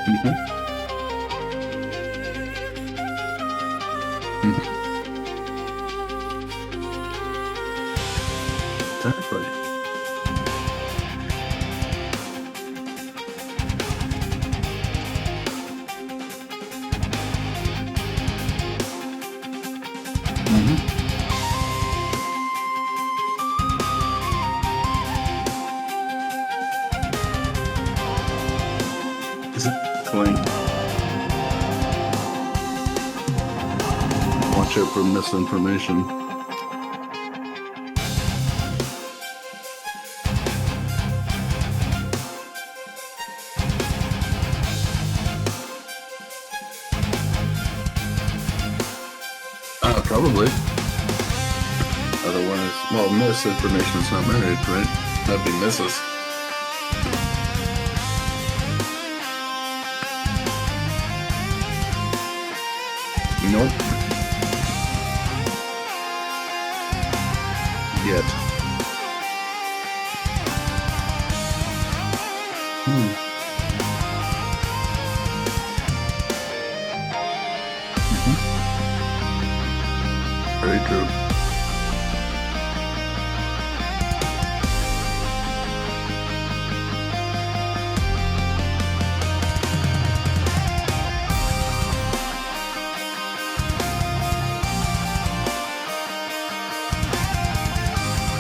Mhm. Mhm. Exactly. Mhm. Exactly. Watch out for misinformation. Probably. Otherwise, well, misinformation is not married, right? That'd be Mrs. Nope. Yet. Hmm. Mhm. Very true.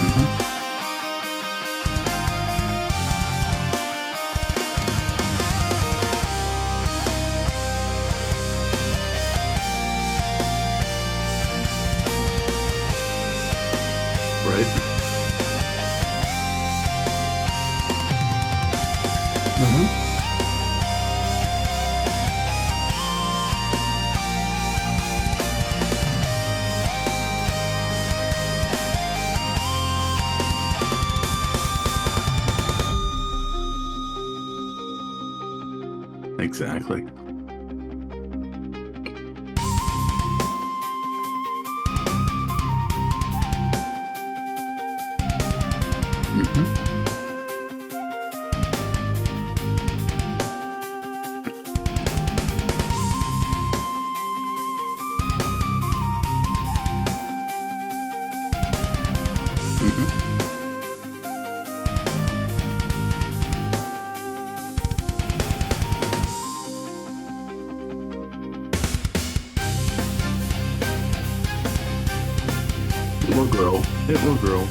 Mhm. Right. Mhm. Exactly. Mhm. Mhm. It will grow. It will grow.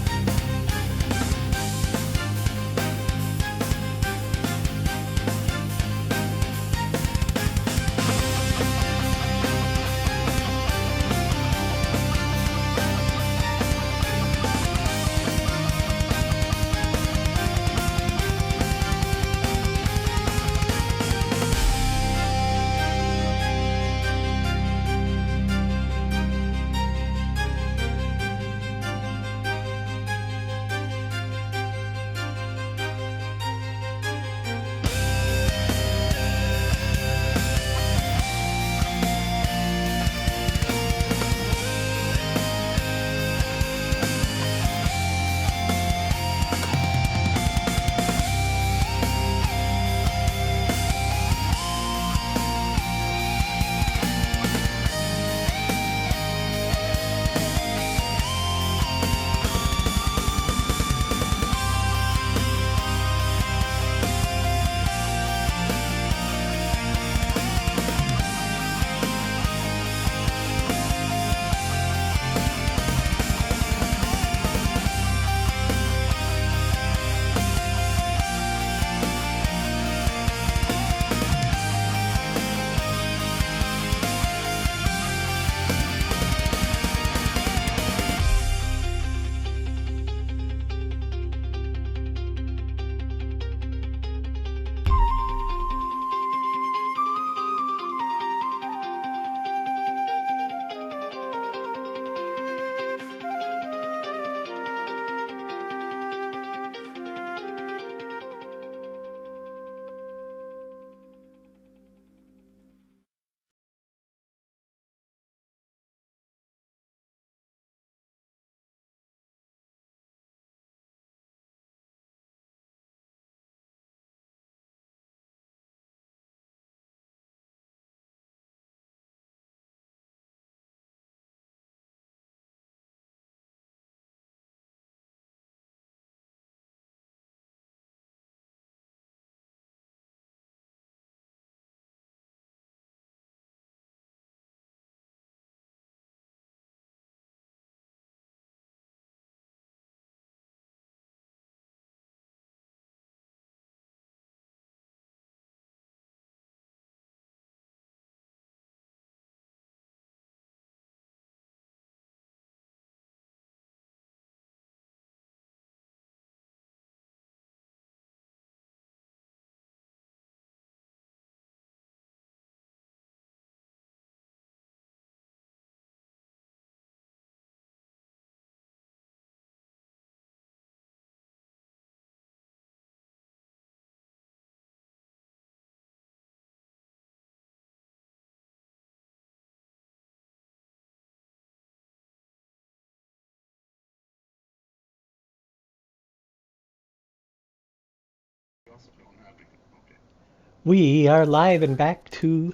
We are live and back to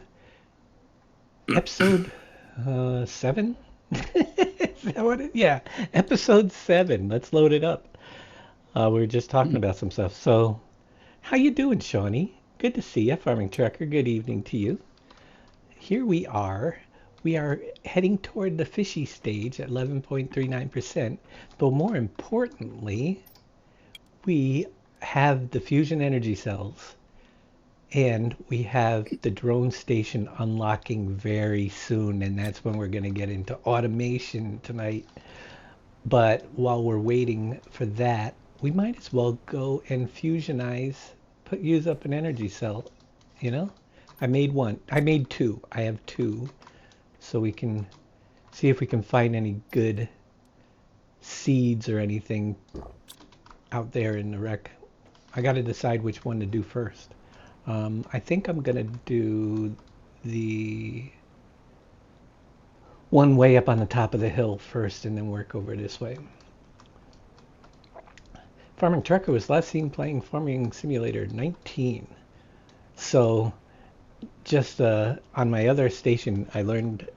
episode 7. Is that what it? Yeah, episode 7. Let's load it up. We were just talking about some stuff. So, how you doing, Shawnee? Good to see you, Farming Trucker. Good evening to you. Here we are. We are heading toward the fishy stage at 11.39%. But more importantly, we have the fusion energy cells. And we have the drone station unlocking very soon, and that's when we're going to get into automation tonight. But while we're waiting for that, we might as well go and fusionize, use up an energy cell, you know? I made one. I made two. I have two. So we can see if we can find any good seeds or anything out there in the wreck. I got to decide which one to do first. I think I'm going to do the one way up on the top of the hill first and then work over this way. Farming Trucker was last seen playing Farming Simulator 19. So just on my other station, I learned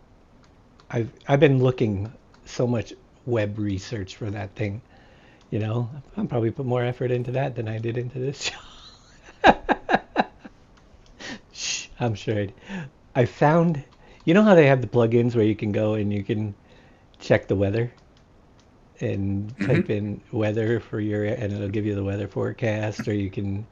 I've been looking so much web research for that thing. You know, I'll probably put more effort into that than I did into this show. Shh, I'm sure I found, you know how they have the plugins where you can go and you can check the weather and Mm-hmm. type in weather for your, and it'll give you the weather forecast, or you can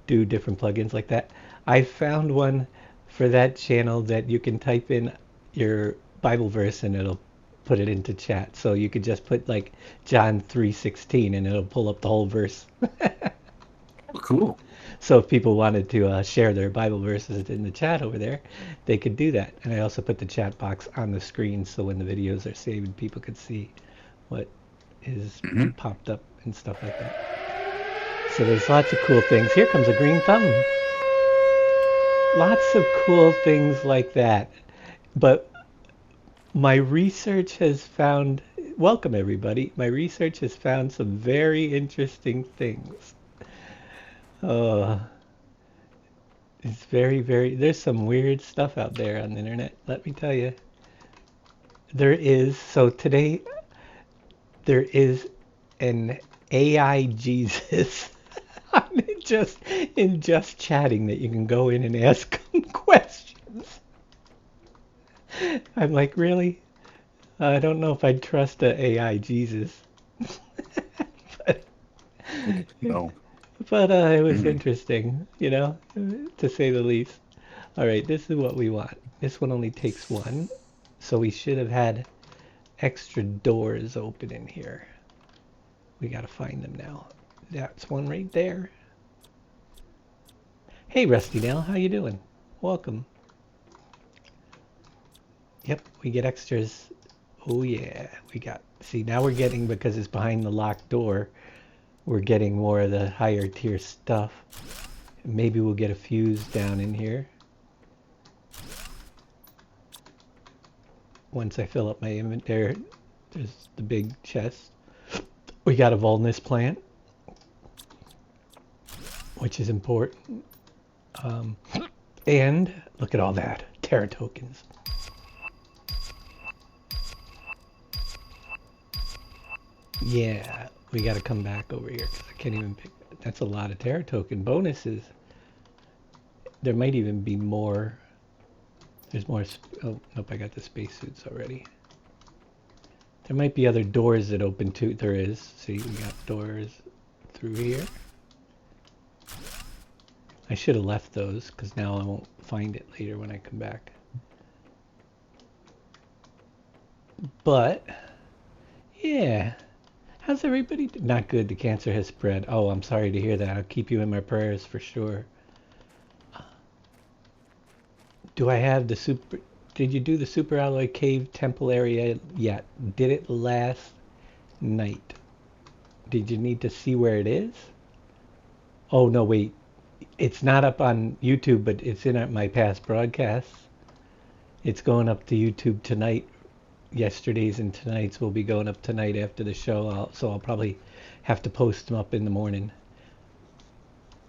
do different plugins like that. I found one for that channel that you can type in your Bible verse and it'll put it into chat. So you could just put like John 3:16 and it'll pull up the whole verse. Oh, cool. So if people wanted to share their Bible verses in the chat over there, they could do that. And I also put the chat box on the screen so when the videos are saved, people could see what is Mm-hmm. popped up and stuff like that. So there's lots of cool things. Here comes a green thumb. Lots of cool things like that. But my research has found, welcome everybody, my research has found some very interesting things. Uh, it's there's some weird stuff out there on the internet, let me tell you. So today, there is an AI Jesus just in just chatting that you can go in and ask them questions. I'm like, really? I don't know if I'd trust a AI Jesus. but No. but it was Mm-hmm. interesting, to say the least. All right, this is what we want. This one only takes one, so we should have had extra doors open in here. We gotta find them now. That's one right there. Hey, Rusty Nail, how you doing? Welcome. Yep, we get extras. Oh yeah, we got. See, now we're getting, because it's behind the locked door, we're getting more of the higher tier stuff. Maybe we'll get a fuse down in here once I fill up my inventory. There's the big chest. We got a Volnus plant, which is important. Um, and look at all that. Terra tokens. Yeah, we got to come back over here because I can't even pick. That's a lot of Terra token bonuses. There might even be more. There's more. Oh, nope, I got the spacesuits already. There might be other doors that open too. There is. See, we got doors through here. I should have left those because now I won't find it later when I come back. But, yeah. How's everybody? Not good. The cancer has spread. Oh, I'm sorry to hear that. I'll keep you in my prayers for sure. Do I have the super... Did you do the Super Alloy Cave Temple area yet? Did it last night? Did you need to see where it is? Oh, no, wait. It's not up on YouTube, but it's in my past broadcasts. It's going up to YouTube tonight. Yesterday's and tonight's will be going up tonight after the show. So I'll probably have to post them up in the morning.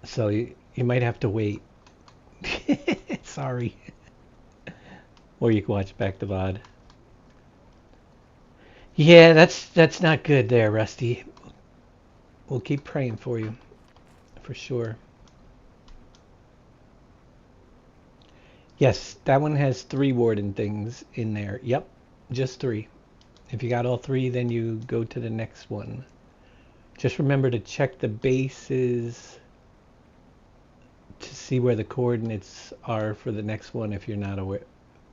So you might have to wait. Sorry. Or you can watch back the VOD. Yeah, that's not good there, Rusty. We'll keep praying for you, for sure. Yes, that one has 3 warden things in there. Yep, just 3. If you got all 3, then you go to the next one. Just remember to check the bases to see where the coordinates are for the next one if you're not aware.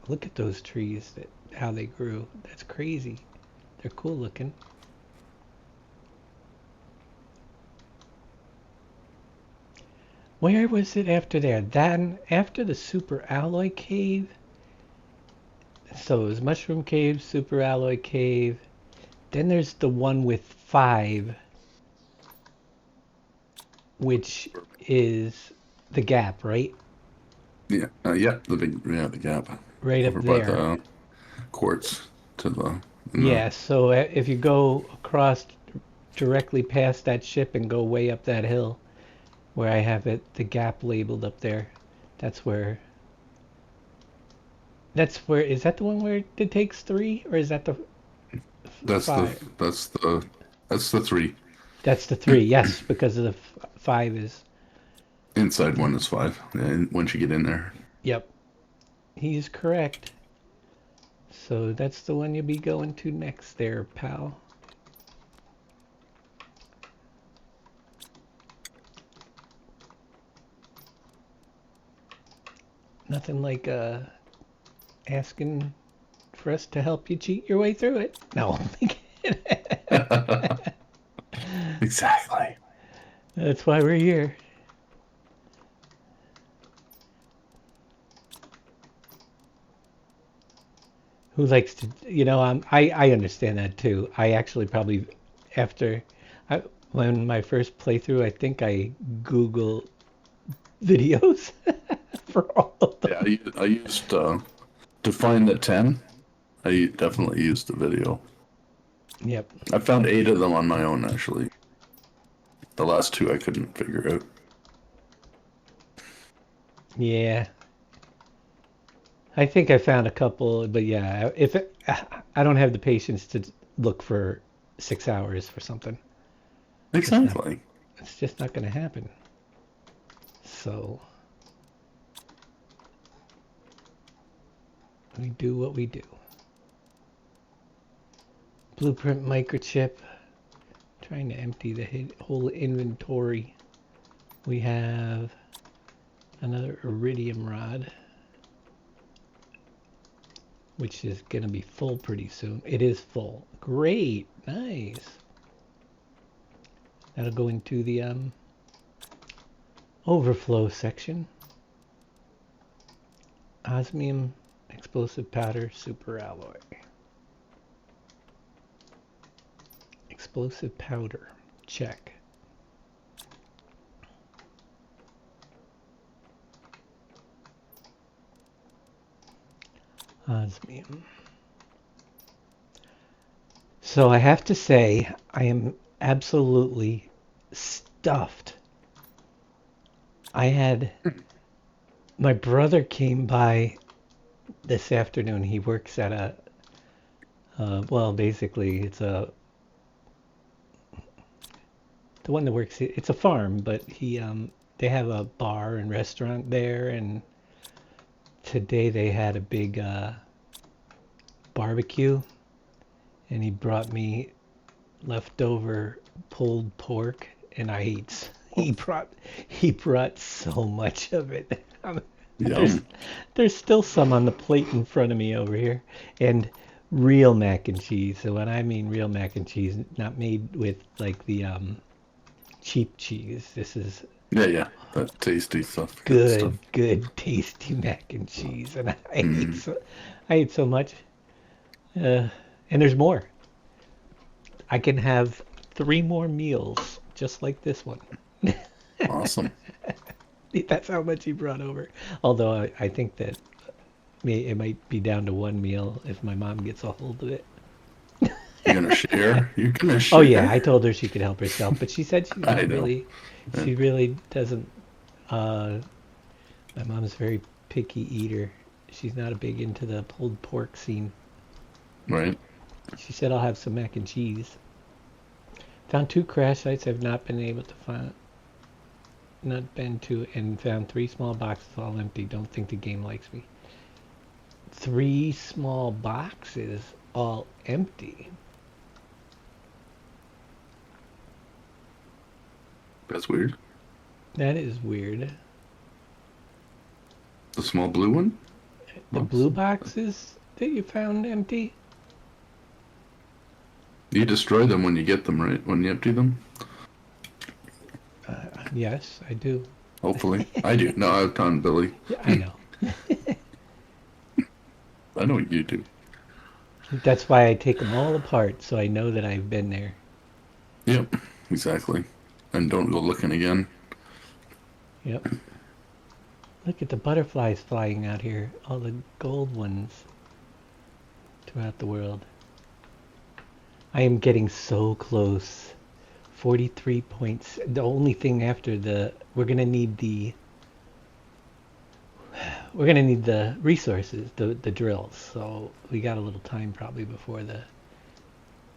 Look at those trees, how they grew. That's crazy. They're cool looking. Where was it after that? Then after the super alloy cave. So it was mushroom cave, super alloy cave. Then there's the one with 5, which is the gap, right? Yeah, the gap Right up over by there. the quartz to the in the Yeah, so if you go across directly past that ship and go way up that hill where I have the gap labeled up there, that's where is that the one where it takes 3 or is that the that's the 5? that's the that's the 3. That's the 3, yes, because of the 5 is, Inside one is 5. And once you get in there, yep, he's correct. So that's the one you'll be going to next there, pal. Nothing like asking for us to help you cheat your way through it. No, exactly. that's why we're here. Who likes to, I understand that too. I actually probably, after, I, when my first playthrough, I think I Google videos for all of them. Yeah, I used to find the 10. I definitely used the video. Yep. I found 8 of them on my own actually. The last 2 I couldn't figure out. Yeah. I think I found a couple, but yeah, I don't have the patience to look for 6 hours for something. It's not. Exactly. It's just not going to happen. So we do what we do. Blueprint microchip. Trying to empty the whole inventory. We have another iridium rod, which is going to be full pretty soon. It is full. Great. Nice. That'll go into the overflow section. Osmium explosive powder super alloy. Explosive powder. Check. Osmium. So I have to say, I am absolutely stuffed. I had my brother came by this afternoon. He works at well, basically it's the one that works. It's a farm, but they have a bar and restaurant there, and today they had a big barbecue, and he brought me leftover pulled pork, and I ate. He brought so much of it. There's Yum. there's still some on the plate in front of me over here, and real mac and cheese. So when I mean real mac and cheese, not made with like the cheap cheese. This is Yeah. That tasty stuff. Good stuff. good, tasty mac and cheese, and Mm. I ate so much. And there's more. I can have 3 more meals just like this one. Awesome. That's how much he brought over. Although I think that it might be down to 1 meal if my mom gets a hold of it. You gonna share? You gonna Oh yeah, share? I told her she could help herself, but she said she's I not know. really, Yeah. she really doesn't uh, My mom's a very picky eater. She's not a big into the pulled pork scene. Right? She said I'll have some mac and cheese. Found 2 crash sites I've not been able to find, not been to, and found 3 small boxes all empty. Don't think the game likes me. 3 small boxes all empty. That's weird. That is weird. The small blue one? The blue boxes that you found empty? You destroy them when you get them, right? When you empty them? Yes, I do. Hopefully. I do. No, I've done, Billy. Yeah, I know. I know what you do. That's why I take them all apart, so I know that I've been there. Yep, exactly. And don't go looking again. Yep. Look at the butterflies flying out here. All the gold ones throughout the world. I am getting so close. 43 points. The only thing after we're gonna need the resources, the drills. So we got a little time probably before the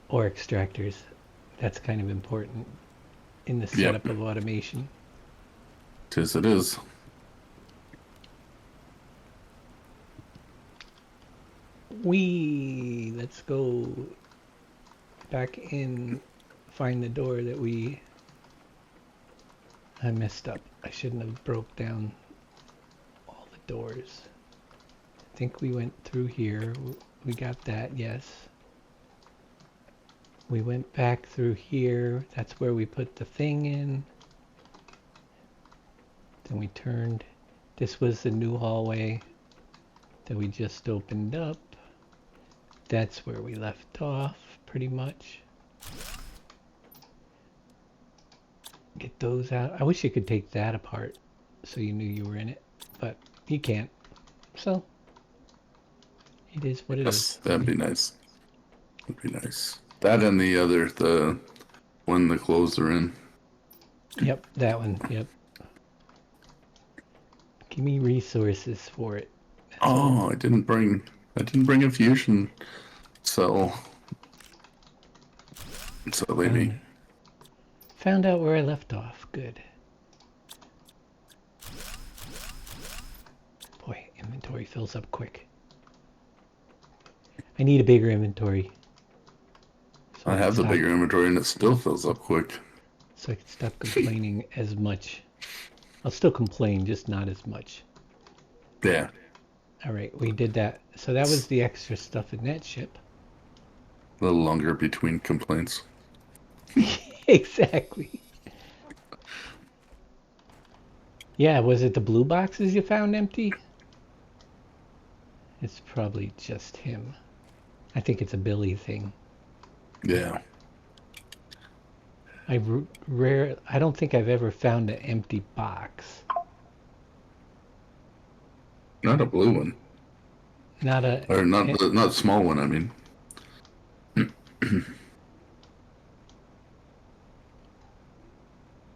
ore extractors. That's kind of important in the setup of automation. 'Tis it is. Let's go back in, find the door that I messed up. I shouldn't have broke down all the doors. I think we went through here. We got that, yes. We went back through here. That's where we put the thing in. Then we turned. This was the new hallway that we just opened up. That's where we left off, pretty much. Get those out. I wish you could take that apart so you knew you were in it, but you can't. So, it is what it is. That'd be nice. That'd be nice. That and the when the clothes are in. Yep, that one, yep. Give me resources for it. That's all. I didn't bring a fusion cell. So maybe. Found out where I left off. Good. Boy, inventory fills up quick. I need a bigger inventory. So I have the stop- bigger inventory and it still fills up quick. So I can stop complaining as much. I'll still complain, just not as much. Yeah. All right, we did that. So that was the extra stuff in that ship. A little longer between complaints. Exactly. Yeah, was it the blue boxes you found empty? It's probably just him. I think it's a Billy thing. Yeah. I don't think I've ever found an empty box. Not a blue one. Not a Or not a small one, I mean.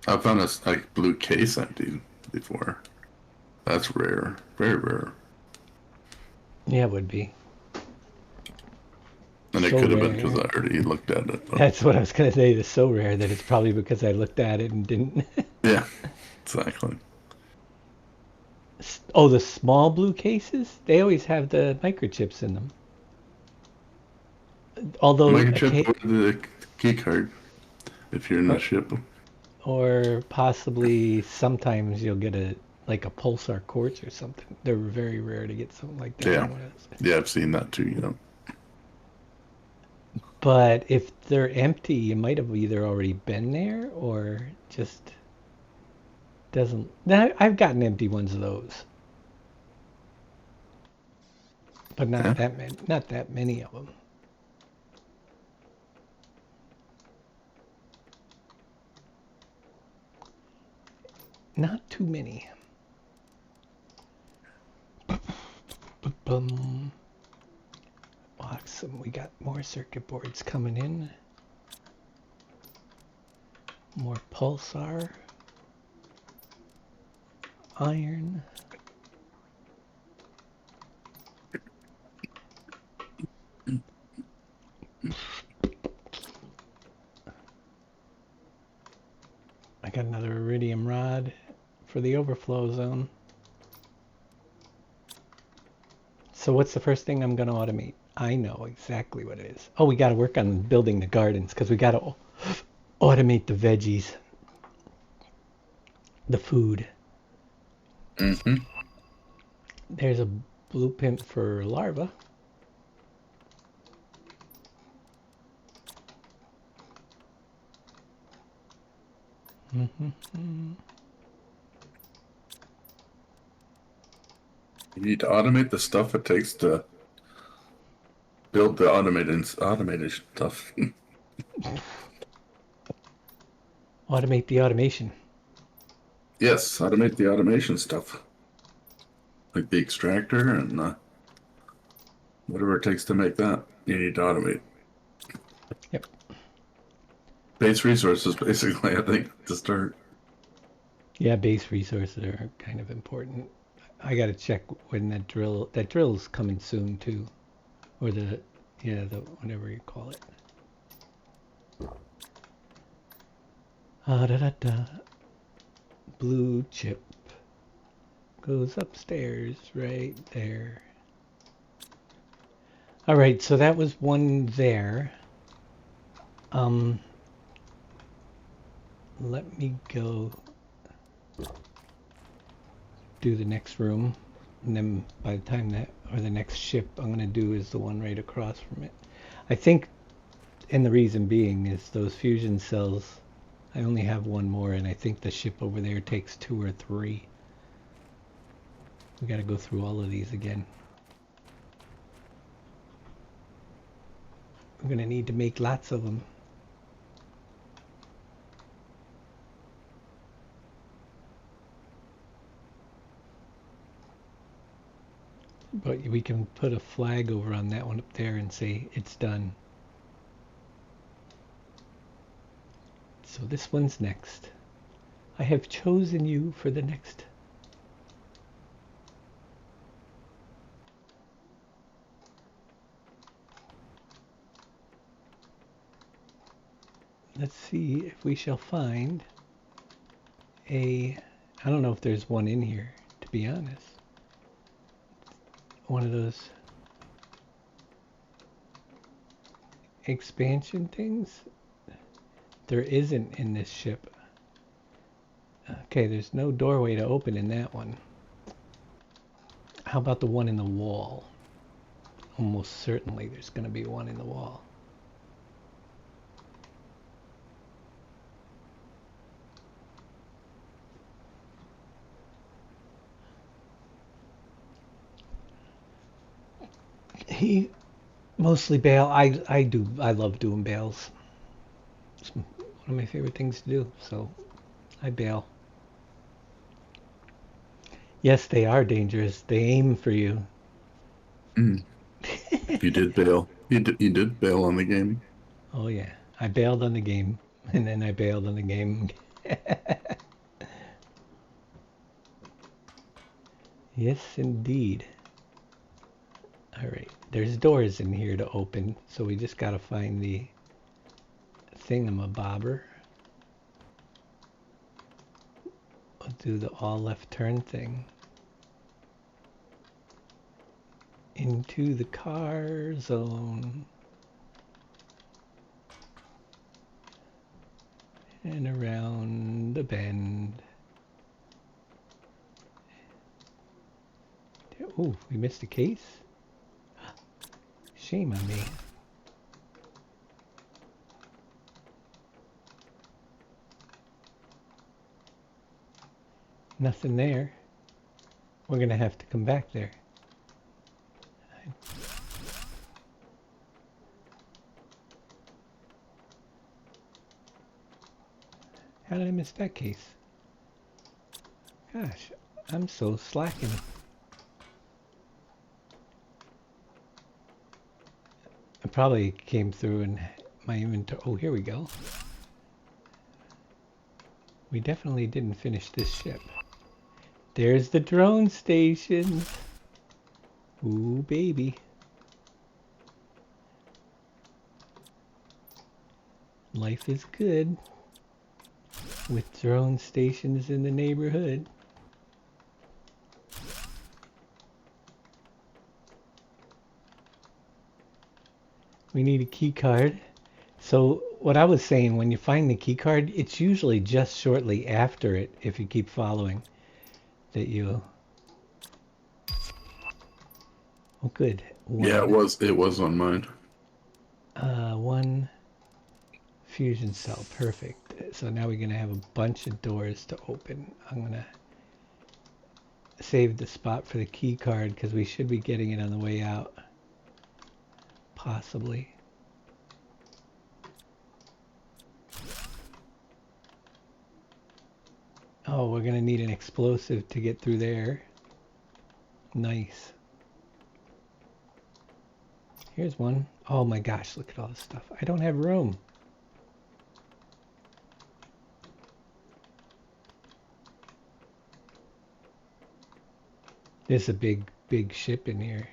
I found a blue case empty before. That's rare. Very rare. Yeah, it would be. And it So could have been rare. because I already looked at it. But That's what I was gonna say. It's so rare that it's probably because I looked at it and didn't. yeah, exactly. Oh, the small blue cases? They always have the microchips in them. Although, Microchip or the key card if you're in the ship. or possibly sometimes you'll get a pulsar quartz or something. They're very rare to get something like that. Yeah. Yeah, I've seen that too, But if they're empty, you might have either already been there or just doesn't. I've gotten empty ones of those, but not Yeah. that many. Not that many of them. Not too many. Boom. Awesome. We got more circuit boards coming in. More pulsar. Iron. got another iridium rod for the overflow zone. So what's the first thing I'm going to automate? I know exactly what it is. Oh, we got to work on building the gardens because we got to automate the veggies, the food. Mm-hmm. There's a blueprint for larva. Mm-hmm. You need to automate the stuff it takes to build the automated stuff. Automate the automation. Yes, automate the automation stuff, like the extractor and whatever it takes to make that. You need to automate. Yep. Base resources, basically, I think, to start. Yeah, base resources are kind of important. I got to check when that drill's coming soon too, or the whatever you call it. Ah da da da. Blue chip goes upstairs right there. All right, so that was one there. Let me go do the next room, and then by the time the next ship I'm going to do is the one right across from it. I think, and the reason being is those fusion cells, I only have one more, and I think the ship over there takes 2 or 3. We got to go through all of these again. We're going to need to make lots of them. But we can put a flag over on that one up there and say it's done. So this one's next. I have chosen you for the next. Let's see if we shall find I don't know if there's one in here, to be honest. One of those expansion things. There isn't in this ship. Okay, there's no doorway to open in that one. How about the one in the wall? Almost certainly there's going to be one in the wall. He mostly bail. I love doing bails. It's one of my favorite things to do, so I bail. Yes, they are dangerous. They aim for you. Mm. You did bail. You did bail on the game. Oh yeah, I bailed on the game, and then I bailed on the game. Yes, indeed. All right, there's doors in here to open, so we just gotta find the thingamabobber. I'll do the all left turn thing. Into the car zone. And around the bend. Oh, we missed a case? Shame on me. Nothing there. We're gonna have to come back there. How did I miss that case? Gosh, I'm so slacking. I probably came through in my inventory. Oh, here we go. We definitely didn't finish this ship. There's the drone station. Ooh, baby. Life is good. with drone stations in the neighborhood. We need a key card. So what I was saying, when you find the key card, it's usually just shortly after it, if you keep following, that you... Oh, good. Yeah, it was on mine. One fusion cell. Perfect. So now we're going to have a bunch of doors to open. I'm going to save the spot for the key card because we should be getting it on the way out. Possibly. Oh, we're going to need an explosive to get through there. Nice. Here's one. Oh my gosh, look at all this stuff. I don't have room. There's a big ship in here.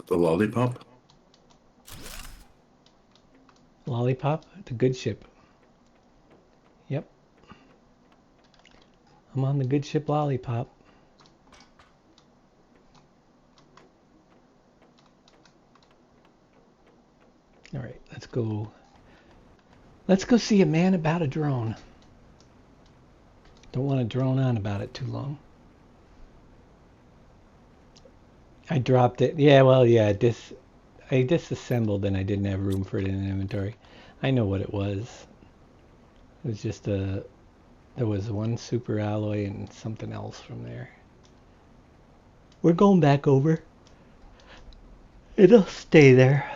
The lollipop? Lollipop? The good ship. Yep. I'm on the good ship Lollipop. All right, let's go. Let's go see a man about a drone. Don't want to drone on about it too long. I dropped it. Yeah, well, yeah, I disassembled and I didn't have room for it in the inventory. I know what it was. It was just there was one super alloy and something else from there. We're going back over. It'll stay there.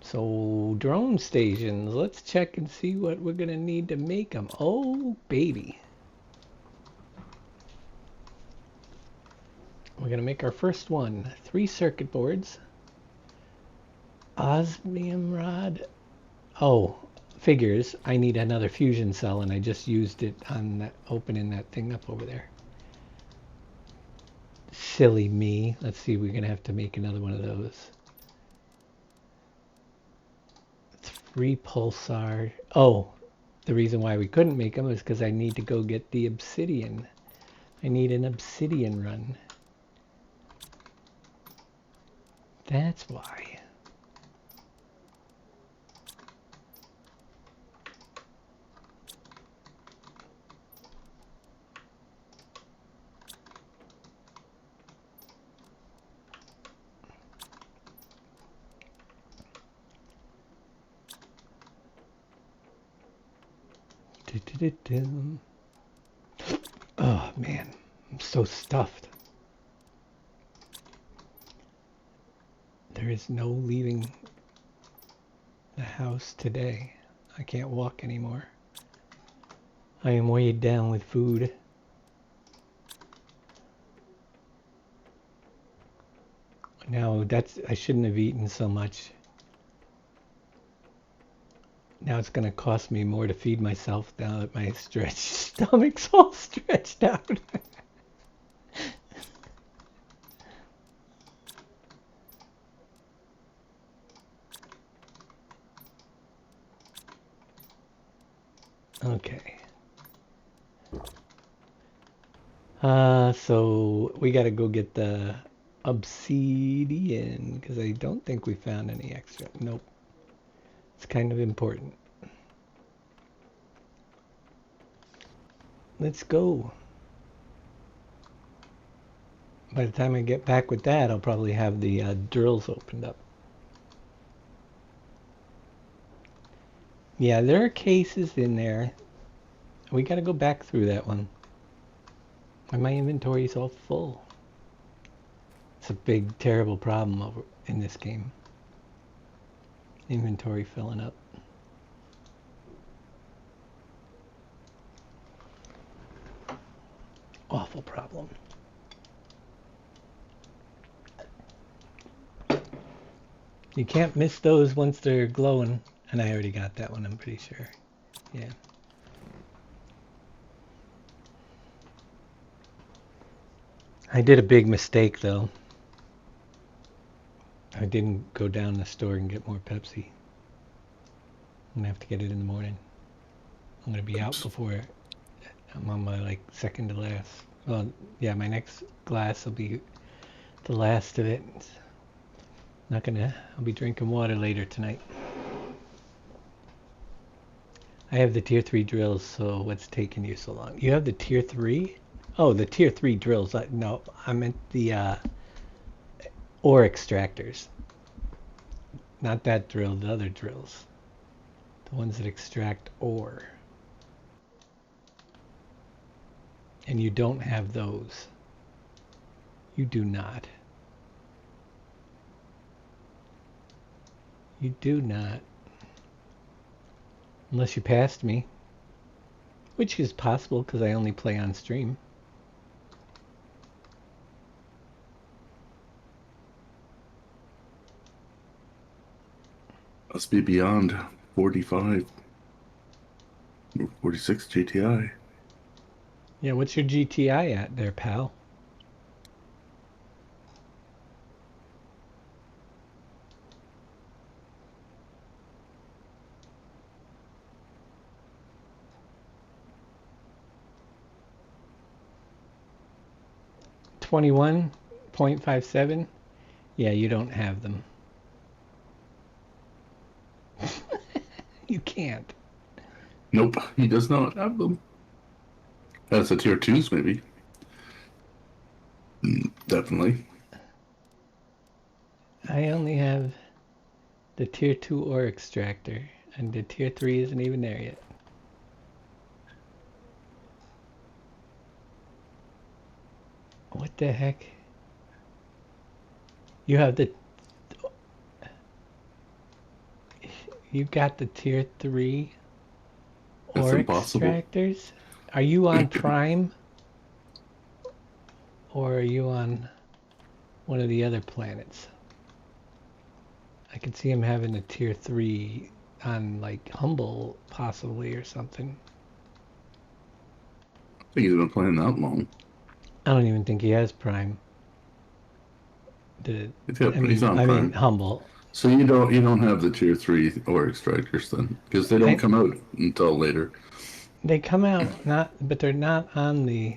So drone stations, let's check and see what we're gonna need to make them. Oh baby. We're gonna make our first one. 3 circuit boards. Osmium rod. Oh, figures. I need another fusion cell and I just used it on that, opening that thing up over there. Silly me. Let's see, we're gonna have to make another one of those. 3 pulsar. Oh, the reason why we couldn't make them is because I need to go get the obsidian. I need an obsidian run. That's why. Oh man, I'm so stuffed. There is no leaving the house today. I can't walk anymore. I am weighed down with food. Now I shouldn't have eaten so much. Now it's going to cost me more to feed myself now that my stretched stomach's all stretched out. Okay. So we got to go get the obsidian because I don't think we found any extra. Nope. It's kind of important. Let's go. By the time I get back with that, I'll probably have the drills opened up. Yeah, there are cases in there. We got to go back through that one. And my inventory's all full. It's a big, terrible problem over in this game. Inventory filling up. Awful problem. You can't miss those once they're glowing. And I already got that one, I'm pretty sure. Yeah. I did a big mistake, though. I didn't go down the store and get more Pepsi. I'm gonna have to get it in the morning. I'm gonna be out before I'm on my like second to last. Well, yeah, my next glass will be the last of it. Not gonna. I'll be drinking water later tonight. I have the tier 3 drills, so what's taking you so long? You have the tier 3? Oh, the tier 3 drills. No, I meant the ore extractors. Not that drill, the other drills. The ones that extract ore. And you don't have those. You do not. You do not. Unless you passed me. Which is possible because I only play on stream. Must be beyond 45 or 46 GTI. Yeah, what's your GTI at there, pal? $21.57? Yeah, you don't have them. You can't. Nope, he does not have them. That's a tier 2s, maybe. Definitely. I only have the tier 2 ore extractor, and the tier 3 isn't even there yet. What the heck? You have the... You got the tier 3 That's ore impossible. extractors? Are you on Prime? Or are you on one of the other planets? I could see him having a tier 3 on like Humble possibly or something. I think he's been playing that long. I don't even think he has Prime. He's on I mean Prime. Humble. So you don't have the tier 3 ore extractors then, because they don't come out until later. They come out but they're not on the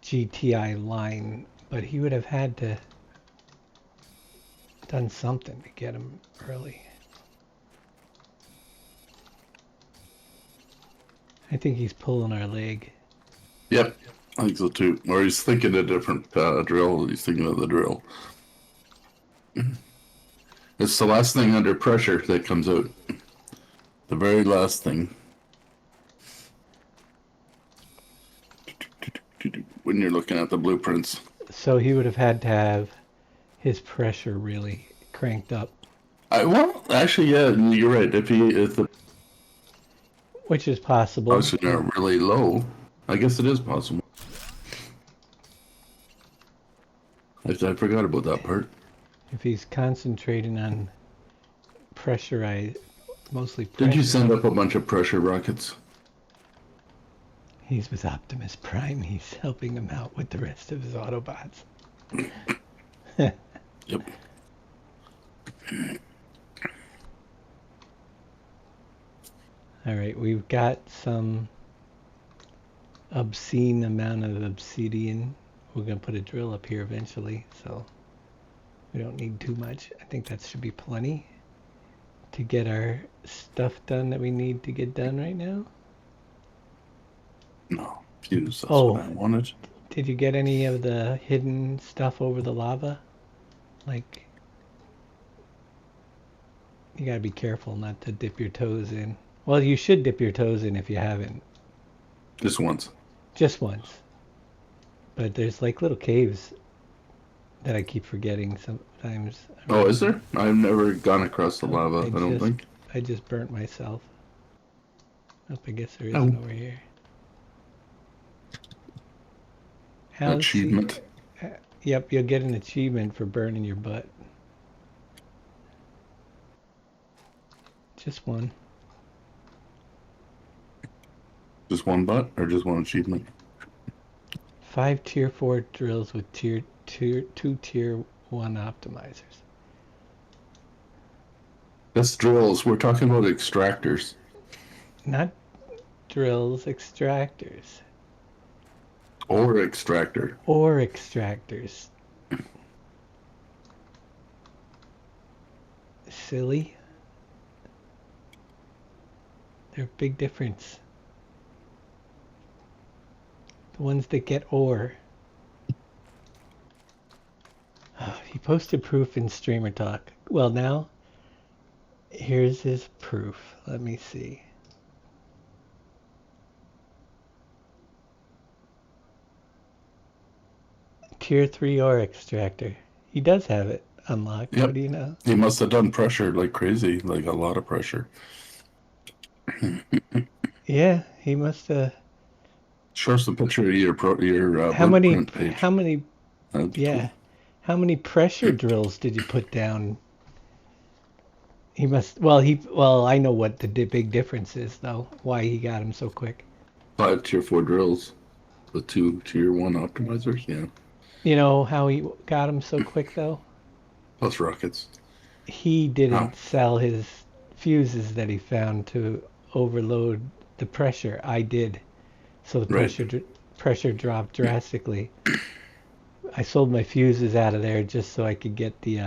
GTI line. But he would have had to done something to get them early. I think he's pulling our leg. Yep, I think so too. Or he's thinking a different drill. He's thinking of the drill. It's the last thing under pressure that comes out. The very last thing. When you're looking at the blueprints. So he would have had to have his pressure really cranked up. Well, actually, yeah, you're right. If the Which is possible. oxygen are really low, I guess it is possible. I forgot about that part. If he's concentrating on mostly pressure. Did you send up a bunch of pressure rockets? He's with Optimus Prime. He's helping him out with the rest of his Autobots. Yep. All right, we've got some obscene amount of obsidian. We're going to put a drill up here eventually, so we don't need too much. I think that should be plenty to get our stuff done that we need to get done right now. No, fuse. That's what I wanted. Did you get any of the hidden stuff over the lava? Like, you gotta be careful not to dip your toes in. Well, you should dip your toes in if you haven't. Just once. Just once. But there's like little caves that I keep forgetting sometimes. Oh, is there? I've never gone across the lava, I don't think. I just burnt myself. Oh, I guess there isn't over here. Achievement. Yep, you'll get an achievement for burning your butt. Just one. Just one butt or just one achievement? 5 tier 4 drills with two tier 1 optimizers. That's drills. We're talking about extractors. Not drills, extractors. Or extractor. Or extractors. Silly. They're a big difference. The ones that get ore. He posted proof in Streamer Talk. Well, now, here's his proof. Let me see. Tier 3 ore extractor. He does have it unlocked. Yep. What do you know? He must have done pressure like crazy, like a lot of pressure. Yeah, he must have. Show us a picture of your How many? blueprint page. How many? That's Yeah. cool. How many pressure drills did you put down? He must. Well, he. Well, I know what the big difference is, though. Why he got him so quick. 5 tier 4 drills with 2 tier 1 optimizers. Yeah. You know how he got him so quick, though? Plus rockets. He How? didn't sell his fuses that he found to overload the pressure. I did, so the Right. pressure dropped drastically. I sold my fuses out of there just so I could get the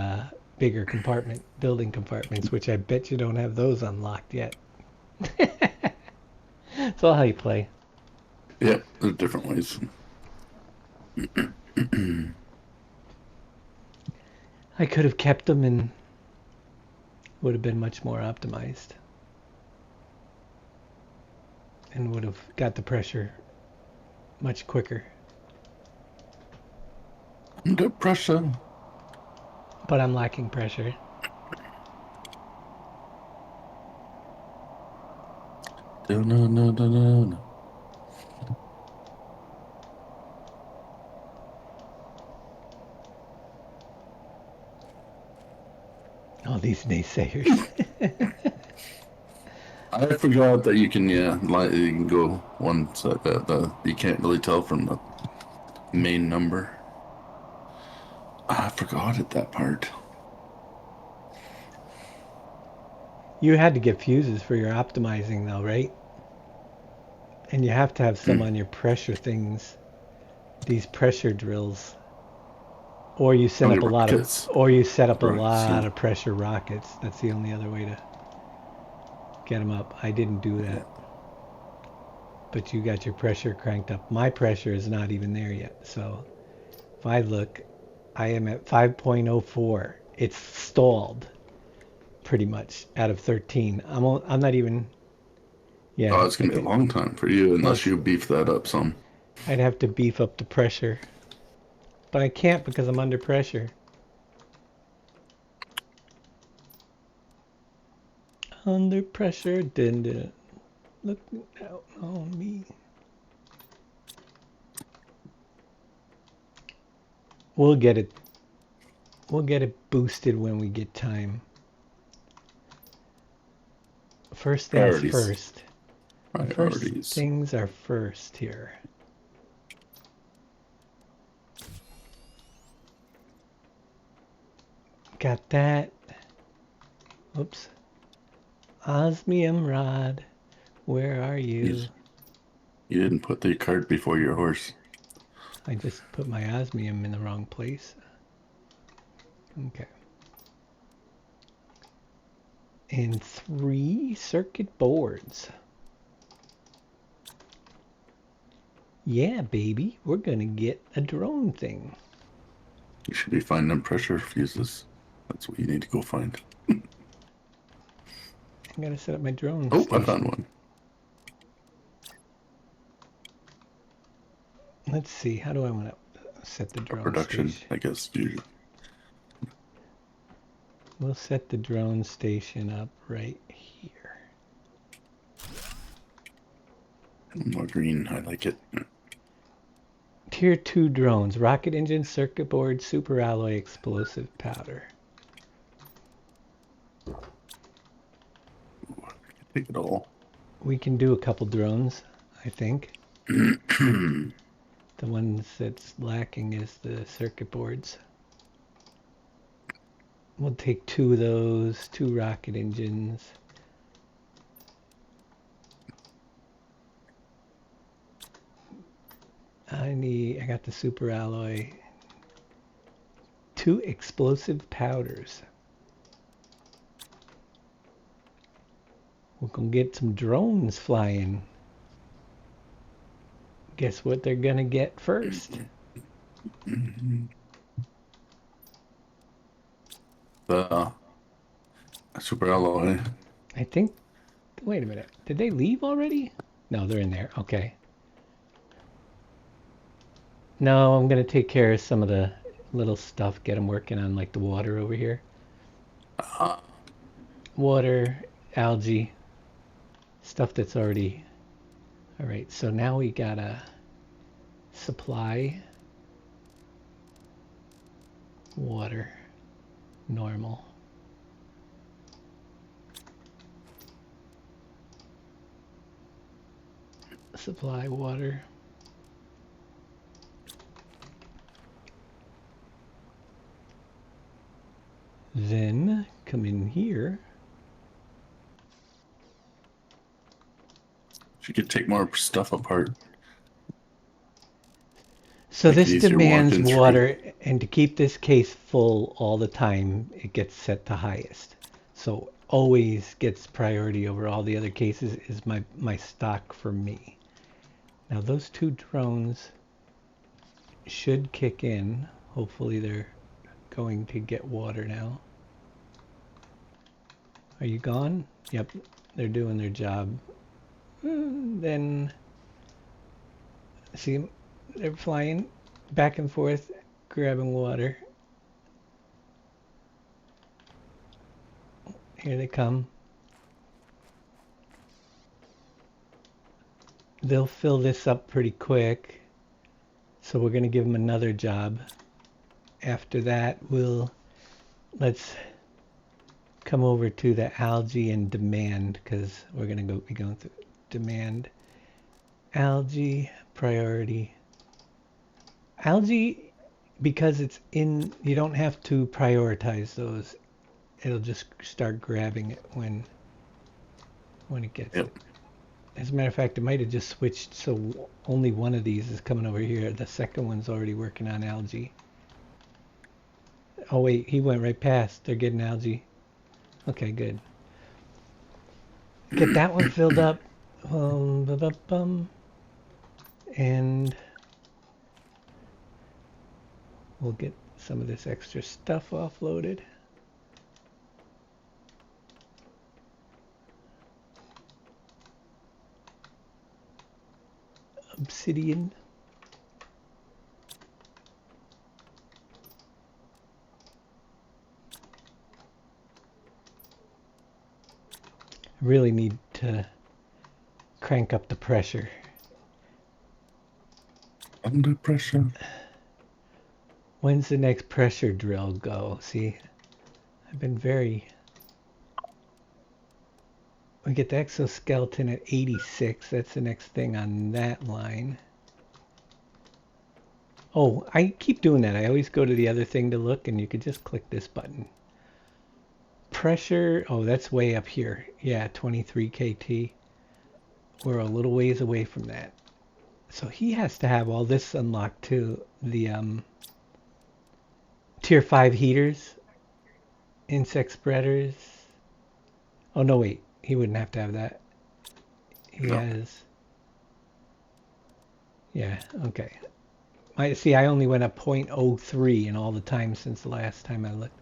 bigger building compartments, which I bet you don't have those unlocked yet. That's all how you play. Yeah, there's different ways. I could have kept them and would have been much more optimized. And would have got the pressure much quicker. Under pressure. But I'm lacking pressure. No. All these naysayers. I forgot that you can you can go one set that you can't really tell from the main number. I forgot it that part. You had to get fuses for your optimizing though, right? And you have to have some on your pressure things. These pressure drills. Or you set On up a your lot rockets. of, or you set up a Rockets, lot yeah. of pressure rockets. That's the only other way to get them up. I didn't do that. But you got your pressure cranked up. My pressure is not even there yet. So if I look, I am at 5.04. It's stalled pretty much out of 13. I'm not even, yeah. Oh, it's gonna be a long time for you unless Well, you beef that up some. I'd have to beef up the pressure. But I can't because I'm under pressure. Under pressure, didn't look out on me. We'll get it. We'll get it boosted when we get time. First things Priorities. first. First Priorities. things are first here. Got that. Oops. Osmium rod. Where are you? You didn't put the cart before your horse. I just put my osmium in the wrong place. Okay. And 3 circuit boards. Yeah, baby. We're gonna get a drone thing. You should be finding pressure fuses. That's what you need to go find. I'm gonna set up my drone Oh, station. I found one. Let's see. How do I want to set the drone Production, station? I guess. Usually. We'll set the drone station up right here. More green. I like it. Tier 2 drones. Rocket engine, circuit board, super alloy, explosive powder. Take it all. We can do a couple drones, I think. The The ones that's lacking is the circuit boards. We'll take two of those, two rocket engines. I got the super alloy. Two explosive powders. We're gonna get some drones flying. Guess what they're gonna get first? super alloy. I think. Wait a minute. Did they leave already? No, they're in there. Okay. No, I'm gonna take care of some of the little stuff. Get them working on like the water over here. Uh, Water, algae, stuff that's already. All right. So now we gotta supply water, normal. Supply water. Then come in here. you could take more stuff apart. So Make it this easier demands walking through. water, and to keep this case full all the time, it gets set to highest. So always gets priority over all the other cases is my stock for me. Now those two drones should kick in. Hopefully they're going to get water now. Are you gone? Yep, they're doing their job. Then, see, they're flying back and forth, grabbing water. Here they come. They'll fill this up pretty quick. So we're going to give them another job. After that, let's come over to the algae and demand, because we're going to be going through demand. Algae, priority. Algae, because it's in, you don't have to prioritize those. It'll just start grabbing it when it gets Yep. it. As a matter of fact, it might have just switched, so only one of these is coming over here. The second one's already working on algae. Oh wait, he went right past. They're getting algae. Okay, good. Get that one filled up. And we'll get some of this extra stuff offloaded. Obsidian. Really need to crank up the pressure. Under pressure. When's the next pressure drill go? See, I've been very... We get the exoskeleton at 86. That's the next thing on that line. Oh, I keep doing that. I always go to the other thing to look, and you could just click this button. Pressure, oh, that's way up here. Yeah, 23 kT. We're a little ways away from that. So he has to have all this unlocked too. The tier 5 heaters, insect spreaders. Oh, no, wait. He wouldn't have to have that. He No. has... Yeah, okay. I only went up 0.03 in all the time since the last time I looked.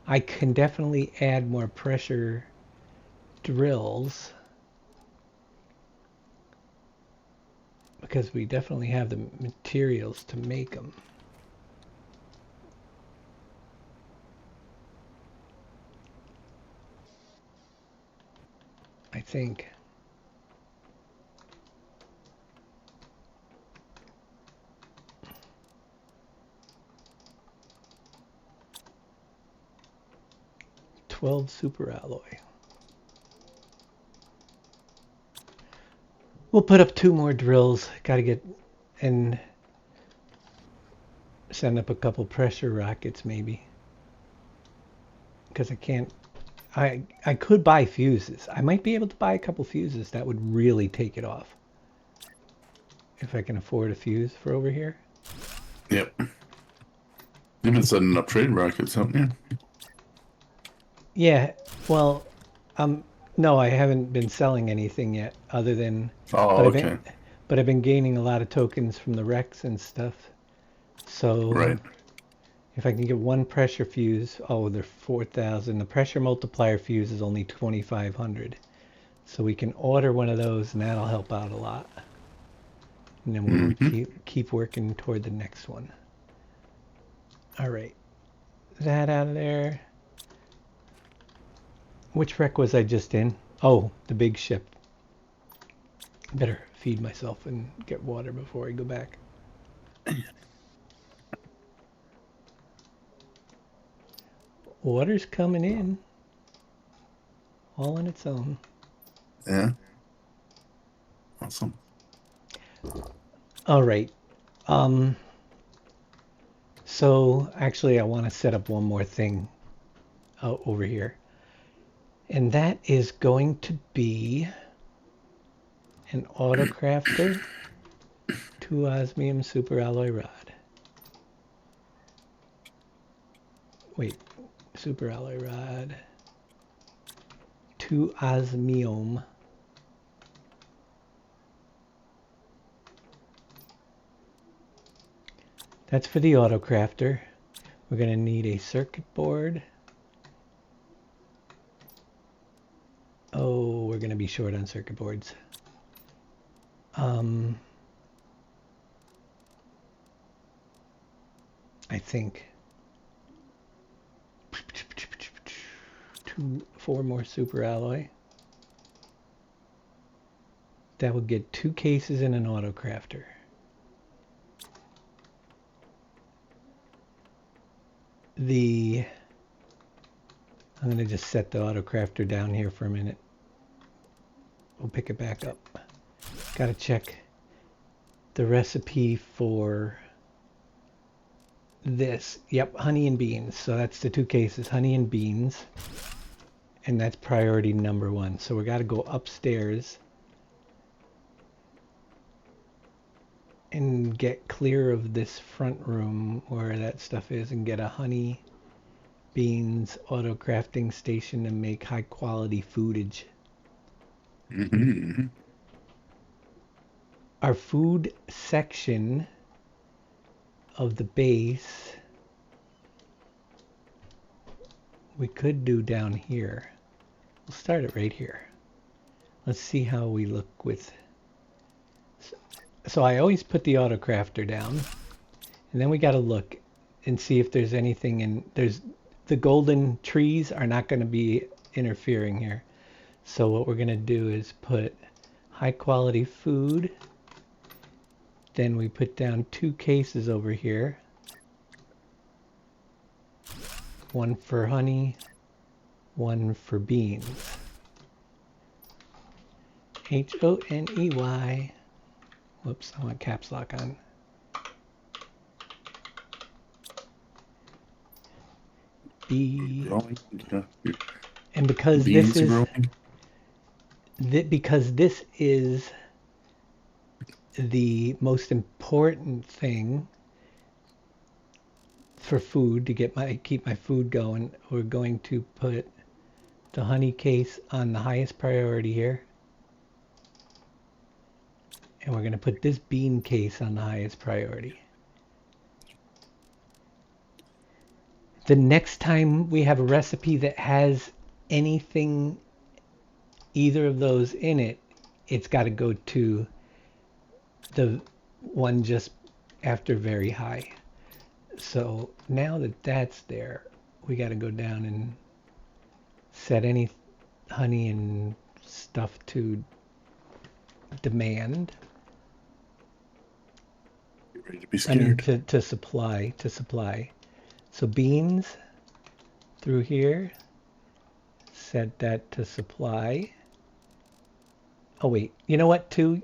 I can definitely add more pressure drills because we definitely have the materials to make them. I think. $12 super alloy. We'll put up 2 more drills. Got to get and send up a couple pressure rockets maybe. Because I can't. I could buy fuses. I might be able to buy a couple fuses. That would really take it off. If I can afford a fuse for over here. Yep. You've been setting up trade rockets, haven't you? Yeah. Well, no, I haven't been selling anything yet, other than, Oh, but I've been, okay. but I've been gaining a lot of tokens from the Rex and stuff. So Right. if I can get one pressure fuse, oh, they're 4,000. The pressure multiplier fuse is only 2,500. So we can order one of those, and that'll help out a lot. And then we'll Mm-hmm. keep working toward the next one. All right, that out of there. Which wreck was I just in? Oh, the big ship. Better feed myself and get water before I go back. Water's coming in, all on its own. Yeah. Awesome. All right. Um, so actually, I want to set up one more thing over here, and that is going to be an autocrafter, 2 osmium super alloy rod. Wait, super alloy rod, 2 osmium. That's for the autocrafter. We're going to need a circuit board. Oh, we're going to be short on circuit boards. I think 4 more super alloy. That would get 2 cases in an autocrafter. I'm going to just set the autocrafter down here for a minute. We'll pick it back up. Got to check the recipe for this. Yep, honey and beans. So that's the 2 cases, honey and beans. And that's priority number 1. So we got to go upstairs and get clear of this front room where that stuff is and get a honey beans auto crafting station and make high quality foodage. Mm-hmm. Our food section of the base we could do down here. We'll start it right here. Let's see how we look with. So I always put the autocrafter down, and then we got to look and see if there's anything in. There's the golden trees are not going to be interfering here. So what we're going to do is put high quality food. Then we put down 2 cases over here. One for honey, one for beans. Honey. Whoops, I want caps lock on. Growing. And because Beans this is growing. because this is the most important thing for food to keep my food going, we're going to put the honey case on the highest priority here. And we're going to put this bean case on the highest priority. The next time we have a recipe that has anything, either of those in it, it's got to go to the one just after very high. So now that that's there, we got to go down and set any honey and stuff to demand. Get ready to be scared. I mean, to supply. So beans through here, set that to supply. Oh wait, you know what? Too,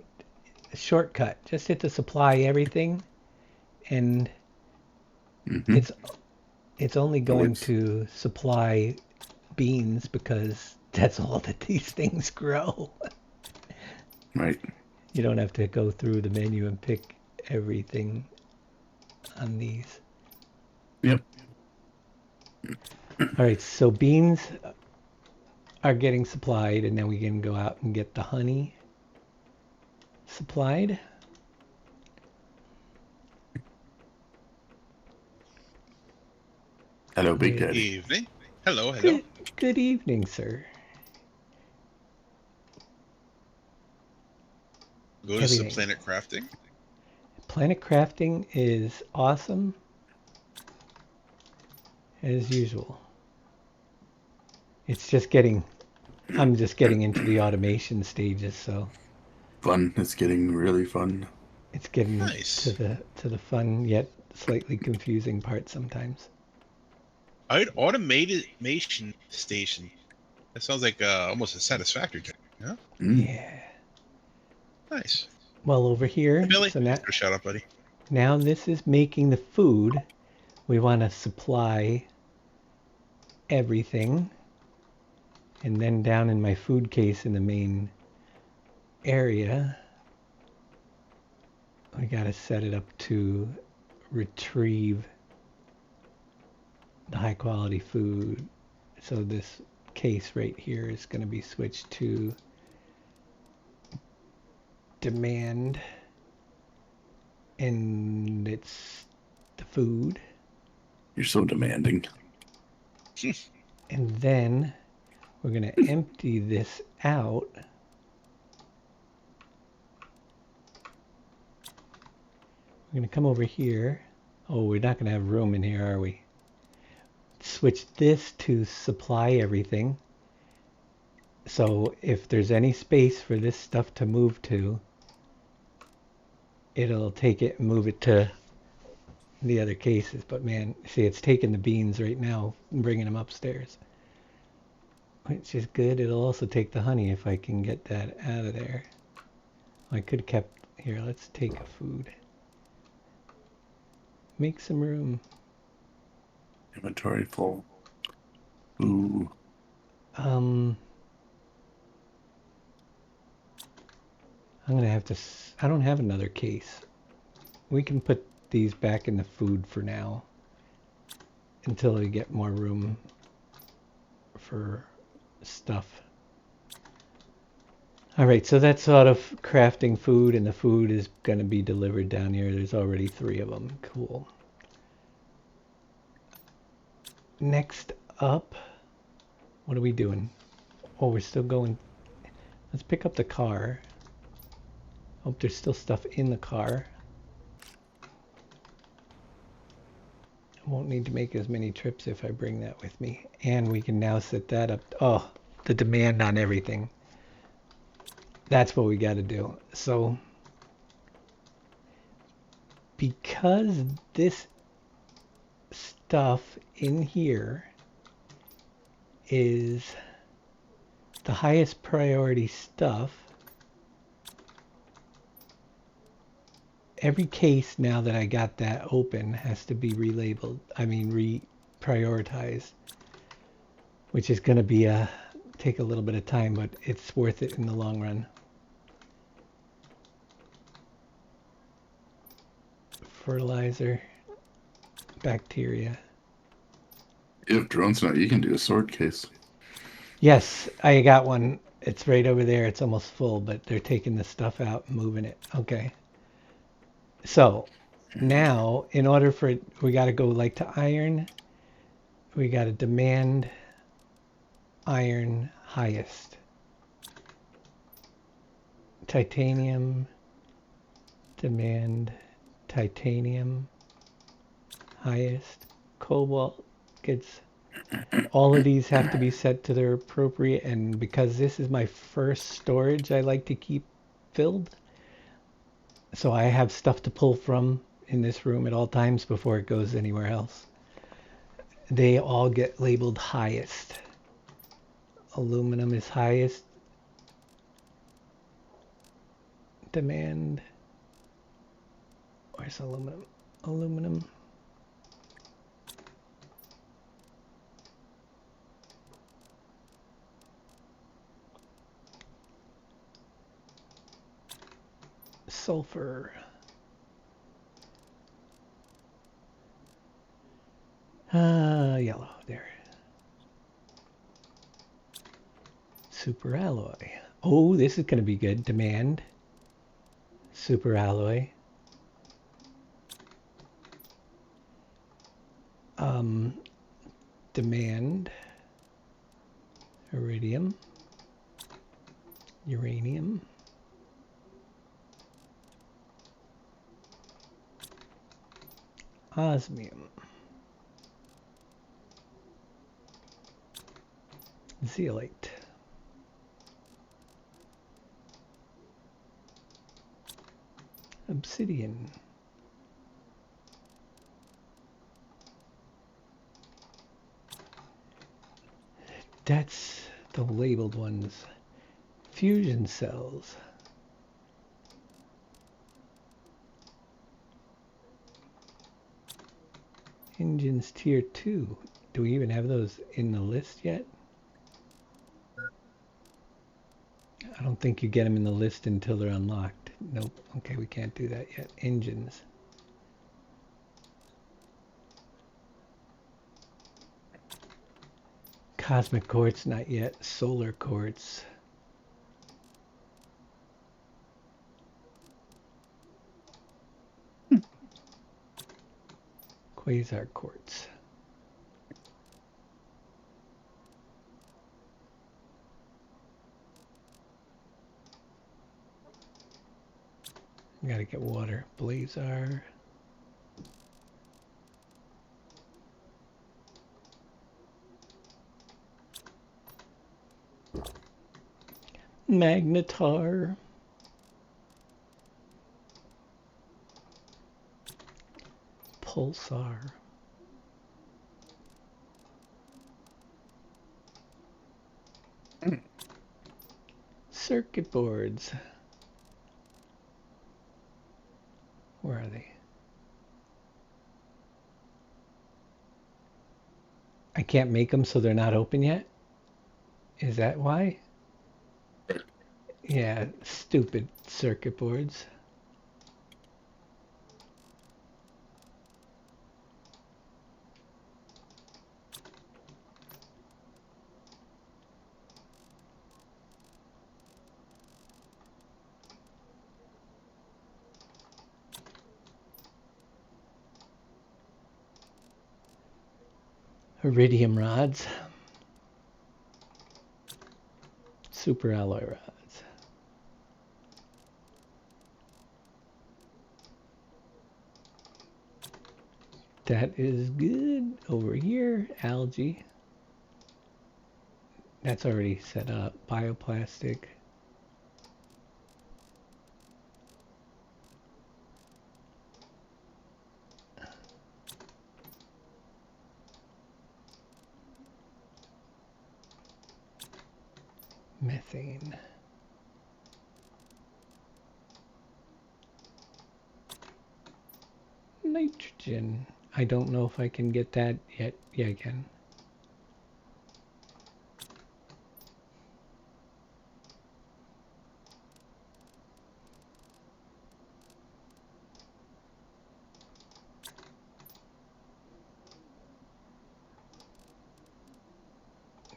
shortcut. Just hit the supply everything, and Mm-hmm. it's it's only That going works. to supply beans because that's all that these things grow. Right. You don't have to go through the menu and pick everything on these. Yep. All right, so beans are getting supplied, and then we can go out and get the honey supplied. Hello, Big We, Daddy. Evening. Hello, hello. good evening, sir. Go to some Everything. Planet Crafting. Planet crafting is awesome as usual. It's just getting, I'm just getting into the automation stages, so Fun. It's getting really fun. it's getting Nice. to the fun yet slightly confusing part sometimes. Automation station. That sounds like almost a satisfactory job. Yeah. Mm. Yeah. Nice. Well, over Hey, here, Billy. so Thanks for the shout out, buddy. now this is making the food. We want to supply everything. And then down in my food case in the main area, we got to set it up to retrieve the high quality food. So this case right here is going to be switched to demand, and it's the food. You're so demanding. And then we're going to empty this out. We're going to come over here. Oh, we're not going to have room in here, are we? Switch this to supply everything. So if there's any space for this stuff to move to, it'll take it and move it to the other cases. But man, see, it's taking the beans right now and bringing them upstairs, which is good. It'll also take the honey if I can get that out of there. I could have kept here. Let's take a food. Make some room. Inventory full. Ooh. I'm gonna have to. I don't have another case. We can put these back in the food for now until we get more room for stuff. All right, so that's sort of crafting food, and the food is going to be delivered down here. There's already 3 of them. Cool. Next up, what are we doing? Oh, we're still going. Let's pick up the car. Hope there's still stuff in the car. I won't need to make as many trips if I bring that with me. And we can now set that up. Oh, the demand on everything. That's what we got to do. So, because this stuff in here is the highest priority stuff, every case now that I got that open has to be relabeled. I mean, reprioritized, which is going to be take a little bit of time, but it's worth it in the long run. Fertilizer, bacteria. If drone's not, you can do a sword case. Yes, I got one. It's right over there. It's almost full, but they're taking the stuff out and moving it. Okay. So now, in order for it, we got to go like to iron. We got to demand iron highest. Titanium, demand titanium highest. Cobalt gets, all of these have to be set to their appropriate, and because this is my first storage I like to keep filled, so I have stuff to pull from in this room at all times before it goes anywhere else. They all get labeled highest. Aluminum is highest. demand. Where's aluminum? Aluminum. Sulfur. Yellow. There. Super alloy. Oh, this is going to be good. Demand. Super alloy. Demand. Iridium. Uranium. Osmium. Zeolite. Obsidian. That's the labeled ones. Fusion cells. Engines tier 2. Do we even have those in the list yet? I don't think you get them in the list until they're unlocked. Nope. Okay, we can't do that yet. Engines. Cosmic quartz, not yet. Solar quartz. Quasar quartz. Gotta get water. Blazar. Magnetar. Pulsar. Circuit boards. Where are they? I can't make them, so they're not open yet? Is that why? Yeah, stupid circuit boards. Iridium rods. Super alloy rods. That is good. Over here, algae. That's already set up. Bioplastic. Methane. Nitrogen. I don't know if I can get that yet. Yeah, I can.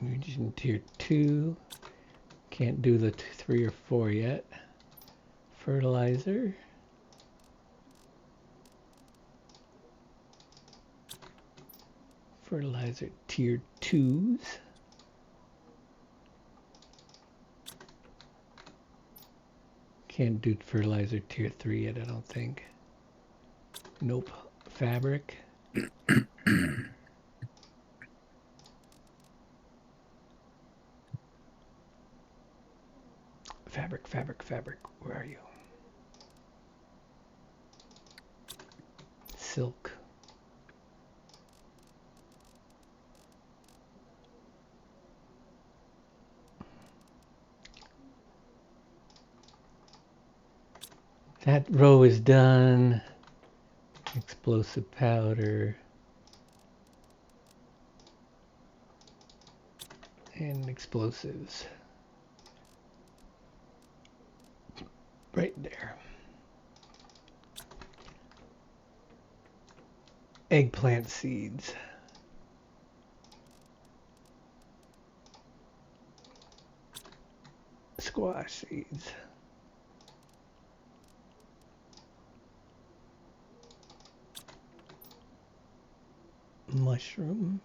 Nitrogen tier 2. Can't do the 3 or 4 yet. Fertilizer. Fertilizer tier 2s. Can't do fertilizer tier 3 yet, I don't think. Nope. Fabric. Fabric. Where are you? Silk. That row is done. Explosive powder. And explosives. Right there. Eggplant seeds. Squash seeds. Mushroom.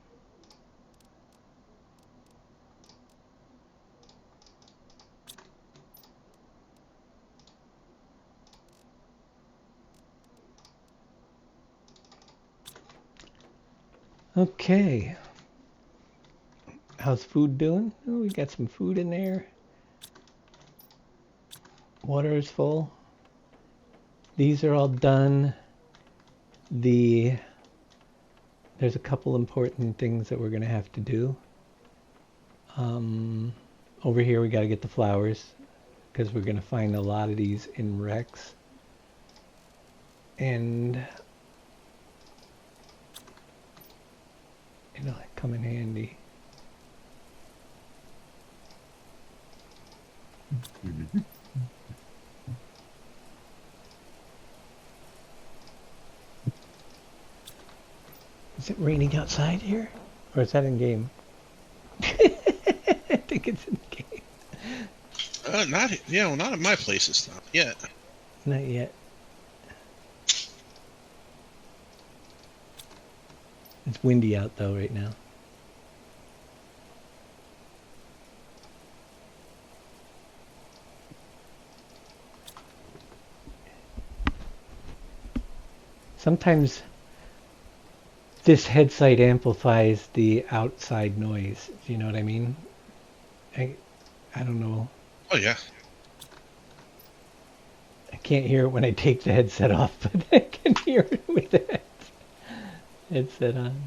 Okay. How's food doing? Oh, we got some food in there. Water is full. These are all done. There's a couple important things that we're going to have to do. Over here we got to get the flowers because we're going to find a lot of these in Rex. And it'll come in handy. Is it raining outside here? Or is that in game? I think it's in game. Not at my place it's not yet. Not yet. It's windy out though right now. Sometimes this headset amplifies the outside noise. Do you know what I mean? I don't know. Oh yeah. I can't hear it when I take the headset off, but I can hear it with the headset on.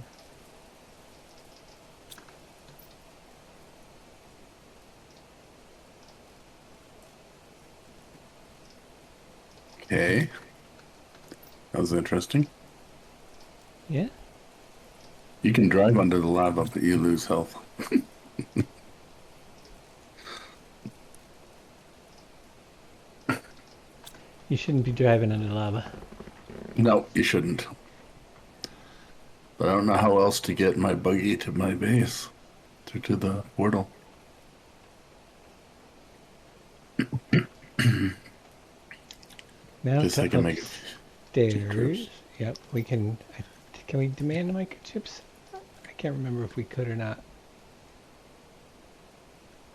Okay. That was interesting. Yeah? You can drive under the lava, but you lose health. You shouldn't be driving under lava. No, you shouldn't. But I don't know how else to get my buggy to my base. To the portal. Now Guess to I can make it. upstairs. Yep, we can. Can we demand the microchips? I can't remember if we could or not.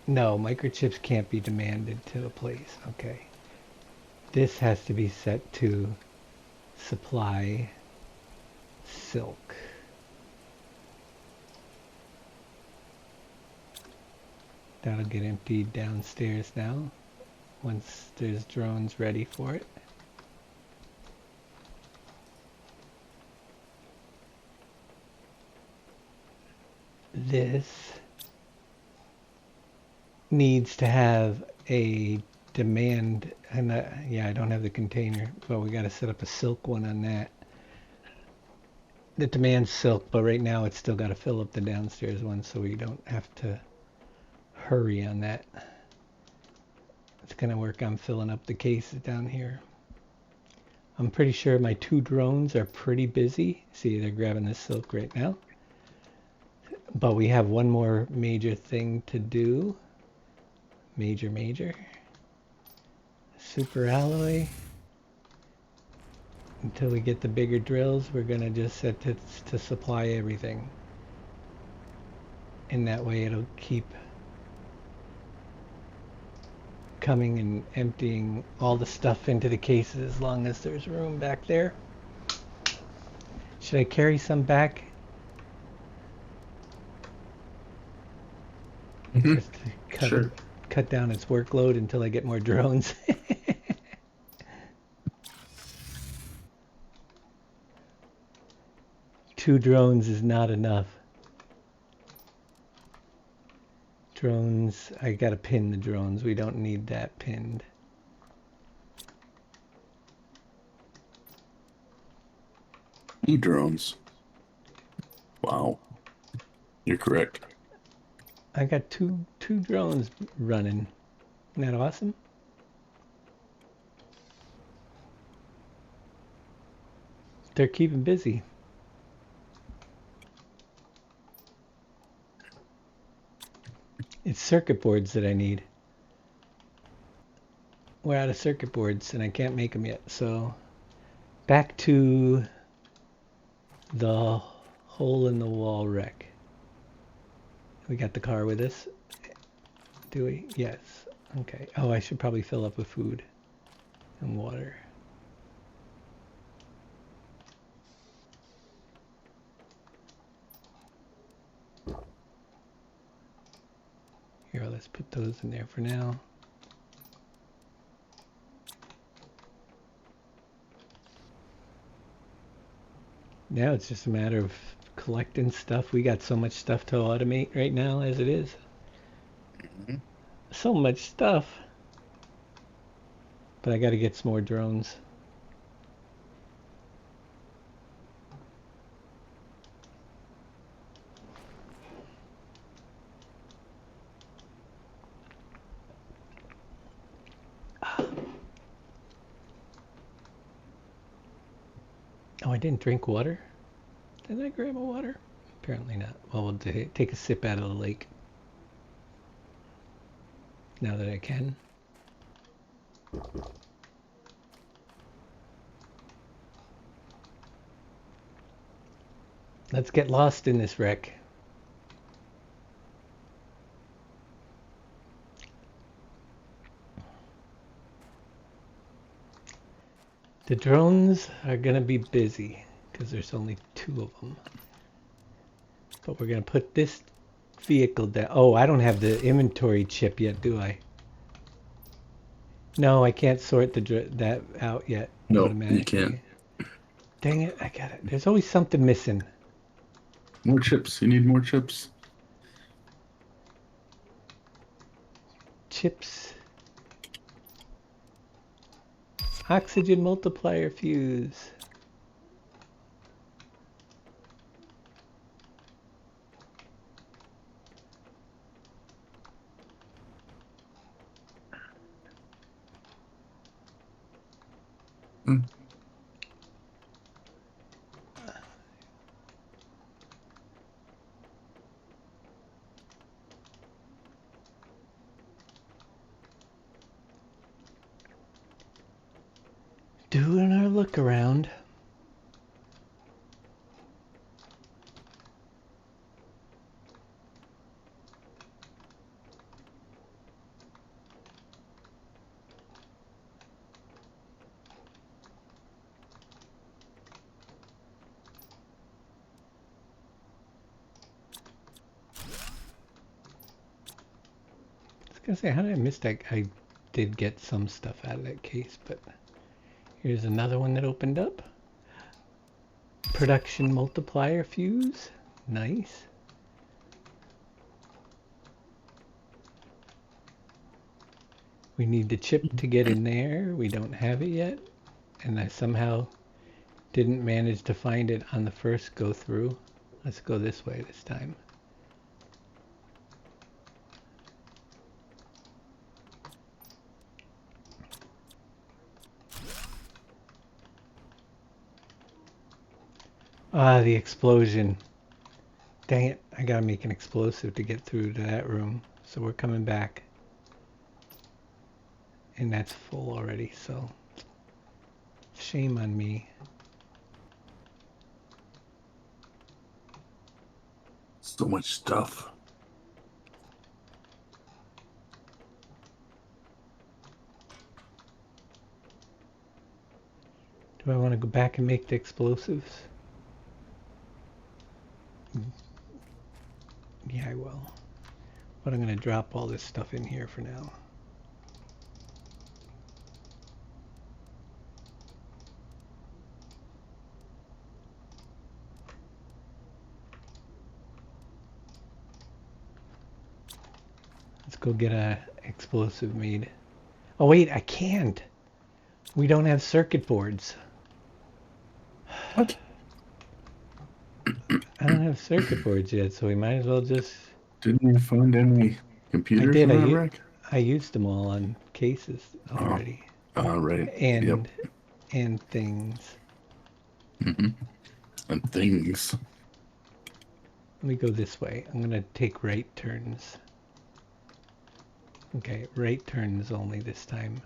No, microchips can't be demanded to a place. Okay. This has to be set to supply silk. That'll get emptied downstairs now once there's drones ready for it. This needs to have a demand, and yeah, I don't have the container, but we got to set up a silk one on that. The demand's silk, but right now it's still got to fill up the downstairs one, so we don't have to hurry on that. It's gonna work on filling up the cases down here. I'm pretty sure my 2 drones are pretty busy. See, they're grabbing the silk right now. But we have one more major thing to do. Major. Super alloy. Until we get the bigger drills, we're gonna just set to supply everything. And that way it'll keep coming and emptying all the stuff into the cases as long as there's room back there. Should I carry some back? Just to cut down its workload until I get more drones. 2 drones is not enough. Drones, I gotta pin the drones. We don't need that pinned. 2 drones. Wow. You're correct. I got two drones running. Isn't that awesome? They're keeping busy. It's circuit boards that I need. We're out of circuit boards and I can't make them yet. So back to the hole in the wall wreck. We got the car with us. Do we? Yes. Okay. Oh, I should probably fill up with food and water. Here, let's put those in there for now. Now it's just a matter of collecting stuff. We got so much stuff to automate right now as it is. Mhm. So much stuff. But I got to get some more drones. Oh, I didn't drink water? Did I grab a water? Apparently not. Well, we'll take a sip out of the lake. Now that I can. Let's get lost in this wreck. The drones are going to be busy because there's only 2 of them. But we're going to put this vehicle down. Oh, I don't have the inventory chip yet, do I? No, I can't sort that out yet. No, automatically. you can't. Dang it, I got it. There's always something missing. More chips. You need more chips. Chips. Oxygen multiplier fuse. Hmm. Doing our look around. I was gonna say, how did I miss that? I did get some stuff out of that case, but here's another one that opened up. Production multiplier fuse. Nice. We need the chip to get in there. We don't have it yet. And I somehow didn't manage to find it on the first go through. Let's go this way this time. Ah, the explosion. Dang it, I gotta make an explosive to get through to that room. So we're coming back. And that's full already, so shame on me. So much stuff. Do I want to go back and make the explosives? Yeah, I will. But I'm going to drop all this stuff in here for now. Let's go get a explosive made. Oh wait, I can't. We don't have circuit boards. What? I don't have circuit boards yet, so we might as well just. Didn't you find any I computers did. in that wreck? I used them all on cases Oh, already, right. Yep. and things. Hmm. And things. Let me go this way. I'm gonna take right turns. Okay, right turns only this time.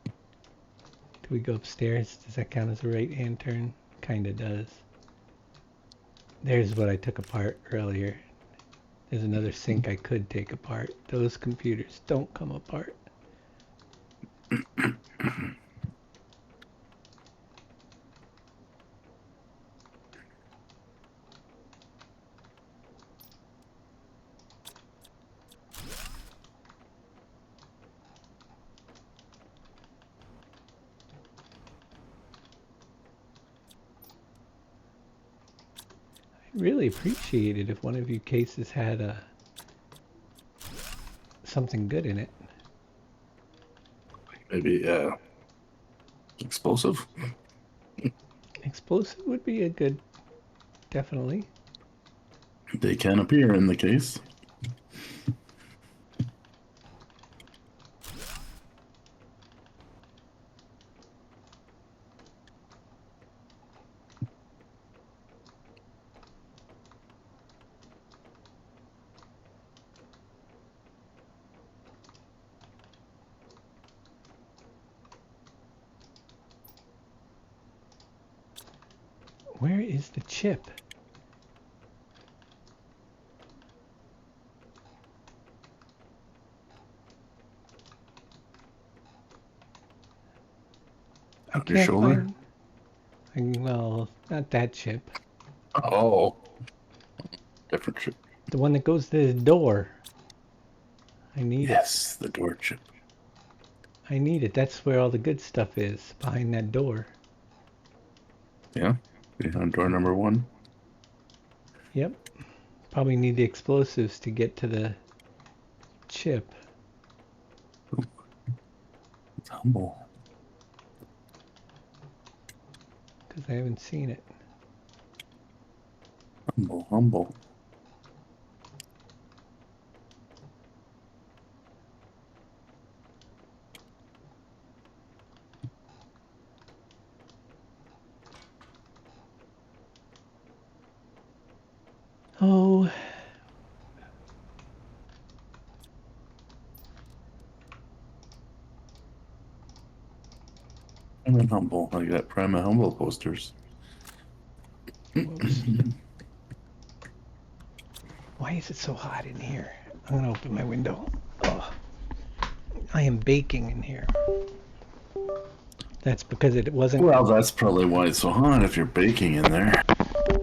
Do we go upstairs? Does that count as a right-hand turn? Kinda does. There's what I took apart earlier. There's another sink I could take apart. Those computers don't come apart. I'd really appreciate it if one of you cases had something good in it. Maybe explosive. Explosive would be a good, definitely. They can appear in the case. Where is the chip? I On your can't shoulder. find. Well, not that chip. Oh, different chip. The one that goes to the door. I need it. Yes, the door chip. I need it. That's where all the good stuff is, behind that door. Yeah, behind door number 1. Yep. Probably need the explosives to get to the chip. It's humble. Because I haven't seen it. Humble, humble. Oh, I'm in humble. I got Prime and Humble posters. whoops. Why is it so hot in here? I'm going to open my window. Oh, I am baking in here. That's because it wasn't. Well, that's probably why it's so hot if you're baking in there.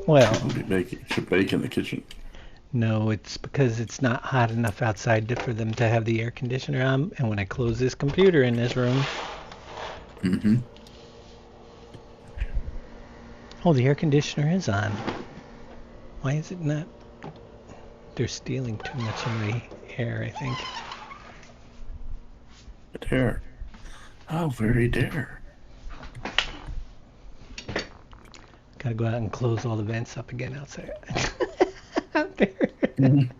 Well, You should bake in the kitchen. no, it's because it's not hot enough outside for them to have the air conditioner on. And when I close this computer in this room, Mm-hmm. oh, the air conditioner is on. Why is it not? They're stealing too much of the air, I think. Dare. How very dare. Gotta go out and close all the vents up again outside. Out there. Mhm.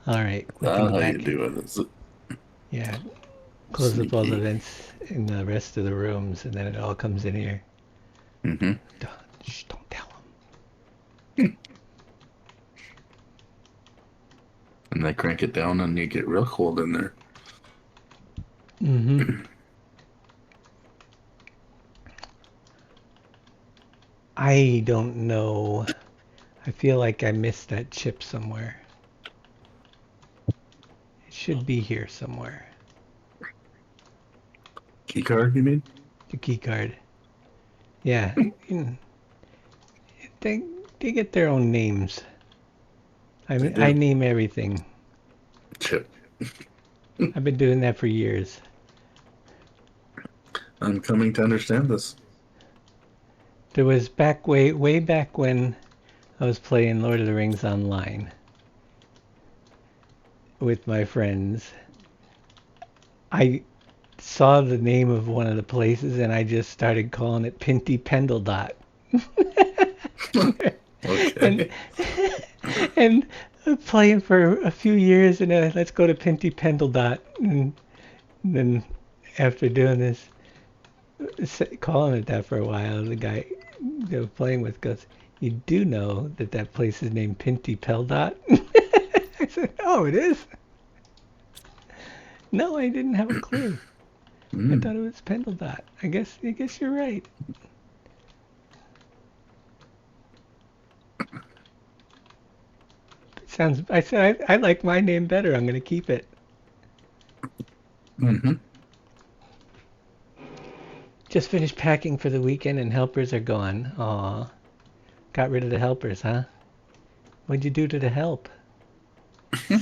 All right, welcome How back. you doing? Is it Yeah, close up all the sneaky? vents in the rest of the rooms, and then it all comes in here. Mm-hmm. Shh, don't tell And they crank it down and you get real cold in there. them. Mm-hmm. I don't know. I feel like I missed that chip somewhere. It should be here somewhere. Key card, you mean? The key card. Yeah, you- they they get their own names. I They mean, I do. name everything. Chip. I've been doing that for years. I'm coming to understand this. There was way back when I was playing Lord of the Rings online with my friends. I saw the name of one of the places and I just started calling it Pinty Pendle Dot. and Okay. and playing for a few years, and let's go to Pinty Pendle Dot. And then after doing this, calling it that for a while, the guy they were playing with goes, "You do know that that place is named Pinty Peldot?" I said, "Oh, it is." No, I didn't have a clue. I Mm. thought it was Pendle Dot. I guess you're right. Sounds. I said I like my name better. I'm gonna keep it. Mm-hmm. Just finished packing for the weekend and helpers are gone. Aw. Got rid of the helpers, huh? What'd you do to the help? He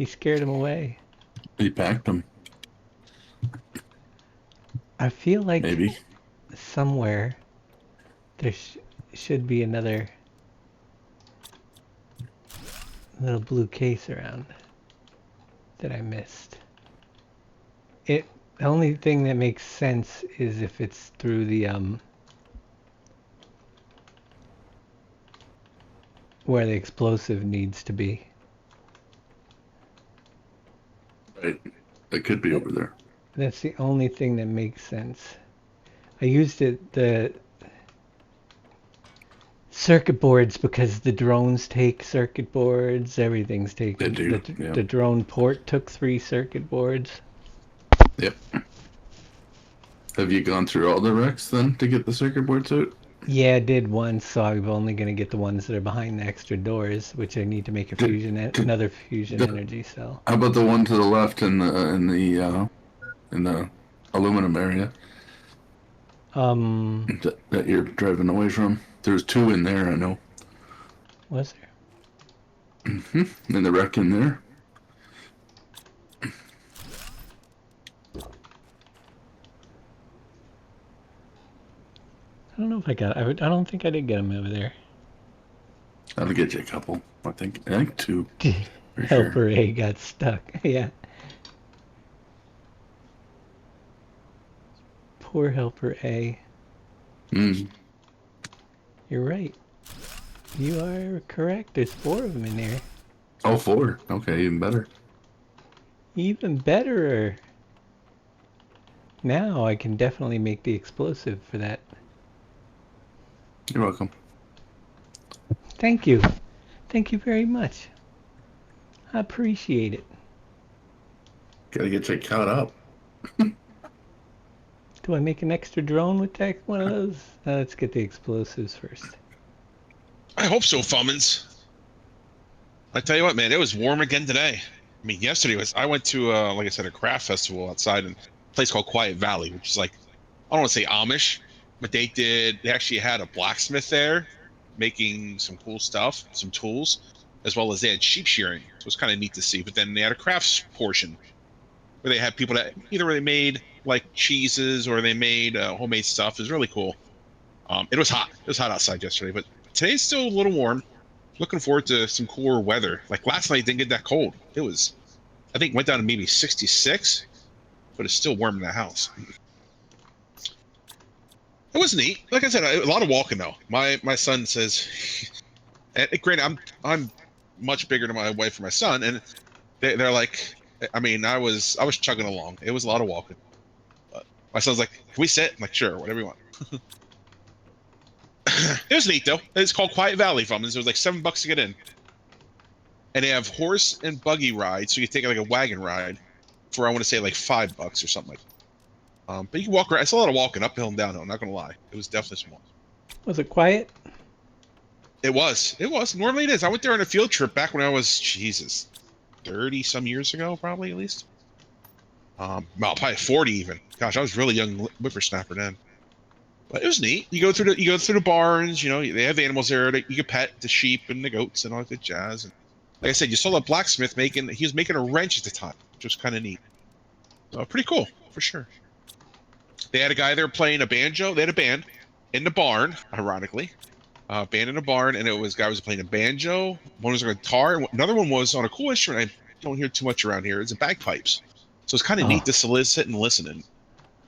scared him away. He packed them, I feel like maybe. somewhere there should be another little blue case around that I missed. The only thing that makes sense is if it's through the where the explosive needs to be. Right. It could be over there. That's the only thing that makes sense. I used the circuit boards because the drones take circuit boards. Everything's taken. They do, yeah. The drone port took 3 circuit boards. Yep. Have you gone through all the wrecks then to get the circuit boards out? Yeah, I did once, so I'm only going to get the ones that are behind the extra doors, which I need to make a another fusion energy cell. How about the one to the left in the aluminum area that you're driving away from? There's 2 in there, I know. Was there? Mm-hmm. In the wreck in there. I don't know if I got. I don't think I did get them over there. That'll get you a couple. I think 2. For Helper sure. A got stuck. Yeah. Poor Helper A. Mm. You're right. You are correct. There's 4 of them in there. Oh, 4. Okay, even better. Even better. Now I can definitely make the explosive for that. You're welcome. Thank you. Thank you very much. I appreciate it. Gotta get you caught up. Do I make an extra drone with that one of those? Let's get the explosives first. I hope so, Fummins. I tell you what, man, it was warm again today. I mean, yesterday I went to, like I said, a craft festival outside in a place called Quiet Valley, which is like, I don't want to say Amish, but they actually had a blacksmith there making some cool stuff, some tools, as well as they had sheep shearing. So it was kind of neat to see. But then they had a crafts portion where they had people that either they made like cheeses or they made homemade stuff. It was really cool. It was hot. It was hot outside yesterday, but today's still a little warm. Looking forward to some cooler weather. Like last night, didn't get that cold. It was, I think, went down to maybe 66, but it's still warm in the house. It was neat. Like I said, a lot of walking though. My son says, and granted, I'm much bigger than my wife and my son, and they're like, I mean, I was chugging along. It was a lot of walking. But my son's like, "Can we sit?" I'm like, "Sure, whatever you want." It was neat though. It's called Quiet Valley, Fummins. It was like $7 to get in, and they have horse and buggy rides, so you take like a wagon ride for I want to say like $5 or something like that. But you can walk around. It's a lot of walking uphill and downhill. I'm not gonna lie. It was definitely small. Was it quiet? It was. It was. Normally it is. I went there on a field trip back when I was, Jesus, 30 some years ago, probably at least. Well, probably 40 even. Gosh, I was really young whippersnapper then. But it was neat. You go through the barns. You know, they have animals there that you can pet, the sheep and the goats and all that jazz. And like I said, you saw the blacksmith he was making a wrench at the time, which was kind of neat. So pretty cool for sure. They had a guy there playing a banjo. They had a band in the barn, ironically. Band in a barn, and guy was playing a banjo. One was on a guitar, and another one was on a cool instrument I don't hear too much around here. It's a bagpipes. So it's kind of Oh, neat just to sit and listen. And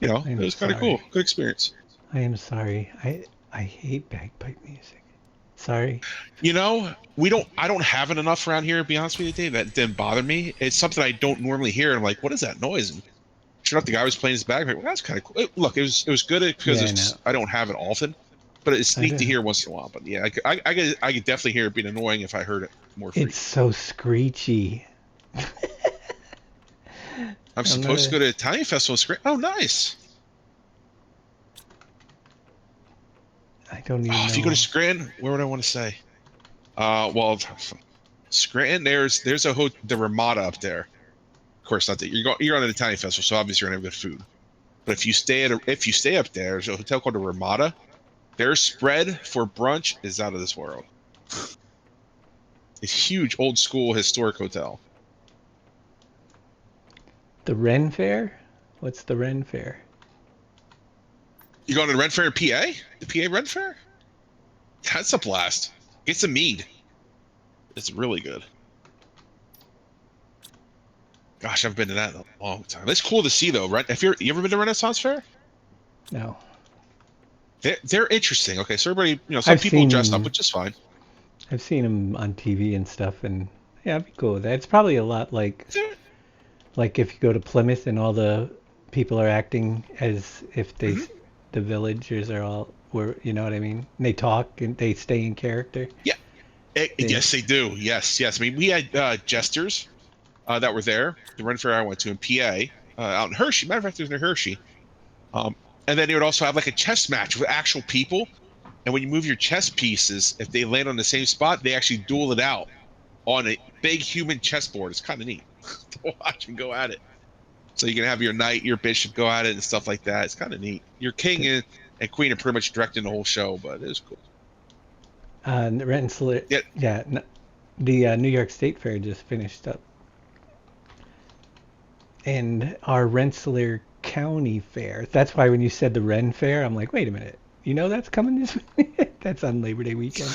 I it am was kind of cool. sorry. Good experience. I am sorry. I hate bagpipe music. Sorry. We don't. I don't have it enough around here. To be honest with you, Dave, that didn't bother me. It's something I don't normally hear. I'm like, what is that noise? And sure enough, the guy was playing his bagpipe. Well, that's kind of cool. Look, it was good because Yeah, no. I don't have it often, but it's I neat to don't. hear once in a while. But yeah, I could definitely hear it being annoying if I heard it more It's frequently. so screechy. I'm I'm not supposed to a. go to Italian festival. Oh, nice. I don't even Oh, if you go to know. Scranton, where would I want to say? Well, Scranton. There's the Ramada up there. Of course, not that you're on an Italian festival, so obviously you're gonna have good food. But if you stay up there, there's a hotel called the Ramada. Their spread for brunch is out of this world. It's huge, old school, historic hotel. The Ren Fair? What's the Ren Fair? You going to the Ren Fair in PA? The PA Ren Fair? That's a blast. Get some mead. It's really good. Gosh, I've been to that in a long time. It's cool to see though, right? If you ever been to Renaissance Fair? No. They're interesting. Okay, so everybody, some I've people dressed up, seen which is fine. I've seen them on TV and stuff, and yeah, I'd be cool with that. It's probably a lot They're- like if you go to Plymouth and all the people are acting as if mhm. the villagers are all were, you know what I mean? And they talk and they stay in character. Yeah, They, yes, they do. Yes, yes. I mean, we had jesters that were there. The Ren Fair I went to in PA, out in Hershey. Matter of fact, it was near Hershey. Um, and then they would also have like a chess match with actual people. And when you move your chess pieces, if they land on the same spot, they actually duel it out on a big human chessboard. It's kind of neat to watch and go at it. So you can have your knight, your bishop go at it and stuff like that. It's kind of neat. Your king and queen are pretty much directing the whole show, but it is cool. the Rensselaer, Yeah, yeah, the New York State Fair just finished up, and our Rensselaer County Fair. That's why when you said the Ren Fair, I'm like, wait a minute, that's coming this week? That's on Labor Day weekend.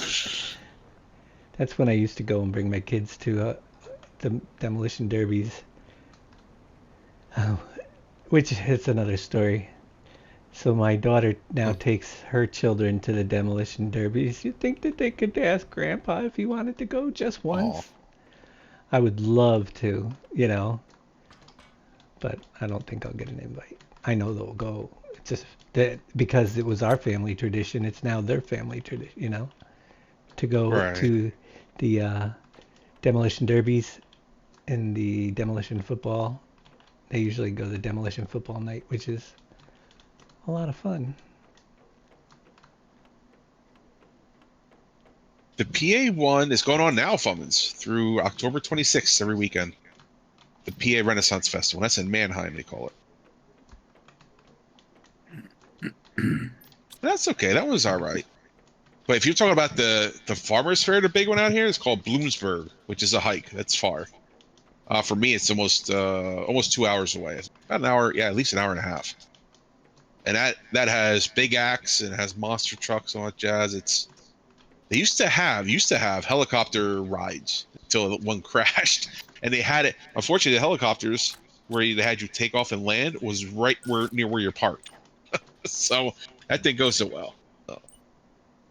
That's when I used to go and bring my kids to the demolition derbies. Oh, which is another story. So my daughter now takes her children to the demolition derbies. You think that they could ask Grandpa if he wanted to go just oh, once? I would love to, but I don't think I'll get an invite. I know they'll go. It's just that because it was our family tradition, it's now their family tradition, to go right. to the demolition derbies and the demolition football. They usually go to demolition football night, which is a lot of fun. The PA one is going on now, Fummins, through October 26th every weekend. The PA Renaissance Festival. That's in Mannheim, they call it. That's okay. That was all right. But if you're talking about the Farmers Fair, the big one out here, it's called Bloomsburg, which is a hike. That's far. For me, it's almost 2 hours away. It's about an hour, yeah, at least an hour and a half. And that has big acts and has monster trucks and all that jazz. They used to have helicopter rides until one crashed, and they had it. Unfortunately, the helicopters where they had you take off and land was right near where you're parked. So that didn't go so well. So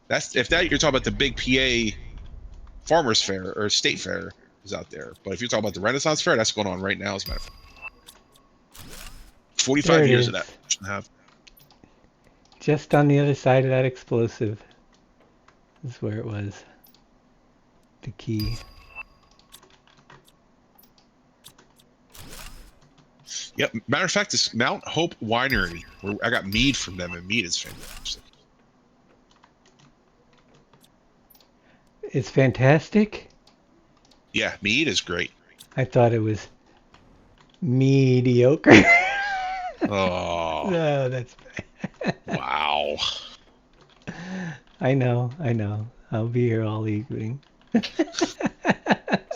that's if that you're talking about the big PA Farmers Fair or State Fair is out there. But if you're talking about the Renaissance Fair, that's going on right now. As a matter of fact, There 45 it years of is. that. Shouldn't have. Just on the other side of that explosive is where it was. The key. Yep. Matter of fact, it's Mount Hope Winery, where I got mead from them, and mead is fantastic. It's fantastic. Yeah, mead is great. I thought it was mediocre. Oh, No, that's wow. I know. I'll be here all evening.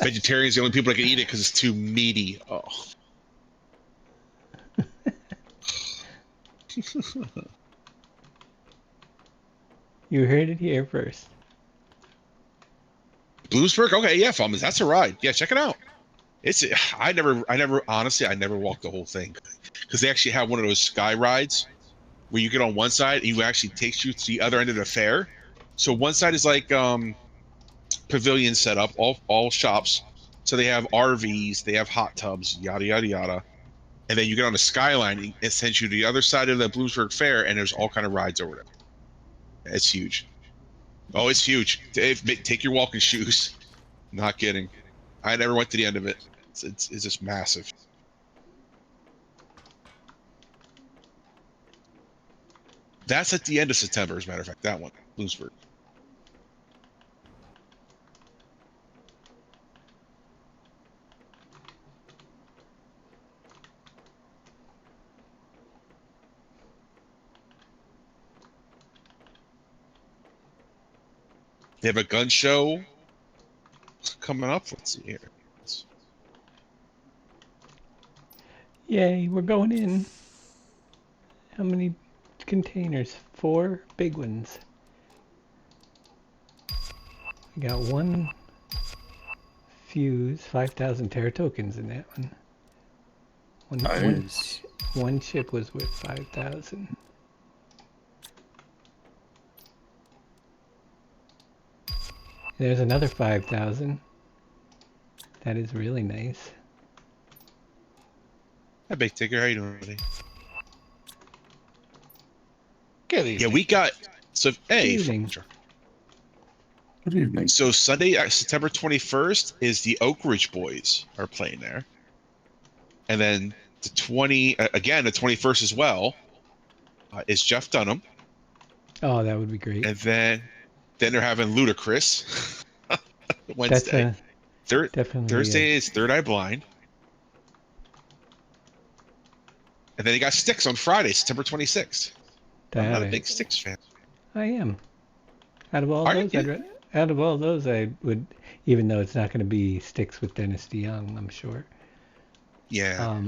Vegetarians are the only people that can eat it because it's too meaty. Oh, You heard it here first. Bloomsburg. Okay, yeah, Fulmans. That's a ride. Yeah, check it out. It's I never walked the whole thing because they actually have one of those sky rides where you get on one side and you actually takes you to the other end of the fair. So one side is like pavilion set up, all shops. So they have RVs, they have hot tubs, yada yada yada. And then you get on the Skyline, and it sends you to the other side of the Bloomsburg Fair, and there's all kind of rides over there. It's huge. Oh, it's huge. Take your walking shoes. Not kidding. I never went to the end of it. It's just massive. That's at the end of September, as a matter of fact. That one, Bloomsburg. They have a gun show coming up. Let's see here. Yay, we're going in. How many containers? 4 big ones. I got 1 fuse, 5,000 Terra tokens in that one. Nice. One chip was worth 5,000. There's another 5,000. That is really nice. Hi, Big Ticker. How you doing, buddy? Good evening. Yeah, we got so hey. Good evening. Good evening. So Sunday, September 21st, is the Oak Ridge Boys are playing there, and then the 21st as well is Jeff Dunham, Oh, that would be great. and then they're having Ludacris Wednesday. That's definitely Thursday is Third Eye Blind, and then you got Styx on Friday, September 26th. I'm not a big Styx fan. I am. Out of all Are you? those, out of all those, I would, even though it's not going to be Sticks with Dennis DeYoung, I'm sure. Yeah.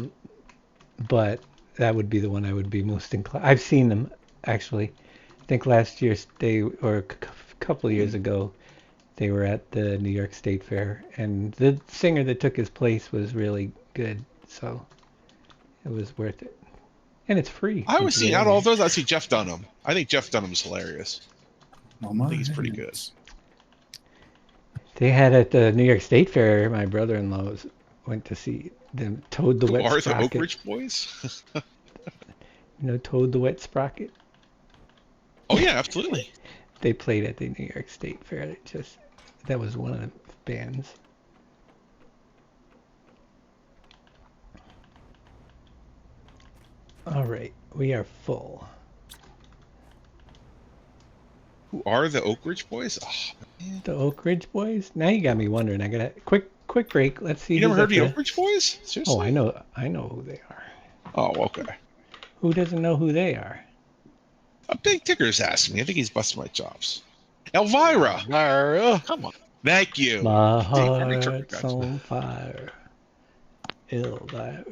But that would be the one I would be most inclined. I've seen them actually. I think last year or a couple of years ago, they were at the New York State Fair, and the singer that took his place was really good, so it was worth it. And it's free. I would see out of all those, I'd see Jeff Dunham. I think Jeff Dunham's hilarious. Oh, I think he's pretty good. They had at the New York State Fair, my brother-in-law went to see them. Toad the Who Wet are the Sprocket. Oak Ridge Boys? Toad the Wet Sprocket? Oh yeah, absolutely. They played at the New York State Fair. That was one of the bands. All right, we are full. Who are the Oak Ridge Boys? Oh, man. The Oak Ridge Boys? Now you got me wondering. I got a quick break. Let's see. You never who's heard up the there. Oak Ridge Boys? Seriously? Oh, I know who they are. Oh, okay. Who doesn't know who they are? A Big Ticker's asking me. I think he's busting my chops. Elvira. Come on. Thank you. My Harvey Tucker, heart's gotcha. on fire. Elvira.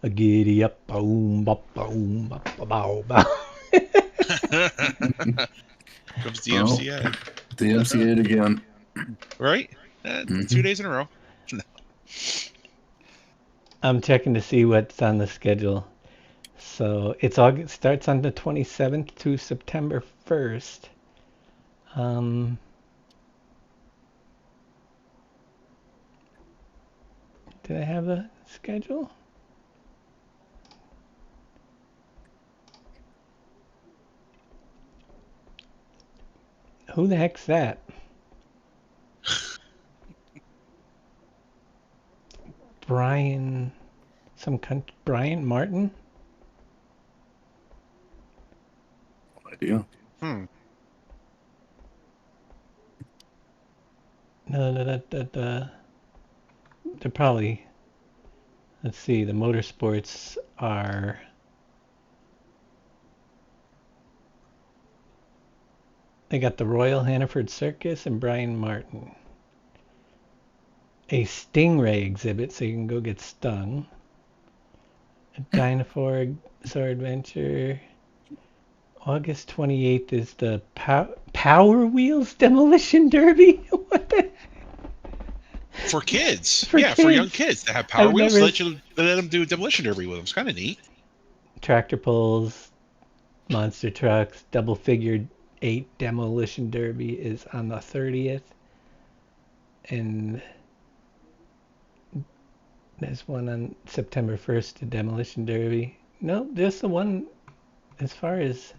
A giddy up, boom, bop, boom, bop, bow, bow. Comes the MCA. The MCA again. Right? 2 days in a row. I'm checking to see what's on the schedule. So it's August, starts on the 27th to September 1st. Did I have a schedule? Who the heck's that? Brian Martin? No idea. Hmm. No, they're probably, let's see, the motorsports are, they got the Royal Hannaford Circus and Brian Martin. A stingray exhibit, so you can go get stung. A dinosaur adventure. August 28th is the Power Wheels Demolition Derby. What the? for kids. For For young kids. kids that have Power I've Wheels. never- Let them do demolition derby with them. It's kind of neat. Tractor pulls, monster trucks, double figure 8 demolition derby is on the 30th. And there's one on September 1st, the demolition derby. No, just the one. As far as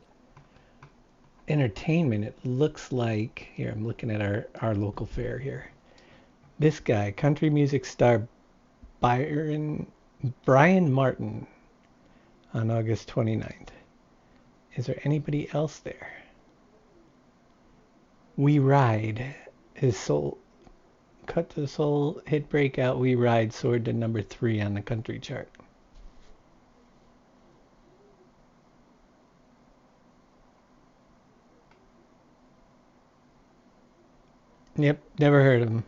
entertainment, it looks like, here, I'm looking at our local fair here. This guy, country music star Brian Martin, on August 29th. Is there anybody else there? We Ride, his soul, Cut to the Soul, hit breakout, We Ride soared to number 3 on the country chart. Yep, never heard of him.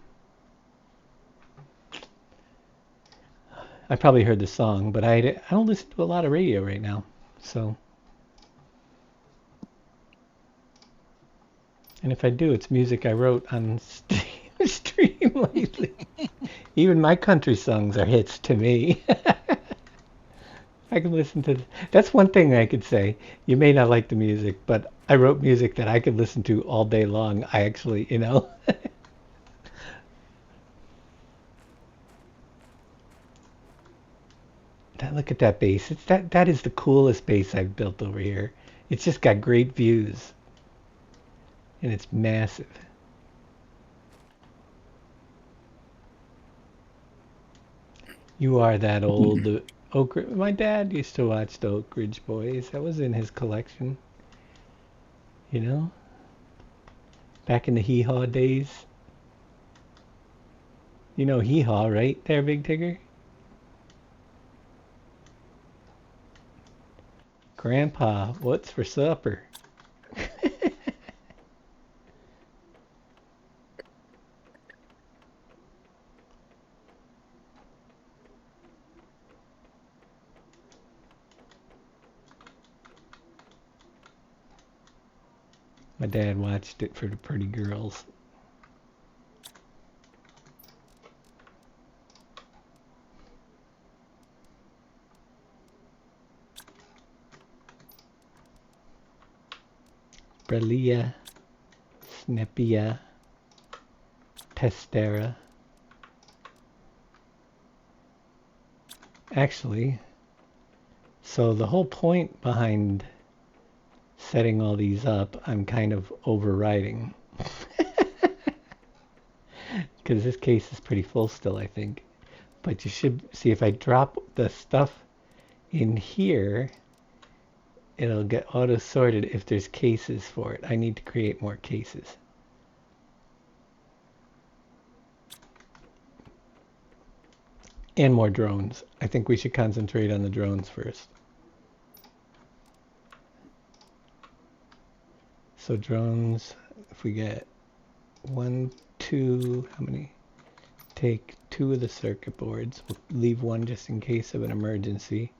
I probably heard the song, but I don't listen to a lot of radio right now, so. And if I do, it's music I wrote on stream lately. Even my country songs are hits to me. I can listen to. That's one thing I could say. You may not like the music, but I wrote music that I could listen to all day long. I actually, Look at that bass. That is the coolest bass I've built over here. It's just got great views. And it's massive. You are that old Oak. My dad used to watch the Oak Ridge Boys. That was in his collection. Back in the Hee Haw days. You know Hee Haw, right there, Big Tigger? Grandpa, what's for supper? My dad watched it for the pretty girls. Brelia, Snepia, Testera. Actually, so the whole point behind setting all these up, I'm kind of overriding. Because this case is pretty full still, I think. But you should see if I drop the stuff in here, it'll get auto-sorted if there's cases for it. I need to create more cases. And more drones. I think we should concentrate on the drones first. So drones, if we get 1, 2, how many? Take 2 of the circuit boards. We'll leave 1 just in case of an emergency.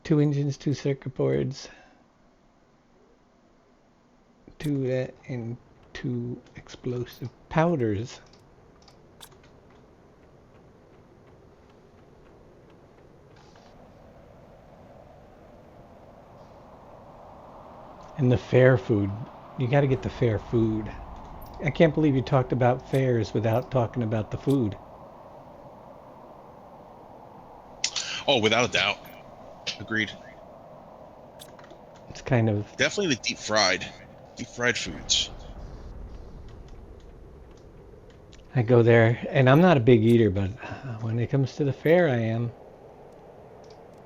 2 engines, 2 circuit boards. 2 that, and 2 explosive powders. And the fair food. You got to get the fair food. I can't believe you talked about fairs without talking about the food. Oh, without a doubt. Agreed. It's kind of... Definitely the deep fried foods. I go there, and I'm not a big eater, but when it comes to the fair, I am.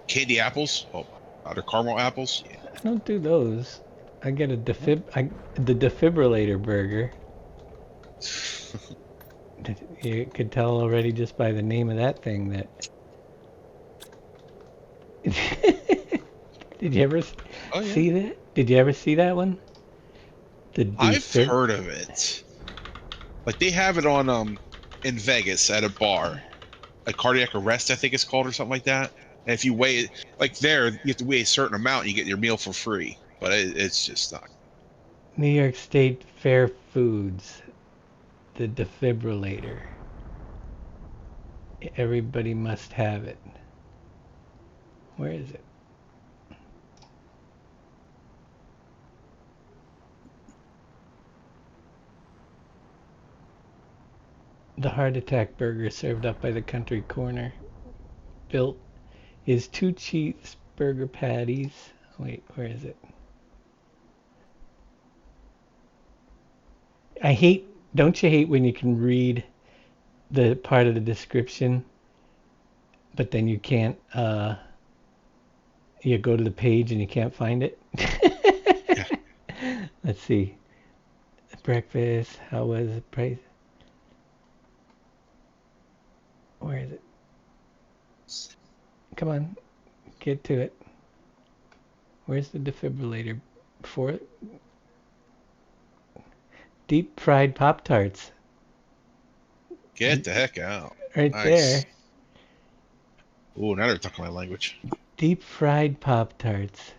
Candy apples? Oh, other caramel apples? Yeah. I don't do those. I get the defibrillator burger. You could tell already just by the name of that thing that... Did you ever see that? Did you ever see that one? I've heard of it. Like they have it on in Vegas at a bar, a cardiac arrest I think it's called or something like that. And if you weigh it, like there, you have to weigh a certain amount, and you get your meal for free. But it's just not. New York State Fair Foods, the defibrillator. Everybody must have it. Where is it? The heart attack burger served up by the Country Corner. Built is 2 cheeseburger patties. Wait, where is it? Don't you hate when you can read the part of the description, but then you can't, you go to the page and you can't find it? Let's see. Breakfast, how was the price? Where is it? Come on, get to it. Where's the defibrillator? For deep fried Pop-Tarts. Get the heck out. Right Nice. there. Ooh, now they're talking my language. Deep fried Pop-Tarts.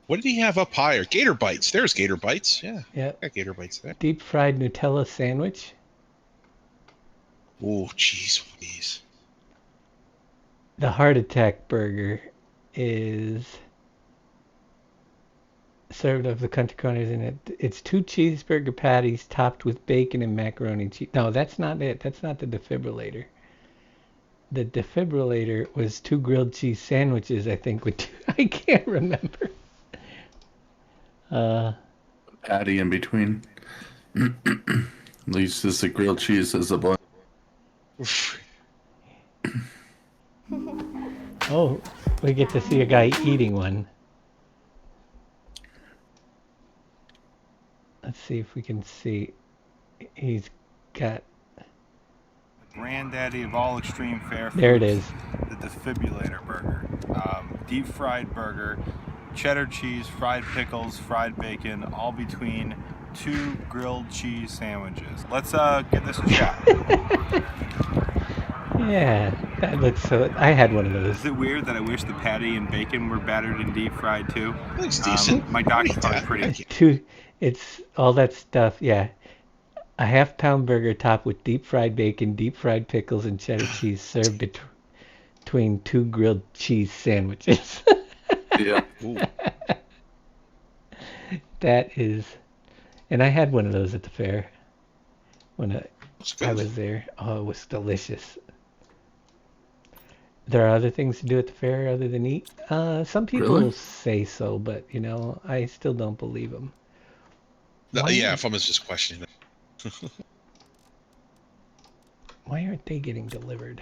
What did he have up higher? Gator Bites. There's Gator Bites. Yeah, Yep. got Gator Bites there. Deep fried Nutella sandwich. Ooh, jeez, please. The heart attack burger is served up the Country Corners in it. It's 2 cheeseburger patties topped with bacon and macaroni and cheese. No, that's not it. That's not the defibrillator. The defibrillator was 2 grilled cheese sandwiches, I think. I can't remember. Patty in between. At least it's the grilled cheese as a bun. Oh, we get to see a guy eating one. Let's see if we can see. He's got. Granddaddy of all extreme fare foods. There it is. The defibrillator burger. Deep fried burger, cheddar cheese, fried pickles, fried bacon, all between 2 grilled cheese sandwiches. Let's give this a shot. Yeah, that looks so. I had one of those. Is it weird that I wish the patty and bacon were battered and deep fried too? Looks decent. My What do doctor you thought got? it pretty. It's all that stuff. Yeah, a half-pound burger topped with deep fried bacon, deep fried pickles, and cheddar cheese, served between 2 grilled cheese sandwiches. Yeah. Ooh. That is, and I had one of those at the fair when Looks good. I was there. Oh, it was delicious. There are other things to do at the fair other than eat. Some people Really? say so, but I still don't believe them. No, Why- yeah, if I was just questioning it. Why aren't they getting delivered?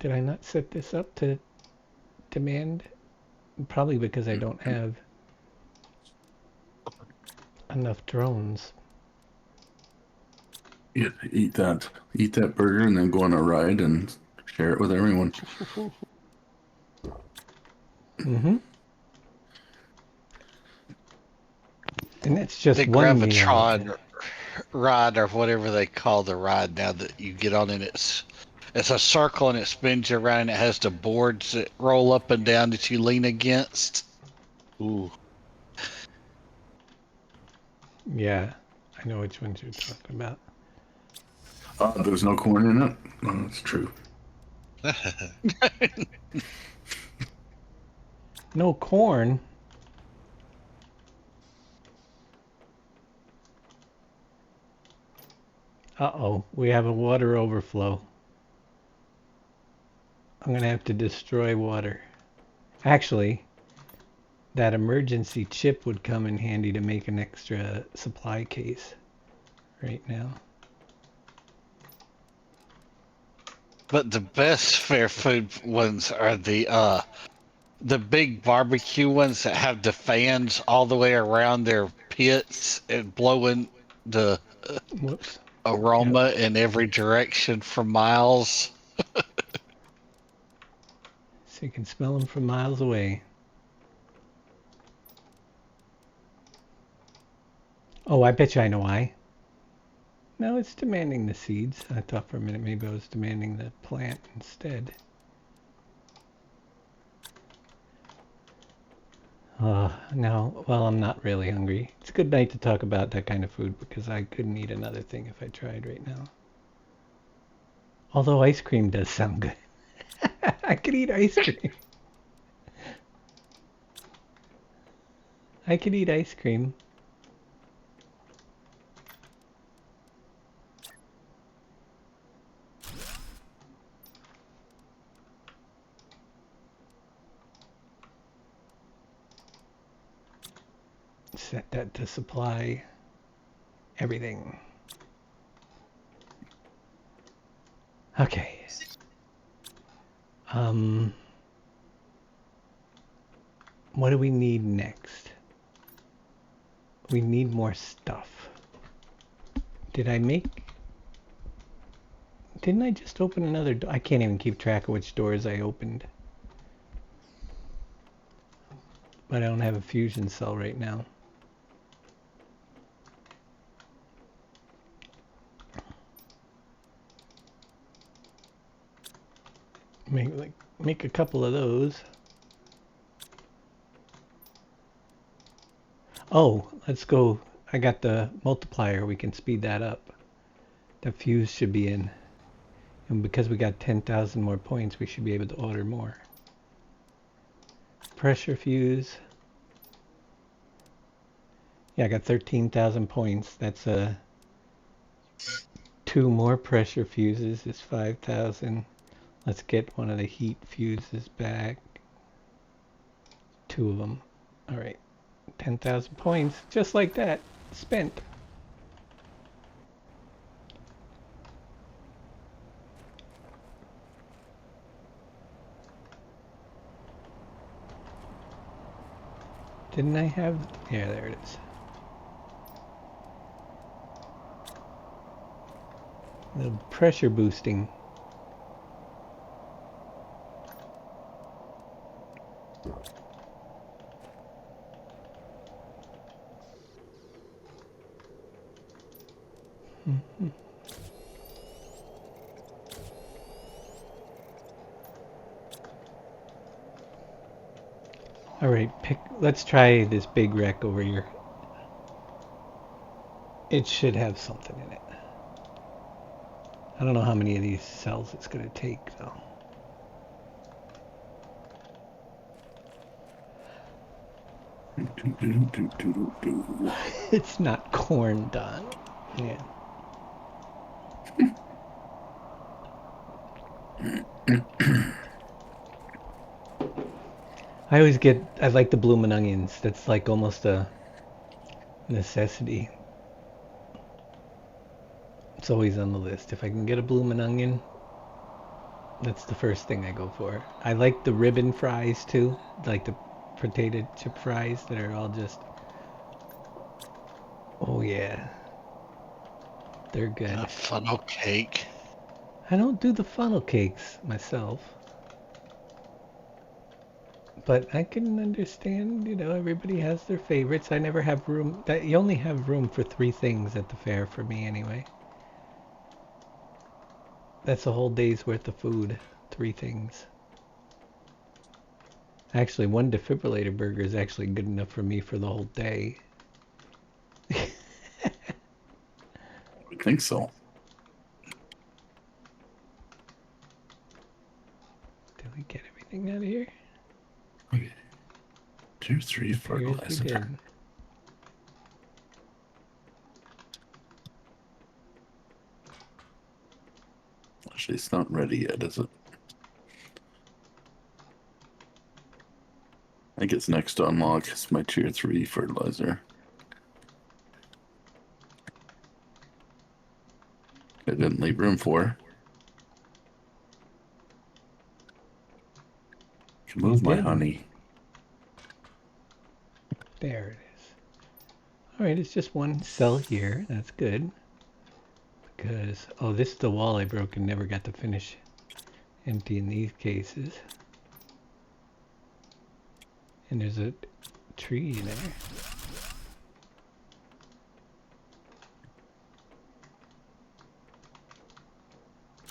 Did I not set this up to demand? Probably because I don't have enough drones. Yeah, eat that burger and then go on a ride and share it with everyone. Mm-hmm. And that's just The one meal. Gravitron ride, or whatever they call the ride now that you get on, and it's a circle and it spins you around, and it has the boards that roll up and down that you lean against. Ooh. Yeah, I know which ones you're talking about. There's no corn in it. Oh, that's true. No corn. Uh-oh, we have a water overflow. I'm gonna have to destroy water. Actually, that emergency chip would come in handy to make an extra supply case right now. But the best fair food ones are the big barbecue ones that have the fans all the way around their pits and blowing the Whoops. aroma in every direction for miles. So you can smell them from miles away. Oh, I bet you I know why. No, it's demanding the seeds. I thought for a minute maybe I was demanding the plant instead. No, well, I'm not really hungry. It's a good night to talk about that kind of food because I couldn't eat another thing if I tried right now. Although ice cream does sound good. I could eat ice cream. I could eat ice cream. Set that to supply everything. Okay. What do we need next? We need more stuff. Didn't I just open another door? I can't even keep track of which doors I opened. But I don't have a fusion cell right now. Make a couple of those. Oh, let's go. I got the multiplier. We can speed that up. The fuse should be in. And because we got 10,000 more points, we should be able to order more. Pressure fuse. Yeah, I got 13,000 points. That's 2 more pressure fuses is 5,000. Let's get one of the heat fuses back. 2 of them. All right. 10,000 points. Just like that. Spent. Didn't I have... Yeah, there it is. The pressure boosting. All right, let's try this big wreck over here. It should have something in it. I don't know how many of these cells it's going to take, though. It's not corn done. Yeah. I like the bloomin' onions. That's like almost a necessity. It's always on the list. If I can get a bloomin' onion, that's the first thing I go for. I like the ribbon fries too, like the potato chip fries that are all just... Oh yeah. They're good. A funnel cake. I don't do the funnel cakes myself. But I can understand, everybody has their favorites. I never have room. You only have room for 3 things at the fair for me anyway. That's a whole day's worth of food. 3 things. Actually, 1 defibrillator burger is actually good enough for me for the whole day. I think so. Did we get everything out of here? Okay. Tier 3 Yes, we fertilizer. did. Actually, it's not ready yet, is it? I think it's next to unlock. It's my tier 3 fertilizer. I didn't leave room for. Can move my did. honey. There it is. Alright, it's just 1 cell here. That's good. Because, oh, this is the wall I broke and never got to finish emptying these cases. And there's a tree there.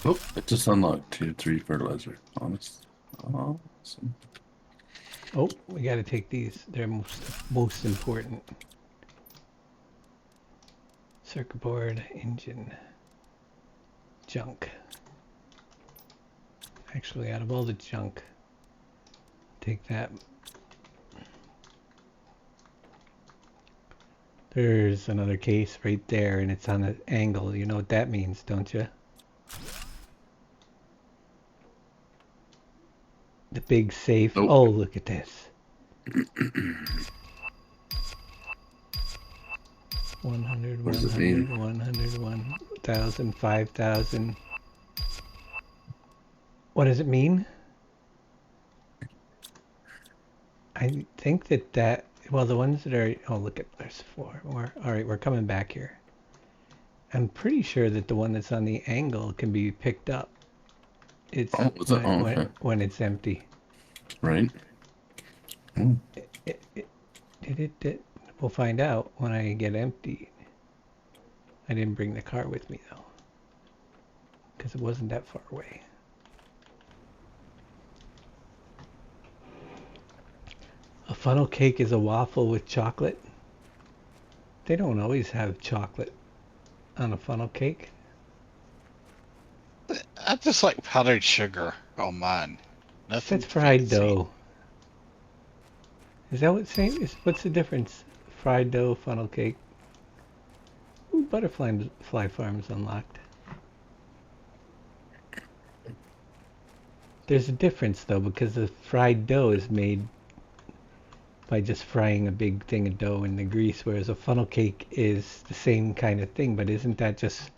Oh, it just unlocked tier 3 fertilizer. Honest. Awesome. Oh, we got to take these. They're most important. Circuit board, engine, junk. Actually, out of all the junk, take that. There's another case right there, and it's on an angle. You know what that means, don't you? The big safe. Nope. Oh, look at this. 100, What does it 100, mean? 100, 1,000, 5,000. What does it mean? I think that, well, the ones that are, oh, look at, there's 4 more. All right, we're coming back here. I'm pretty sure that the one that's on the angle can be picked up. It's Oh, is it? Oh, okay. when it's empty. Right. Hmm. We'll find out when I get empty. I didn't bring the car with me though, because it wasn't that far away. A funnel cake is a waffle with chocolate. They don't always have chocolate on a funnel cake. I just like powdered sugar on mine. Nothing That's fried fancy. dough. Is that what same is? What's the difference? Fried dough, funnel cake. Ooh, Butterfly Farm's unlocked. There's a difference though, because the fried dough is made by just frying a big thing of dough in the grease, whereas a funnel cake is the same kind of thing, but isn't that just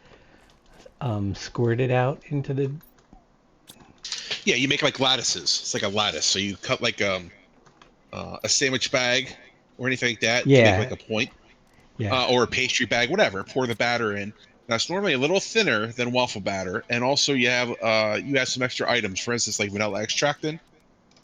squirted out into the... Yeah, you make like lattices. It's like a lattice. So you cut like a sandwich bag or anything like that to Yeah. make like a point, Yeah. or a pastry bag, whatever. Pour the batter in. Now it's normally a little thinner than waffle batter, and also you have some extra items. For instance, like vanilla extract in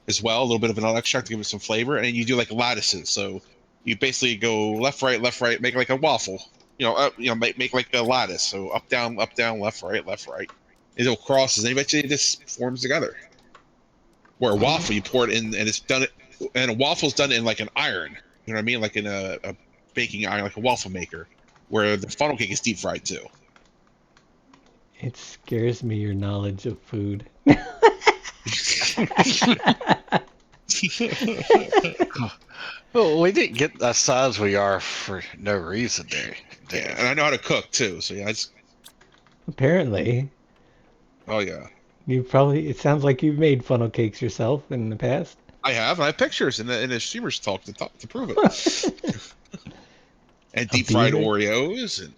as well, a little bit of vanilla extract to give it some flavor, and you do like lattices. So you basically go left, right, make like a waffle. Make like a lattice. So up, down, left, right. It'll crosses, and eventually it just forms together. Where a waffle, you pour it in, and it's done. And a waffle's done in like an iron. You know what I mean? Like in a baking iron, like a waffle maker. Where the funnel cake is deep fried too. It scares me, your knowledge of food. Well, we didn't get the size we are for no reason there. Yeah, and I know how to cook too. So yeah, Apparently. oh yeah, It sounds like you've made funnel cakes yourself in the past. I have. I have pictures in the streamers talk to prove it. And deep fried beaver? Oreos, and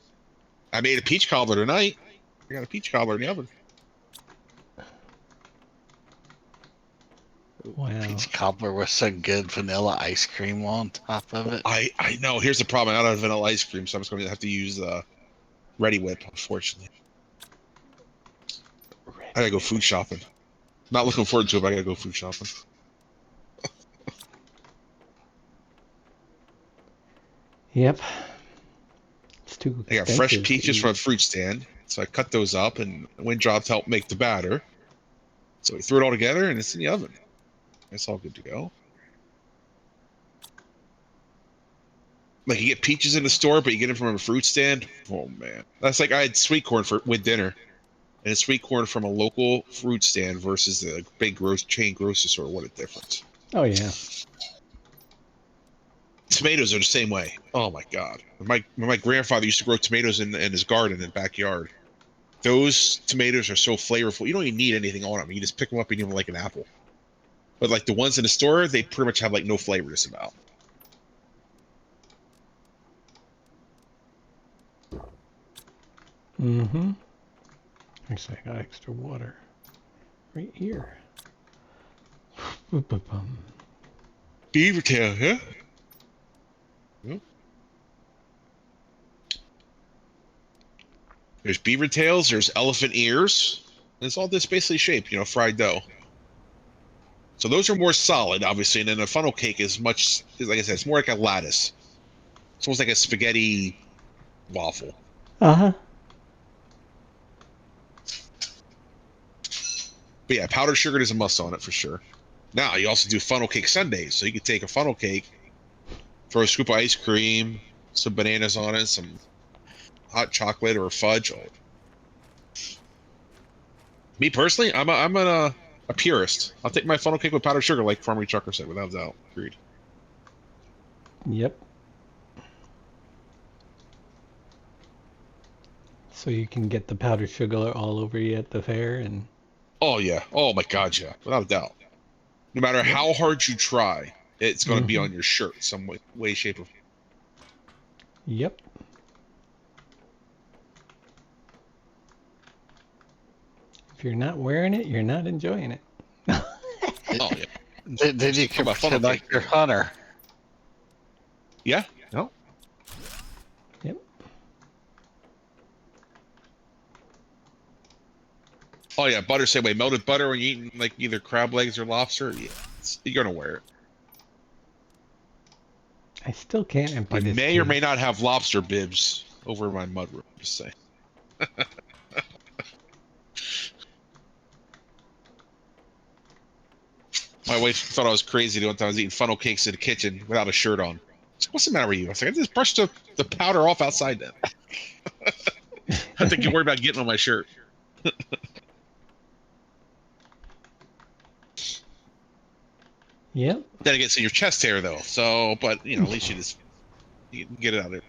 I made a peach cobbler tonight. I got a peach cobbler in the oven. Wow. Peach cobbler with some good vanilla ice cream on top of it. I know. Here's the problem. I don't have vanilla ice cream, so I'm just going to have to use Ready Whip, unfortunately. I gotta go food shopping. Not looking forward to it, but I gotta go food shopping. Yep. It's too I got expensive fresh to peaches eat. from a fruit stand, so I cut those up, and Windrops helped make the batter. So we threw it all together, and it's in the oven. It's all good to go. Like you get peaches in the store, but you get them from a fruit stand. Oh man, that's like I had sweet corn with dinner, and it's sweet corn from a local fruit stand versus the big chain grocery store. What a difference! Oh yeah. Tomatoes are the same way. Oh my god, when my grandfather used to grow tomatoes in his garden and backyard. Those tomatoes are so flavorful. You don't even need anything on them. You just pick them up and eat them like an apple. But like the ones in the store, they pretty much have like no flavor just about. Mm-hmm. Actually, I got extra water right here. Beaver tail, huh? Yep. There's beaver tails. There's elephant ears. And it's all this basically shaped, fried dough. So those are more solid, obviously, and then a funnel cake is much, like I said, it's more like a lattice. It's almost like a spaghetti waffle. Uh-huh. But yeah, powdered sugar is a must on it for sure. Now you also do funnel cake sundaes, so you could take a funnel cake, throw a scoop of ice cream, some bananas on it, some hot chocolate or fudge. Oh, me personally, a purist. I'll take my funnel cake with powdered sugar, like Farmer Chucker said, without doubt. Agreed. Yep. So you can get the powdered sugar all over you at the fair and Oh yeah. Oh my God, yeah. Without a doubt. No matter how hard you try, it's going to be on your shirt some way, shape, or. Yep. If you're not wearing it, you're not enjoying it. Oh yeah. Then you Talk can about funnel pretend like cake. you're Hunter. Yeah. No. Yep. Oh yeah. Butter same way. Melted butter when you're eating like either crab legs or lobster. Yeah, you're gonna wear it. I still can't empty I this may or case. may not have lobster bibs over my mudroom. Just say. My wife thought I was crazy the one time I was eating funnel cakes in the kitchen without a shirt on. She's like, what's the matter with you? I was like, I just brushed the powder off outside then. I think you worry about getting on my shirt. Yep. Then it gets in your chest hair though. So, but at least you can get it out of there.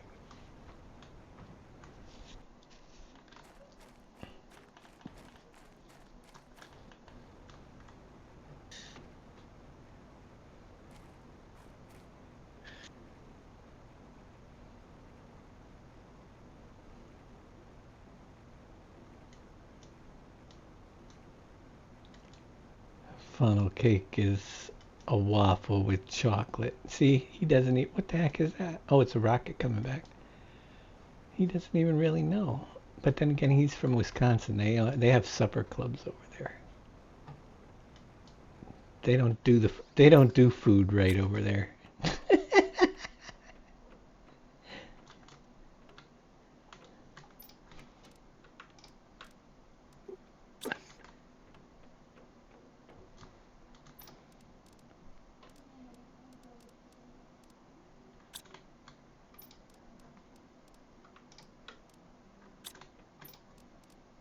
Funnel cake is a waffle with chocolate. See, he doesn't eat. What the heck is that? Oh, it's a rocket coming back. He doesn't even really know. But then again, he's from Wisconsin. They have supper clubs over there. They don't do food right over there.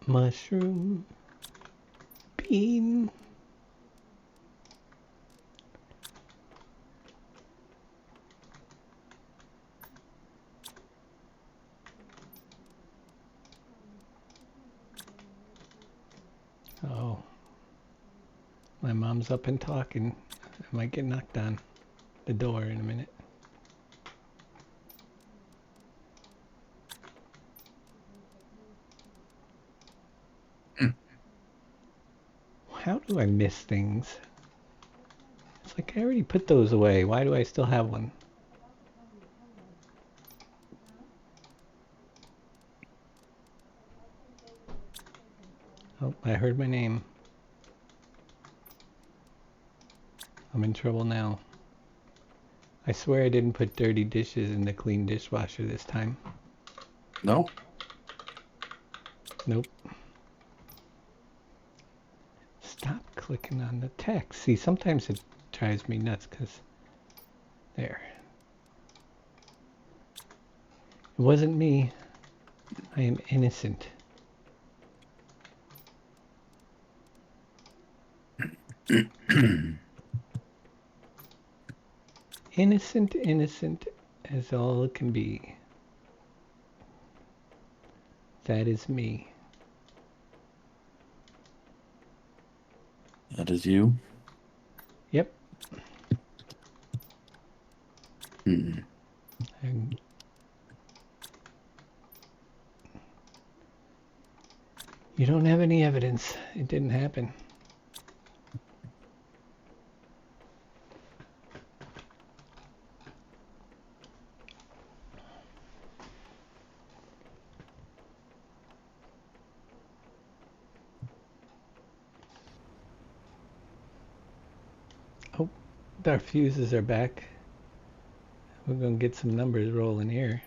Mushroom, bean. Oh, my mom's up and talking. I might get knocked on the door in a minute. How do I miss things? It's like I already put those away. Why do I still have one? Oh, I heard my name. I'm in trouble now. I swear I didn't put dirty dishes in the clean dishwasher this time. No. Nope. Stop clicking on the text. See, sometimes it drives me nuts because... There. It wasn't me. I am innocent. Innocent, innocent as all it can be. That is me. That is you. Yep. Hmm. And you don't have any evidence. It didn't happen. Oh, our fuses are back. We're gonna get some numbers rolling here.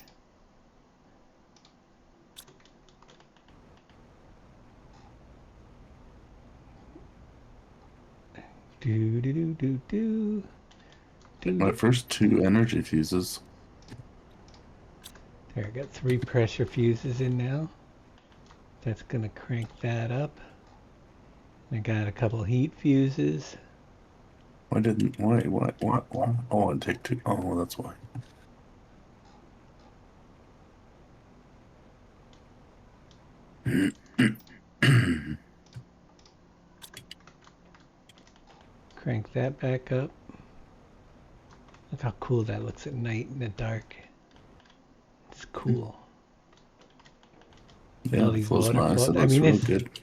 Do do do do do. My Do. first 2 energy fuses. There, I got 3 pressure fuses in now. That's gonna crank that up. I got a couple heat fuses. Why? Oh, it take 2. Oh, that's why. Crank that back up. Look how cool that looks at night in the dark. It's cool. Yeah, All it these flows nice. waterfalls. It I looks mean, real this good.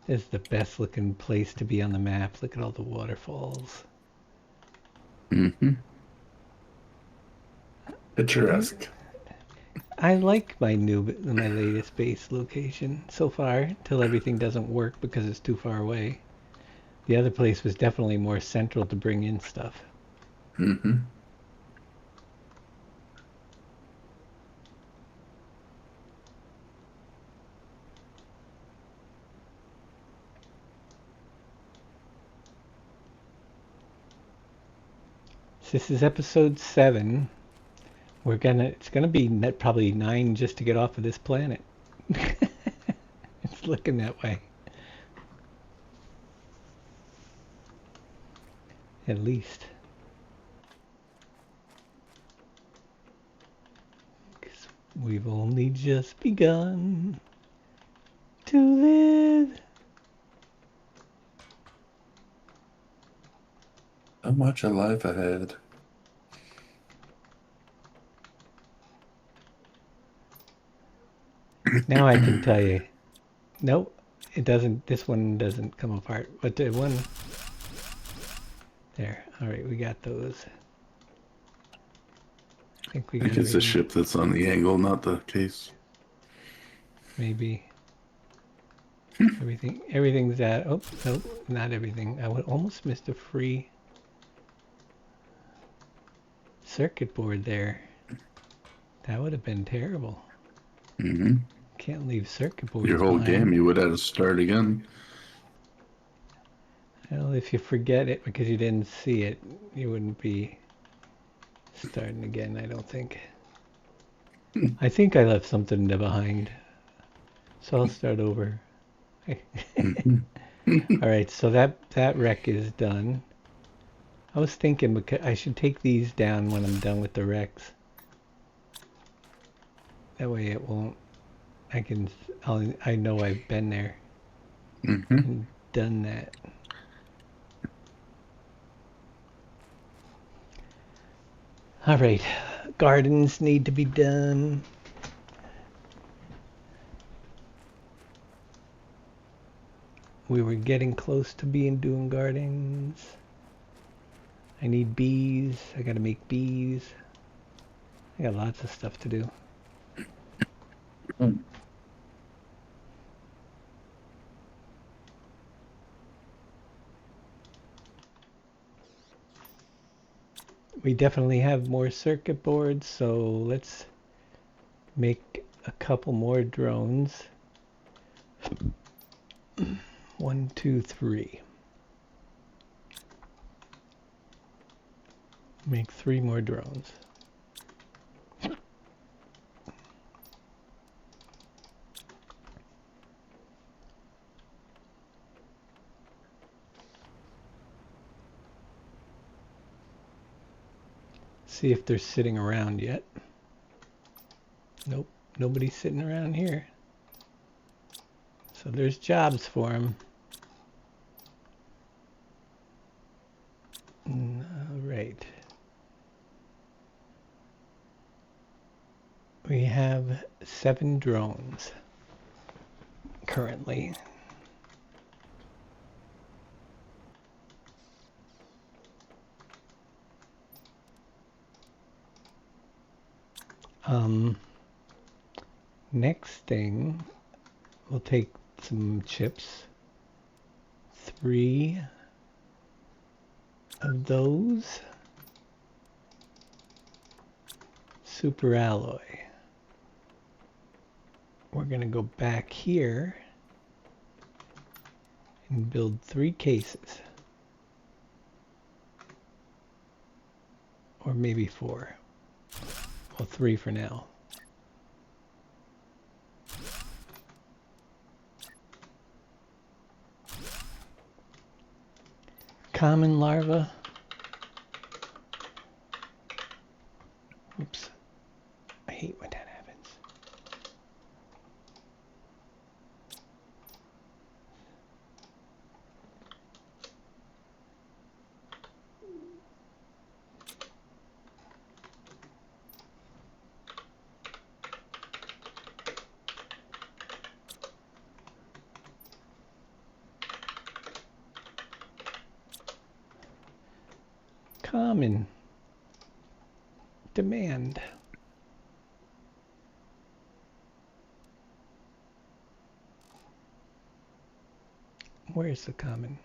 is the best looking place to be on the map. Look at all the waterfalls. Mm-hmm. Picturesque. I like my latest base location so far, till everything doesn't work because it's too far away. The other place was definitely more central to bring in stuff. Mm-hmm. This is episode 7. It's gonna be probably 9 just to get off of this planet. It's looking that way. At least. 'Cause we've only just begun to live. So much alive ahead. Now I can tell you. Nope, it doesn't. This one doesn't come apart. But the one there. All right, we got those. I think we I got think it's the everything. ship that's on the angle, not the case. Maybe. Everything's at. Oh, nope, not everything. I would almost missed a free circuit board there. That would have been terrible. Mm-hmm. Can't leave circuit boards Your whole behind. game, you would have to start again. Well, if you forget it because you didn't see it, you wouldn't be starting again, I don't think. I think I left something behind. So I'll start over. All right, so that wreck is done. I was thinking because I should take these down when I'm done with the wrecks. That way it won't. I know I've been there Mm-hmm. and done that. All right, gardens need to be done. We were getting close to doing gardens. I need bees. I gotta make bees. I got lots of stuff to do. We definitely have more circuit boards, so let's make a couple more drones. 1, 2, 3. Make 3 more drones. See if they're sitting around yet. Nope, nobody's sitting around here. So there's jobs for them. All right. We have 7 drones currently. Next thing, we'll take some chips. 3 of those. Super alloy. We're going to go back here and build 3 cases. Or maybe 4. Well, 3 for now. Common larva. Oops. I hate when that happens. Common. Demand. Where's the common?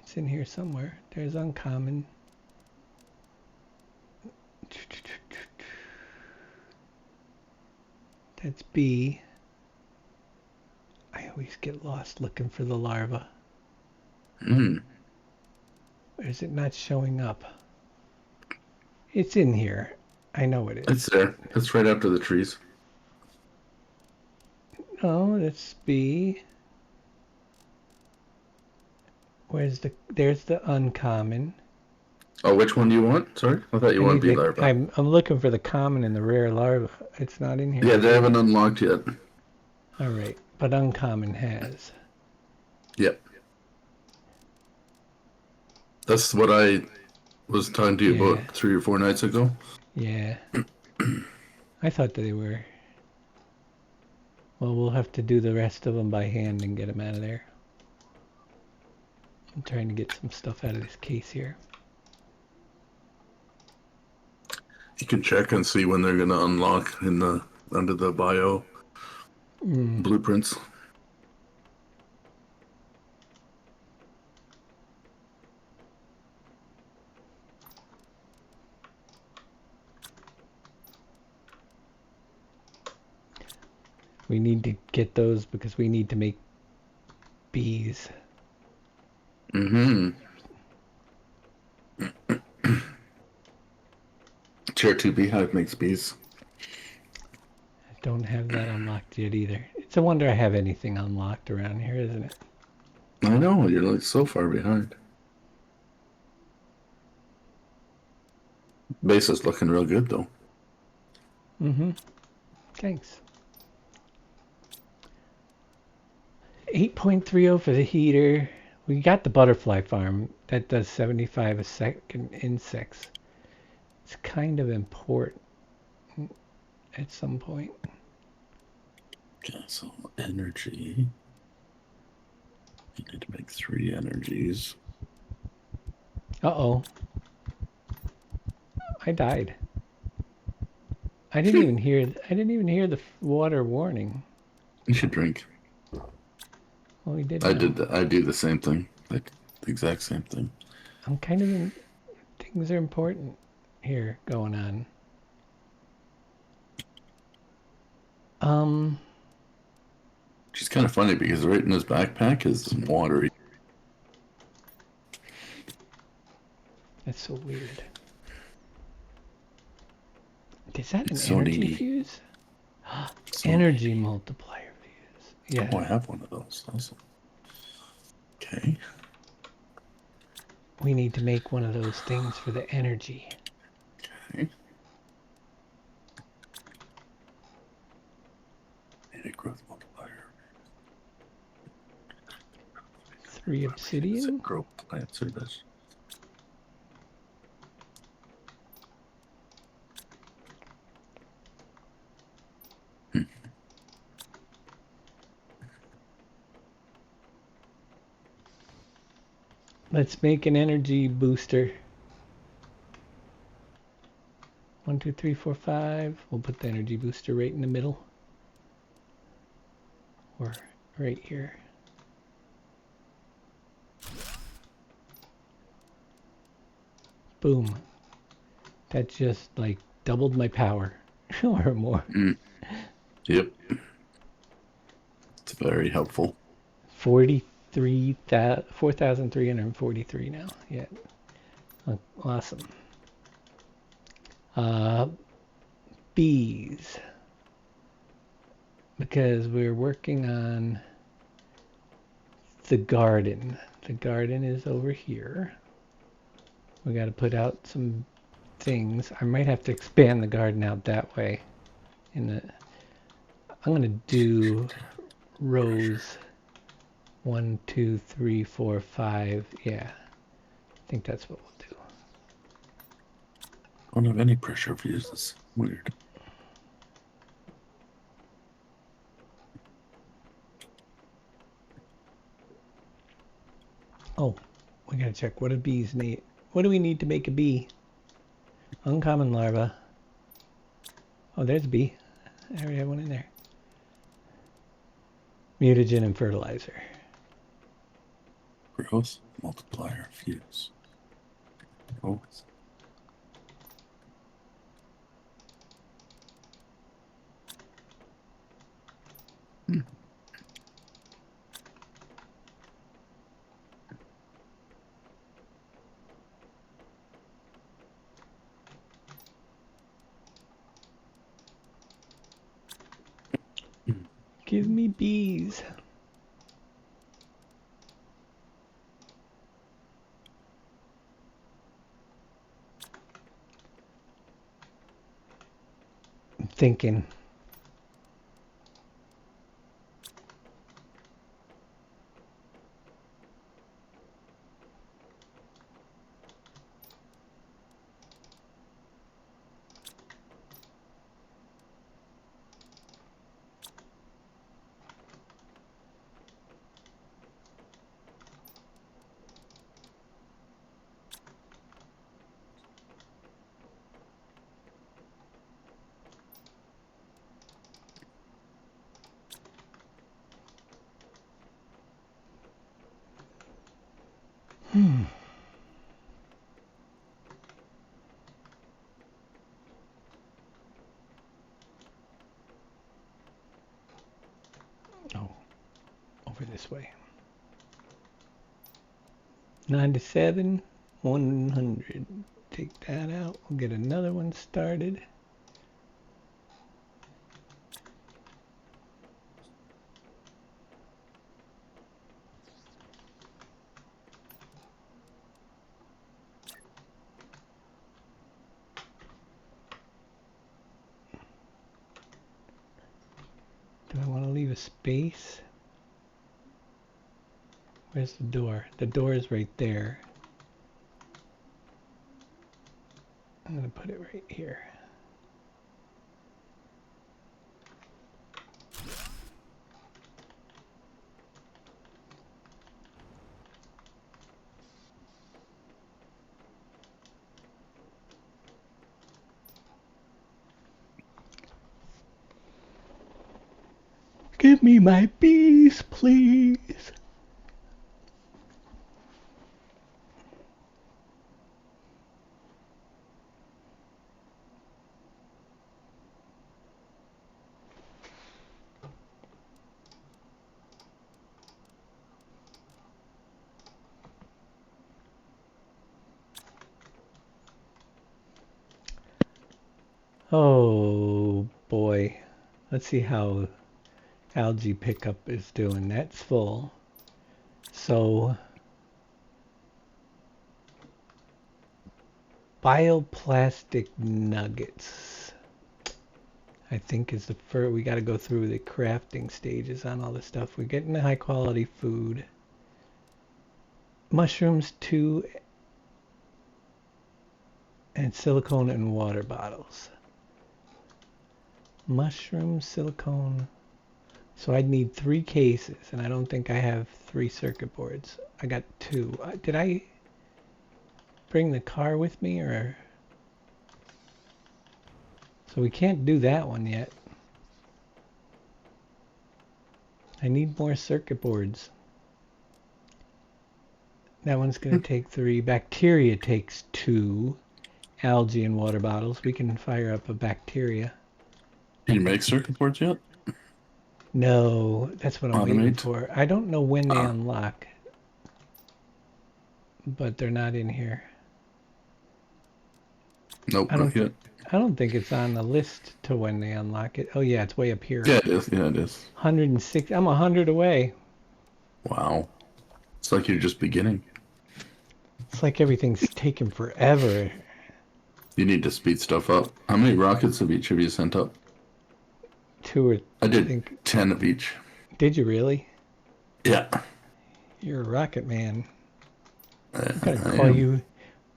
It's in here somewhere. There's uncommon. That's B. I always get lost looking for the larva. Hmm. Or is it not showing up? It's in here. I know it is. It's there. It's right after the trees. No, that's B. There's the uncommon. Oh, which one do you want? Sorry, I thought you wanted B larva. I'm looking for the common and the rare larva. It's not in here. Yeah, they haven't unlocked yet. All right, but uncommon has. Yep. That's what I was talking to you Yeah. about 3 or 4 nights ago. Yeah. I thought they were. Well, we'll have to do the rest of them by hand and get them out of there. I'm trying to get some stuff out of this case here. You can check and see when they're gonna unlock in the under the bio blueprints. We need to get those because we need to make bees. Mm-hmm. Tier 2 beehive makes bees. I don't have that unlocked yet either. It's a wonder I have anything unlocked around here, isn't it? I know, you're like so far behind. Base is looking real good though. Mm-hmm. Thanks. 8.30 for the heater. We got the butterfly farm. That does 75 a second insects. It's kind of important at some point. Okay, so energy. You need to make 3 energies. Uh-oh. I died. I didn't even hear the water warning. You should drink. Well, we did. I now. did that. I do the same thing. Like the exact same thing. I'm kind of in. Things are important here going on. She's kind of funny because right in his backpack is water. That's so weird. Is that an It's so energy needy. fuse? So- Energy multiplier fuse. Yeah. Oh, I have one of those. Awesome. Okay. We need to make one of those things for the energy. Okay. Need a growth multiplier. 3 Does it obsidian. grow plants or does? Let's make an energy booster. 1, 2, 3, 4, 5. We'll put the energy booster right in the middle. Or right here. Boom. That just like doubled my power or more. Yep. It's very helpful. 4,343 now. Yeah. Oh, awesome. Uh, bees. Because we're working on the garden. The garden is over here. We got to put out some things. I might have to expand the garden out that way. I'm gonna do rows 1, 2, 3, 4, 5. Yeah, I think that's what we'll do. I don't have any pressure views. It's weird. Oh, we gotta check. What do bees need? What do we need to make a bee? Uncommon larva. Oh, there's a bee. I already have one in there. Mutagen and fertilizer. Growth, multiplier, fuse. Oh, Give me bees. I'm thinking. Oh, over this way. 97, 100. Take that out. We'll get another one started. Do I want to leave a space? Where's the door? The door is right there. I'm going to put it right here. Give me my bees, please. Oh boy. Let's see how algae pickup is doing. That's full. So bioplastic nuggets, I think, is the first. We got to go through the crafting stages on all this stuff. We're getting the high quality food. Mushrooms 2 and silicone and water bottles. Mushroom, silicone. So I'd need 3 cases, and I don't think I have 3 circuit boards. I got 2. Did I bring the car with me, or? So we can't do that one yet. I need more circuit boards. That one's going to take 3. Bacteria takes 2. Algae and water bottles. We can fire up a bacteria. can you make circuit boards yet? No, that's what I'm waiting Automate? for. I don't know when they unlock, but they're not in here. Nope, I not yet. I don't think it's on the list to when they unlock it. Oh yeah, it's way up here. Yeah, it is. Yeah, it is. 106. I'm 100 away. Wow. It's like you're just beginning. It's like everything's taking forever. You need to speed stuff up. How many rockets have each of you sent up? 2 or I did think. 10 of each. Did you really? Yeah. You're a rocket man. I'm I gonna call am. you.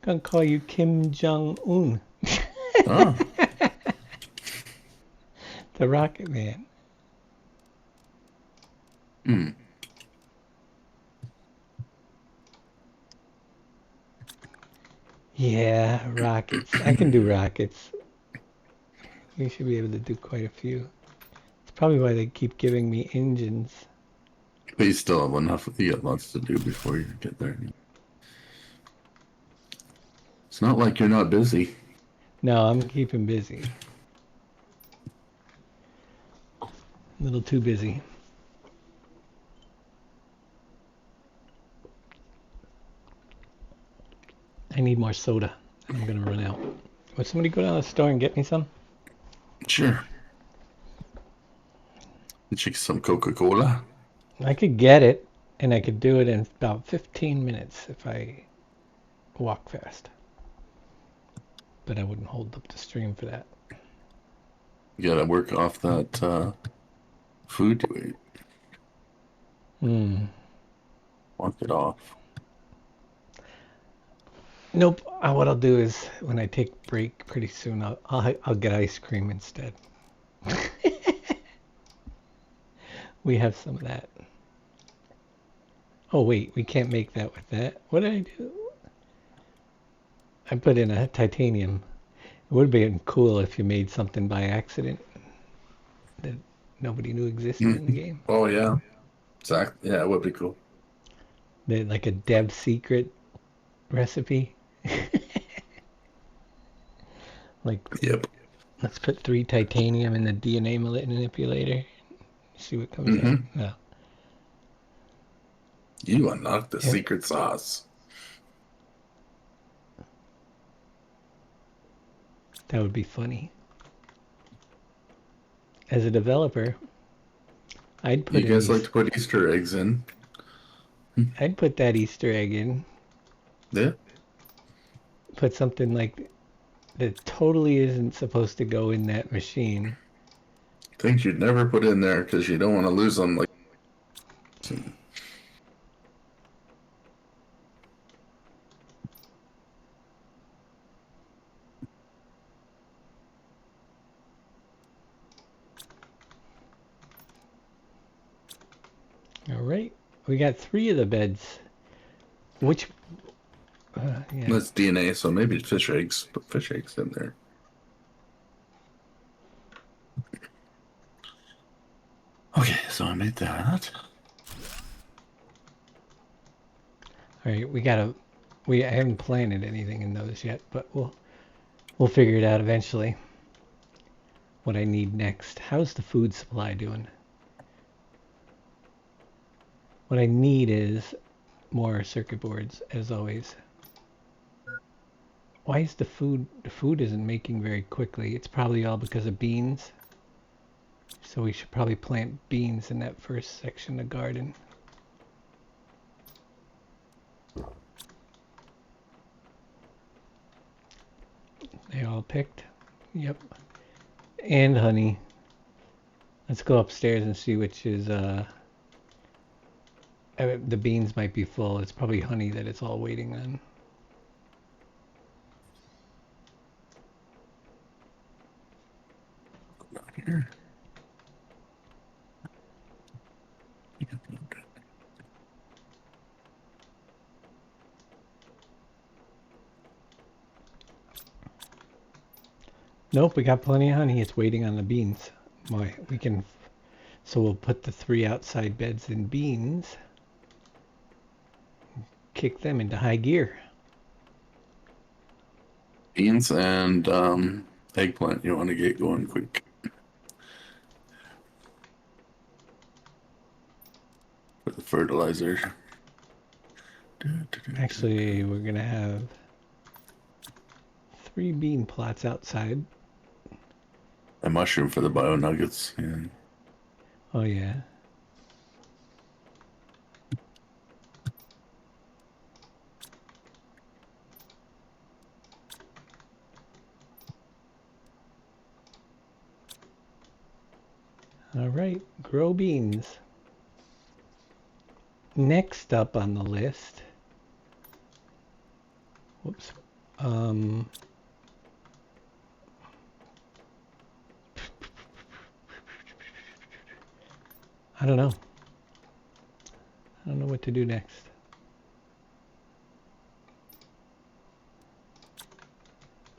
Gonna call you Kim Jong Un, Oh, the rocket man. hmm. Yeah, rockets. I can do rockets. We should be able to do quite a few. It's probably why they keep giving me engines. But you still have enough. You got lots to do before you get there. It's not like you're not busy. No, I'm keeping busy. A little too busy. I need more soda. I'm gonna run out. Would somebody go down to the store and get me some? Sure. Get you some Coca-Cola. I could get it, and I could do it in about 15 minutes if I walk fast. But I wouldn't hold up the stream for that. You gotta work off that food you ate. Walk it off. Nope. What I'll do is when I take break pretty soon, I'll get ice cream instead. We have some of that. Oh wait, we can't make that with that. What did I do? I put in a titanium. It would have been cool if you made something by accident that nobody knew existed in the game. Oh yeah. Exactly. Yeah, it would be cool. Like a dev secret recipe. Like, Yep. let's put 3 titanium in the DNA manipulator. See what comes out. No. You unlocked the Yeah. secret sauce. That would be funny. As a developer, I'd put You guys in like to put Easter eggs in? I'd put that Easter egg in. Yeah. Put something like that totally isn't supposed to go in that machine. Things you'd never put in there because you don't want to lose them. Like. All right, we got 3 of the beds. Which? Yeah. That's DNA, so maybe it's fish eggs. Put fish eggs in there. Okay, so I made that. All right, I haven't planted anything in those yet, but we'll figure it out eventually. What I need next. How's the food supply doing? What I need is more circuit boards, as always. Why is the food isn't making very quickly? It's probably all because of beans. So we should probably plant beans in that first section of garden. They all picked? Yep. And honey. Let's go upstairs and see which is, the beans might be full. It's probably honey that it's all waiting on. Here. Nope, we got plenty of honey. It's waiting on the beans. Why we can, so we'll put the 3 outside beds in beans. Kick them into high gear. Beans and eggplant. You want to get going quick. For the fertilizer. Actually, we're gonna have 3 bean plots outside. A mushroom for the bio nuggets. Yeah. Oh yeah. All right, grow beans. Next up on the list. Whoops. Um, I don't know. I don't know what to do next.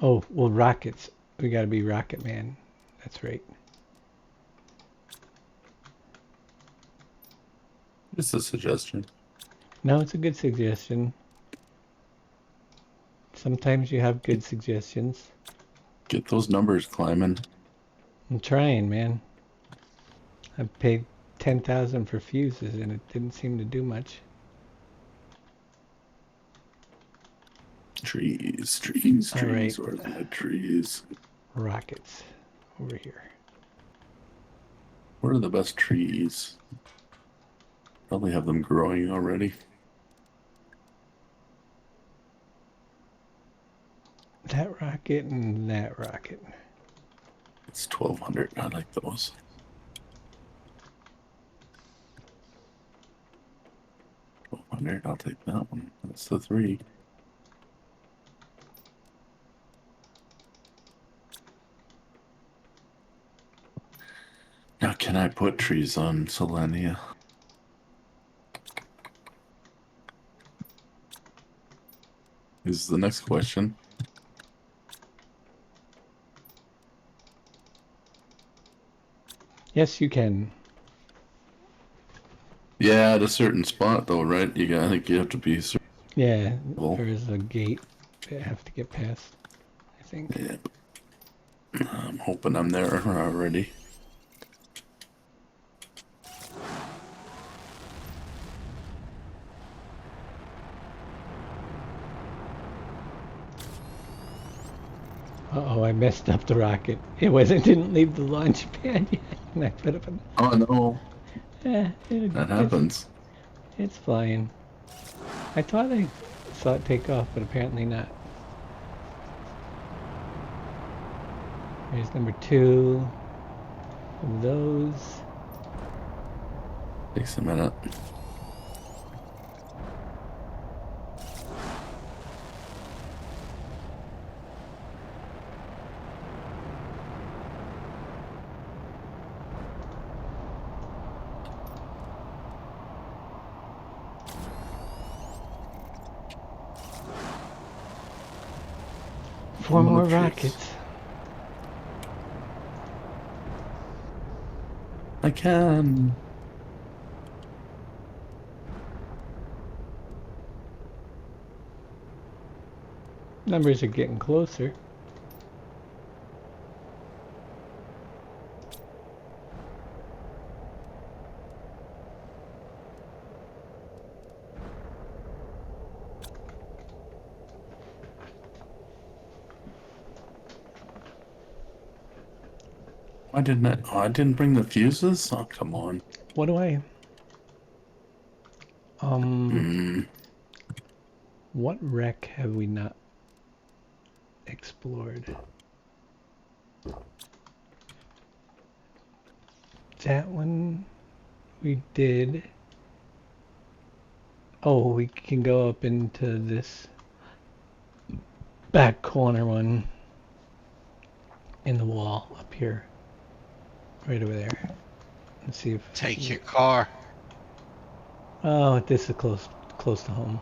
Oh, well, rockets. We gotta be Rocket Man. That's right. Just a suggestion. No, it's a good suggestion. Sometimes you have good suggestions. Get those numbers climbing. I'm trying, man. I paid 10,000 for fuses and it didn't seem to do much. Trees, trees, All trees. right. Where's my trees? Rockets over here. Where are the best trees? Probably have them growing already. That rocket and that rocket. It's 1200. I like those. 1200. I'll take that one. That's the 3. Now, can I put trees on Selenia? Is the next question. Yes, you can. Yeah, at a certain spot though, right? I think you have to be certain. Yeah, Well, there's a gate that I have to get past, I think. yeah. I'm hoping I'm there already. Uh-oh, I messed up the rocket. Didn't leave the launch pad yet. And I put up Oh no, that it's, happens. it's flying. I thought I saw it take off, but apparently not. Here's number 2 of those. Takes a minute. Four more trees. rockets. I can. Numbers are getting closer. Why didn't I? Oh, I didn't bring the fuses. Oh, come on. What do I... Hmm. What wreck have we not explored? That one we did. Oh, we can go up into this back corner one in the wall up here. Right over there. Let's see if... Take your car. Oh, this is close to home.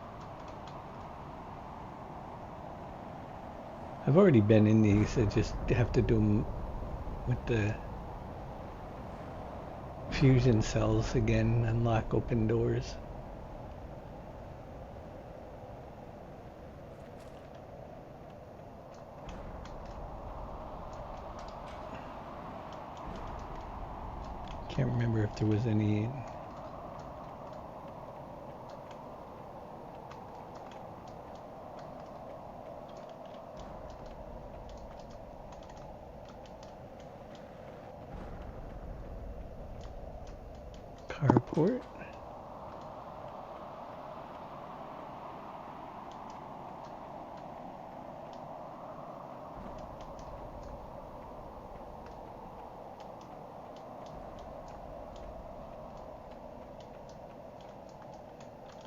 I've already been in these. I just have to do them with the fusion cells again. Unlock open doors. Can't remember if there was any... airport.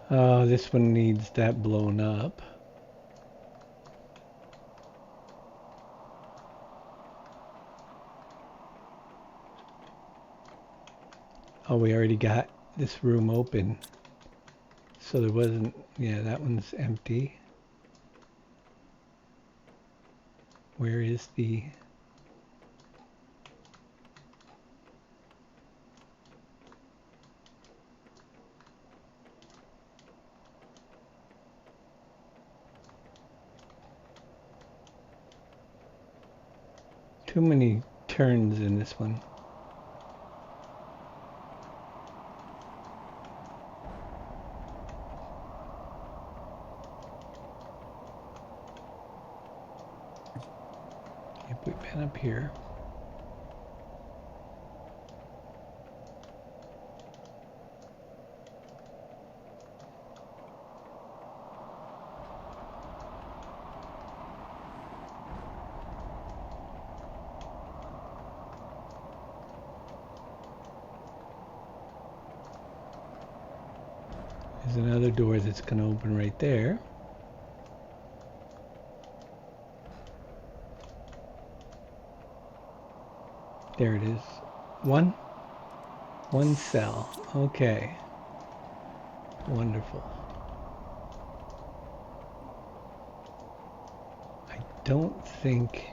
Oh, this one needs that blown up. Oh, we already got this room open. So there wasn't, yeah, that one's empty. Where is the... Too many turns in this one. Yep, we've been up here. There's another door that's going to open right there. There it is. One cell. Okay. Wonderful. I don't think...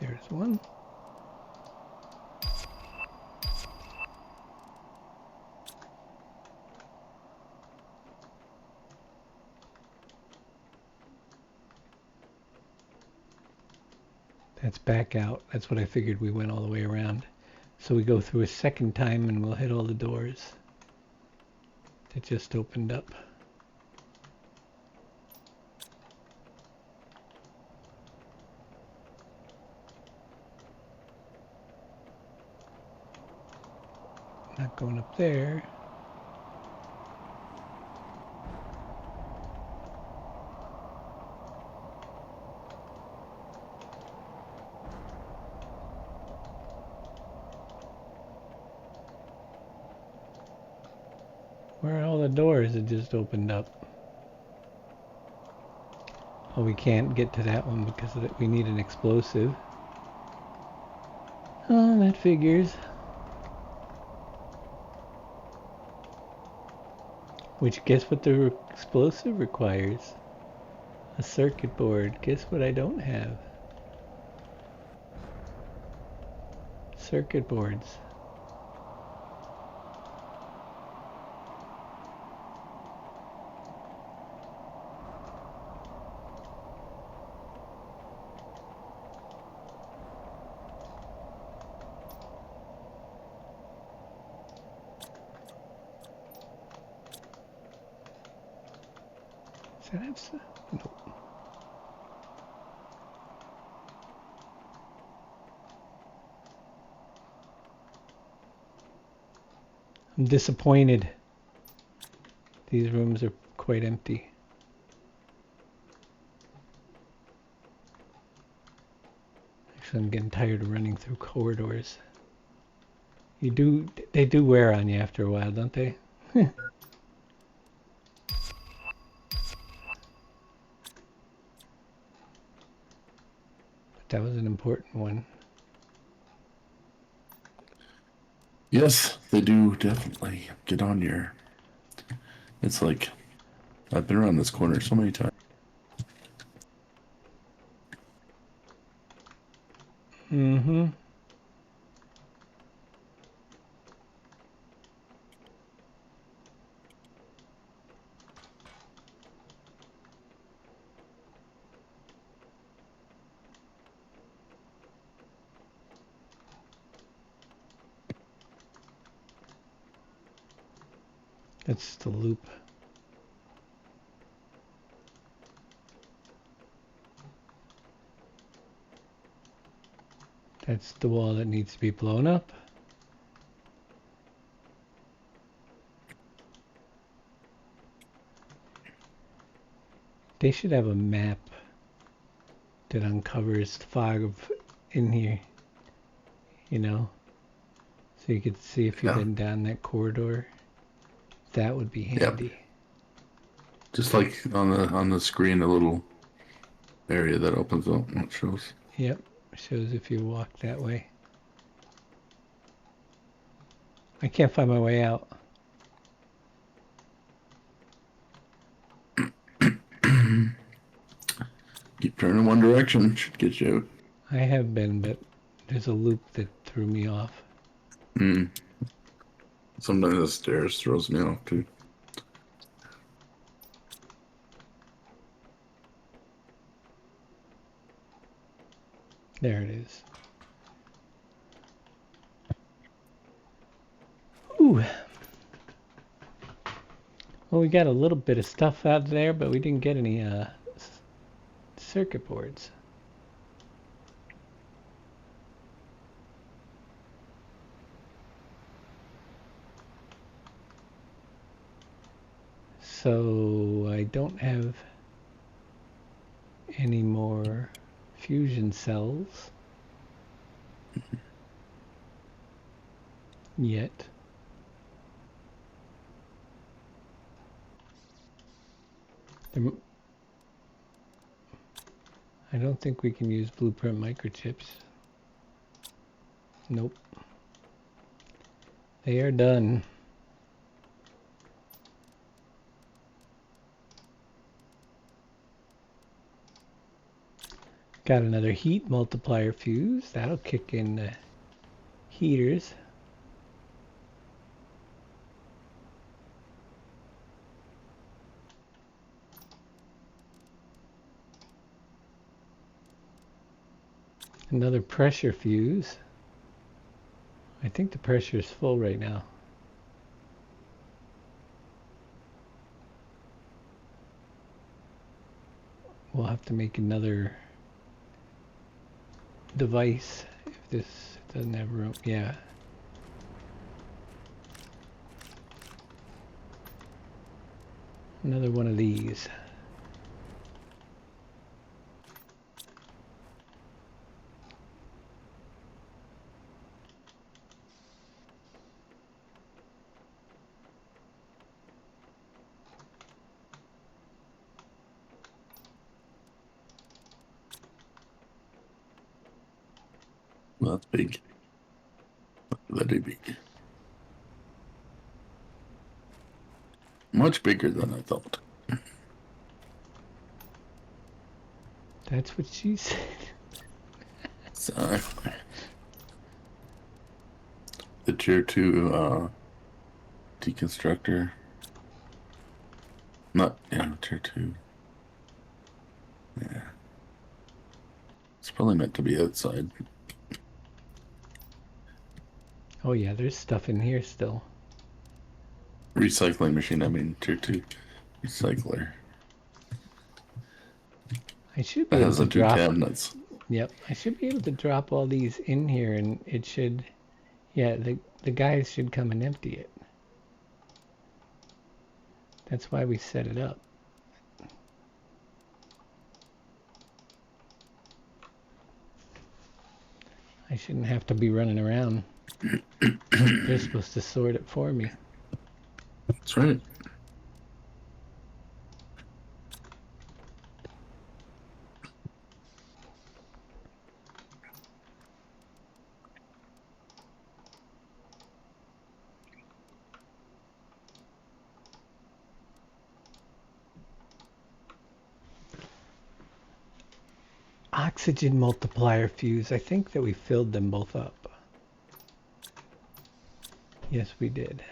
There's one. That's back out. That's what I figured. We went all the way around. So we go through a second time and we'll hit all the doors that just opened up. Not going up there. Where are all the doors that just opened up? Oh, we can't get to that one because of we need an explosive. Oh, that figures. Which, guess what the explosive requires? A circuit board. Guess what I don't have? Circuit boards. Does that have some? Nope. I'm disappointed. These rooms are quite empty. Actually, I'm getting tired of running through corridors. They do wear on you after a while, don't they? But that was an important one. Yes, they do definitely get on your. It's like I've been around this corner so many times. Mm-hmm. That's the loop. That's the wall that needs to be blown up. They should have a map that uncovers the fog of in here, you know, so you could see if you've Yeah. been down that corridor. That would be Yep. handy. Just like on the screen, a little area that opens up and it shows. Yep, shows if you walk that way. I can't find my way out. Keep turning one direction, should get you out. I have been, but there's a loop that threw me off. Sometimes the stairs throws me off too. There it is. Ooh. Well, we got a little bit of stuff out there, but we didn't get any circuit boards. So I don't have any more fusion cells yet. I don't think we can use blueprint microchips. Nope. They are done. Got another heat multiplier fuse. That'll kick in the heaters. Another pressure fuse. I think the pressure is full right now. We'll have to make another device if this doesn't have room. Yeah. Another one of these. Well, that's big. Very big. Much bigger than I thought. That's what she said. So, the tier 2 deconstructor. Not, yeah, tier 2. Yeah. It's probably meant to be outside. Oh yeah, there's stuff in here still. Recycling machine, I mean, tier 2 recycler. I should be It able has to the 2 drop. cabinets. Yep, I should be able to drop all these in here, and it should. Yeah, the guys should come and empty it. That's why we set it up. I shouldn't have to be running around. They're supposed to sort it for me. That's right. Oxygen multiplier fuse. I think that we filled them both up. Yes, we did.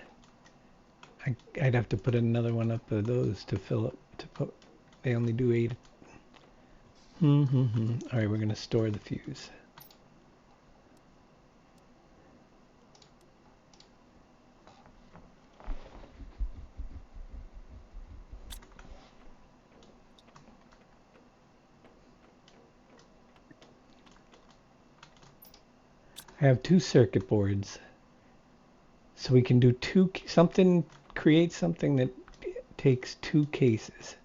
I'd have to put another one up of those to fill up. They only do 8. All right, we're gonna store the fuse. I have 2 circuit boards. So we can do create something that takes 2 cases.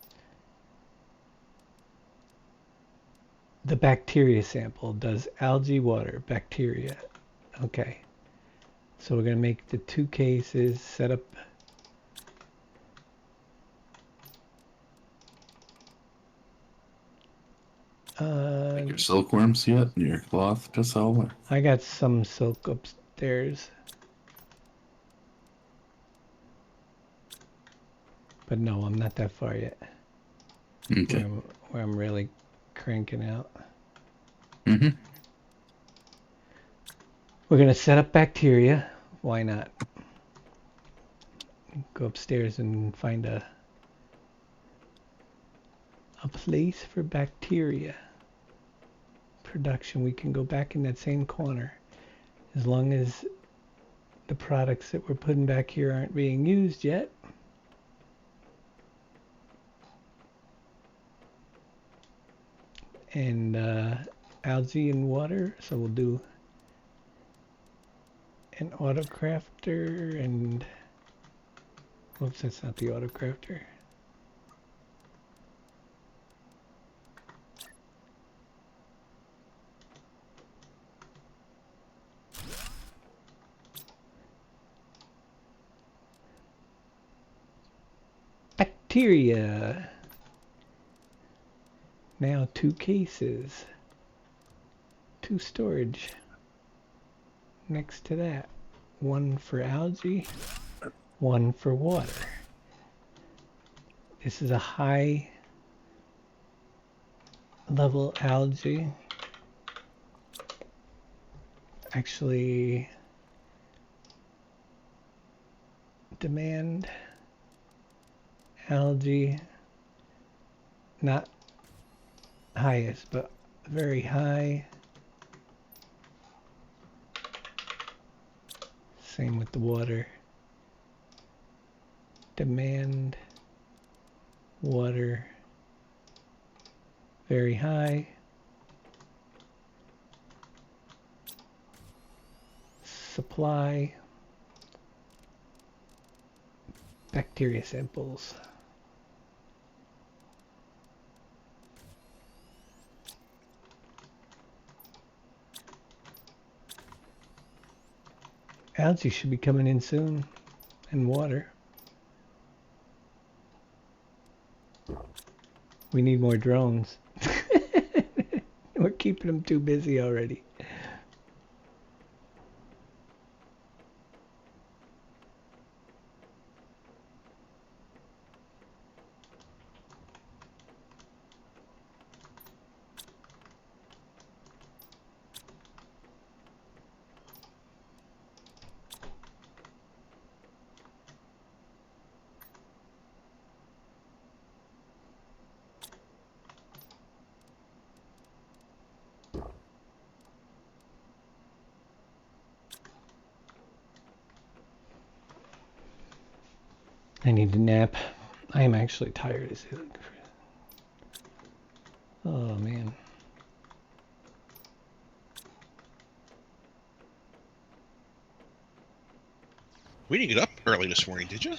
The bacteria sample does algae, water, bacteria. Okay. So we're going to make the 2 cases, set up Your silkworms yet? Your cloth to sell? I got some silk upstairs. But no, I'm not that far yet. Okay. Where I'm really cranking out. Mm-hmm. We're going to set up bacteria. Why not? Go upstairs and find a place for bacteria production. We can go back in that same corner as long as the products that we're putting back here aren't being used yet. And algae and water, so we'll do an autocrafter and whoops, that's not the autocrafter. Bacteria. Now 2 cases. 2 storage. Next to that, 1 for algae, 1 for water. This is a high level algae. Actually, demand algae, not highest, but very high. Same with the water. Demand water very high. Supply bacteria samples. Algae should be coming in soon, and water. We need more drones. We're keeping them too busy already. I need a nap. I am actually tired as hell. Oh man. We didn't get up early this morning, did you?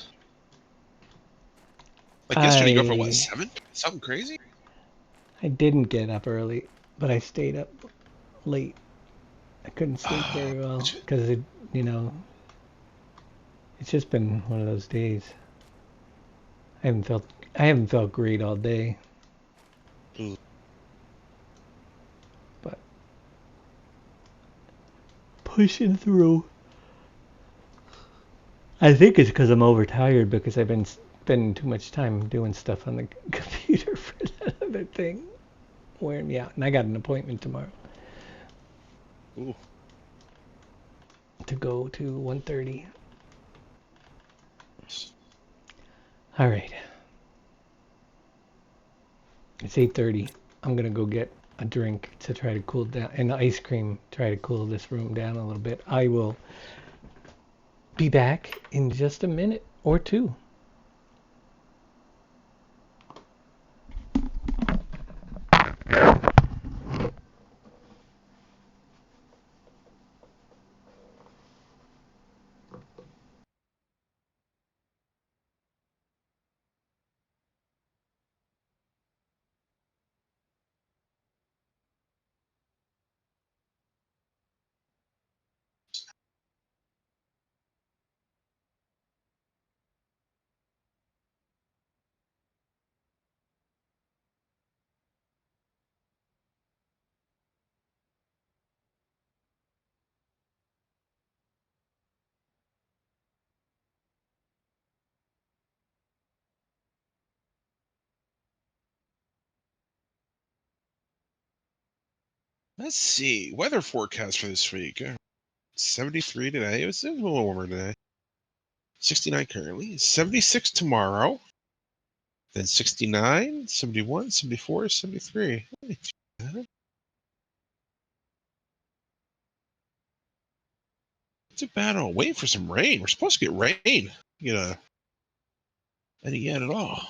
Like yesterday, you got up at what, 7? Something crazy? I didn't get up early, but I stayed up late. I couldn't sleep very well because it, it's just been one of those days. I haven't felt great all day. Ooh. But pushing through. I think it's because I'm overtired because I've been spending too much time doing stuff on the computer for that other thing. Wearing me out. And I got an appointment tomorrow. Ooh. To go to 1:30. All right. It's 8:30. I'm going to go get a drink to try to cool down, and ice cream, try to cool this room down a little bit. I will be back in just a minute or two. Let's see. Weather forecast for this week. 73 today. It was a little warmer today. 69 currently. 76 tomorrow. Then 69, 71, 74, 73. Not too bad. I'll wait for some rain. We're supposed to get rain. Any yet at all.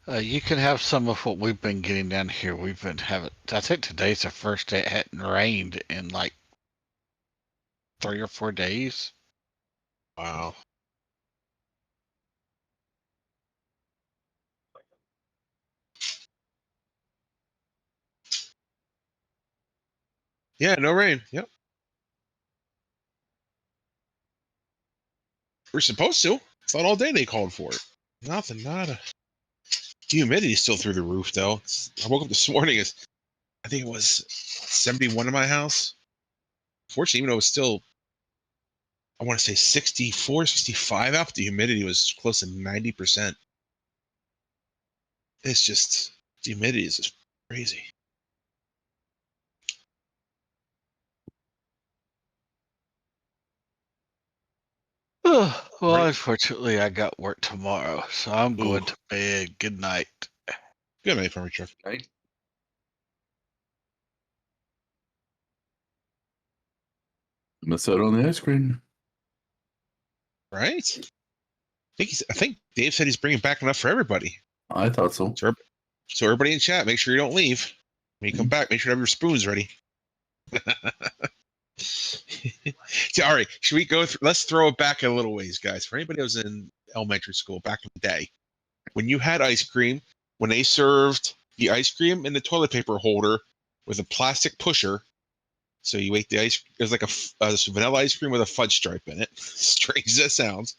You can have some of what we've been getting down here. We've been having. I think today's the first day it hadn't rained in like 3 or 4 days. Wow. Yeah, no rain. Yep. We're supposed to. Thought all day they called for it. Nothing, nada. The humidity's still through the roof, though. I woke up this morning. I think it was 71 in my house. Fortunately, even though it was still, I want to say 64, 65 out, the humidity was close to 90%. It's just, the humidity is just crazy. Well, Right. unfortunately, I got work tomorrow, so I'm going Ooh. to bed. Good night. Good night, Farmer Truck. Right? Miss out on the ice cream. Right? I think Dave said he's bringing back enough for everybody. I thought so. So everybody in chat, make sure you don't leave. When you come back, make sure you have your spoons ready. So, all right, should we go? Let's throw it back a little ways, guys. For anybody who was in elementary school back in the day, when you had ice cream, when they served the ice cream in the toilet paper holder with a plastic pusher, so you ate the ice. It was like a vanilla ice cream with a fudge stripe in it. Strange as that sounds.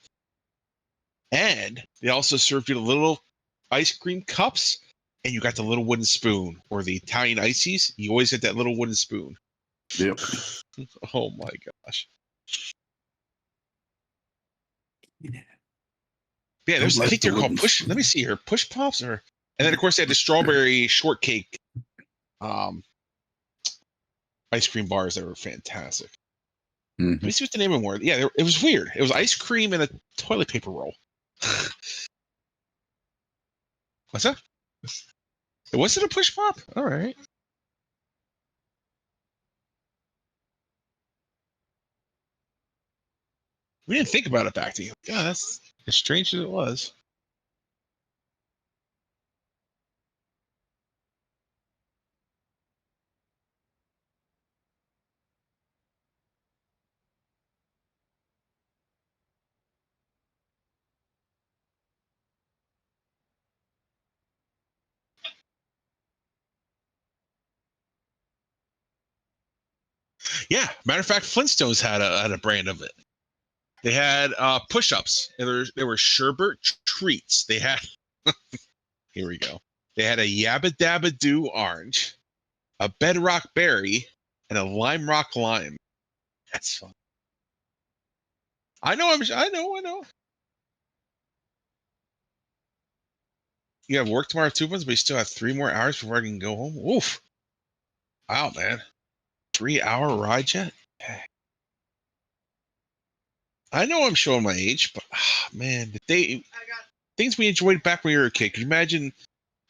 And they also served you the little ice cream cups, and you got the little wooden spoon, or the Italian ices. You always get that little wooden spoon. Yep. Oh my gosh. Yeah, Don't I like think the they're called wooden push. spoon. Let me see here, push pops, and then of course they had the strawberry shortcake, ice cream bars that were fantastic. Let me see what the name of them were. Yeah, it was weird. It was ice cream in a toilet paper roll. What's that? Was it a push pop? All right. We didn't think about it back then. God, that's as strange as it was. Yeah, matter of fact, Flintstones had a brand of it. They had push-ups. There were sherbet treats. They had here we go. They had a Yabba Dabba Doo orange, a Bedrock berry, and a Lime Rock lime. That's fun. I know. I know. You have work tomorrow, 2 months, but you still have 3 more hours before I can go home. Oof. Wow, man. 3-hour ride yet? I know I'm showing my age, but man, things we enjoyed back when we were a kid. Can you imagine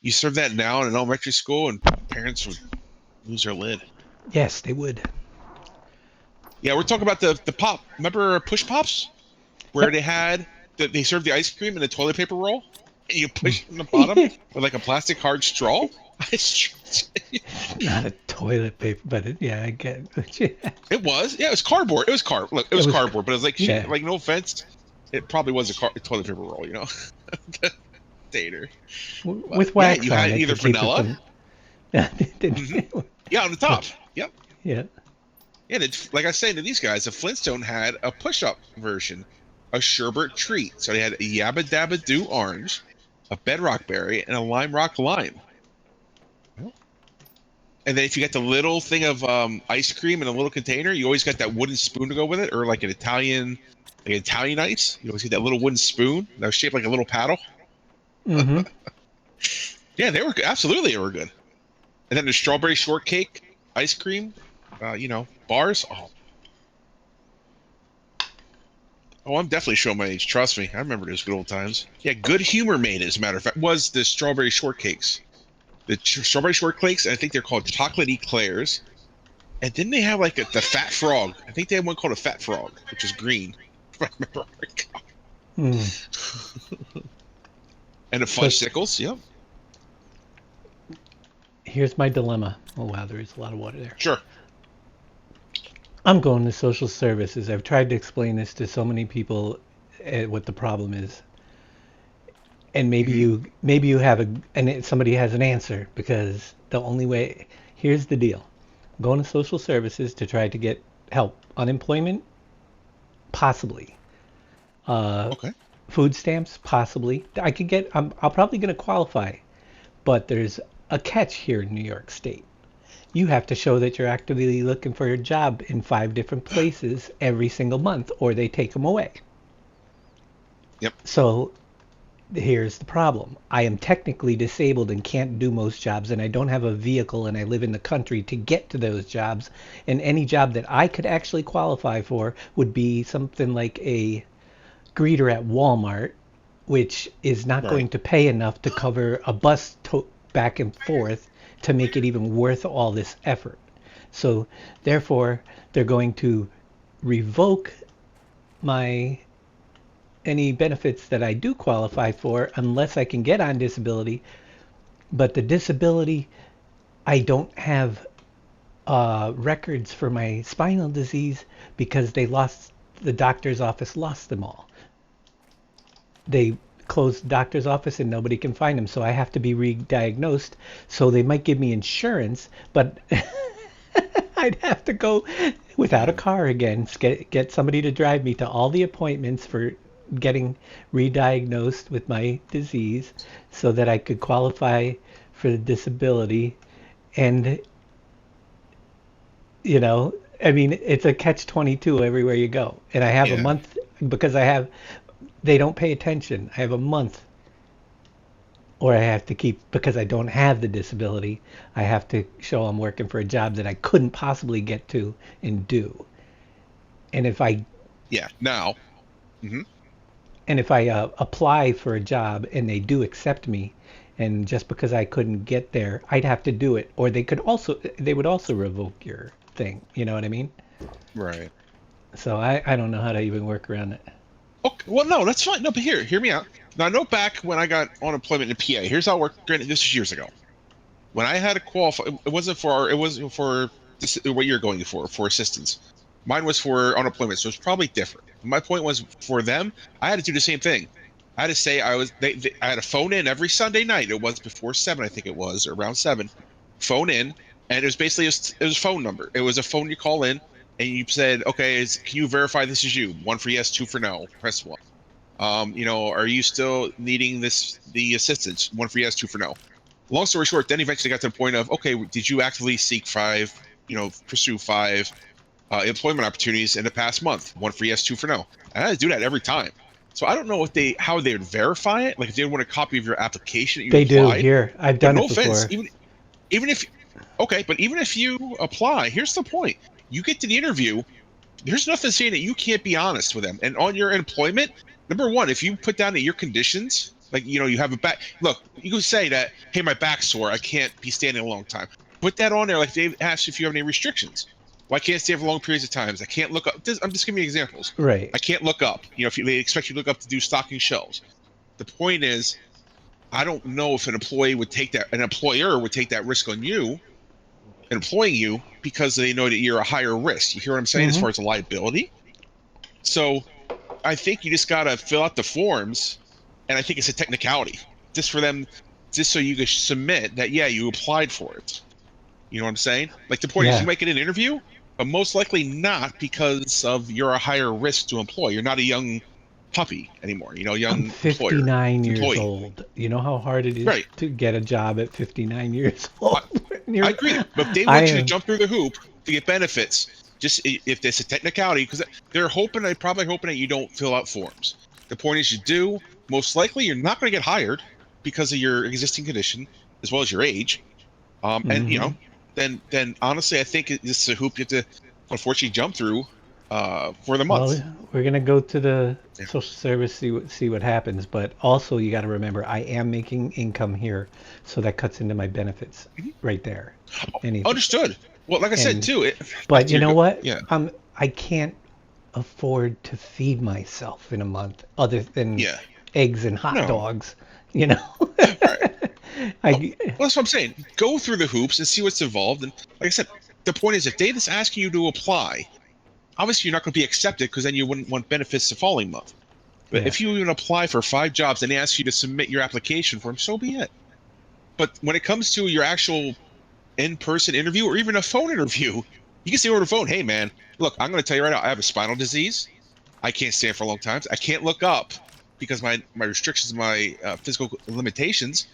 you serve that now in an elementary school and parents would lose their lid? Yes, they would. Yeah, we're talking about the pop. Remember Push Pops? Where Yep. they served the ice cream in a toilet paper roll and you push it from the bottom with like a plastic hard straw? Not a toilet paper, but yeah, I get it. It was. Yeah, it was cardboard. It was Look, it was cardboard, but it was like, yeah. like no offense, it probably was a toilet paper roll, you know? Dater. With Yeah, wax you on had it either to keep vanilla. it from. Yeah, on the top. Yep. Yeah. And like I was saying to these guys, the Flintstone had a push-up version, a sherbet treat. So they had a Yabba Dabba Doo orange, a Bedrock berry, and a Lime Rock lime. And then if you get the little thing of ice cream in a little container, you always got that wooden spoon to go with it, or like like Italian ice. You always get that little wooden spoon that was shaped like a little paddle. Mm-hmm. Yeah, absolutely they were good. And then the strawberry shortcake ice cream, bars. Oh, I'm definitely showing my age. Trust me, I remember those good old times. Yeah, Good Humor made it, as a matter of fact, was the strawberry shortcakes. The strawberry shortcakes, I think they're called chocolate eclairs. And then they have like the Fat Frog. I think they had one called a Fat Frog, which is green. If I remember right. And the Fudgesicles, yep. Here's my dilemma. Oh wow, there is a lot of water there. Sure. I'm going to social services. I've tried to explain this to so many people, what the problem is. And maybe you have somebody has an answer, because the only way, here's the deal. I'm going to social services to try to get help. Unemployment, possibly. Okay. Food stamps, possibly. I'm probably going to qualify, but there's a catch here in New York State. You have to show that you're actively looking for a job in 5 different places every single month, or they take them away. Yep. So here's the problem. I am technically disabled and can't do most jobs, and I don't have a vehicle, and I live in the country to get to those jobs. And any job that I could actually qualify for would be something like a greeter at Walmart, which is not going to pay enough to cover a bus back and forth to make it even worth all this effort. So therefore, they're going to revoke any benefits that I do qualify for unless I can get on disability. But the disability, I don't have records for my spinal disease because the doctor's office lost them all. They closed the doctor's office and nobody can find them, so I have to be re-diagnosed. So they might give me insurance, but I'd have to go without a car again, get somebody to drive me to all the appointments for getting re-diagnosed with my disease so that I could qualify for the disability. And I mean, it's a catch-22 everywhere you go. And I have a month, because they don't pay attention. I have a month, or I have to keep, because I don't have the disability, I have to show I'm working for a job that I couldn't possibly get to and do. And if I apply for a job and they do accept me, and just because I couldn't get there, I'd have to do it, or they would also revoke your thing. You know what I mean? Right. So I don't know how to even work around it. Okay, well, no, that's fine. No, but hear me out. Now, I know back when I got unemployment in PA, here's how it worked. Granted, this is years ago. When I had to qualify, it wasn't for this, what you're going for assistance. Mine was for unemployment, so it's probably different. My point was, for them, I had to do the same thing. I had to say I had to phone in every Sunday night. It was before 7, I think it was, or around 7. Phone in, and it was basically it was a phone number. It was a phone you call in, and you said, okay, can you verify this is you? 1 for yes, 2 for no. Press 1. Are you still needing the assistance? 1 for yes, 2 for no. Long story short, then eventually got to the point of, okay, did you actively seek pursue 5 employment opportunities in the past month? 1 for yes, 2 for no. And I had to do that every time. So I don't know how they would verify it. Like if they want a copy of your application that you applied. They do here. I've done it before. Offense, even if you apply, here's the point. You get to the interview, there's nothing saying that you can't be honest with them. And on your employment, number one, if you put down that your conditions, like, you have a back, look, you can say that, hey, my back's sore, I can't be standing a long time. Put that on there, like they asked if you have any restrictions. Well, I can't stay for long periods of times. I can't look up. I'm just giving you examples. Right. I can't look up. If they expect you to look up to do stocking shelves. The point is, I don't know if an employer would take that risk on you, employing you, because they know that you're a higher risk. You hear what I'm saying, as far as a liability? So I think you just got to fill out the forms, and I think it's a technicality, just so you can submit that, you applied for it. You know what I'm saying? Like, the point is, you might get an interview, but most likely not, because you're a higher risk to employ. You're not a young puppy anymore, young I'm 59 years old. You know how hard it is to get a job at 59 years old? You're- I agree. But if they I want you to am- jump through the hoop to get benefits, just if there's a technicality, because they're probably hoping that you don't fill out forms. The point is, you do. Most likely, you're not going to get hired because of your existing condition as well as your age. And Mhm. then honestly, I think this is a hoop you have to unfortunately jump through for the month. Well, we're gonna go to the Yeah. social service, see what happens. But also, you got to remember, I am making income here, so that cuts into my benefits right there. Anything. Understood. Well, like I said And- too, But back to you your know what? Yeah, I can't afford to feed myself in a month other than yeah. eggs and hot No. dogs. You know. I Well, that's what I'm saying. Go through the hoops and see what's involved. And like I said, the point is, if they just asking you to apply, obviously you're not going to be accepted because then you wouldn't want benefits the following month. But Yeah. if you even apply for 5 jobs and they ask you to submit your application form, so be it. But when it comes to your actual in-person interview or even a phone interview, you can say over the phone, "Hey, man, look, I'm going to tell you right now, I have a spinal disease. I can't stand for long times. I can't look up because my restrictions, my physical limitations.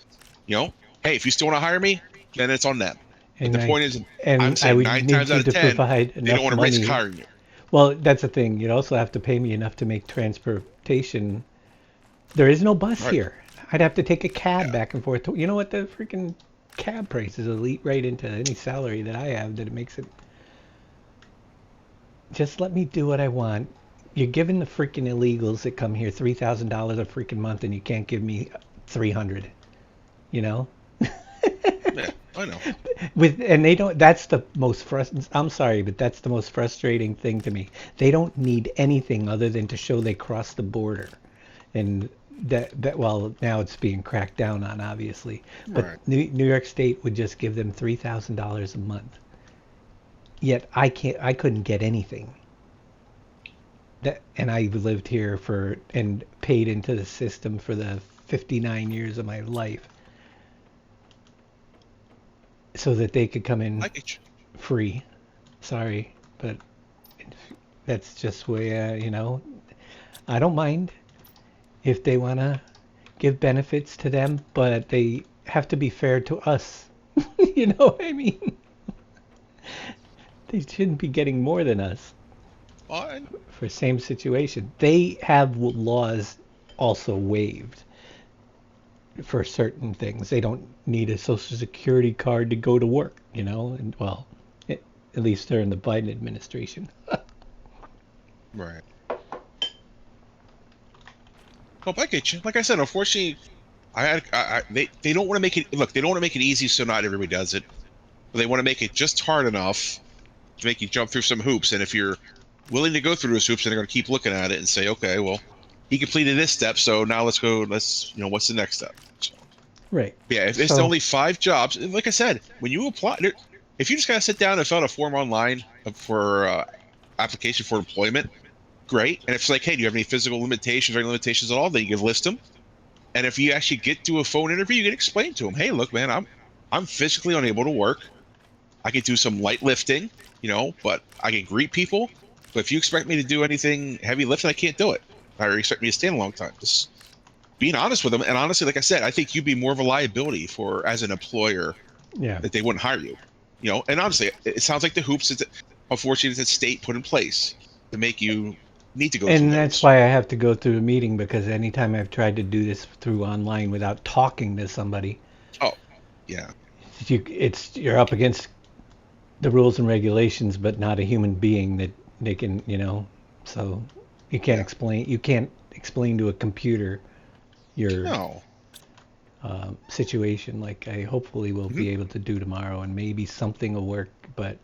Hey, if you still want to hire me, then it's on them. But and the I point is, and I'm I saying would 9 need times you out of to 10, provide they enough don't want to money. risk hiring you. Well, that's the thing. You'd also have to pay me enough to make transportation. There is no bus Right. here. I'd have to take a cab Yeah. back and forth. You know what? The freaking cab prices will eat right into any salary that I have. That it makes it. Just let me do what I want. You're giving the freaking illegals that come here $3,000 a freaking month, and you can't give me 300. You know. Yeah, I know. And they don't. That's the most frustrating. I'm sorry, but that's the most frustrating thing to me. They don't need anything other than to show they crossed the border, and that well, now it's being cracked down on, obviously. But Right. New York State would just give them $3,000 a month. Yet I couldn't get anything. And I lived here and paid into the system for the 59 years of my life, so that they could come in I get you. free. Sorry, but that's just where, I don't mind if they want to give benefits to them, but they have to be fair to us. You know what I mean? They shouldn't be getting more than us Well, I know. for same situation. They have laws also waived for certain things. They don't need a social security card to go to work, and well, at least during the Biden administration. Right. Well, I get you. Like I said, unfortunately, they don't want to make it. Look, they don't want to make it easy, so not everybody does it. But they want to make it just hard enough to make you jump through some hoops. And if you're willing to go through those hoops, then they're going to keep looking at it and say, "Okay, well, he completed this step, so now let's go. What's the next step?" So, Right. yeah, if it's So- only 5 jobs, like I said, when you apply, if you just gotta sit down and fill out a form online for application for employment, great. And if it's like, "Hey, do you have any physical limitations or any limitations at all?" Then you can list them. And if you actually get to a phone interview, you can explain to them, "Hey, look, man, I'm physically unable to work. I can do some light lifting, but I can greet people. But if you expect me to do anything heavy lifting, I can't do it. Or expect me to stand a long time." Just being honest with them. And honestly, like I said, I think you'd be more of a liability as an employer Yeah. that they wouldn't hire you. And honestly, it sounds like the hoops that unfortunately the state put in place to make you need to go through And those. that's why I have to go through a meeting, because anytime I've tried to do this through online without talking to somebody, Oh, yeah. you're up against the rules and regulations, but not a human being that they can, so you can't explain to a computer your No. situation like I hopefully will Mm-hmm. be able to do tomorrow, and maybe something will work, but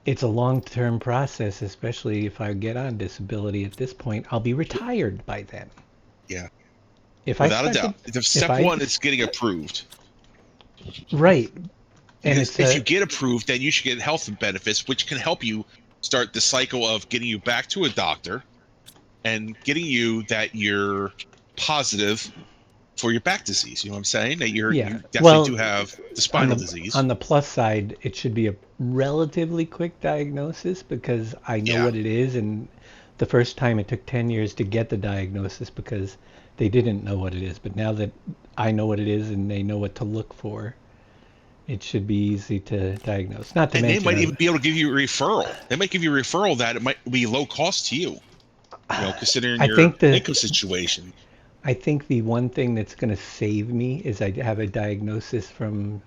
it's a long-term process, especially if I get on disability at this point. I'll be retired by then. Yeah. If Without I a start doubt. The step one is getting approved. right, and Because it's if you get approved, then you should get health benefits, which can help you start the cycle of getting you back to a doctor and getting you that you're positive for your back disease. You know what I'm saying? That you definitely well, do have the on spinal the disease. on the plus side, it should be a relatively quick diagnosis, because I know Yeah. what it is, and the first time it took 10 years to get the diagnosis because they didn't know what it is. But now that I know what it is and they know what to look for, it should be easy to diagnose. Not to And they mention, might even be able to give you a referral. They might give you a referral that it might be low cost to you. Considering I your think income situation. I think the one thing that's going to save me is I have a diagnosis from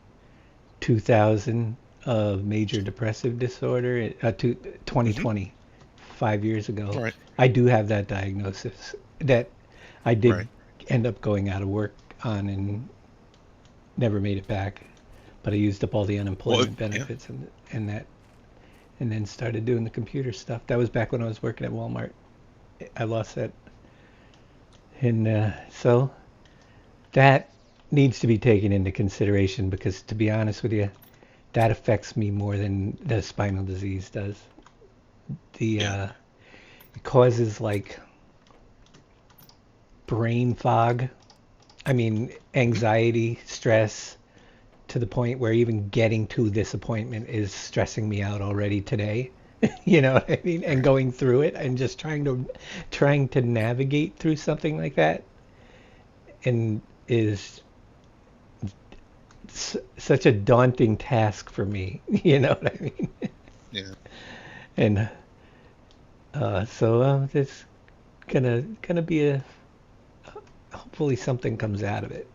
2000 of major depressive disorder to 2020, 5 years ago. Right. I do have that diagnosis that I did Right. end up going out of work on and never made it back. But I used up all the unemployment yeah. benefits and that, and then started doing the computer stuff. That was back when I was working at Walmart. I lost that. And so that needs to be taken into consideration because, to be honest with you, that affects me more than the spinal disease does. It causes like brain fog. I mean, anxiety, stress, to the point where even getting to this appointment is stressing me out already today. You know what I mean? And going through it and just trying to navigate through something like that, and is such a daunting task for me. You know what I mean? Yeah. And so it's gonna be hopefully something comes out of it,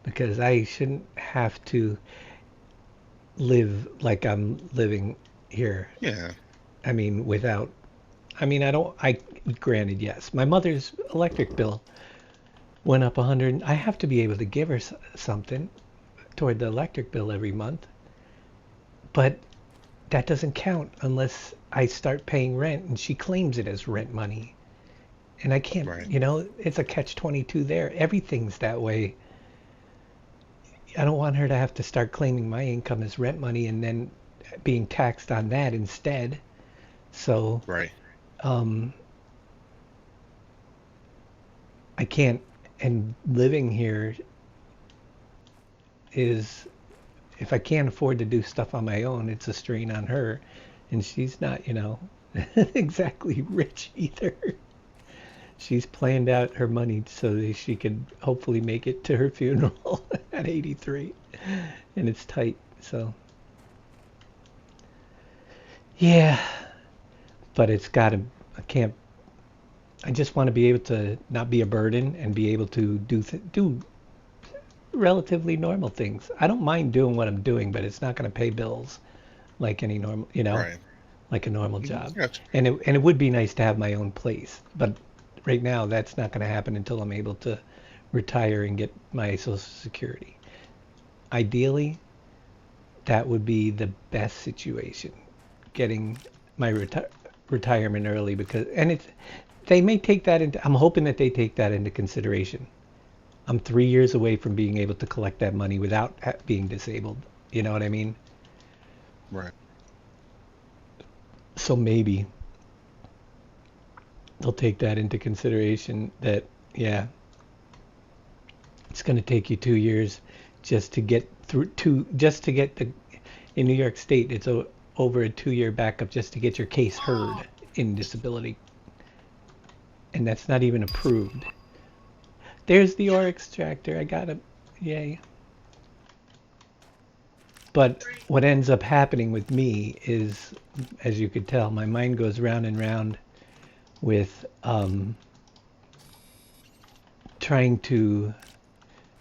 because I shouldn't have to live like I'm living here. Yeah. I mean, granted, yes, my mother's electric bill went up 100. I have to be able to give her something toward the electric bill every month, but that doesn't count unless I start paying rent, and she claims it as rent money. And I can't, Right. It's a catch-22 there. Everything's that way. I don't want her to have to start claiming my income as rent money and then being taxed on that instead. So Right. I can't, and living here is, if I can't afford to do stuff on my own, it's a strain on her, and she's not, exactly rich either. She's planned out her money so that she could hopefully make it to her funeral at 83, and it's tight, so yeah. But it's gotta, I just want to be able to not be a burden and be able to do relatively normal things. I don't mind doing what I'm doing, but it's not going to pay bills like any normal, Right. like a normal job. Gotcha. And it would be nice to have my own place, but right now that's not going to happen until I'm able to retire and get my Social Security. Ideally, that would be the best situation, getting my retirement early, because, and they may take that into, I'm hoping that they take that into consideration. I'm 3 years away from being able to collect that money without being disabled. You know what I mean? Right. So maybe they'll take that into consideration, that, yeah, it's going to take you 2 years just to get through in New York State, it's over a 2-year backup just to get your case heard in disability. And that's not even approved. There's the ore extractor. I got it. Yay. But what ends up happening with me is, as you could tell, my mind goes round and round with trying to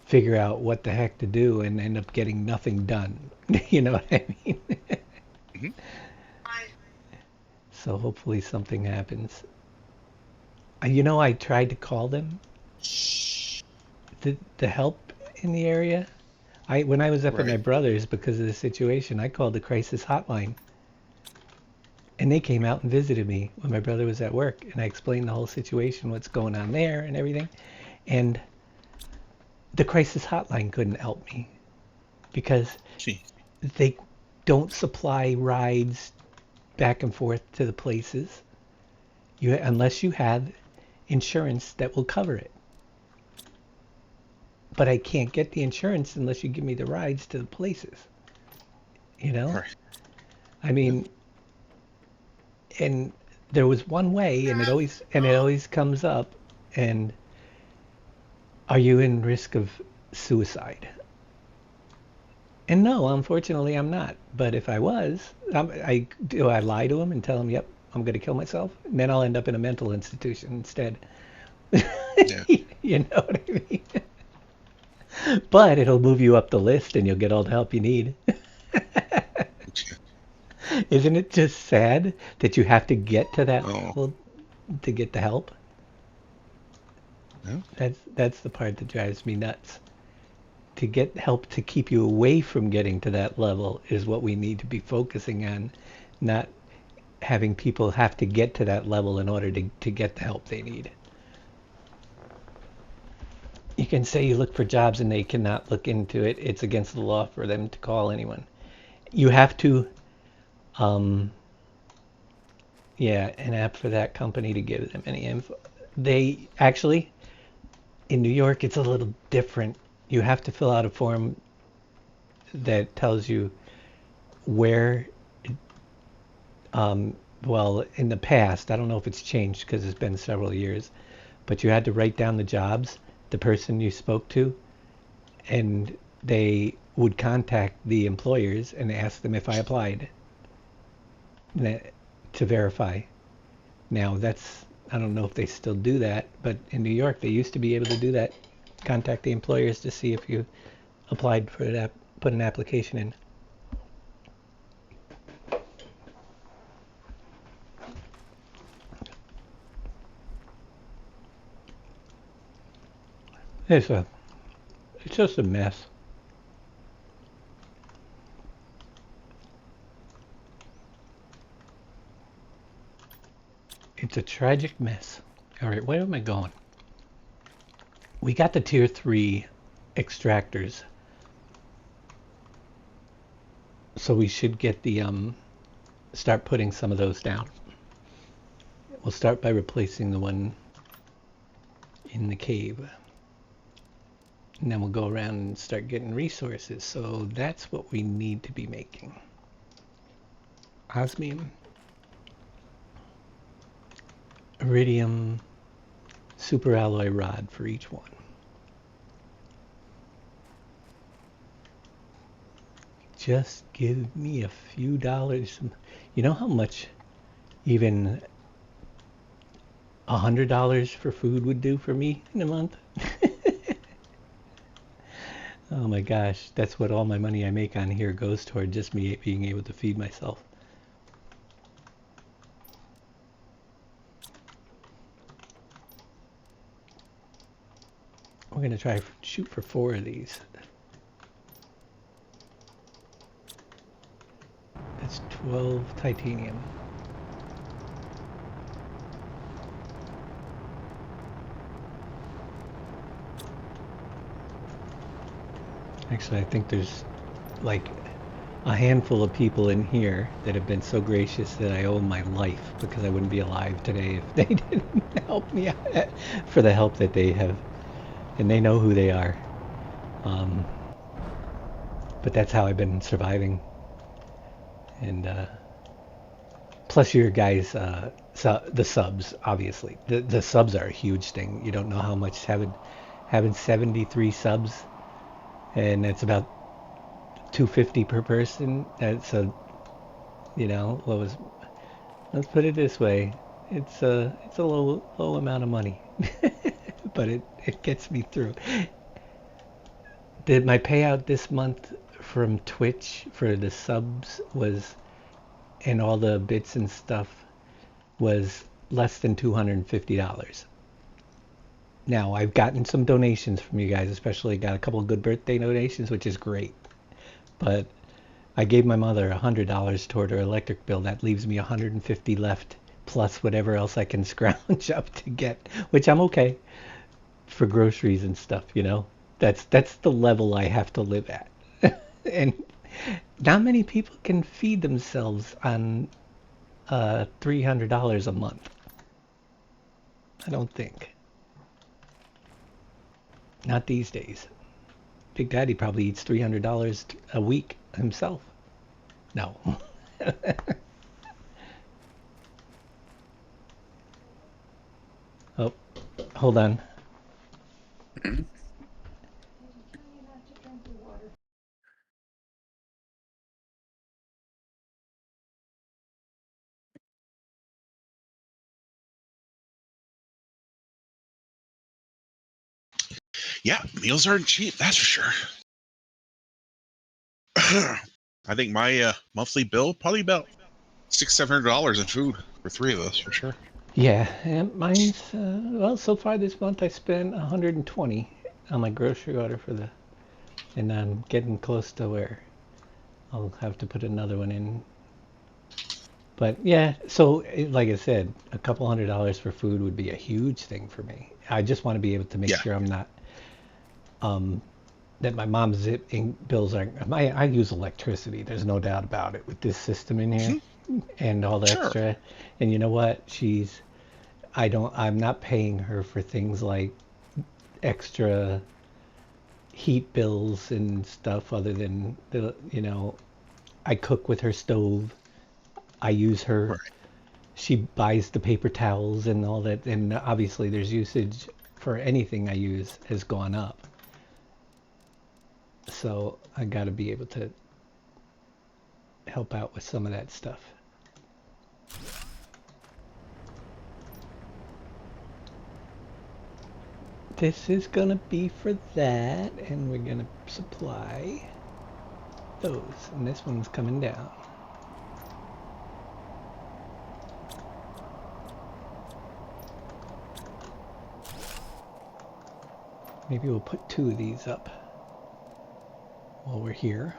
figure out what the heck to do and end up getting nothing done. You know what I mean? Mhm. So hopefully something happens. I tried to call them, the help in the area. When I was up at my Right. brother's, because of the situation, I called the crisis hotline. And they came out and visited me when my brother was at work, and I explained the whole situation, what's going on there and everything. And the crisis hotline couldn't help me because Gee. they don't supply rides back and forth to the places unless you have insurance that will cover it. But I can't get the insurance unless you give me the rides to the places. Right. I mean, and there was one way, and it always comes up, and are you in risk of suicide? And no, unfortunately, I'm not. But if I was, do I lie to him and tell him, "Yep, I'm going to kill myself," and then I'll end up in a mental institution instead. Yeah. You know what I mean? But it'll move you up the list, and you'll get all the help you need. Isn't it just sad that you have to get to that Oh. level to get the help? Yeah. That's the part that drives me nuts. To get help to keep you away from getting to that level is what we need to be focusing on, not having people have to get to that level in order to get the help they need. You can say you look for jobs and they cannot look into it. It's against the law for them to call anyone. You have to, um, yeah, an app for that company to give them any info. They actually, in New York, it's a little different. You have to fill out a form that tells you where, um, well, in the past, I don't know if it's changed because it's been several years, but you had to write down the jobs, the person you spoke to, and they would contact the employers and ask them if I applied to verify. Now I don't know if they still do that, but in New York they used to be able to do that. Contact the employers to see if you applied for it, put an application in. It's a, it's just a mess. It's a tragic mess. All right, where am I going? We got the tier 3 extractors. So we should get the start putting some of those down. We'll start by replacing the one in the cave. And then we'll go around and start getting resources. So that's what we need to be making. Osmium, iridium, super alloy rod for each one. Just give me a few dollars. You know how much even $100 for food would do for me in a month? Oh my gosh, that's what all my money I make on here goes toward, just me being able to feed myself. We're gonna try shoot for 4 of these. That's 12 titanium. Actually, I think there's like a handful of people in here that have been so gracious that I owe them my life, because I wouldn't be alive today if they didn't help me out for the help that they have. And they know who they are. But that's how I've been surviving. And plus your guys, the subs, obviously. The subs are a huge thing. You don't know how much having 73 subs, and that's about $250 per person. That's a, let's put it this way. It's a low amount of money. But it gets me through. My payout this month from Twitch for the subs was, and all the bits and stuff, was less than $250. Now, I've gotten some donations from you guys, especially got a couple of good birthday donations, which is great. But I gave my mother $100 toward her electric bill. That leaves me $150 left, plus whatever else I can scrounge up to get, which I'm okay for groceries and stuff, That's the level I have to live at. And not many people can feed themselves on $300 a month. I don't think. Not these days. Big Daddy probably eats $300 a week himself. No. Oh, hold on. Yeah, meals aren't cheap, that's for sure. I think my monthly bill probably about $600-700 in food for three of us for sure. Yeah, and mine's well, so far this month I spent 120 on my grocery order for the, and I'm getting close to where I'll have to put another one in. But yeah, so like I said, a couple $100 for food would be a huge thing for me. I just want to be able to make Yeah. sure I'm not that my mom's bills aren't. I use electricity. There's no doubt about it with this system in here and all the Sure. extra. And you know what? I'm not paying her for things like extra heat bills and stuff other than I cook with her stove. I use her. Right. She buys the paper towels and all that. And obviously there's usage for anything I use has gone up. So I got to be able to help out with some of that stuff. This is gonna be for that, and we're gonna supply those, and this one's coming down. Maybe we'll put 2 of these up while we're here.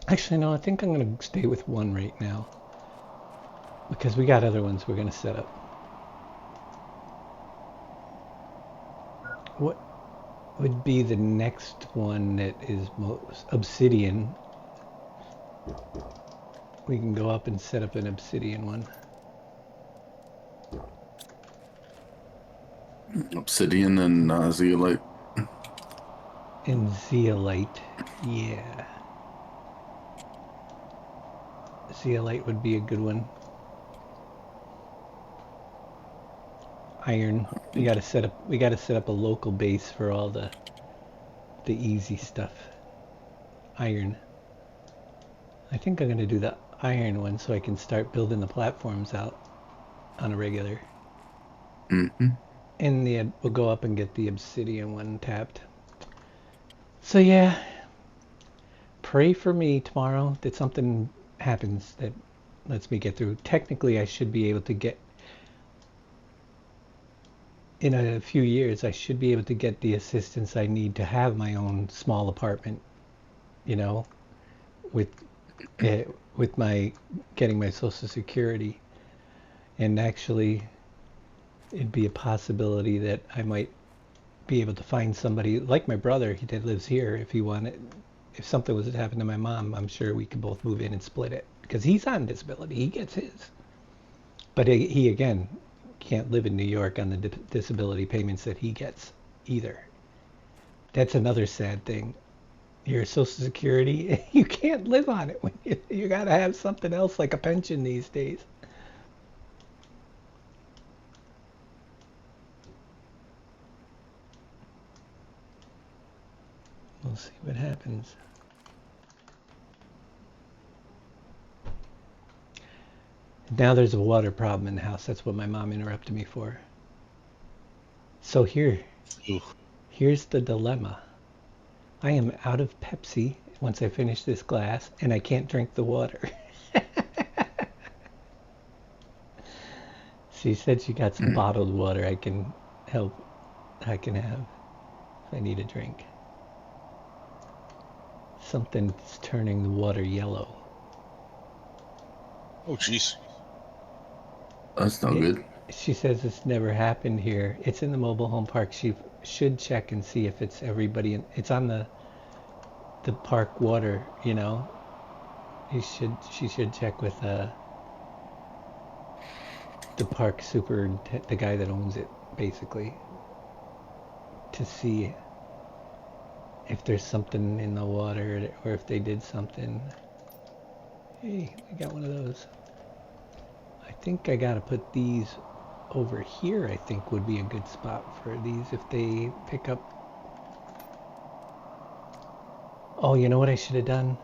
Actually, no, I think I'm gonna stay with 1 right now because we got other ones we're gonna set up. What would be the next one that is most obsidian? We can go up and set up an obsidian one. Obsidian and zeolite. And zeolite, yeah. Zeolite would be a good one. Iron. We gotta set up a local base for all the easy stuff. Iron. I think I'm gonna do the iron one so I can start building the platforms out on a regular. Mm-hmm. And we'll go up and get the obsidian one tapped. So yeah, pray for me tomorrow that something happens that lets me get through. Technically, I should be able to get, in a few years, I should be able to get the assistance I need to have my own small apartment, with my getting my Social Security. And actually, it'd be a possibility that I might be able to find somebody like my brother that lives here. If something was to happen to my mom, I'm sure we could both move in and split it because he's on disability. He gets his, but he again can't live in New York on the disability payments that he gets either. That's another sad thing. Your Social Security, you can't live on it when you got to have something else like a pension these days. We'll see what happens. Now there's a water problem in the house. That's what my mom interrupted me for. So here's the dilemma. I am out of Pepsi once I finish this glass, and I can't drink the water. She said she got some bottled water I can have if I need a drink. Something's turning the water yellow. Oh, jeez. That's not good. She says it's never happened here. It's in the mobile home park. She should check and see if it's everybody. It's on the park water. She should check with the park the guy that owns it, basically, to see if there's something in the water or if they did something. Hey, we got one of those. I think I gotta put these over here. I think would be a good spot for these if they pick up. Oh, you know what I should have done?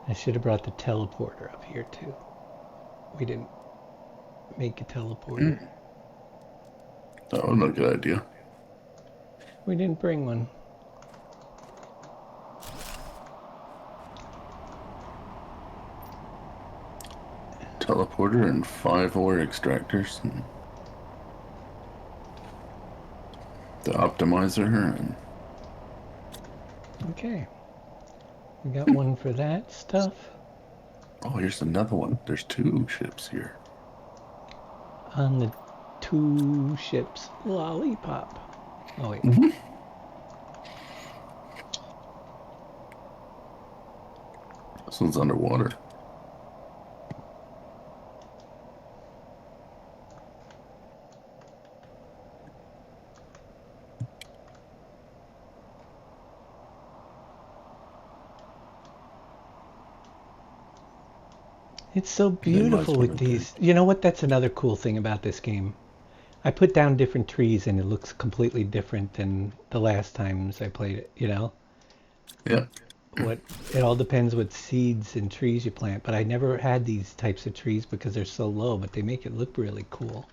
I should have brought the teleporter up here too. We didn't make a teleporter. That would be a good idea. We didn't bring one. Teleporter and 5 ore extractors. And the optimizer and Okay. We got one for that stuff. oh, here's another one. There's 2 ships here. On the 2 ships lollipop. Oh wait. This one's underwater. It's so might beautiful as well with do. these. You know what? That's another cool thing about this game. I put down different trees and it looks completely different than the last times I played it, you know? Yeah. What it all depends what seeds and trees you plant, but I never had these types of trees because they're so low, but they make it look really cool.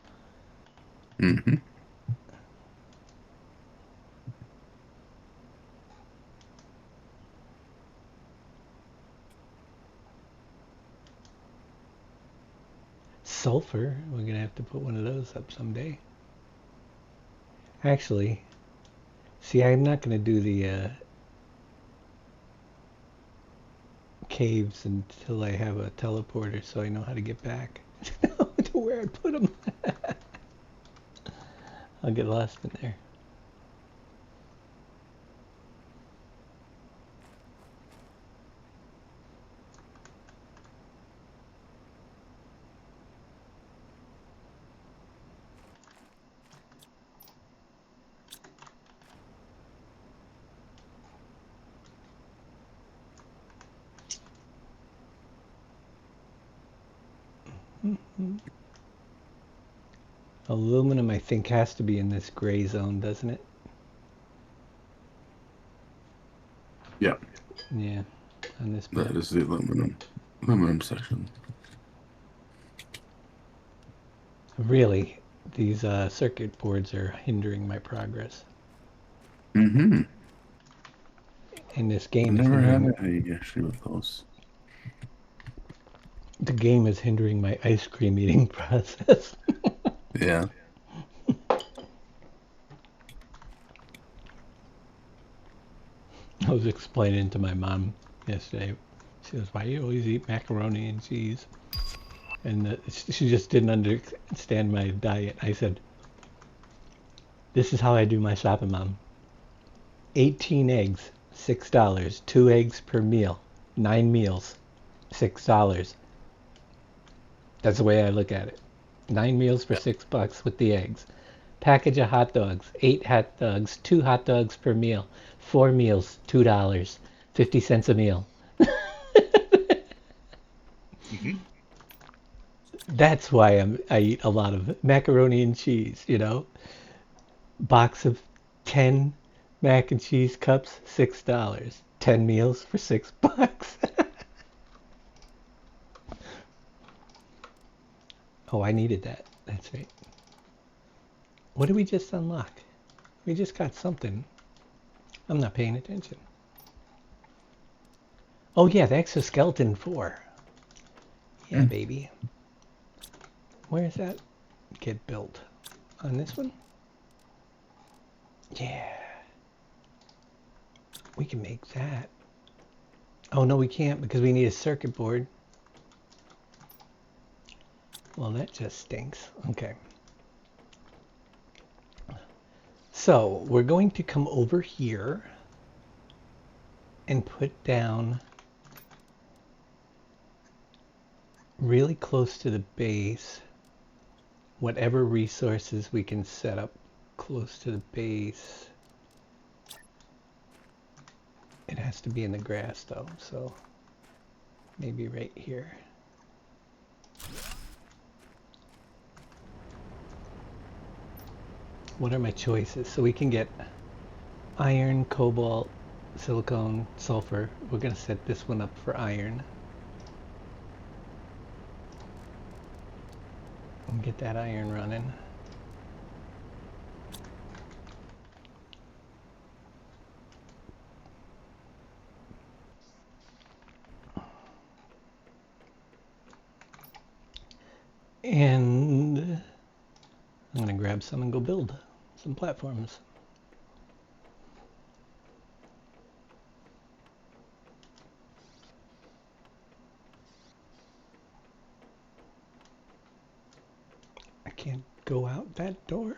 Mm-hmm. Sulfur, we're gonna have to put one of those up someday. Actually, see, I'm not gonna do the caves until I have a teleporter so I know how to get back to where I put them. I'll get lost in there. Aluminum, I think, has to be in this gray zone, doesn't it? Yeah. Yeah, on this book. That is the aluminum section. Really, these circuit boards are hindering my progress. Mm-hmm. And this I game is never had hindering. any issue with those. The game is hindering my ice cream eating process. Yeah. I was explaining to my mom yesterday. She goes, "Why do you always eat macaroni and cheese?" And she just didn't understand my diet. I said, "This is how I do my shopping, Mom. 18 eggs, $6. 2 eggs per meal. 9 meals, $6. That's the way I look at it. 9 meals for $6 with the eggs. Package of hot dogs, 8 hot dogs, 2 hot dogs per meal. 4 meals, $2. 50 cents a meal." Mm-hmm. That's why I eat a lot of macaroni and cheese, you know? Box of 10 mac and cheese cups, $6. 10 meals for $6. Oh, I needed that. That's right. What did we just unlock? We just got something. I'm not paying attention. Oh yeah, the exoskeleton 4. Yeah, baby. Where's that get built? On this one? Yeah. We can make that. Oh no, we can't because we need a circuit board. Well, that just stinks. Okay. So we're going to come over here and put down really close to the base whatever resources we can set up close to the base. It has to be in the grass though, so maybe right here. What are my choices? So we can get iron, cobalt, silicone, sulfur. We're going to set this one up for iron. And get that iron running. And I'm gonna grab some and go build some platforms. I can't go out that door.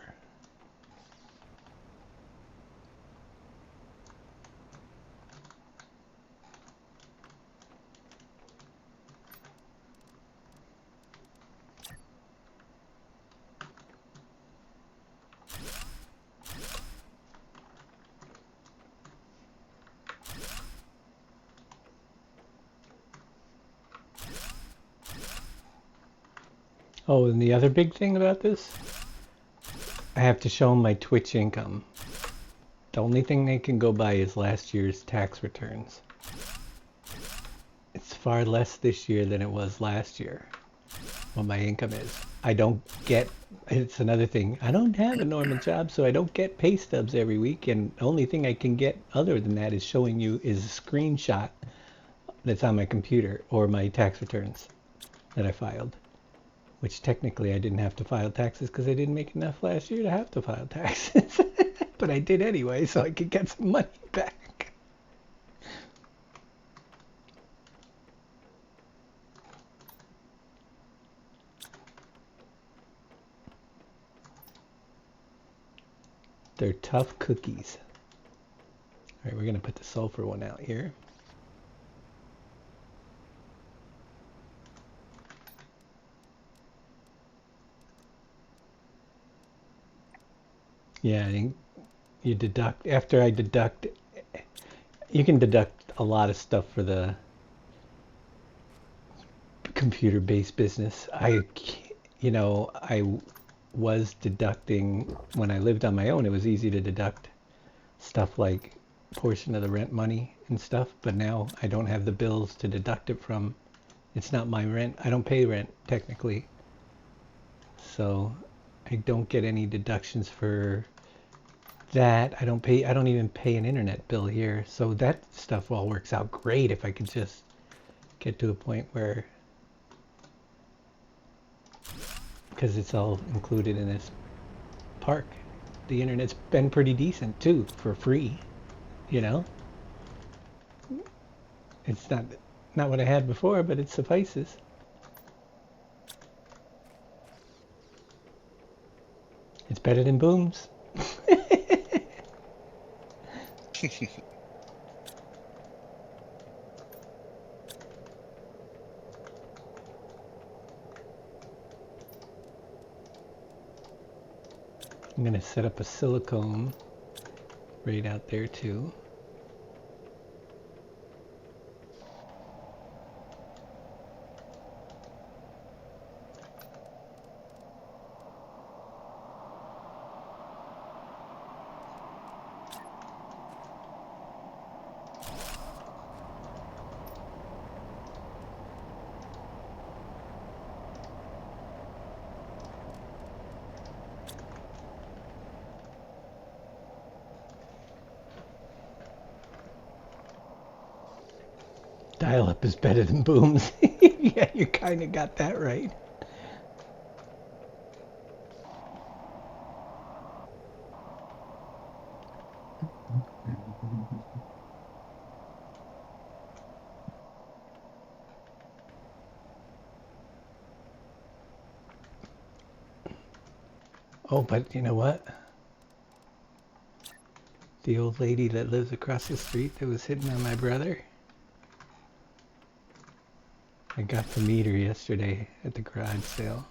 Oh, and the other big thing about this, I have to show them my Twitch income. The only thing they can go by is last year's tax returns. It's far less this year than it was last year, what my income is. I don't get, it's another thing, I don't have a normal job, so I don't get pay stubs every week, and the only thing I can get other than that is showing you is a screenshot that's on my computer, or my tax returns that I filed. Which technically I didn't have to file taxes because I didn't make enough last year to have to file taxes. But I did anyway, so I could get some money back. They're tough cookies. All right, we're gonna put the sulfur one out here. Yeah, you deduct, after I deduct, you can deduct a lot of stuff for the computer-based business. I was deducting, when I lived on my own, it was easy to deduct stuff like portion of the rent money and stuff, but now I don't have the bills to deduct it from. It's not my rent. I don't pay rent technically. So I don't get any deductions for that. I don't even pay an internet bill here. So that stuff all works out great if I could just get to a point where, because it's all included in this park. The internet's been pretty decent too, for free, you know? It's not what I had before, but it suffices. It's better than Booms. I'm gonna set up a silicone right out there too. Dial-up is better than Booms. Yeah, you kind of got that right. Oh, but you know what? The old lady that lives across the street that was hitting on my brother, I got to meet her yesterday at the garage sale.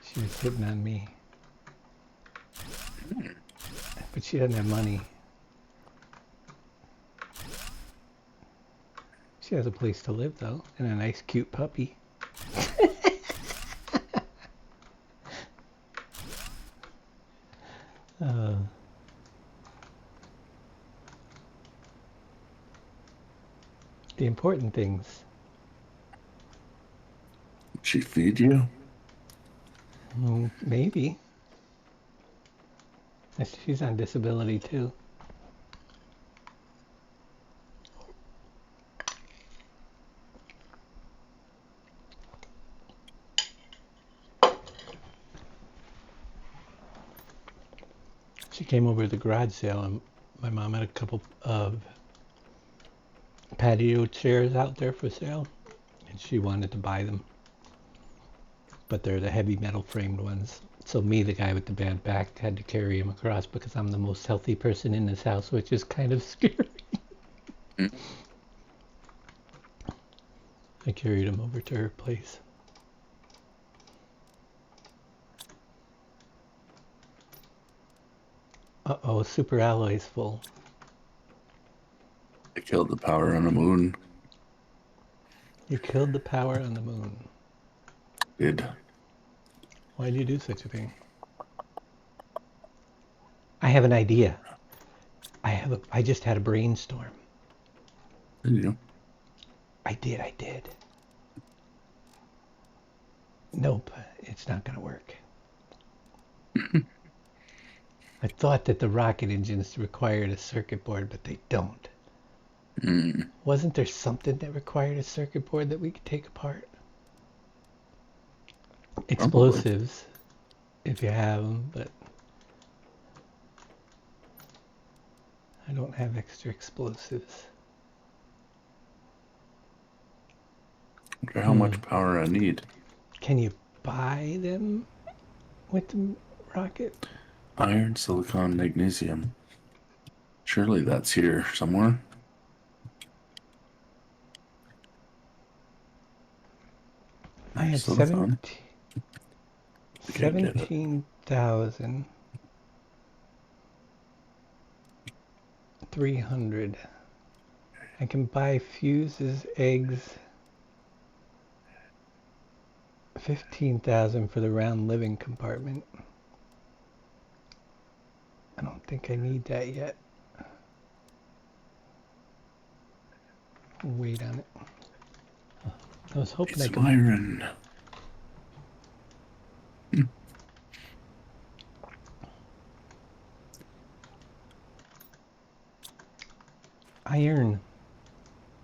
She was hitting on me. But she doesn't have money. She has a place to live though, and a nice cute puppy. The important things. She feed you? Maybe. She's on disability too. She came over to the garage sale, and my mom had a couple of patio chairs out there for sale, and she wanted to buy them. But they're the heavy metal framed ones. So me, the guy with the bad back, had to carry him across because I'm the most healthy person in this house, which is kind of scary. Mm. I carried him over to her place. Uh-oh, super alloy's full. I killed the power on the moon. You killed the power on the moon. Did. Why'd you do such a thing? I have an idea. I just had a brainstorm. Did you? I did. Nope, it's not gonna work. I thought that the rocket engines required a circuit board, but they don't. Mm. Wasn't there something that required a circuit board that we could take apart? Explosives, if you have them, but I don't have extra explosives. Wonder how much power I need. Can you buy them with the rocket? Iron, silicon, magnesium. Surely that's here somewhere. I had Silicon. 17,300. I can buy fuses, eggs. 15,000 for the round living compartment. I don't think I need that yet. Wait on it. I was hoping I It's could. iron. Iron.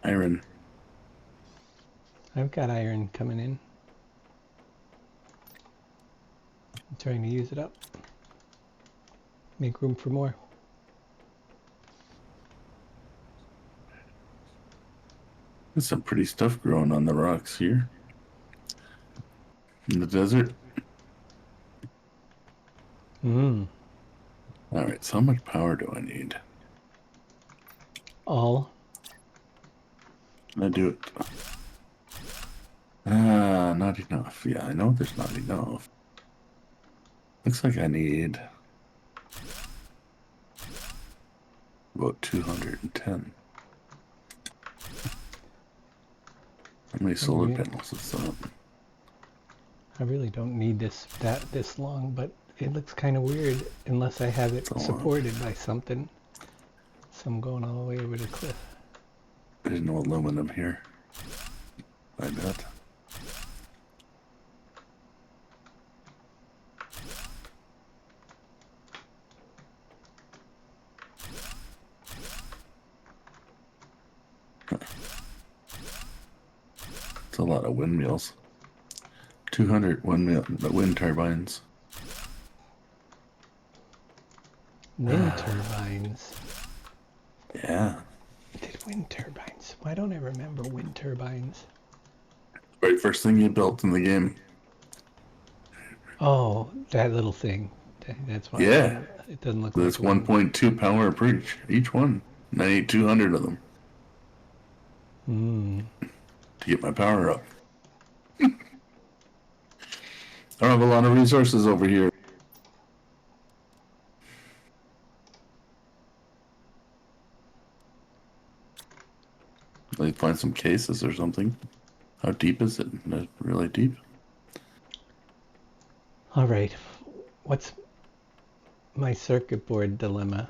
Iron. I've got iron coming in. I'm trying to use it up. Make room for more. There's some pretty stuff growing on the rocks here. In the desert. Alright, so how much power do I need? All. Can I do it? Not enough. Yeah, I know there's not enough. Looks like I need about 210. How many solar Okay. panels is that? I really don't need this long, but it looks kind of weird unless I have it It's a lot. supported by something. So I'm going all the way over the cliff. There's no aluminum here. I bet. It's a lot of windmills. 200 wind turbines. Wind turbines. Yeah. Did wind turbines? Why don't I remember wind turbines? Very first thing you built in the game. Oh, that little thing. That's why. Yeah. It doesn't look That's like 1.2 power per each one. And I need 200 of them to get my power up. I don't have a lot of resources over here. Like find some cases or something. How deep is it? Is it really deep? All right. What's my circuit board dilemma?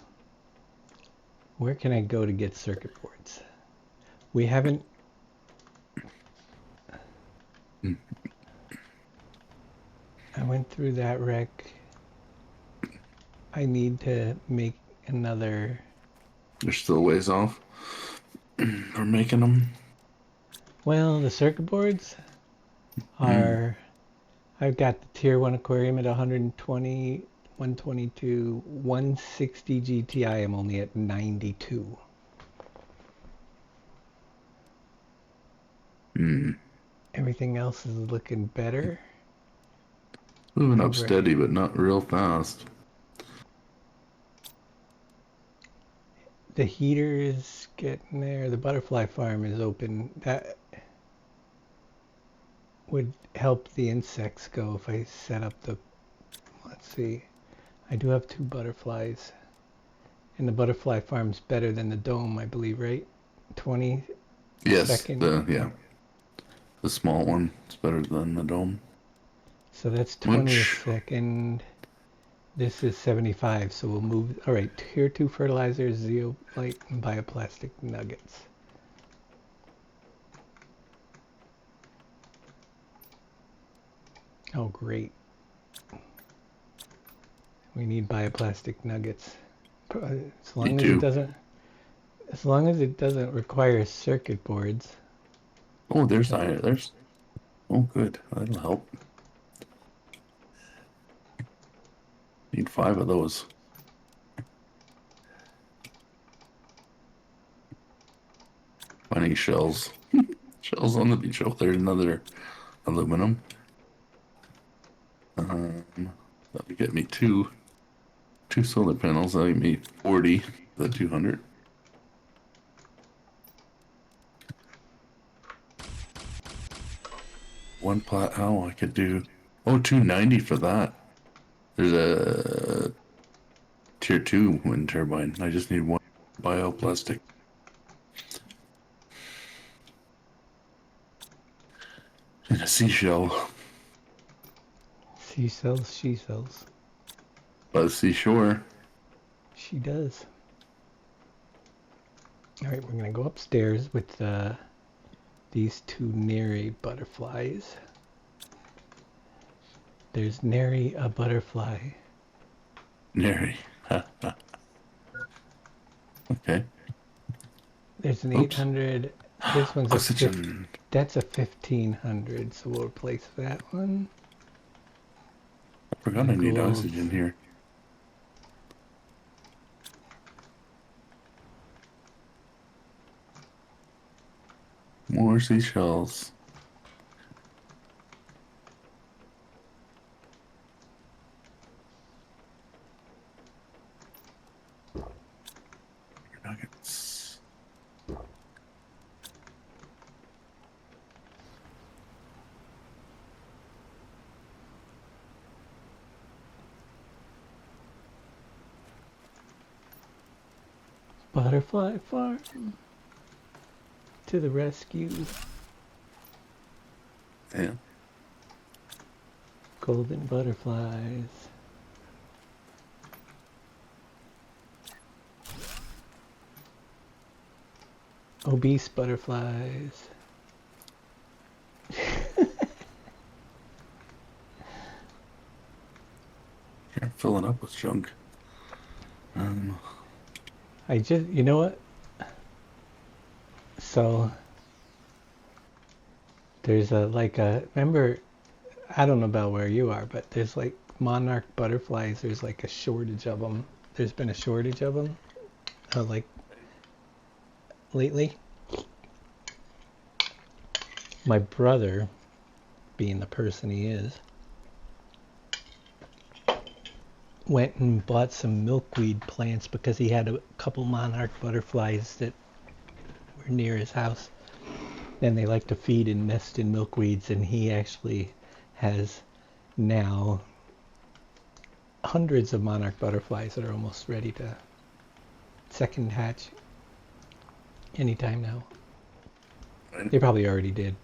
Where can I go to get circuit boards? We haven't. I went through that wreck. I need to make another. They're still ways off. We're making them. Well, the circuit boards are. I've got the tier 1 aquarium at 120 122, 160 GTI. I'm only at 92. Hmm. Everything else is looking better. Moving up Over. steady, but not real fast. The heater is getting there. The butterfly farm is open. That would help the insects go if I set up the... Let's see. I do have 2 butterflies. And the butterfly farm's better than the dome, I believe, right? 20 Yes, second. the small one. It's better than the dome. So that's 20 a Much. second. This is 75, so we'll move. All right, tier 2 fertilizers, zeolite, and bioplastic nuggets. Oh, great. We need bioplastic nuggets. As long as it doesn't require circuit boards. Oh, there's iron. There's. Oh, good. That'll help. Need 5 of those. Finding shells. Shells on the beach. Oh, there's another aluminum. That'll get me two solar panels. That'll get me 40. The 200. One plat. Oh, I could do. Oh, 290 for that. There's a tier 2 wind turbine. I just need 1 bioplastic. And a seashell She sells, she sells. by the seashore. She does. All right, we're gonna go upstairs with these 2 Neri butterflies. There's Neri a butterfly. Neri. Okay. There's an Oops. 800. This one's a Oxygen. that's a 1500, so we'll replace that one. I forgot I need Gold. oxygen here. More seashells. Nuggets. Butterfly farm to the rescue. Yeah. Golden butterflies. Obese butterflies. You're filling up with junk. You know what? So there's remember, I don't know about where you are, but there's like monarch butterflies. There's like a shortage of them. There's been a shortage of them, like lately. My brother, being the person he is, went and bought some milkweed plants because he had a couple monarch butterflies that were near his house. And they like to feed and nest in milkweeds, and he actually has now hundreds of monarch butterflies that are almost ready to second hatch anytime now. Right. They probably already did.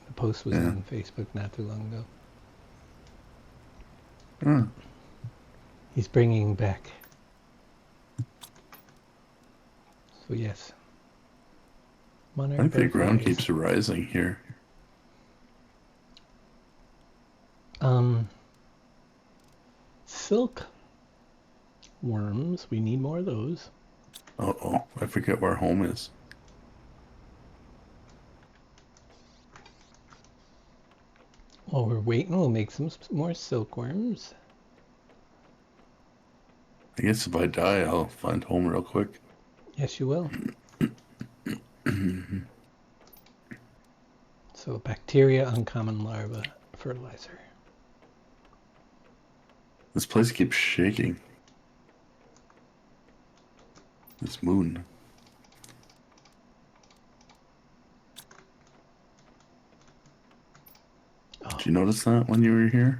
The post was Yeah. on Facebook not too long ago. Hmm. He's bringing back. So yes. Monarch I think the ground butterflies. keeps rising here. Silk worms. We need more of those. Uh-oh. I forget where home is. While we're waiting, we'll make some more silkworms. I guess if I die, I'll find home real quick. Yes, you will. So bacteria, uncommon larva, fertilizer. This place keeps shaking. This moon. Oh, Did you notice that when you were here?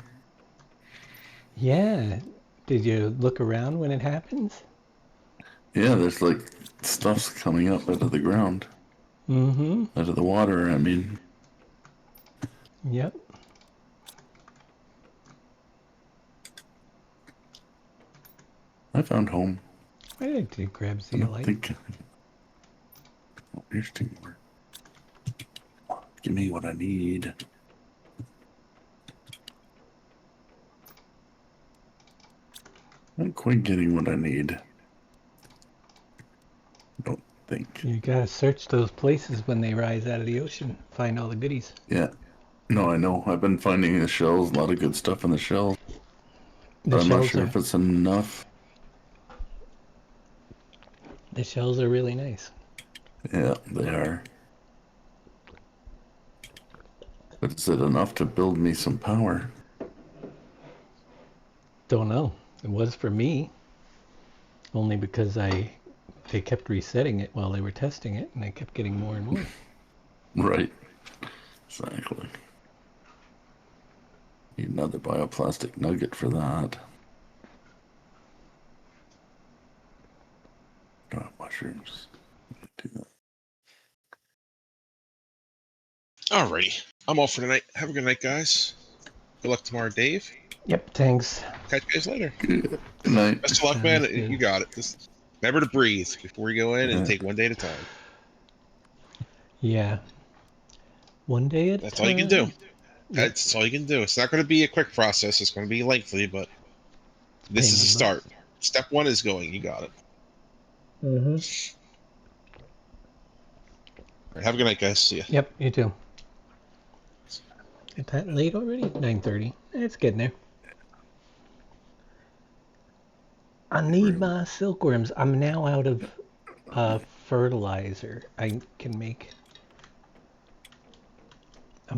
yeah. Did you look around when it happens? Yeah, there's like stuff's coming up out of the ground. Mm-hmm. Out of the water, I mean. Yep. I found home. Why did you grab I don't zeolite? think. Oh, here's 2 more. Give me what I need. Not quite getting what I need. Don't think. You gotta search those places when they rise out of the ocean. Find all the goodies. Yeah. No, I know. I've been finding the shells, a lot of good stuff in the shells, The but I'm not shells sure are if it's enough. the shells are really nice. Yeah, they are. But is it enough to build me some power? Don't know. It was for me, only because they kept resetting it while they were testing it, and I kept getting more and more. Right. Exactly. Need another bioplastic nugget for that. Don't have mushrooms. Do that. Alrighty. I'm all for tonight. Have a good night, guys. Good luck tomorrow, Dave. Yep. Thanks. Catch you guys later. Good night. Best of luck, man. Sounds good. You got it. Just remember to breathe before you go in and take one day at a time. Yeah. One day at a That's all you can do. time. Yep. That's all you can do. It's not going to be a quick process. It's going to be lengthy, but this Pain is a in the start. Step 1 is going. You got it. Mm-hmm. All right, have a good night, guys. See ya. Yep. You too. Is that late already? 9:30. It's getting there. I need my silkworms. I'm now out of fertilizer. I'm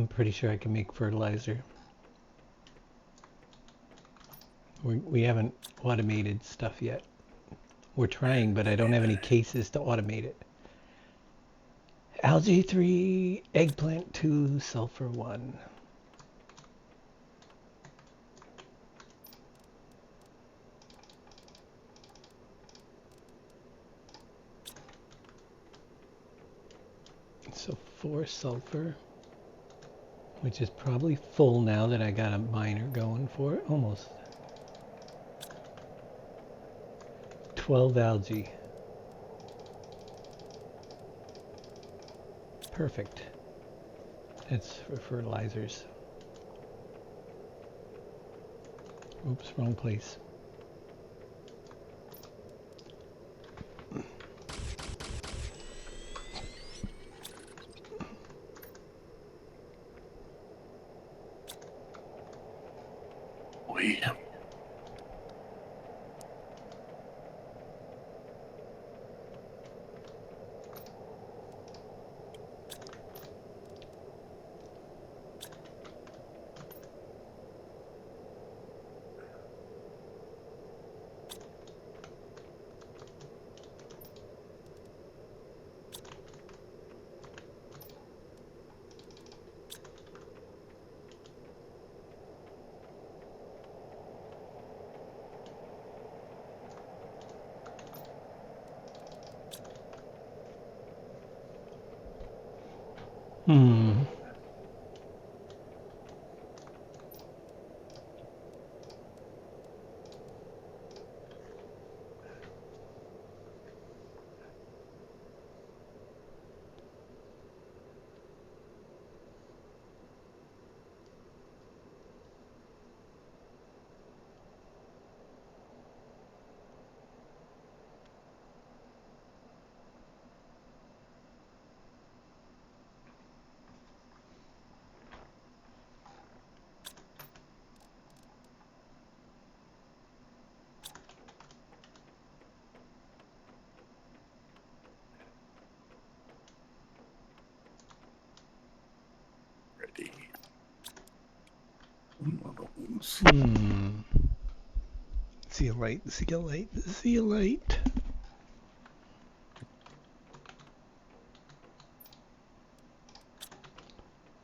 pretty sure I can make fertilizer. We haven't automated stuff yet. We're trying, but I don't have any cases to automate it. Algae 3, eggplant 2, sulfur 1. So 4 sulfur, which is probably full now that I got a miner going for it. Almost. 12 algae. Perfect. That's for fertilizers. Oops, wrong place. We. Hmm. Zeolite, zeolite, zeolite.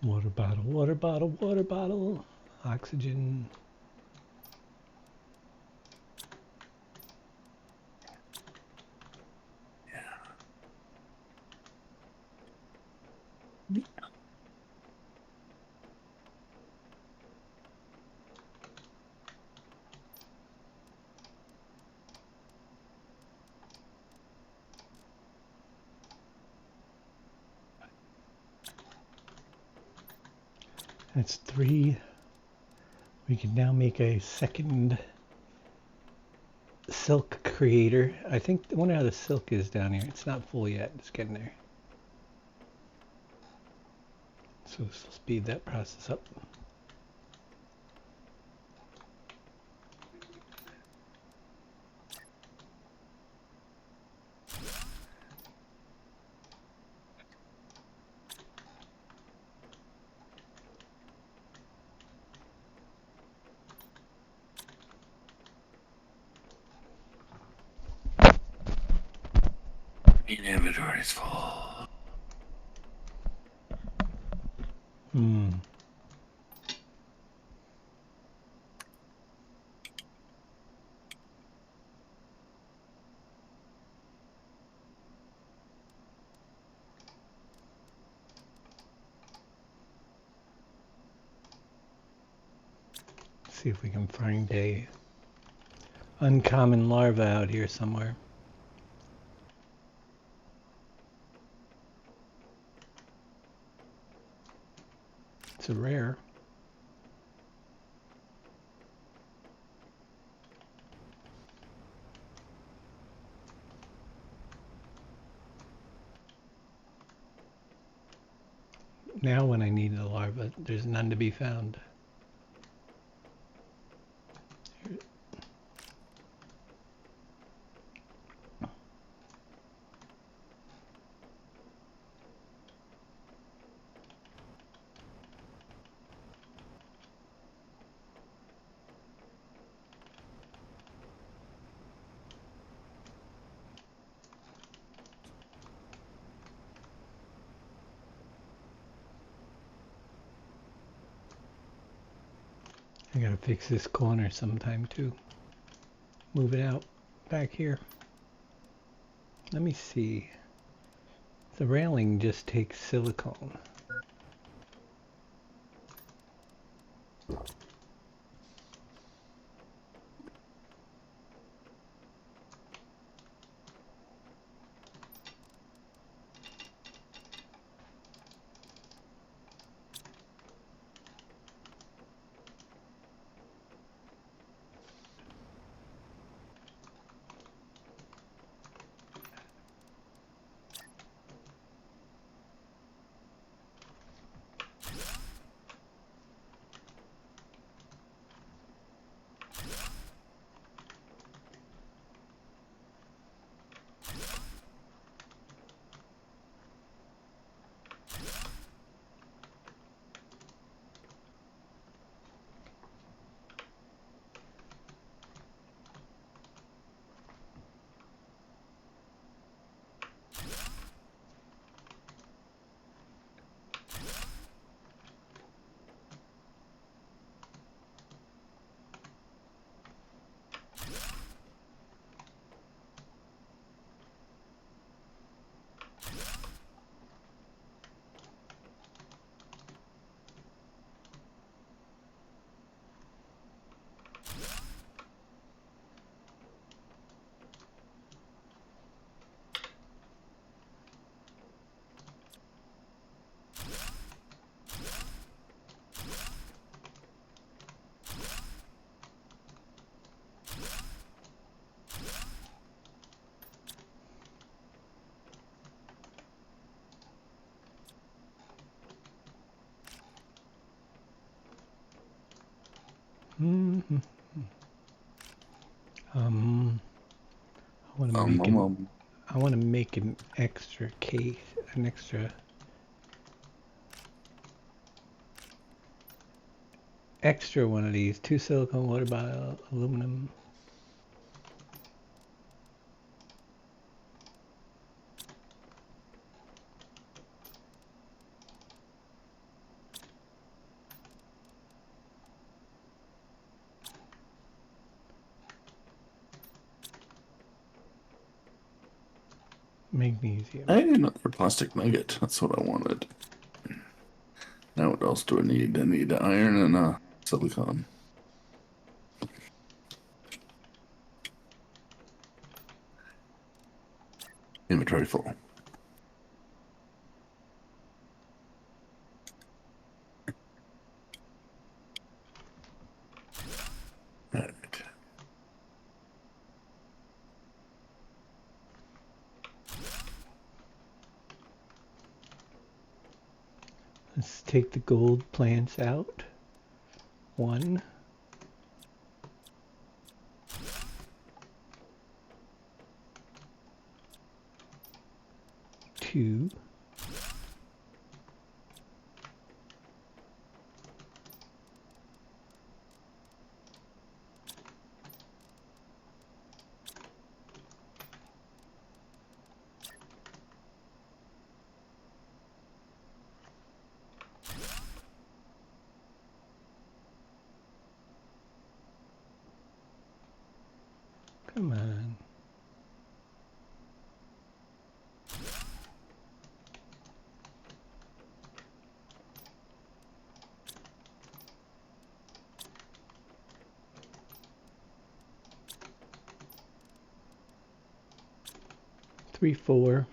Water bottle, water bottle, water bottle. Oxygen. That's 3. We can now make a second silk creator. I wonder how the silk is down here. It's not full yet. It's getting there. So this will speed that process up. Inventory's full. See if we can find a uncommon larva out here somewhere. It's a rare. Now when I need a larva, there's none to be found. I gotta fix this corner sometime too. Move it out back here. Let me see. The railing just takes silicone. Mm-hmm. I want to make an extra case, an extra extra one of these. 2 silicone water bottle, aluminum. Magnesium. I need another plastic nugget. That's what I wanted. Now what else do I need? I need iron and silicon. Inventory full. Alright. Let's take the gold plants out. 1. 2. 'Come on. Three, 4.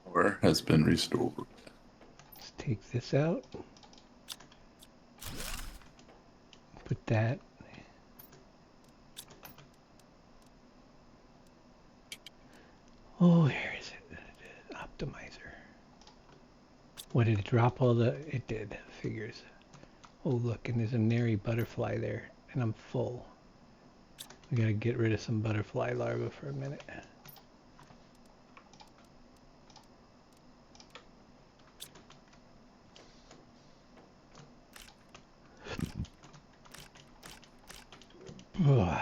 Power has been restored. Let's take this out. Put that. Oh, where is it? Optimizer. What, did it drop all the... It did. Figures. Oh, look, and there's a nary butterfly there. And I'm full. We gotta get rid of some butterfly larvae for a minute. Ugh.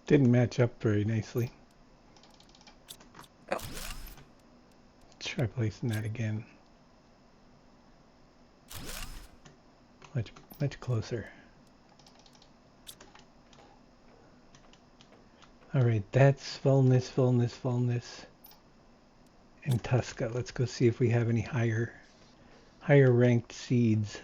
Didn't match up very nicely. No. Try placing that again. Much closer. All right, that's Vulnus, and Tusca. Let's go see if we have any higher ranked seeds.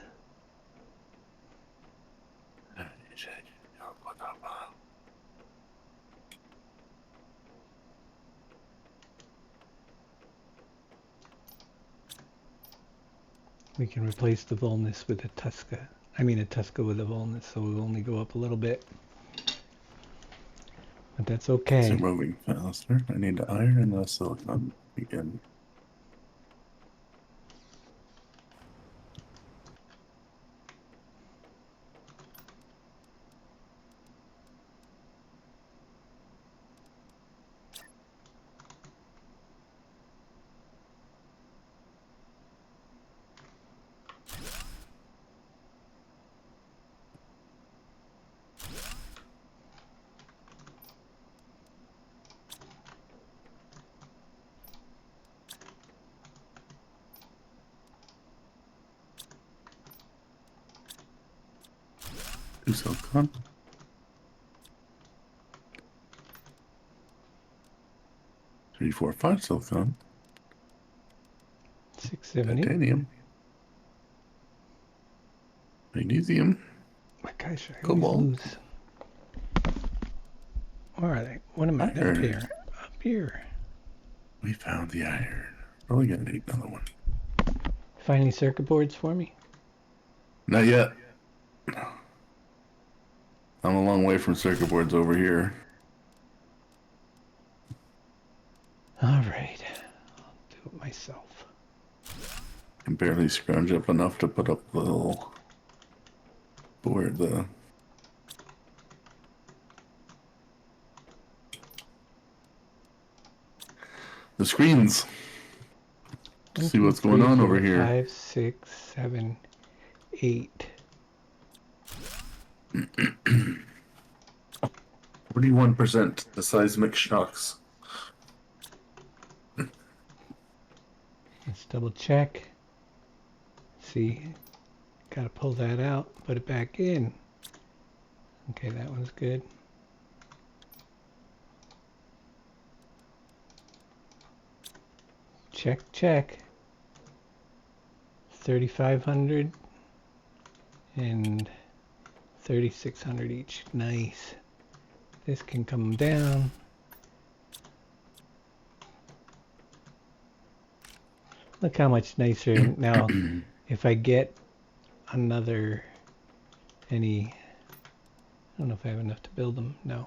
We can replace the Vulnus with a Tusca. I mean a Tusca with a Vulnus, so we'll only go up a little bit. But that's okay. They're moving faster. I need the iron and the silicon again. Two silicon. Three, 4, 5 silicon. 6, 7, 8. Titanium. Magnesium. My gosh, I Cobalt. always lose. All right, what am I up Iron. here? Here. We found the iron. Probably gonna need another one. Find any circuit boards for me? Not yet. I'm a long way from circuit boards over here. All right. I'll do it myself. Can barely scrounge up enough to put up the little board. The screens. See what's going on over here. 5, 6, 7, 8. 41% the seismic shocks. Let's double check. See, gotta pull that out, put it back in. Okay, that one's good. Check, check. 3,500 and 3,600 each. Nice. This can come down. Look how much nicer. Now, if I get another, I don't know if I have enough to build them. No.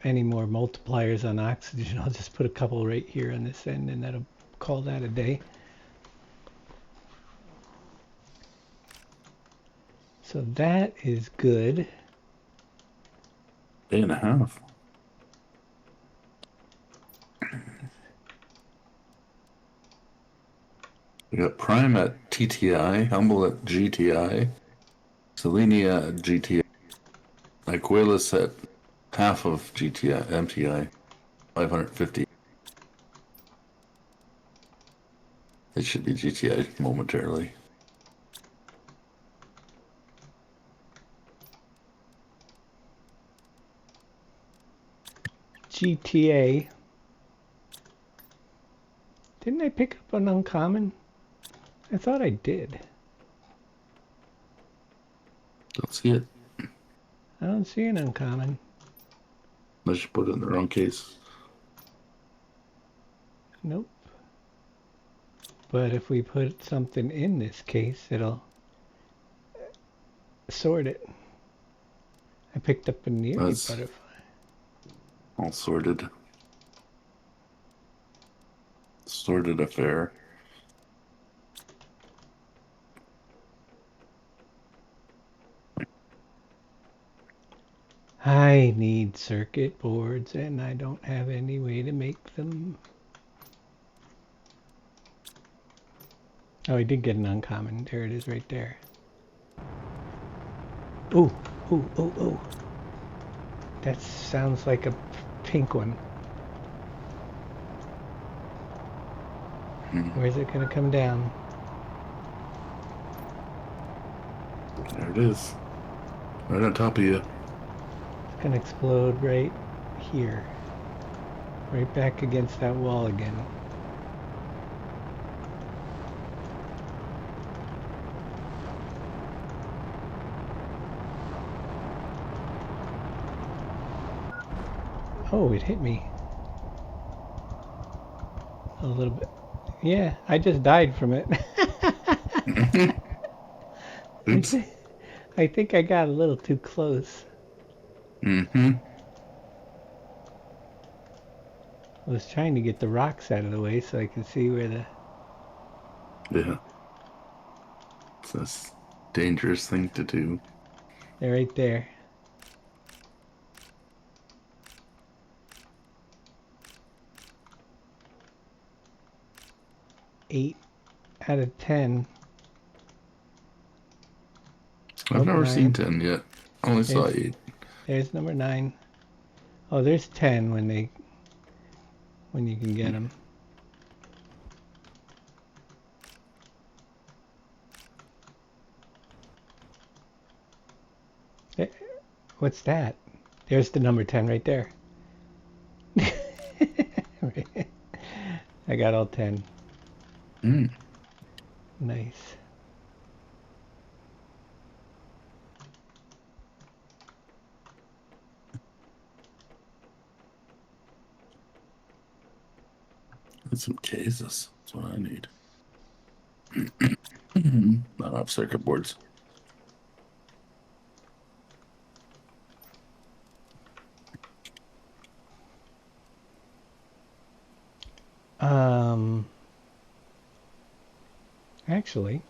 Any more multipliers on oxygen, I'll just put a couple right here on this end and that'll call that a day. So that is good. Day and a half. We got Prime at TTI, Humble at GTI, Selenia at GTI, Aquilus at half of GTI, MTI, 550. It should be GTI momentarily. GTA. Didn't I pick up an uncommon? I thought I did. Don't see it. I don't see an uncommon. Unless you put it in the wrong case. Nope. But if we put something in this case, it'll sort it. I picked up a nearly That's- butterfly. All sorted. Sorted affair. I need circuit boards and I don't have any way to make them. Oh, I did get an uncommon. There it is right there. Ooh, ooh, ooh, ooh. That sounds like a pink one. Where's it gonna come down? There it is. Right on top of you. It's gonna explode right here. Right back against that wall again. Oh, it hit me. A little bit. Yeah, I just died from it. Oops. I think I got a little too close. Mm-hmm. I was trying to get the rocks out of the way so I could see where the... Yeah. It's a dangerous thing to do. They're right there. Eight out of 10. I've never 9. seen 10 yet. Only saw There's- 8. There's number 9. Oh, there's 10 when you can get them. What's that? There's the number 10 right there. I got all 10. Mm. Nice. Need some cases. That's what I need. Not enough circuit boards. Um, actually,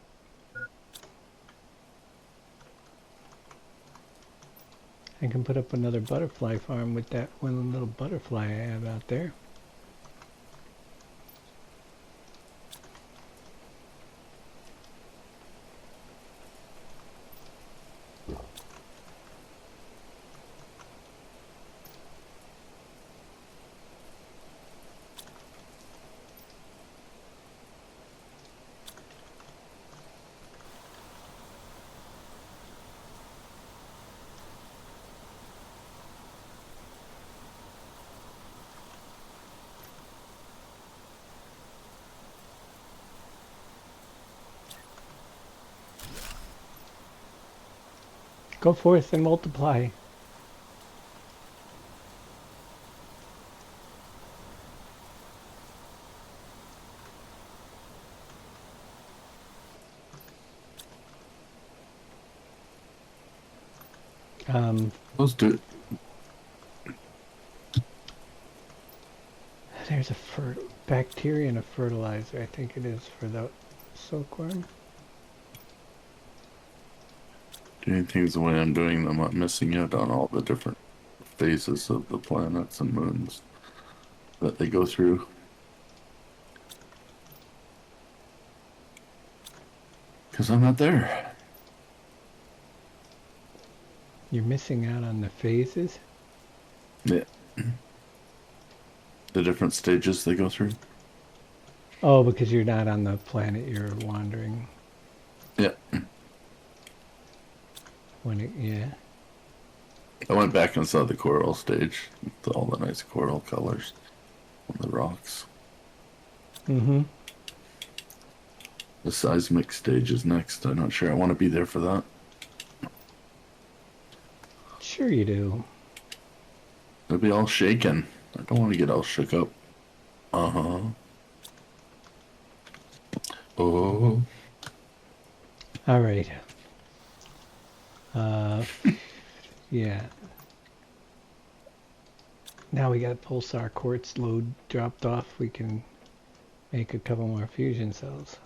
I can put up another butterfly farm with that one little butterfly I have out there. Go forth and multiply. Let's do it. There's a bacteria and a fertilizer, I think it is, for the silkworm. Doing things the way I'm doing them, I'm missing out on all the different phases of the planets and moons that they go through. Because I'm not there. You're missing out on the phases? Yeah. The different stages they go through. Oh, because you're not on the planet you're wandering. Yeah. Yeah. I went back and saw the coral stage with all the nice coral colors on the rocks. Mm-hmm. The seismic stage is next. I'm not sure I want to be there for that. Sure you do. It'll be all shaken. I don't want to get all shook up. Uh-huh. Oh. All right. Yeah. Now we got pulsar quartz load dropped off. We can make a couple more fusion cells.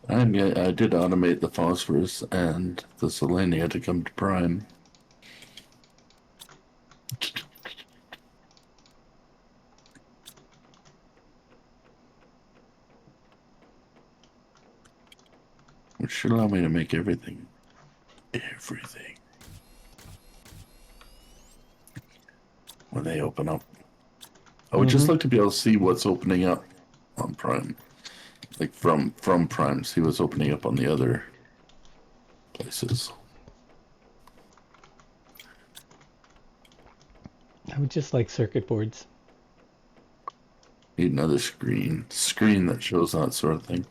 And yeah, I did automate the phosphorus and the selenia to come to prime. Which should allow me to make everything. Everything. When they open up. I would just like to be able to see what's opening up on Prime. Like from Prime, see what's opening up on the other places. I would just like circuit boards. Need another screen that shows that sort of thing.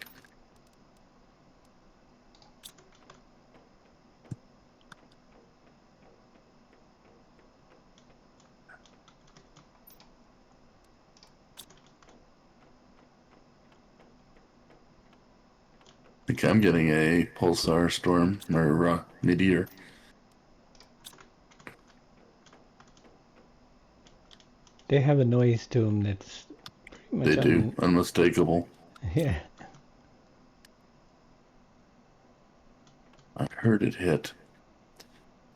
I think I'm getting a pulsar storm or meteor. They have a noise to them that's pretty much They do, unmistakable. Yeah. I heard it hit.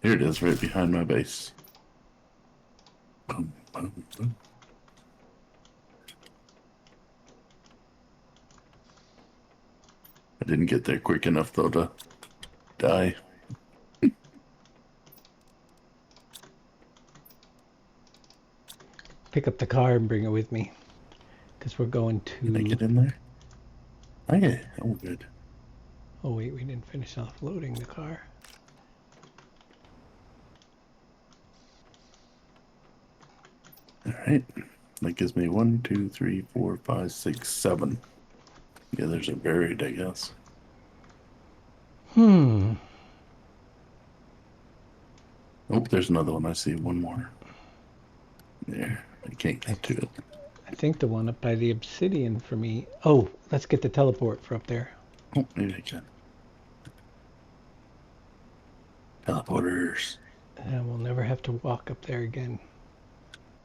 Here it is, right behind my base. Boom, boom, boom. I didn't get there quick enough, though, to die. Pick up the car and bring it with me. Because we're going Can I to... get in there? Okay, oh, good. Oh wait, we didn't finish offloading the car. Alright. That gives me 1, 2, 3, 4, 5, 6, 7. The others are buried, I guess. Oh, there's another one. I see one more. There. I can't get to it. I think the one up by the obsidian for me. Oh, let's get the teleport for up there. Oh, maybe I can. Teleporters. And we'll never have to walk up there again.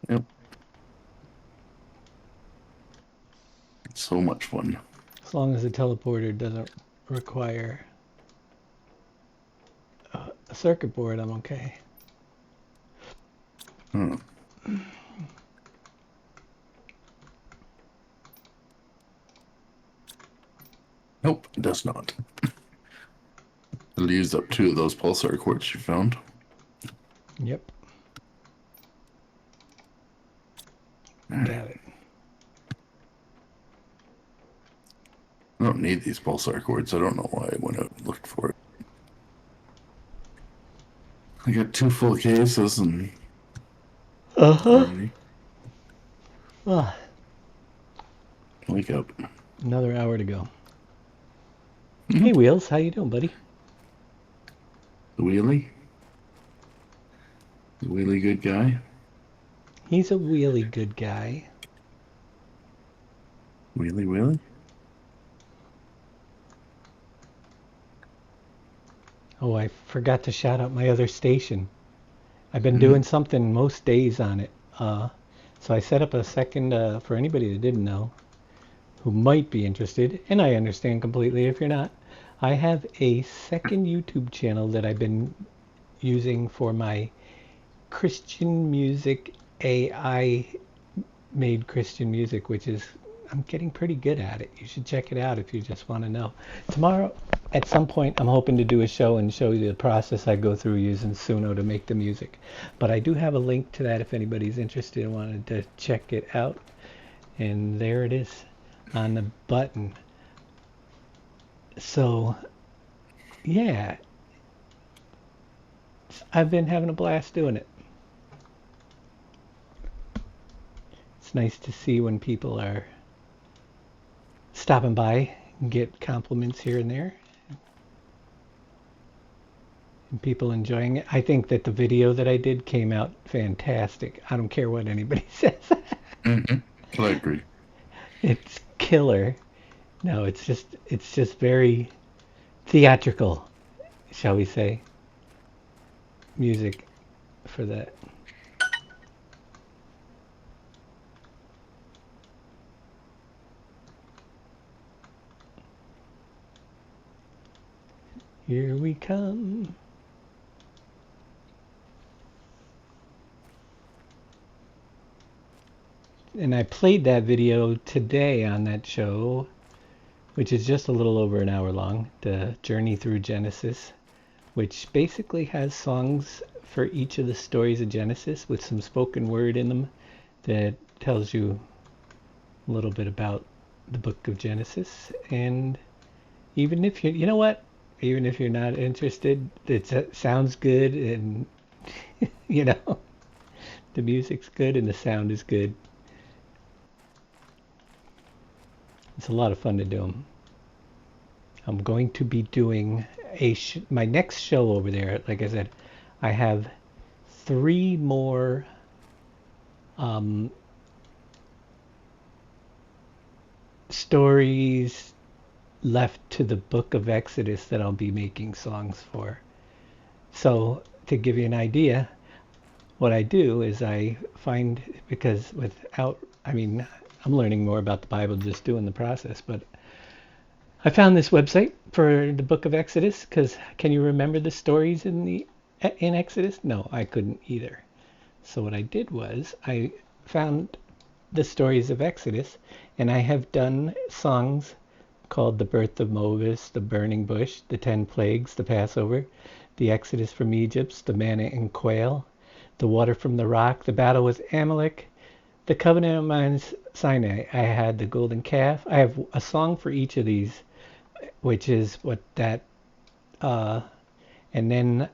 Yep. It's so much fun. As long as the teleporter doesn't require a circuit board, I'm okay. Hmm. Nope, it does not. It'll use up 2 of those pulsar quartz you found. Yep. Alright. Got it. I don't need these pulsar quartz. I don't know why I went out and looked for it. I got 2 full cases and already. Ah, Wake up. another hour to go. Hey, Wheels, how you doing, buddy? The wheelie? The wheelie good guy? He's a really good guy. Wheelie? Oh, I forgot to shout out my other station. I've been doing something most days on it. So I set up a second, for anybody that didn't know, who might be interested, and I understand completely if you're not. I have a second YouTube channel that I've been using for my Christian music, AI made Christian music, which is, I'm getting pretty good at it. You should check it out if you just want to know. Tomorrow, at some point, I'm hoping to do a show and show you the process I go through using Suno to make the music. But I do have a link to that if anybody's interested and wanted to check it out. And there it is on the button. So, yeah, I've been having a blast doing it. It's nice to see when people are stopping by and get compliments here and there. And people enjoying it. I think that the video that I did came out fantastic. I don't care what anybody says. Mm-hmm. I agree. It's killer. No, it's just very theatrical, shall we say. Music for that. Here we come. And I played that video today on that show, which is just a little over an hour long, the Journey Through Genesis, which basically has songs for each of the stories of Genesis with some spoken word in them that tells you a little bit about the book of Genesis. And even if you know what? Even if you're not interested, it sounds good, and you know, the music's good and the sound is good. It's a lot of fun to do them. I'm going to be doing my next show over there. Like I said, I have 3 more stories left to the book of Exodus that I'll be making songs for. So to give you an idea, what I do is I find, because I'm learning more about the Bible just doing the process, but I found this website for the book of Exodus, because can you remember the stories in Exodus? No, I couldn't either. So what I did was I found the stories of Exodus, and I have done songs called The Birth of Moses, The Burning Bush, The 10 Plagues, The Passover, The Exodus from Egypt, The Manna and Quail, The Water from the Rock, The Battle with Amalek, The Covenant of Mount Sinai. I had The Golden Calf. I have a song for each of these, which is what that, and then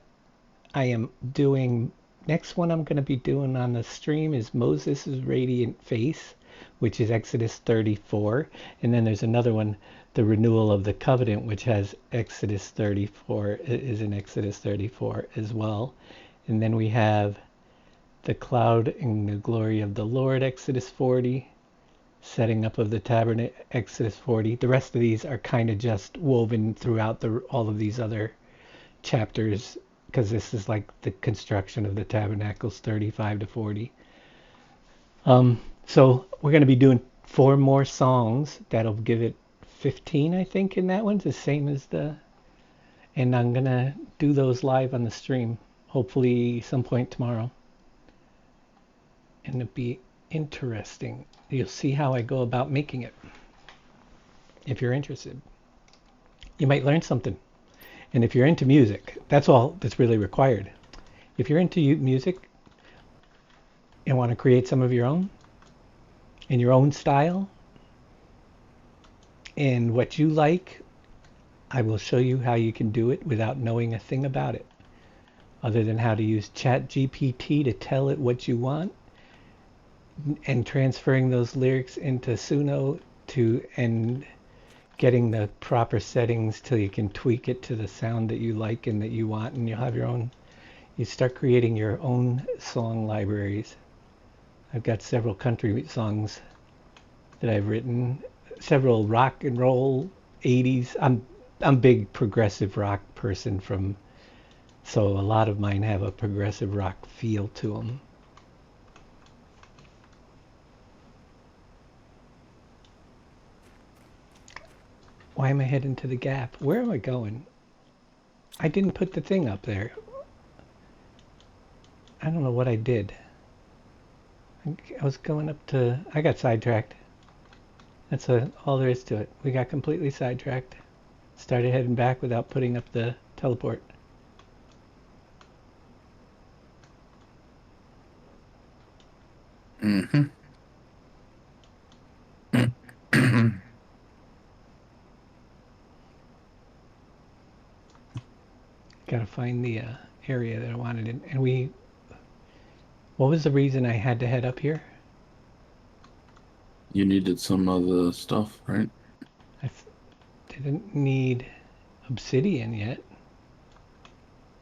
I am doing, next one I'm going to be doing on the stream is Moses' Radiant Face, which is Exodus 34. And then there's another one, the Renewal of the Covenant, which has Exodus 34, is in Exodus 34 as well. And then we have the cloud and the glory of the Lord, Exodus 40. Setting up of the tabernacle, Exodus 40. The rest of these are kind of just woven throughout all of these other chapters, because this is like the construction of the tabernacles, 35 to 40. So we're going to be doing 4 more songs. That'll give it 15, I think, in that one. The same as and I'm going to do those live on the stream, hopefully some point tomorrow. And it'll be interesting. You'll see how I go about making it. If you're interested, you might learn something. And if you're into music, that's all that's really required. If you're into music and want to create some of your own, in your own style, and what you like, I will show you how you can do it without knowing a thing about it, other than how to use ChatGPT to tell it what you want, and transferring those lyrics into Suno and getting the proper settings till you can tweak it to the sound that you like and that you want, and you'll have your own. You start creating your own song libraries. I've got several country songs that I've written, several rock and roll 80s. I'm big progressive rock person so a lot of mine have a progressive rock feel to them. Why am I heading to the Gap? Where am I going? I didn't put the thing up there. I don't know what I did. I was going up to... I got sidetracked. That's all there is to it. We got completely sidetracked. Started heading back without putting up the teleport. Mm-hmm. Gotta find the area that I wanted in. And what was the reason I had to head up here? You needed some of the stuff, right? I didn't need obsidian yet.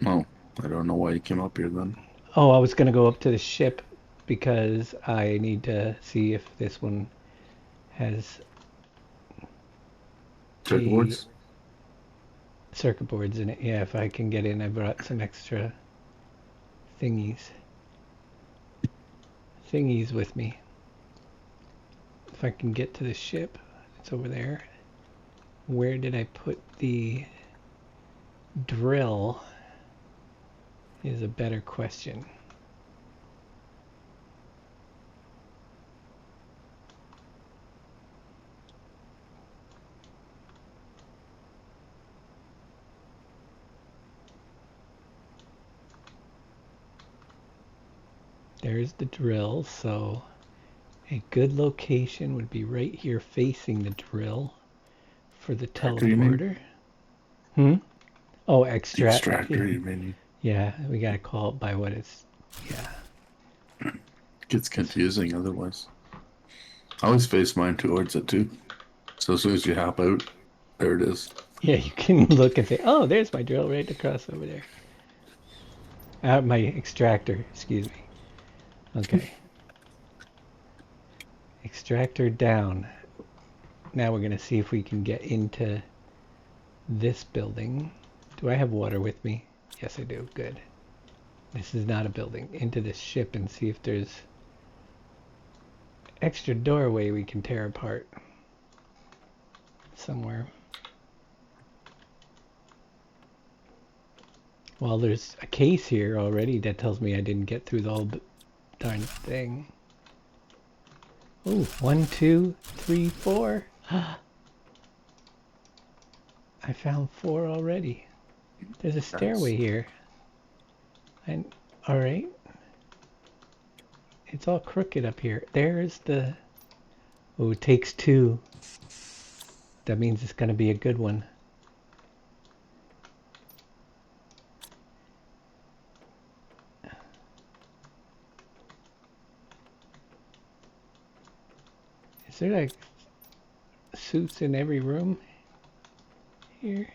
No, I don't know why you came up here then. Oh, I was gonna go up to the ship because I need to see if this one has Checkerboards? circuit boards in it. Yeah, if I can get in, I brought some extra thingies with me. If I can get to the ship, it's over there. Where did I put the drill is a better question. There's the drill, so a good location would be right here facing the drill for the Extractor, you mean? teleporter. Oh, Extractor, you mean? Yeah, we gotta call it by what it's... Yeah. Gets confusing otherwise. I always face mine towards it too. So as soon as you hop out, there it is. Yeah, you can look and say, oh, there's my drill right across over there. My extractor, excuse me. Okay. Extractor down. Now we're going to see if we can get into this building. Do I have water with me? Yes, I do. Good. This is not a building. Into this ship and see if there's extra doorway we can tear apart somewhere. Well, there's a case here already that tells me I didn't get through the whole darn thing. Ooh, 1, 2, 3, 4. I found 4 already. There's a stairway here. And all right. It's all crooked up here. There's the... Oh, it takes 2. That means it's going to be a good one. Is there like suits in every room here?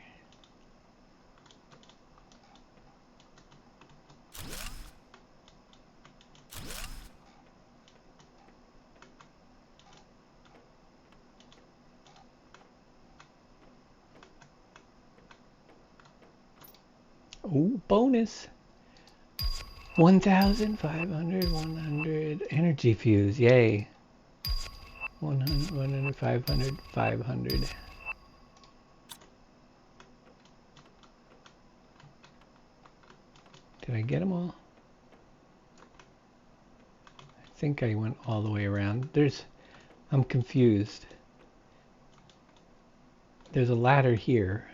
Ooh, bonus. 1,500, 100 energy fuse. Yay. 100, 100, 500, 500. Did I get them all? I think I went all the way around. I'm confused. There's a ladder here,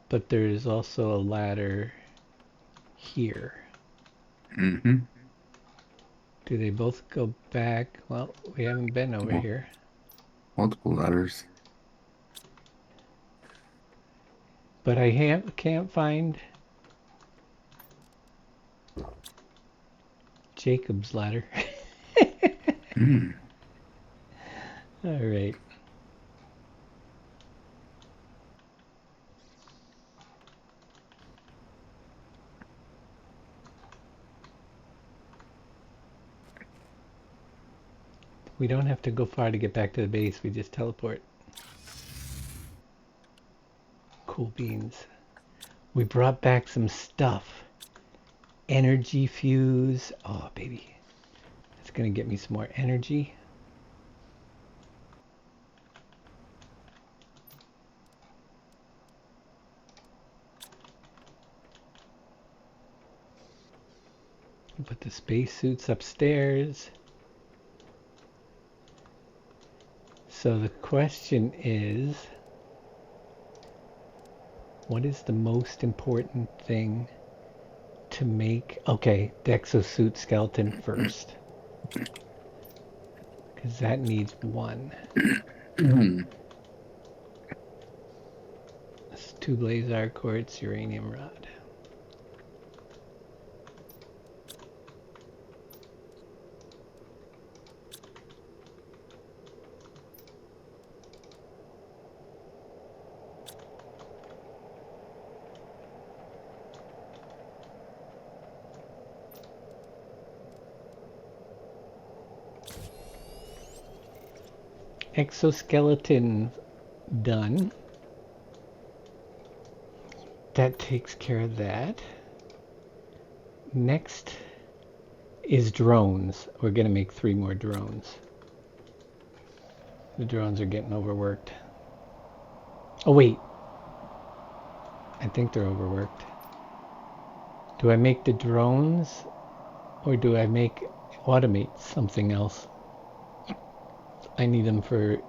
but there's also a ladder here. Mm-hmm. Do they both go back? Well, we haven't been over Well, here. multiple letters. But I can't find Jacob's ladder. Mm. All right. We don't have to go far to get back to the base. We just teleport. Cool beans. We brought back some stuff. Energy fuse. Oh, baby. That's going to get me some more energy. Put the spacesuits upstairs. So the question is, what is the most important thing to make? Okay, the exosuit skeleton first. Because that needs one. It's 2 blazar quartz, uranium rod. Exoskeleton done. That takes care of that. Next is drones. We're going to make 3 more drones. The drones are getting overworked. Oh, wait. I think they're overworked. Do I make the drones or do I automate something else? I need them for...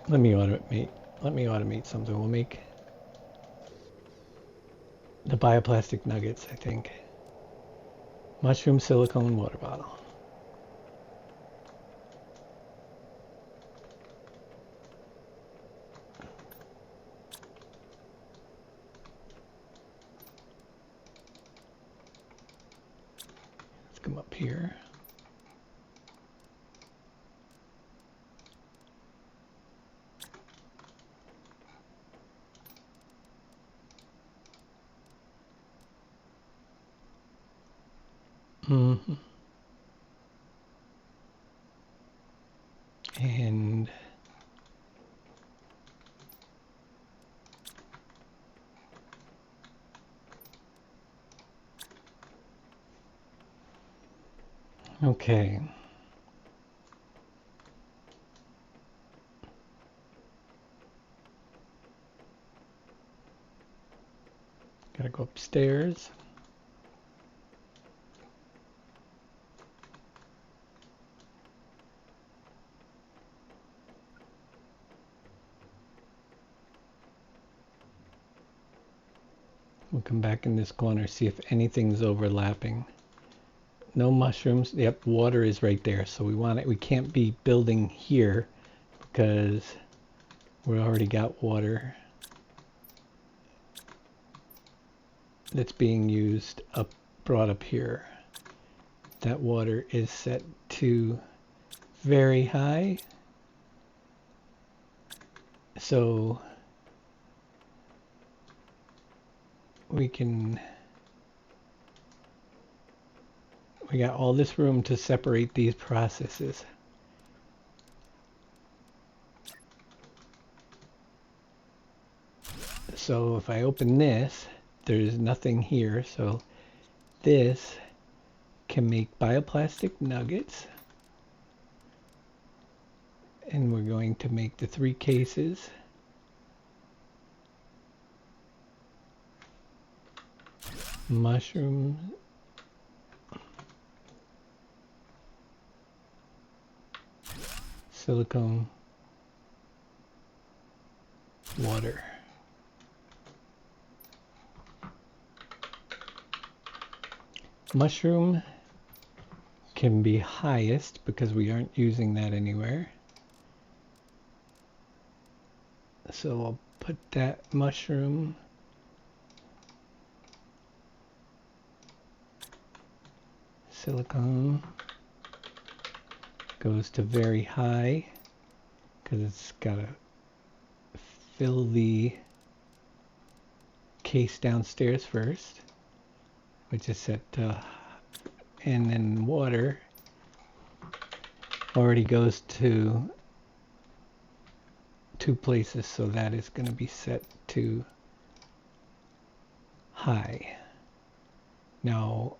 Let me automate something. We'll make the bioplastic nuggets, I think. Mushroom, silicone, water bottle. Let's come up here. Mm-hmm. And okay. Gotta go upstairs. We'll come back in this corner, see if anything's overlapping. No mushrooms. Yep, water is right there. So we want it. We can't be building here because we already got water that's being used brought up here. That water is set to very high. So we got all this room to separate these processes. So if I open this, there's nothing here. So this can make bioplastic nuggets. And we're going to make the 3 cases. Mushrooms. Silicone. Water. Mushroom can be highest because we aren't using that anywhere. So I'll put that mushroom. Silicone goes to very high because it's got to fill the case downstairs first, which is set to, and then water already goes to 2 places, so that is going to be set to high. Now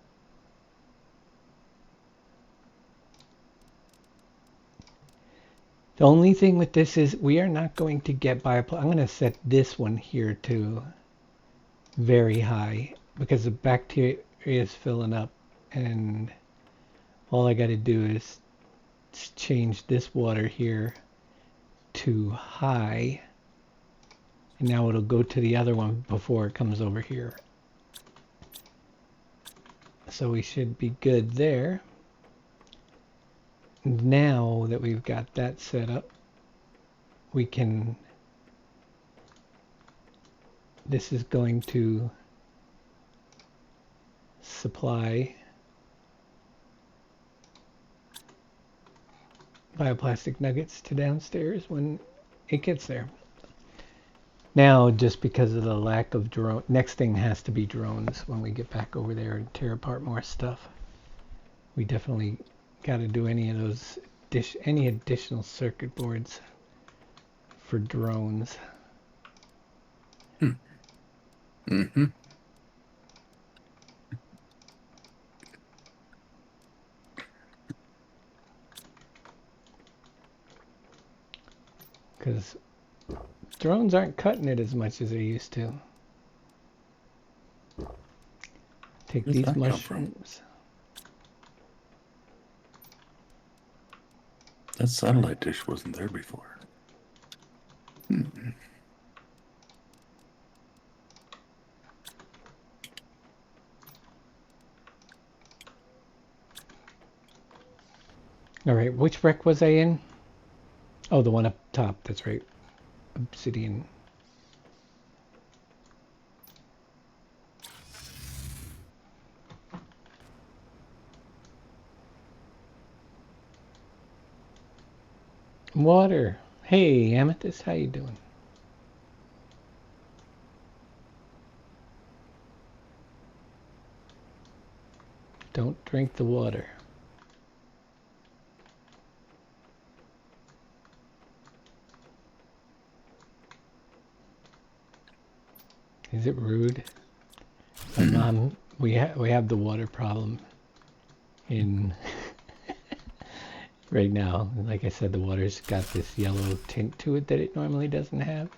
the only thing with this is we are not going to get I'm going to set this one here to very high because the bacteria is filling up, and all I got to do is change this water here to high, and now it'll go to the other one before it comes over here. So we should be good there. Now that we've got that set up, we can, this is going to supply bioplastic nuggets to downstairs when it gets there. Now, just because of the lack of drone, next thing has to be drones when we get back over there and tear apart more stuff. We definitely got to do any of those, any additional circuit boards for drones. Mm-hmm. Because drones aren't cutting it as much as they used to. Take Where's these that come from? mushrooms. That satellite dish wasn't there before. All right, which wreck was I in? Oh, the one up top. That's right. Obsidian. Water. Hey, Amethyst, how you doing? Don't drink the water. Is it rude? My mom, we have the water problem in right now. Like I said, the water's got this yellow tint to it that it normally doesn't have.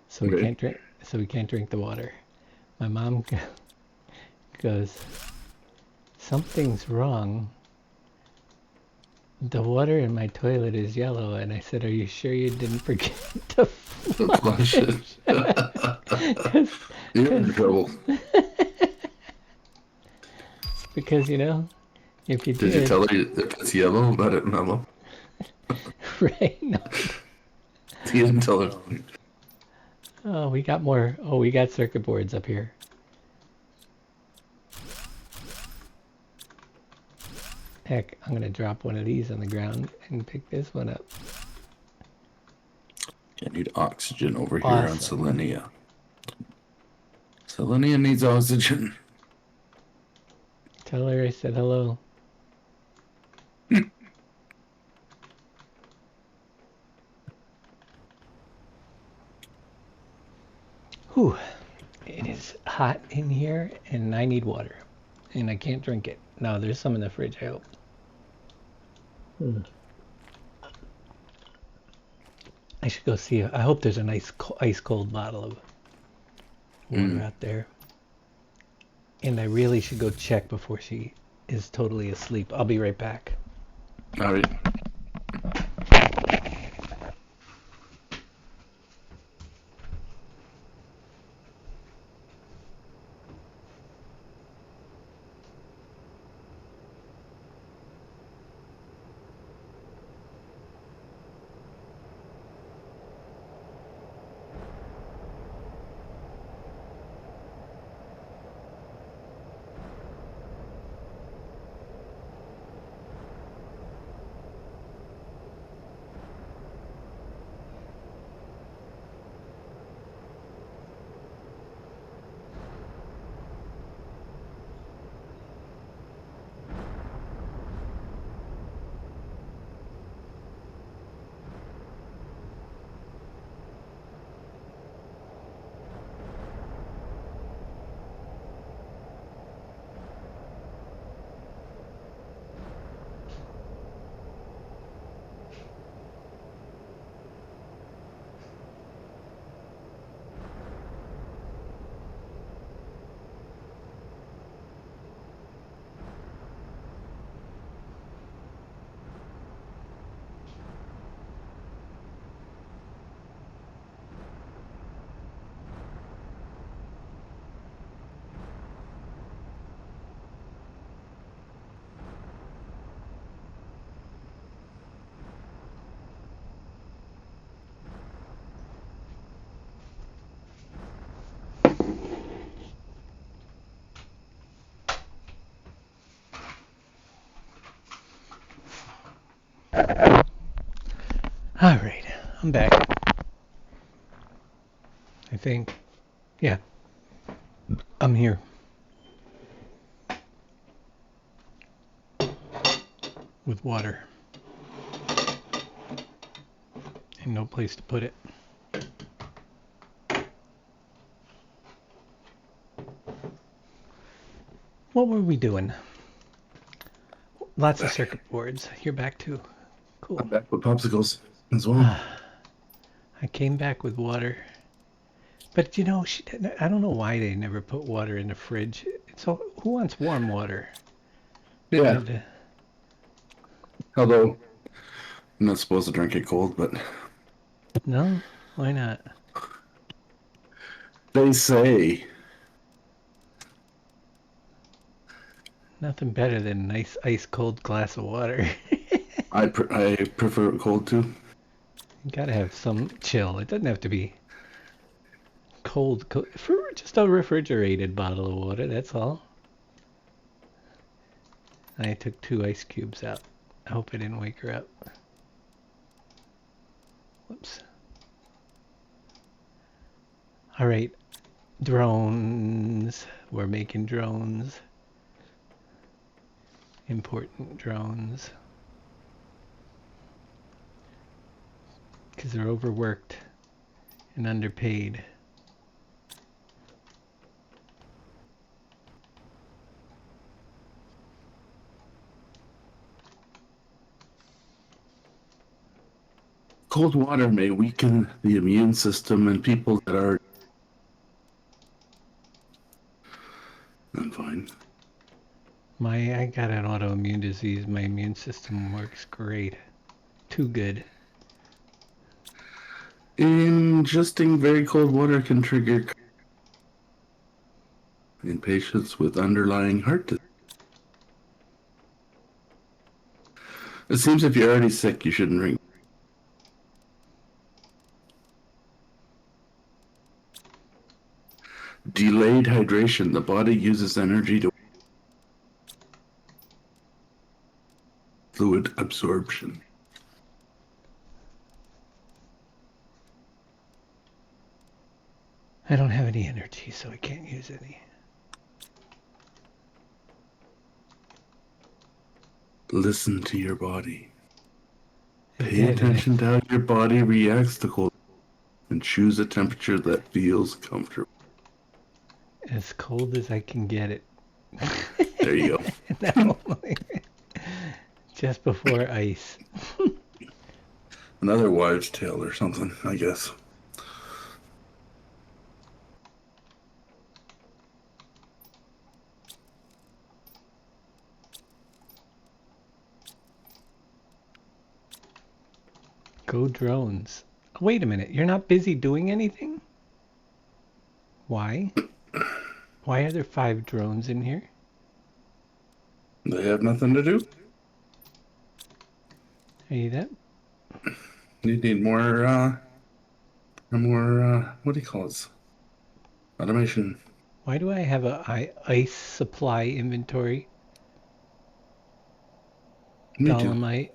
So we Okay. can't drink. So we can't drink the water. My mom goes, something's wrong. The water in my toilet is yellow, and I said, "Are you sure you didn't forget to Flush it. You're in trouble. Because you know, if you Did you tell her if it's yellow, let it mellow? right? No. You didn't tell her. Oh, we got more. Oh, we got circuit boards up here. Heck, I'm gonna drop one of these on the ground and pick this one up. I need oxygen over here on Awesome. Selenia. Selenia needs oxygen. Tell her I said hello. Whew. It is hot in here, and I need water, and I can't drink it. No, there's some in the fridge. I hope. I should go see. I hope there's a nice ice cold bottle of water out there. And I really should go check before she is totally asleep. I'll be right back. All right. All right, I'm back. I think. Yeah. I'm here. With water. And no place to put it. What were we doing? Lots of circuit boards. You're back too. Cool. I'm back with popsicles as well. I came back with water. But you know, I don't know why they never put water in the fridge. So who wants warm water? Yeah. And, Although I'm not supposed to drink it cold, but no? Why not? they say. Nothing better than a nice ice cold glass of water. I prefer it cold too. You gotta have some chill. It doesn't have to be cold. Just a refrigerated bottle of water, that's all. I took 2 ice cubes out. I hope I didn't wake her up. Whoops. All right, drones. We're making drones. Important drones. Because they're overworked and underpaid. Cold water may weaken the immune system in people that are. I'm fine. I got an autoimmune disease. My immune system works great. Too good. Ingesting very cold water can trigger in patients with underlying heart disease. It seems if you're already sick, you shouldn't drink. Delayed hydration. The body uses energy to fluid absorption. I don't have any energy, so I can't use any. Listen to your body. Pay attention to how your body reacts to cold and choose a temperature that feels comfortable. As cold as I can get it. There you go. No. Just before ice. Another wives' tale or something, I guess. Go drones. Wait a minute, you're not busy doing anything? Why? Why are there 5 drones in here? They have nothing to do. Are you that? You need more, what do you call it? Automation. Why do I have a ice supply inventory? Me too. Dolomite.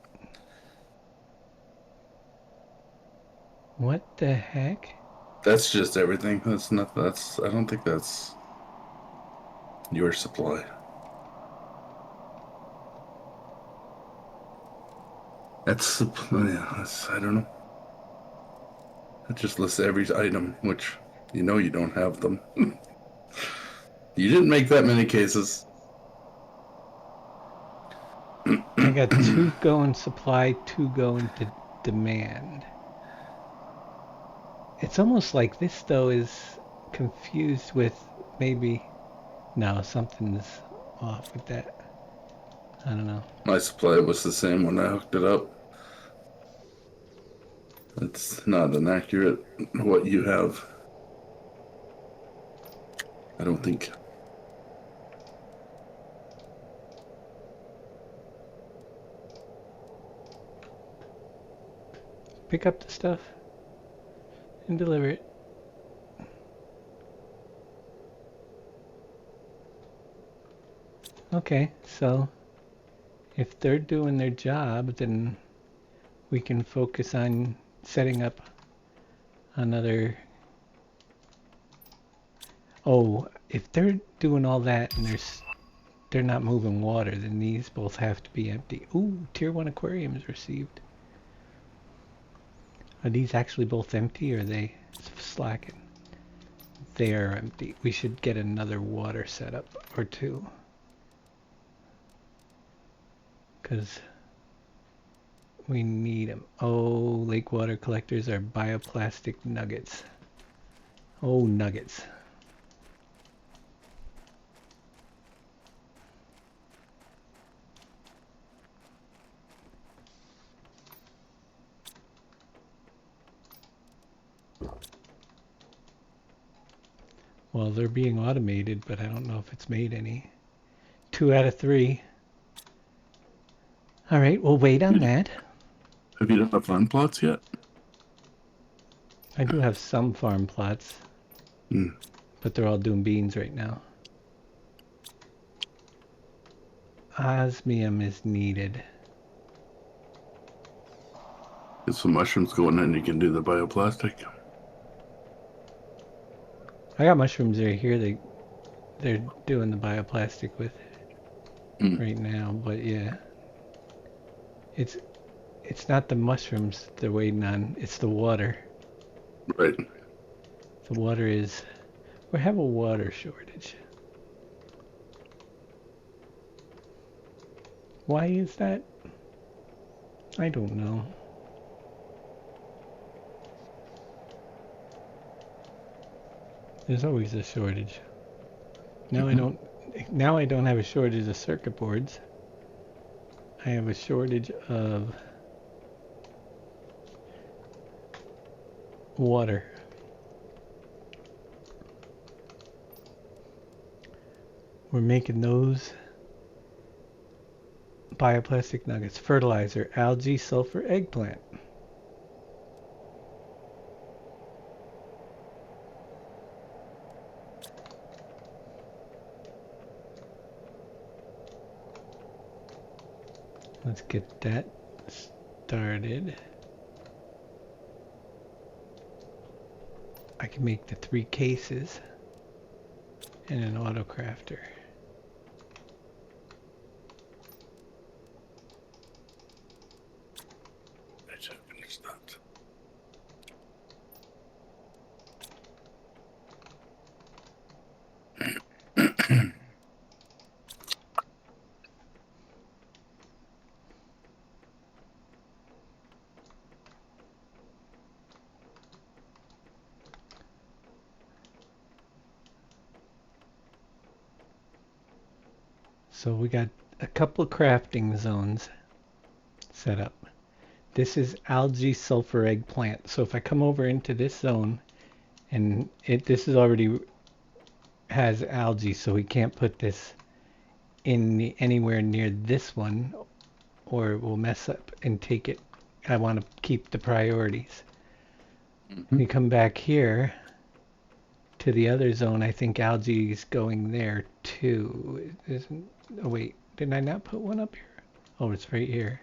What the heck? That's just everything. That's not, I don't think that's your supply. I don't know. It just lists every item, which you know you don't have them. You didn't make that many cases. I got 2 going supply, 2 going to demand. It's almost like this, though, is confused with maybe... No, something's off with that. I don't know. My supply was the same when I hooked it up. It's not an accurate what you have. I don't think. Pick up the stuff and deliver it. Okay, so if they're doing their job, then we can focus on setting up another... Oh, if they're doing all that and they're not moving water, then these both have to be empty. Ooh, tier 1 aquariums received. Are these actually both empty, or are they slacking? They are empty. We should get another water setup or 2. Because we need them. Oh, lake water collectors are bioplastic nuggets. Oh, nuggets. Well, they're being automated, but I don't know if it's made any. 2 out of 3. All right, we'll wait on that. Have you done farm plots yet? I do have some farm plots, but they're all doing beans right now. Osmium is needed. Get some mushrooms going and you can do the bioplastic. I got mushrooms right here. They're doing the bioplastic with right now, but yeah. It's not the mushrooms they're waiting on, it's the water. Right. The water is... We have a water shortage. Why is that? I don't know. There's always a shortage. Now I don't have a shortage of circuit boards. I have a shortage of water. We're making those bioplastic nuggets. Fertilizer, algae, sulfur, eggplant. Let's get that started. I can make the 3 cases and an auto crafter. I just finished that. So we got a couple of crafting zones set up. This is algae sulfur eggplant. So if I come over into this zone, and this is already has algae, so we can't put this in anywhere near this one, or it will mess up and take it. I want to keep the priorities. We come back here to the other zone. I think algae is going there too. Oh wait, did I not put one up here? Oh, it's right here.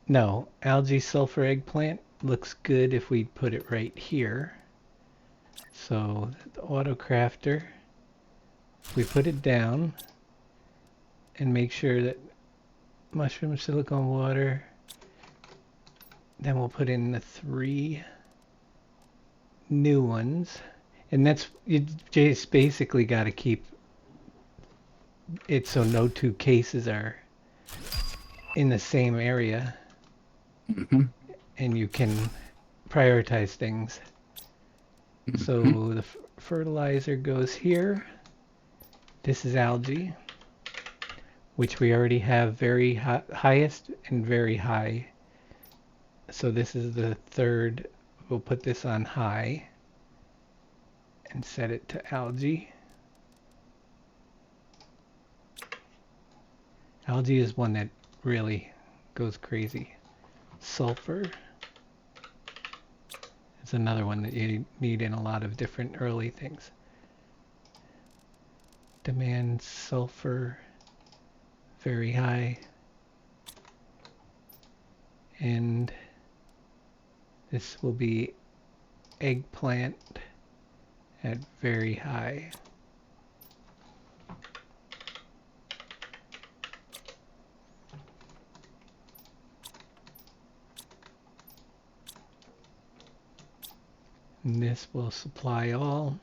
No, algae sulfur eggplant looks good if we put it right here. So the auto crafter, we put it down and make sure that mushroom, silicone, water. Then we'll put in the 3 new ones. And that's, you just basically got to keep it so no 2 cases are in the same area. And you can prioritize things. So the fertilizer goes here. This is algae, which we already have very highest and very high. So this is the 3rd. We'll put this on high and set it to algae. Algae is one that really goes crazy. Sulfur is another one that you need in a lot of different early things. Demand sulfur very high, and this will be eggplant at very high. And this will supply all.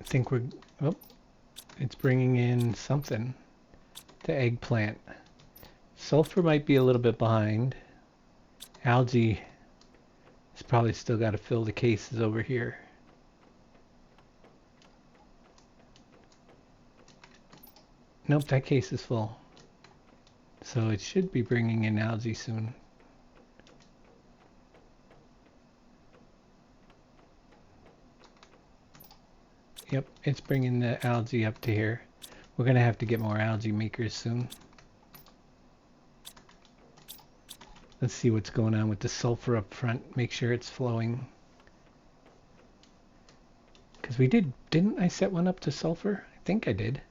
I think we're, oh, it's bringing in something to eggplant. Sulfur might be a little bit behind. Algae has probably still got to fill the cases over here. Nope, that case is full. So it should be bringing in algae soon. Yep, it's bringing the algae up to here. We're going to have to get more algae makers soon. Let's see what's going on with the sulfur up front. Make sure it's flowing. Because we didn't I set one up to sulfur? I think I did.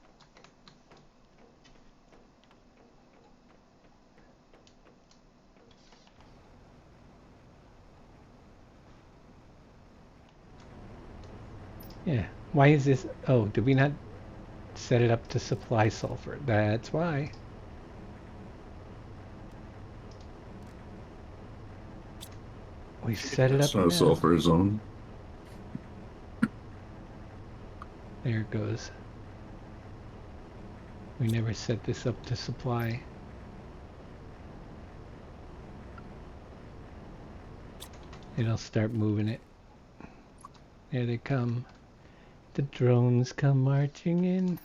Yeah. Why is this? Oh, did we not set it up to supply sulfur? That's why. We set it It's up not a now. sulfur zone. There it goes. We never set this up to supply. It'll start moving it. There they come. The drones come marching in.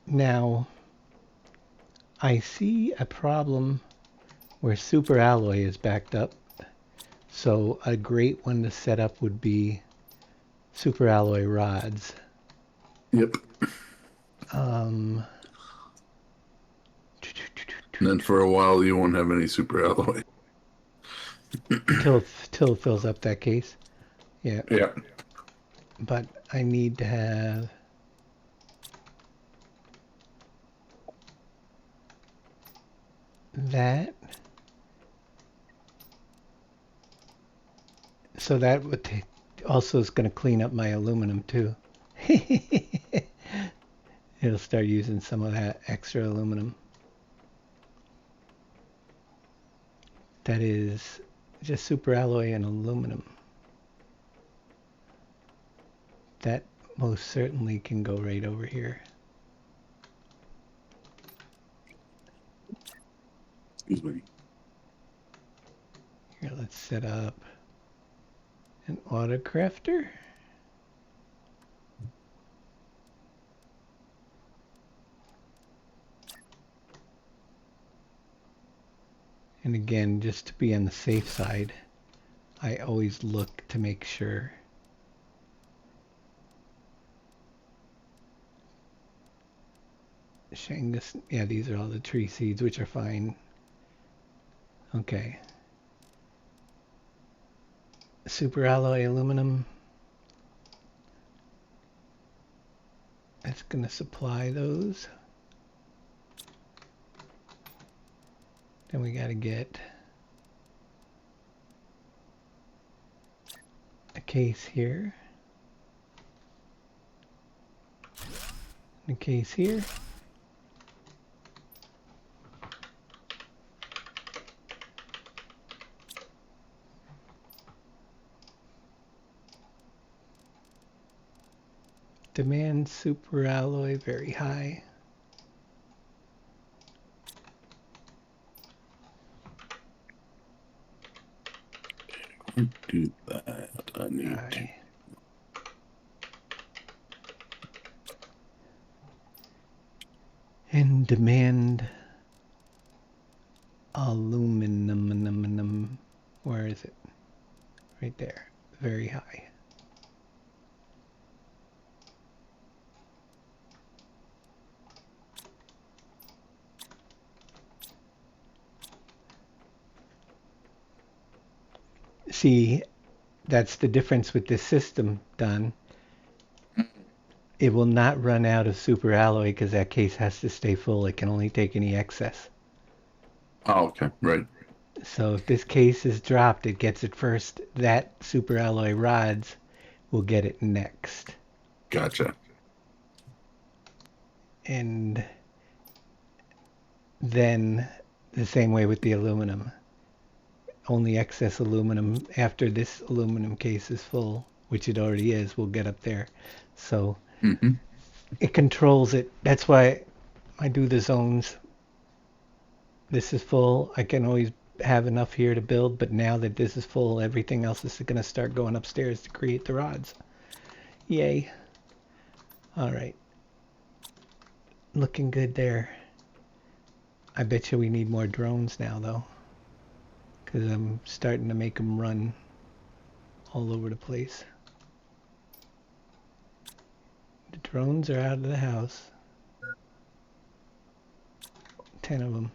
Now, I see a problem where super alloy is backed up. So a great one to set up would be super alloy rods. Yep. And then for a while you won't have any super alloy. till it fills up that case. Yeah. Yeah. But I need to have that. So that would also is going to clean up my aluminum too. It'll start using some of that extra aluminum. That is just super alloy and aluminum. That most certainly can go right over here. Excuse me. Here, let's set up an autocrafter. And again, just to be on the safe side, I always look to make sure. Shangus, yeah, these are all the tree seeds, which are fine. Okay. Super alloy aluminum. That's going to supply those. Then we got to get a case here. A case here. Demand super alloy very high. Do that. I need to. High. And demand aluminum. Where is it? Right there. Very high. See, that's the difference with this system, Don. It will not run out of super alloy because that case has to stay full. It can only take any excess. Oh, okay, right. So if this case is dropped, it gets it first. That super alloy rods will get it next. Gotcha. And then the same way with the aluminum. Only excess aluminum after this aluminum case is full, which it already is, will get up there. So it controls it. That's why I do the zones. This is full. I can always have enough here to build, but now that this is full, everything else is going to start going upstairs to create the rods. Yay. All right. Looking good there. I bet you we need more drones now, though, because I'm starting to make them run all over the place. The drones are out of the house. 10 of them.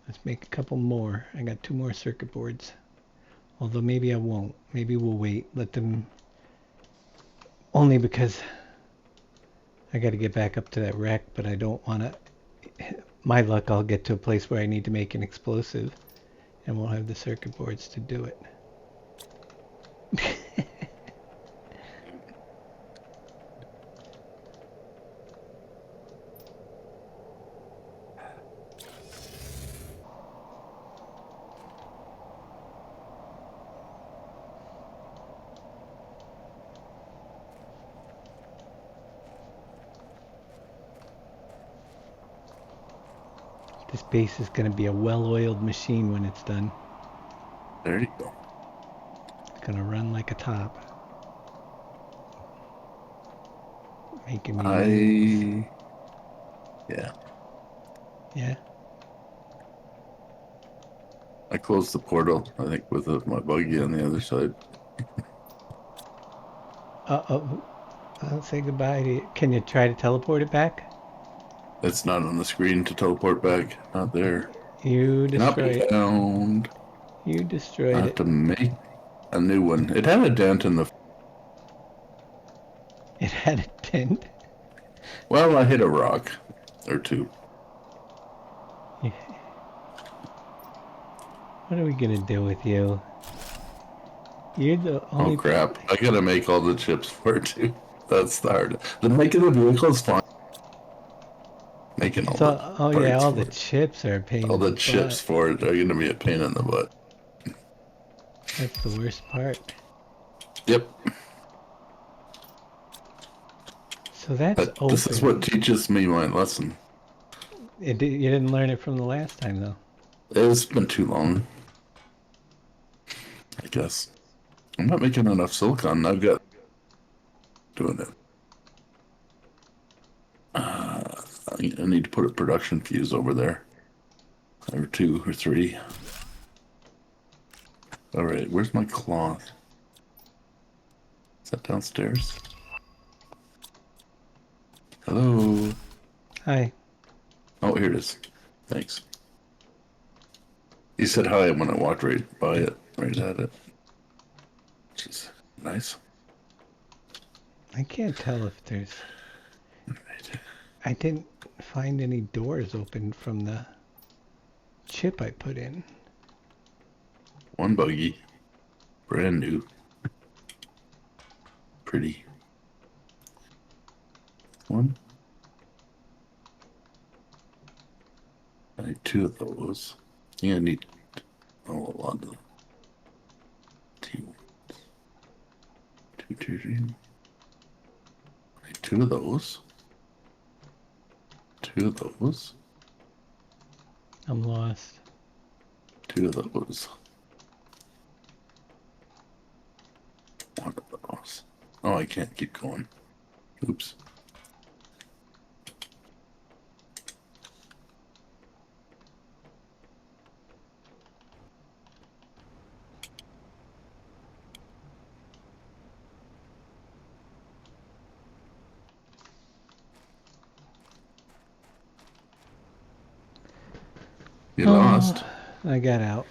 Let's make a couple more. I got 2 more circuit boards. Although maybe I won't. Maybe we'll wait. Let them... Only because I got to get back up to that wreck, but I don't want to... My luck, I'll get to a place where I need to make an explosive, and we'll have the circuit boards to do it. This base is going to be a well-oiled machine when it's done. There you go. It's going to run like a top. Making me... Yeah. Yeah? I closed the portal, I think, with my buggy on the other side. Uh-oh. I'll say goodbye to you. Can you try to teleport it back? It's not on the screen to teleport back. Not there. You Cannot destroyed be it. found. You I destroyed have it. to make a new one. It had a dent in the... It had a dent. Well, I hit a rock or two. What are we going to do with you? You're the only... Oh, crap. I gotta make all the chips for it, too. That's the hard... The making the vehicle's fine. Making all the Oh yeah, parts all for the it. chips are a pain All in the chips butt. for it are gonna be a pain in the butt. That's the worst part. Yep. So that's But this is open. what teaches me my lesson. You didn't learn it from the last time, though. It's been too long, I guess. I'm not making enough silicon. I've got doing it. I need to put a production fuse over there, or 2 or 3. All right, where's my cloth? Is that downstairs? Hello. Hi. Oh, here it is. Thanks. He said hi when I walked right by it, right at it, which is nice. I can't tell if there's... Right. I didn't find any doors open from the chip I put in. One buggy, brand new, pretty. One. I need 2 of those. Yeah, I need a lot of T1s. 2, 2, 3. I need 2 of those. 2 of those. I'm lost. 2 of those. 1 of those. Oh, I can't keep going. Oops. You lost. I got out.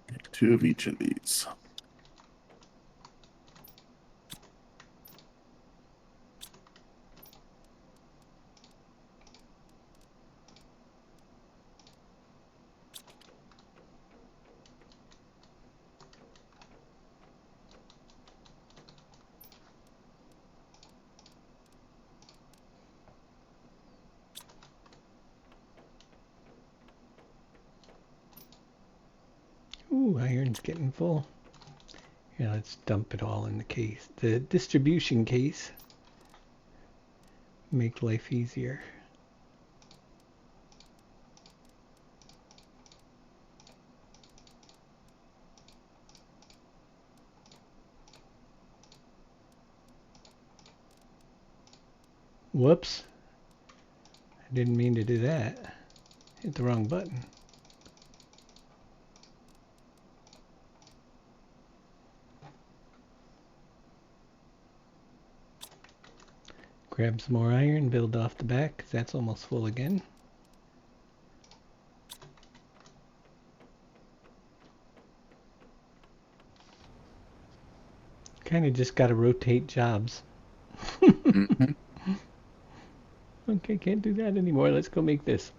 Get 2 of each of these. Ooh, iron's getting full. Here, let's dump it all in the case. The distribution case. Make life easier. Whoops. I didn't mean to do that. Hit the wrong button. Grab some more iron, build off the back, 'cause that's almost full again. Kind of just got to rotate jobs. Mm-hmm. Okay, can't do that anymore. Let's go make this.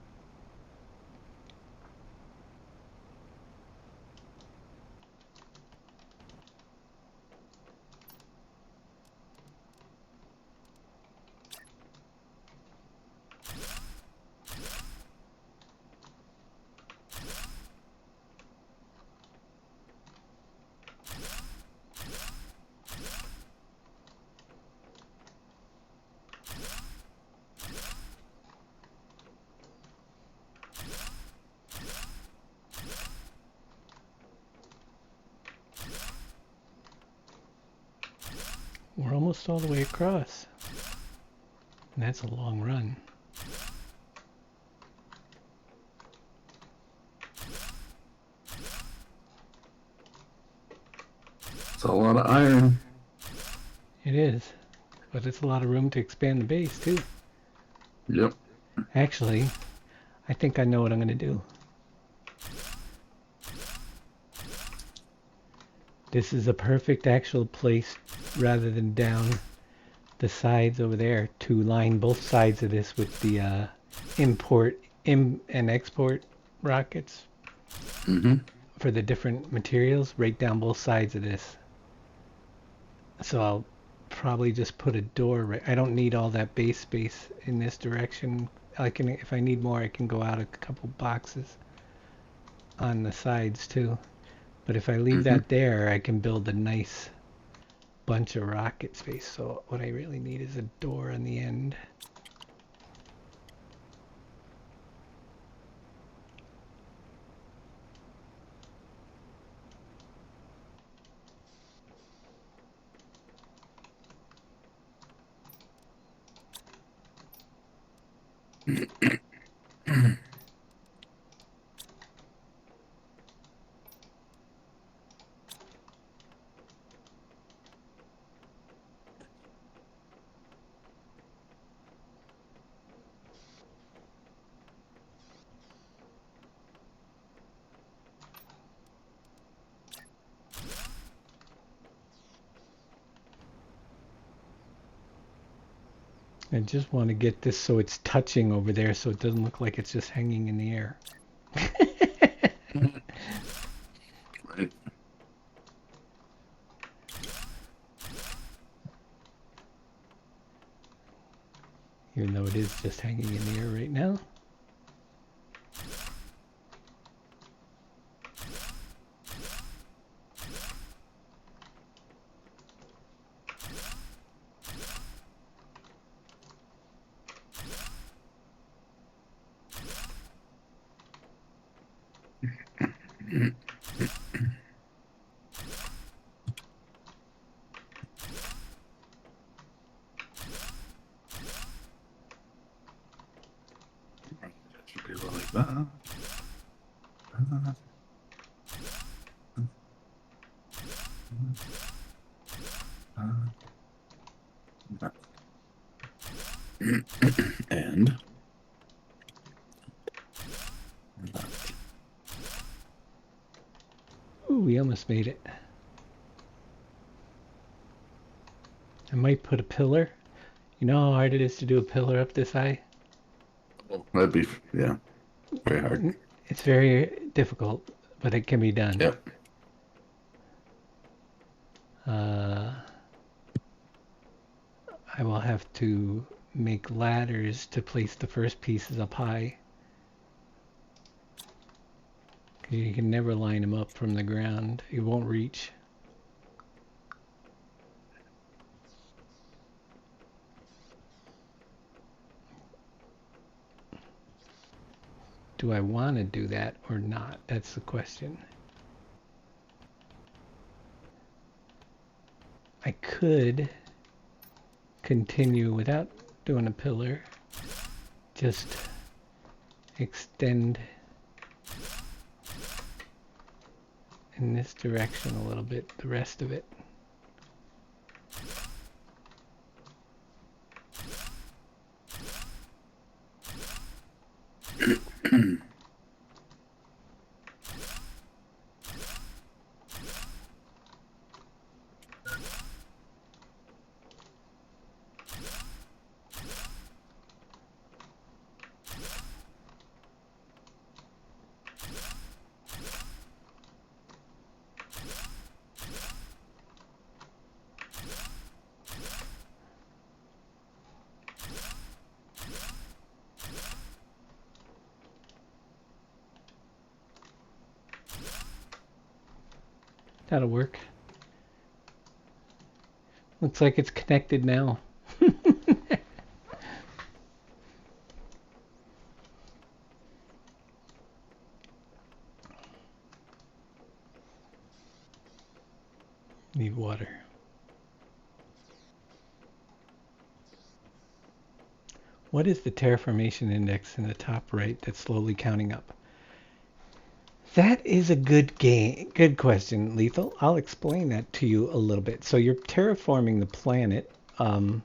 We're almost all the way across. And that's a long run. It's a lot of iron. It is. But it's a lot of room to expand the base, too. Yep. Actually, I think I know what I'm going to do. This is a perfect actual place, rather than down the sides over there, to line both sides of this with the import and export rockets Mm-hmm. for the different materials right down both sides of this. So I'll probably just put a door right. I don't need all that base space in this direction. I can, if I need more, I can go out a couple boxes. on the sides too. But if I leave that there, I can build a nice bunch of rocket space. So what I really need is a door on the end. I just want to get this so it's touching over there so it doesn't look like it's just hanging in the air. Right. Even though it is just hanging in the air right now. Should be like that. And Ooh, we almost made it. I might put a pillar. You know how hard it is to do a pillar up this high? that'd be, yeah, very hard. It's very difficult, but it can be done. Yep. I will have to make ladders to place the first pieces up high. Because you can never line them up from the ground. You won't reach. Do I want to do that or not? That's the question. I could continue without doing a pillar. Just extend in this direction a little bit, the rest of it. That'll work. Looks like it's connected now. Need water. What is the terraformation index in the top right that's slowly counting up? That is a good question, Lethal. I'll explain that to you a little bit. So you're terraforming the planet, and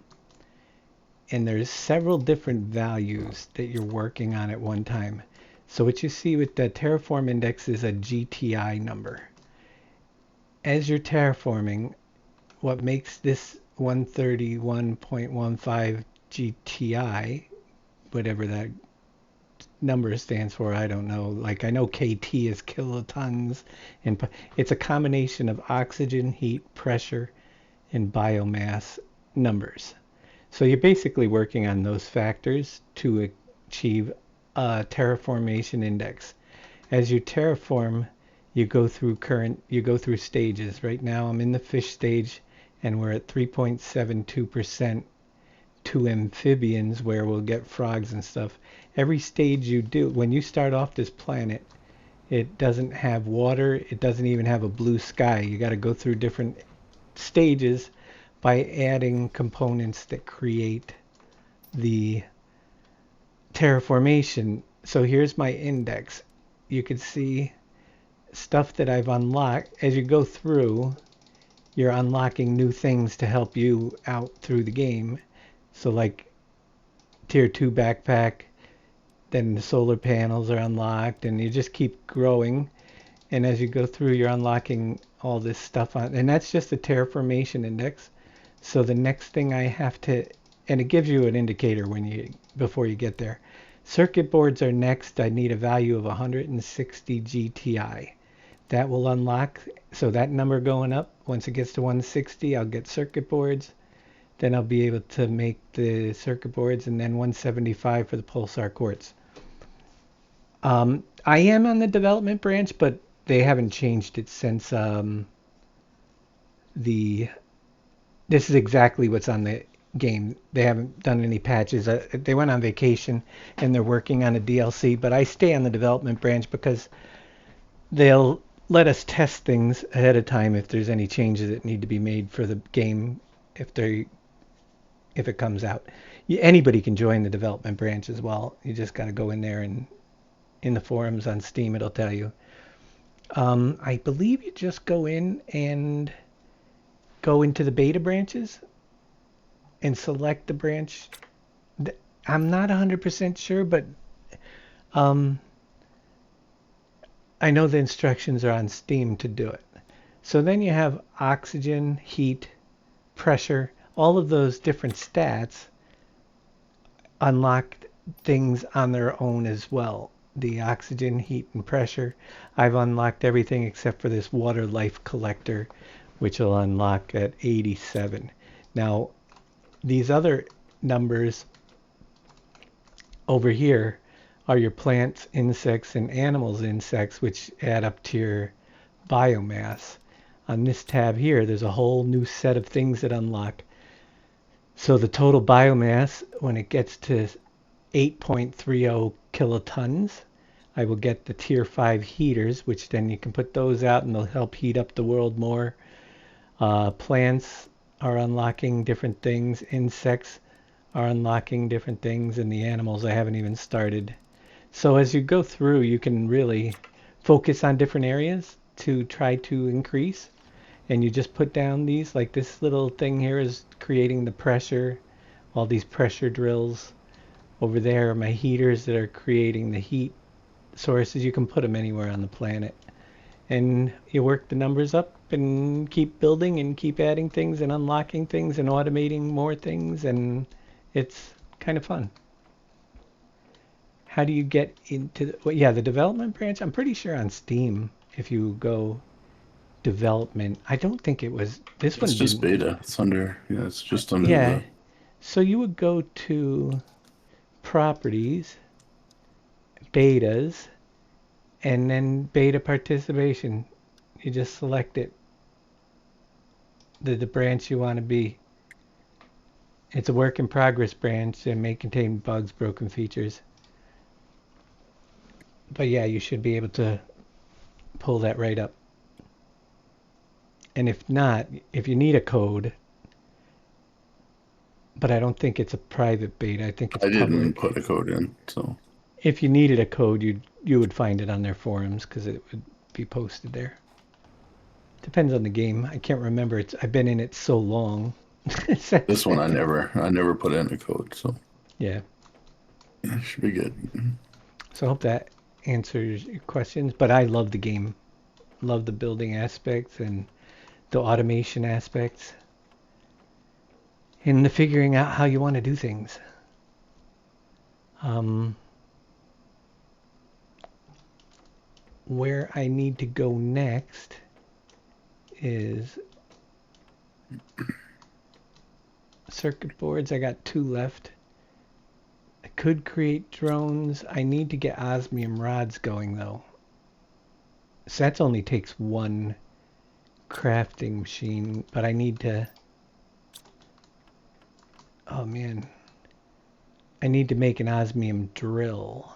there's several different values that you're working on at one time. So what you see with the terraform index is a GTI number. As you're terraforming, what makes this 131.15 GTI, whatever that number stands for, I don't know. Like I know KT is kilotons, and it's a combination of oxygen, heat, pressure, and biomass numbers. So you're basically working on those factors to achieve a terraformation index. as you terraform, you go through stages. Right now I'm in the fish stage, and we're at 3.72% to amphibians, where we'll get frogs and stuff. Every stage you do, when you start off this planet, it doesn't have water, it doesn't even have a blue sky. You got to go through different stages by adding components that create the terraformation. So here's my index. You can see stuff that I've unlocked. As you go through, you're unlocking new things to help you out through the game. So like tier 2 backpack, then the solar panels are unlocked, and you just keep growing. And as you go through, you're unlocking all this stuff on, and that's just the terraformation index. So the next thing I have to, and it gives you an indicator before you get there. Circuit boards are next. I need a value of 160 GTI. That will unlock, so that number going up, once it gets to 160, I'll get circuit boards. Then I'll be able to make the circuit boards, and then 175 for the pulsar quartz. I am on the development branch, but they haven't changed it since this is exactly what's on the game. They haven't done any patches. They went on vacation and they're working on a DLC, but I stay on the development branch because they'll let us test things ahead of time if there's any changes that need to be made for the game if it comes out. Anybody can join the development branch as well. You just got to go in there, and in the forums on Steam it'll tell you. I believe you just go in and go into the beta branches and select the branch. I'm not 100% sure, but I know the instructions are on Steam to do it. So then you have oxygen, heat, pressure, all of those different stats unlock things on their own as well. The oxygen, heat, and pressure. I've unlocked everything except for this water life collector, which will unlock at 87. Now, these other numbers over here are your plants, insects, and animals insects, which add up to your biomass. On this tab here, there's a whole new set of things that unlock. So the total biomass, when it gets to 8.30 kilotons, I will get the tier 5 heaters, which then you can put those out and they'll help heat up the world more. Plants are unlocking different things. Insects are unlocking different things, and the animals I haven't even started. So as you go through, you can really focus on different areas to try to increase. And you just put down these, like this little thing here is creating the pressure. All these pressure drills. Over there are my heaters that are creating the heat sources. You can put them anywhere on the planet. And you work the numbers up and keep building and keep adding things and unlocking things and automating more things, and it's kind of fun. How do you get into the development branch? I'm pretty sure on Steam, if you go development, I don't think it was this one. It's just beta. It's under, it's just under the... So you would go to properties, betas, and then beta participation. You just select it, the branch you want to be. It's a work in progress branch and may contain bugs, broken features. But yeah, you should be able to pull that right up. And if not, if you need a code, but I don't think it's a private beta. I think it's public. I didn't put a code in, so. If you needed a code, you would find it on their forums because it would be posted there. Depends on the game. I can't remember. I've been in it so long. This one I never put in a code, so. Yeah. It should be good. So I hope that answers your questions. But I love the game. Love the building aspects and the automation aspects. And the figuring out how you want to do things. Where I need to go next is circuit boards. I got 2 left. I could create drones. I need to get osmium rods going though. So that only takes one crafting machine, but I need to... Oh man. I need to make an osmium drill.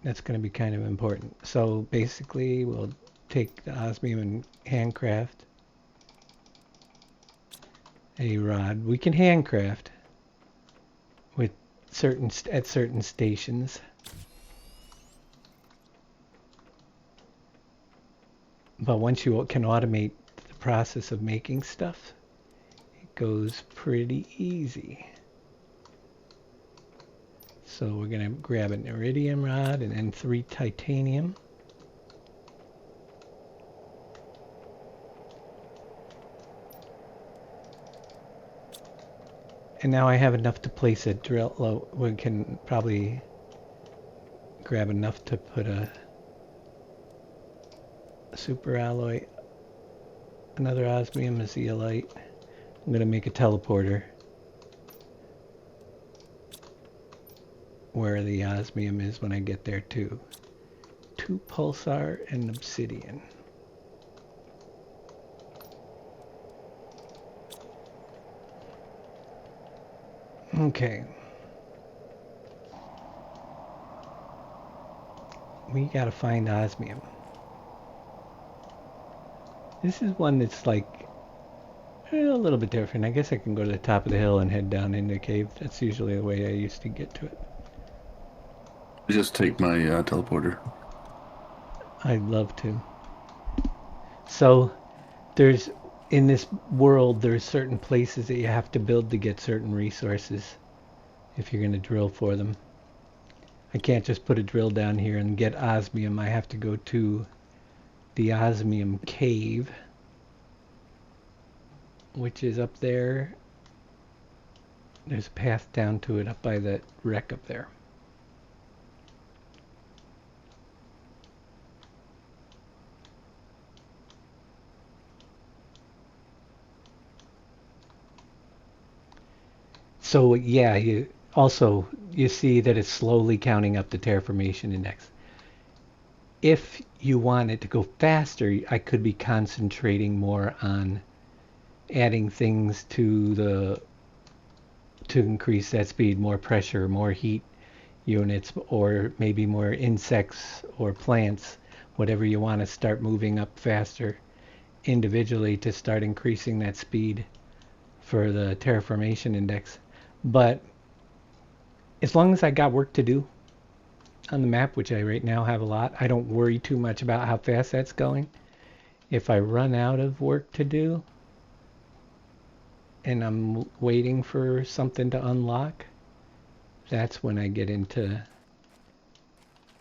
That's going to be kind of important. So basically, we'll take the osmium and handcraft a rod. We can handcraft with at certain stations. But once you can automate the process of making stuff, it goes pretty easy. So we're going to grab an iridium rod and then 3 titanium. And now I have enough to place a drill. We can probably grab enough to put a super alloy, another osmium, a zeolite. I'm going to make a teleporter where the osmium is when I get there too. 2 pulsar and obsidian. Okay. We gotta find osmium. This is one that's like a little bit different. I guess I can go to the top of the hill and head down into the cave. That's usually the way I used to get to it. Just take my teleporter. I'd love to. So, in this world, there's certain places that you have to build to get certain resources if you're going to drill for them. I can't just put a drill down here and get osmium. I have to go to the osmium cave, which is up there. There's a path down to it up by that wreck up there. So yeah, you see that it's slowly counting up the terraformation index. If you want it to go faster, I could be concentrating more on adding things to increase that speed, more pressure, more heat units, or maybe more insects or plants, whatever you want to start moving up faster individually to start increasing that speed for the terraformation index. But as long as I got work to do on the map, which I right now have a lot, I don't worry too much about how fast that's going. If I run out of work to do and I'm waiting for something to unlock, that's when I get into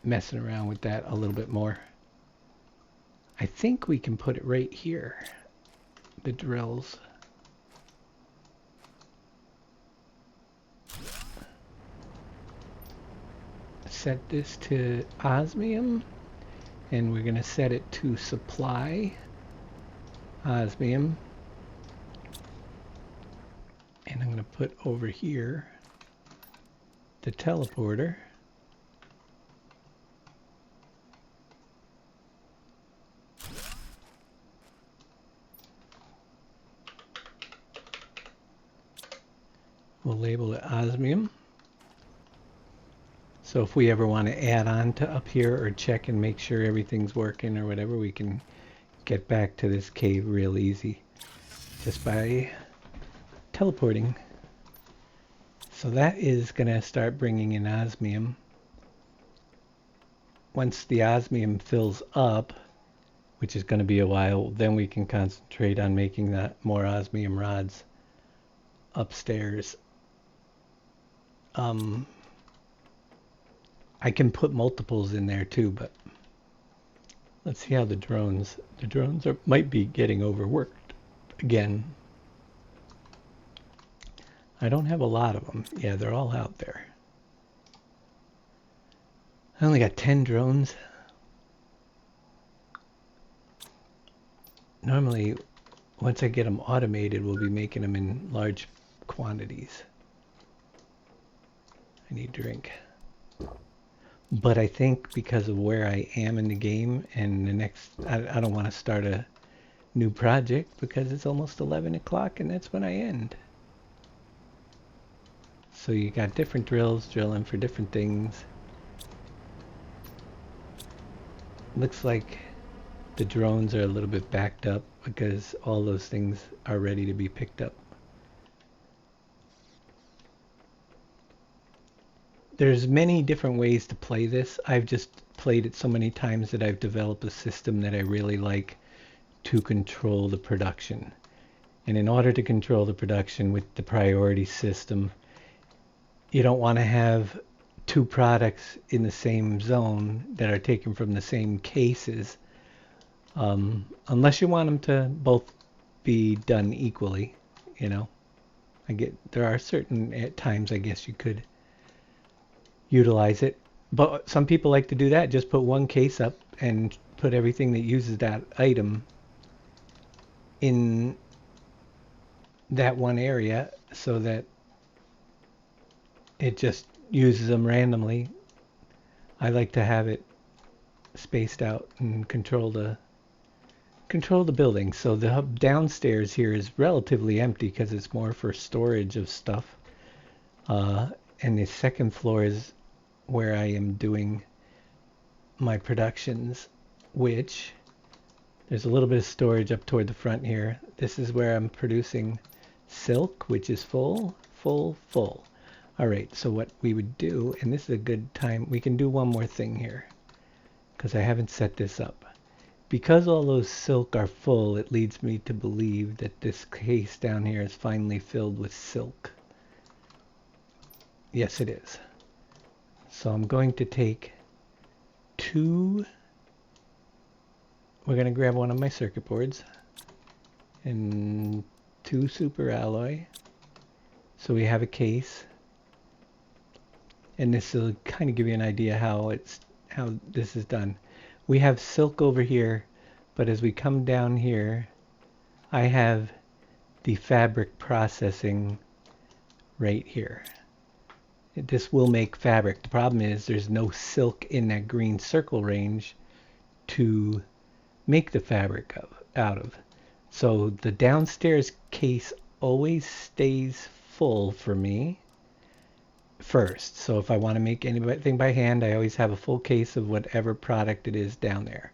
messing around with that a little bit more. I think we can put it right here, the drills. Set this to osmium, and we're going to set it to supply osmium. And I'm going to put over here the teleporter. We'll label it osmium. So if we ever want to add on to up here or check and make sure everything's working or whatever, we can get back to this cave real easy just by teleporting. So that is going to start bringing in osmium. Once the osmium fills up, which is going to be a while, then we can concentrate on making that more osmium rods upstairs. I can put multiples in there too, but let's see how the drones might be getting overworked again. I don't have a lot of them. Yeah, they're all out there. I only got 10 drones. Normally, once I get them automated, we'll be making them in large quantities. I need drink. But I think because of where I am in the game and I don't want to start a new project because it's almost 11 o'clock and that's when I end. So you got different drills drilling for different things. Looks like the drones are a little bit backed up because all those things are ready to be picked up. There's many different ways to play this. I've just played it so many times that I've developed a system that I really like to control the production. And in order to control the production with the priority system, you don't want to have two products in the same zone that are taken from the same cases, unless you want them to both be done equally, you know. There are certain times I guess you could utilize it, but some people like to do that, just put one case up and put everything that uses that item in that one area so that it just uses them randomly. I like to have it spaced out and control the building. So the hub downstairs here is relatively empty because it's more for storage of stuff. And the second floor is where I am doing my productions, which there's a little bit of storage up toward the front here. This is where I'm producing silk, which is full. All right, so what we would do, and this is a good time, we can do one more thing here because I haven't set this up. Because all those silk are full, it leads me to believe that this case down here is finally filled with silk. Yes, it is. So I'm going to take we're going to grab one of my circuit boards and 2 super alloy. So we have a case. And this will kind of give you an idea how this is done. We have silk over here, but as we come down here, I have the fabric processing right here. This will make fabric. The problem is there's no silk in that green circle range to make the fabric out of. So the downstairs case always stays full for me first. So if I want to make anything by hand, I always have a full case of whatever product it is down there.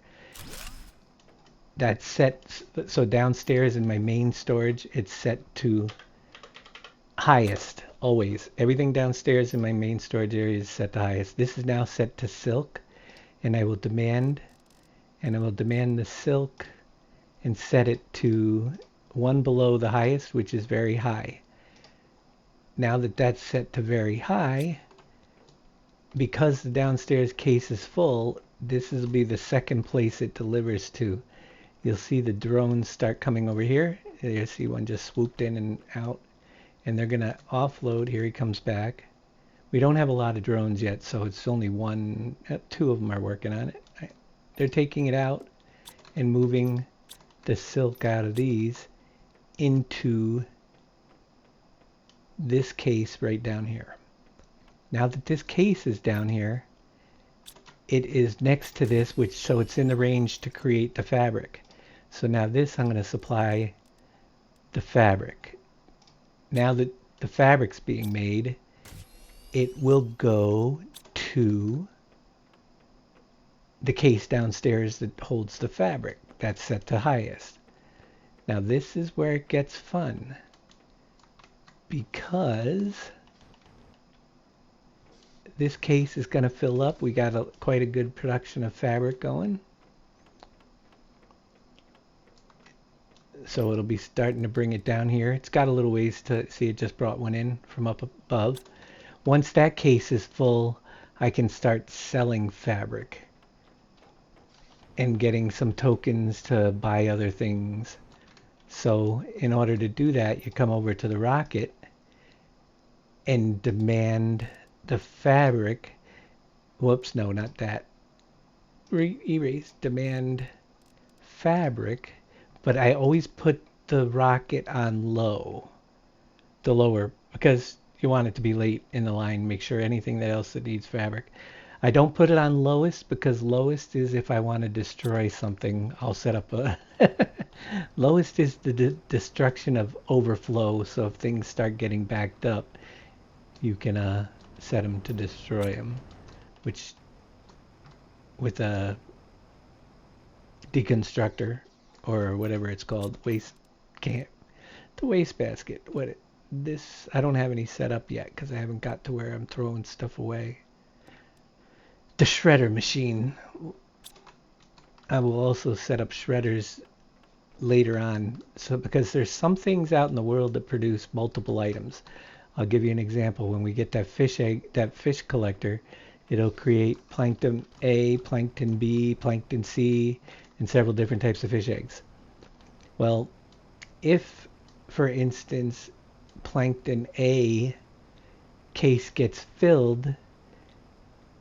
That's set, so downstairs in my main storage, it's set to highest, always. Everything downstairs in my main storage area is set to highest. This is now set to silk, and I will demand the silk and set it to one below the highest, which is very high. Now that that's set to very high, because the downstairs case is full, this will be the second place it delivers to. You'll see the drones start coming over here. You see one just swooped in and out, and they're going to offload. Here he comes back. We don't have a lot of drones yet, so it's only one, 2 of them are working on it. They're taking it out and moving the silk out of these into this case right down here. Now that this case is down here, it is next to this, so it's in the range to create the fabric. So now this I'm going to supply the fabric. Now that the fabric's being made, it will go to the case downstairs that holds the fabric. That's set to highest. Now this is where it gets fun, because this case is going to fill up. We got quite a good production of fabric going. So it'll be starting to bring it down here. It's got a little ways to see. It just brought one in from up above. Once that case is full, I can start selling fabric and getting some tokens to buy other things. So in order to do that, you come over to the rocket and demand the fabric. Whoops, no, not that. Erase. Demand fabric. But I always put the rocket on low. The lower, because you want it to be late in the line. Make sure anything else that needs fabric. I don't put it on lowest because lowest is if I want to destroy something, I'll set up a lowest is the destruction of overflow. So if things start getting backed up, you can set them to destroy them, which with a deconstructor or whatever it's called, waste can't the waste basket. This I don't have any set up yet because I haven't got to where I'm throwing stuff away. The shredder machine. I will also set up shredders later on, so because there's some things out in the world that produce multiple items. I'll give you an example. When we get that fish egg, that fish collector, it'll create plankton A, plankton B, plankton C, and several different types of fish eggs. Well, if, for instance, plankton A case gets filled,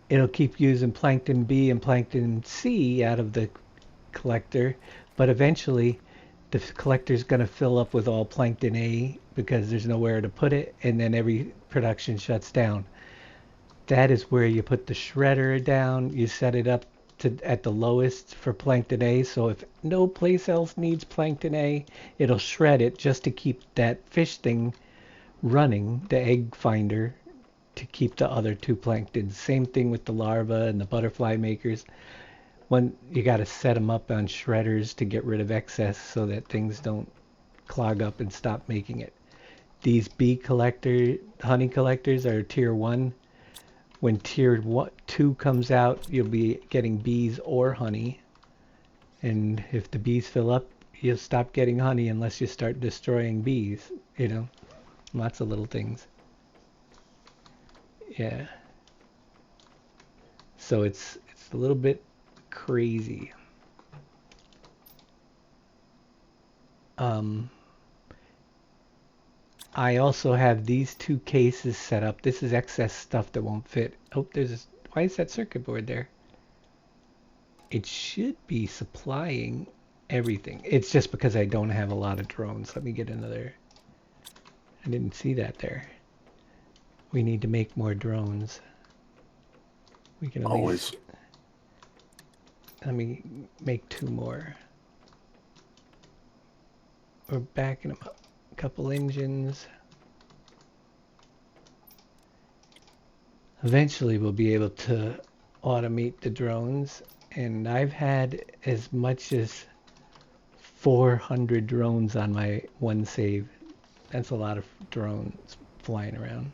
it'll keep using plankton B and plankton C out of the collector, but eventually the collector's going to fill up with all plankton A because there's nowhere to put it, and then every production shuts down. That is where you put the shredder down. You set it up at the lowest for plankton A, so if no place else needs plankton A, it'll shred it just to keep that fish thing running, the egg finder, to keep the other two planktons. Same thing with the larva and the butterfly makers. You got to set them up on shredders to get rid of excess so that things don't clog up and stop making it. These honey collectors are tier 1. When tier 2 comes out, you'll be getting bees or honey. And if the bees fill up, you'll stop getting honey unless you start destroying bees. Lots of little things. Yeah. So it's a little bit crazy. I also have these two cases set up. This is excess stuff that won't fit. Oh, why is that circuit board there? It should be supplying everything. It's just because I don't have a lot of drones. Let me get another. I didn't see that there. We need to make more drones. We can Always. Let me make 2 more. We're backing them up. A couple engines. Eventually we'll be able to automate the drones, and I've had as much as 400 drones on my one save. That's a lot of drones flying around.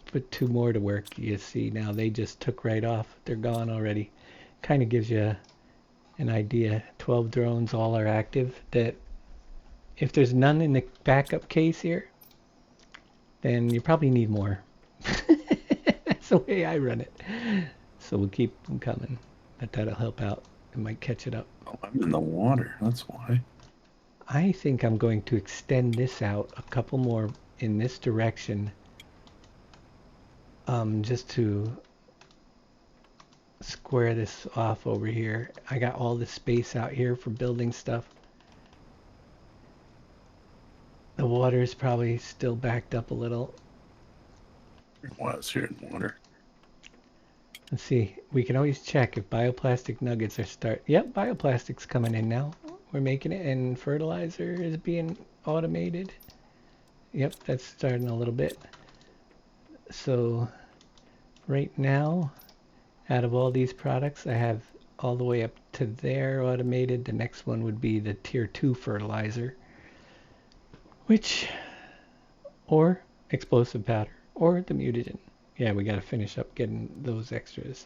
Put 2 more to work. You see now they just took right off. They're gone already. Kind of gives you an idea. 12 drones, all are active. That if there's none in the backup case here, then you probably need more. That's the way I run it. So we'll keep them coming. But that'll help out. It might catch it up. Oh, I'm in the water. That's why. I think I'm going to extend this out a couple more in this direction. Just to square this off over here. I got all this space out here for building stuff. The water is probably still backed up a little. It was here in water. Let's see. We can always check if bioplastic nuggets are Yep, bioplastic's coming in now. We're making it, and fertilizer is being automated. Yep, that's starting a little bit. So right now, out of all these products, I have all the way up to there automated. The next one would be the tier 2 fertilizer, or explosive powder, or the mutagen. Yeah, we got to finish up getting those extras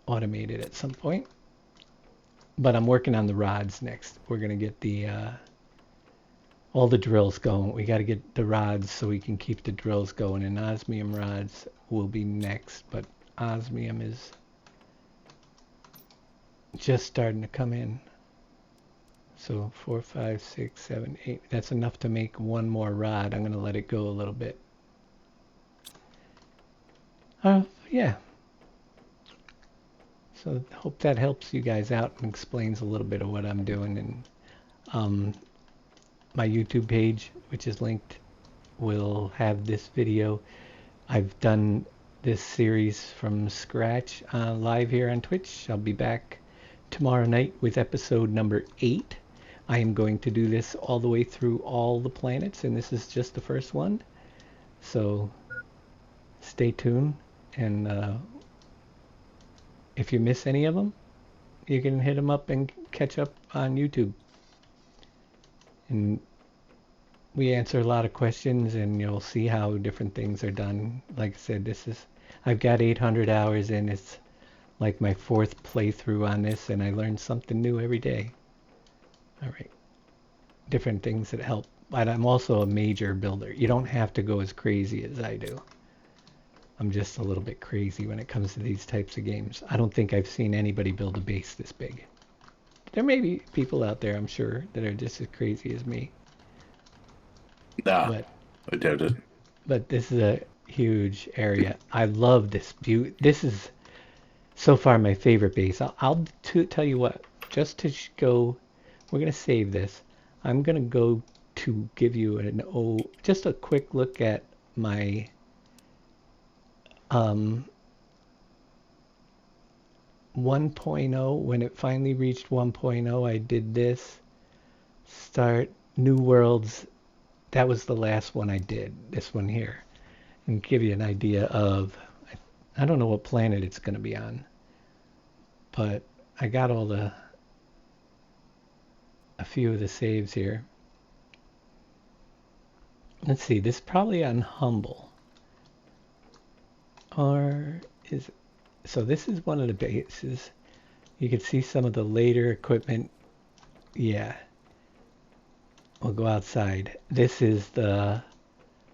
automated at some point. But I'm working on the rods next. We're going to get all the drills going. We got to get the rods so we can keep the drills going, and osmium rods will be next, but osmium is just starting to come in. So 4, 5, 6, 7, 8. That's enough to make 1 more rod. I'm going to let it go a little bit. Yeah. So hope that helps you guys out and explains a little bit of what I'm doing. And my YouTube page, which is linked, will have this video. I've done this series from scratch live here on Twitch. I'll be back tomorrow night with episode number 8. I am going to do this all the way through all the planets, and this is just the first one. So stay tuned, and if you miss any of them, you can hit them up and catch up on YouTube. And we answer a lot of questions, and you'll see how different things are done. Like I said, I've got 800 hours in. It's like my 4th playthrough on this, and I learn something new every day. All right. Different things that help. But I'm also a major builder. You don't have to go as crazy as I do. I'm just a little bit crazy when it comes to these types of games. I don't think I've seen anybody build a base this big. There may be people out there, I'm sure, that are just as crazy as me. Nah, But I doubt it. but this is a huge area. I love this view. This is so far my favorite base. I'll tell you what, just to go, we're going to save this. I'm going to go to give you just a quick look at my 1.0. When it finally reached 1.0, I did this. Start New Worlds. That was the last one I did, this one here. And give you an idea of, I don't know what planet it's going to be on. But I got a few of the saves here. Let's see, this is probably on Humble. So this is one of the bases. You can see some of the later equipment. Yeah. We'll go outside. This is the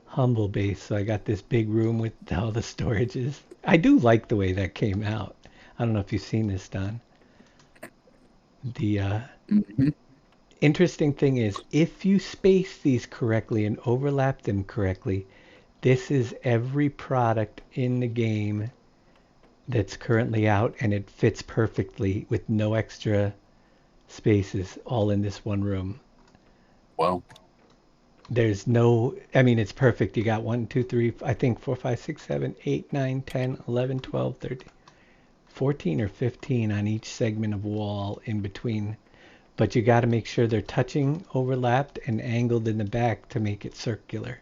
Humble base. So I got this big room with all the storages. I do like the way that came out. I don't know if you've seen this, Don. The interesting thing is, if you space these correctly and overlap them correctly, this is every product in the game that's currently out, and it fits perfectly with no extra spaces, all in this one room. Wow. There's no, I mean, it's perfect. You got 1, 2, 3, I think 4, 5, 6, 7, 8, 9, 10, 11, 12, 13, 14 or 15 on each segment of wall in between. But you got to make sure they're touching, overlapped, and angled in the back to make it circular.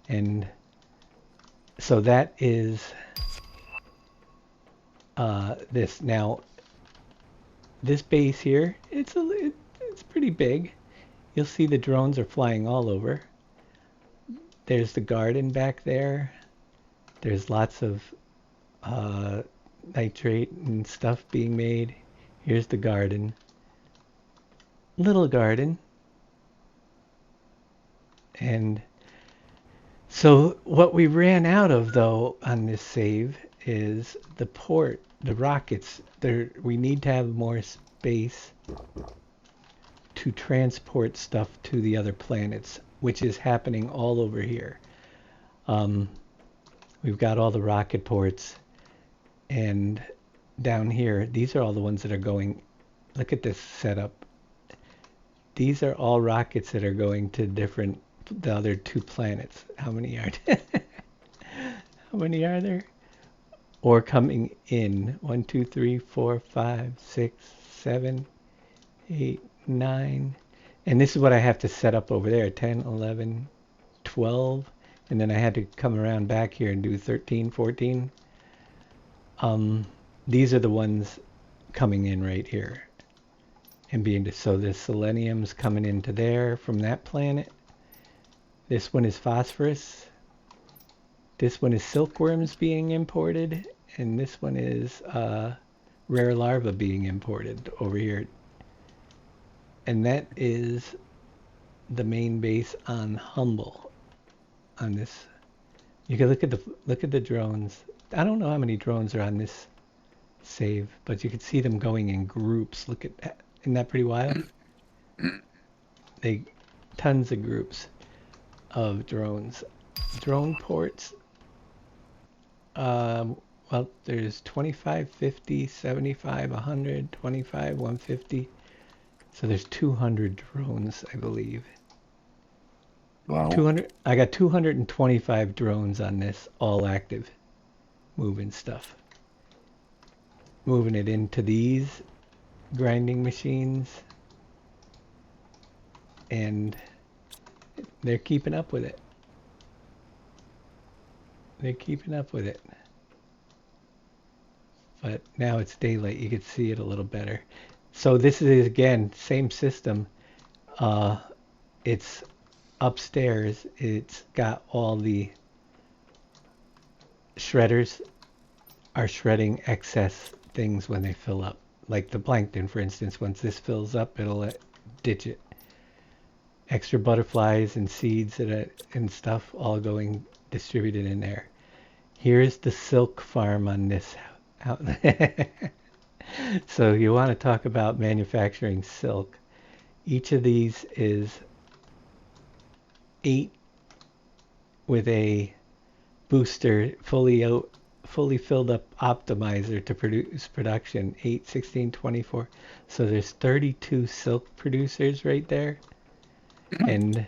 And so that is this. Now, this base here, it's pretty big. You'll see the drones are flying all over. There's the garden back there. There's lots of nitrate and stuff being made. Here's the garden. Little garden. And so what we ran out of, though, on this save is the port, the rockets. We need to have more space to transport stuff to the other planets, which is happening all over here. We've got all the rocket ports, and down here, these are all the ones that are going. Look at this setup. These are all rockets that are going to the other 2 planets. How many are there? How many are there? Or coming in. 1, 2, 3, 4, 5, 6, 7, 8, 9. And this is what I have to set up over there. 10, 11, 12. And then I had to come around back here and do 13, 14. These are the ones coming in right here. And so the selenium's coming into there from that planet. This one is phosphorus. This one is silkworms being imported. And this one is rare larvae being imported over here. And that is the main base on Humble. On this, you can look at the drones. I don't know how many drones are on this save, but you can see them going in groups. Look at that. Isn't that pretty wild? Tons of groups of drones. Drone ports. Well, there's 25, 50, 75, 100, 25, 150. So there's 200 drones, I believe. Wow. 200. I got 225 drones on this, all active, moving stuff. Moving it into these grinding machines, and they're keeping up with it. They're keeping up with it. But now it's daylight, you can see it a little better. So this is, again, same system. It's upstairs. It's got all the shredders are shredding excess things when they fill up. Like the plankton, for instance, once this fills up, it'll ditch it. Extra butterflies and seeds and stuff all going distributed in there. Here's the silk farm on this out. So you want to talk about manufacturing silk. Each of these is 8 with a booster fully filled up optimizer to produce production 8, 16, 24. So there's 32 silk producers right there. And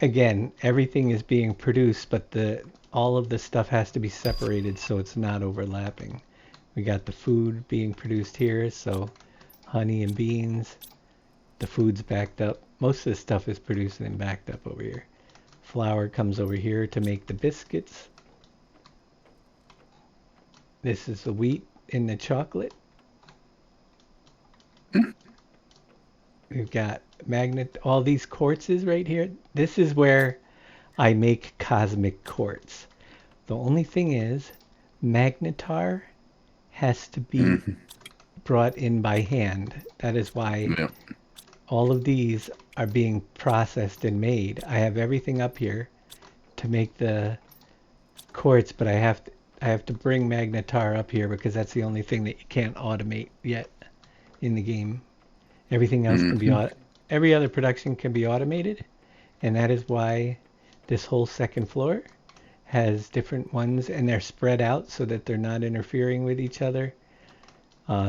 again, everything is being produced, but all of the stuff has to be separated so it's not overlapping. We got the food being produced here, so honey and beans. The food's backed up. Most of the stuff is produced and backed up over here. Flour comes over here to make the biscuits. This is the wheat in the chocolate. We've got all these quartzes right here. This is where I make cosmic quartz. The only thing is, magnetar has to be brought in by hand. That is why all of these are being processed and made. I have everything up here to make the quartz, but I have to bring magnetar up here because that's the only thing that you can't automate yet in the game. Everything else can be every other production can be automated, and that is why this whole second floor has different ones, and they're spread out so that they're not interfering with each other.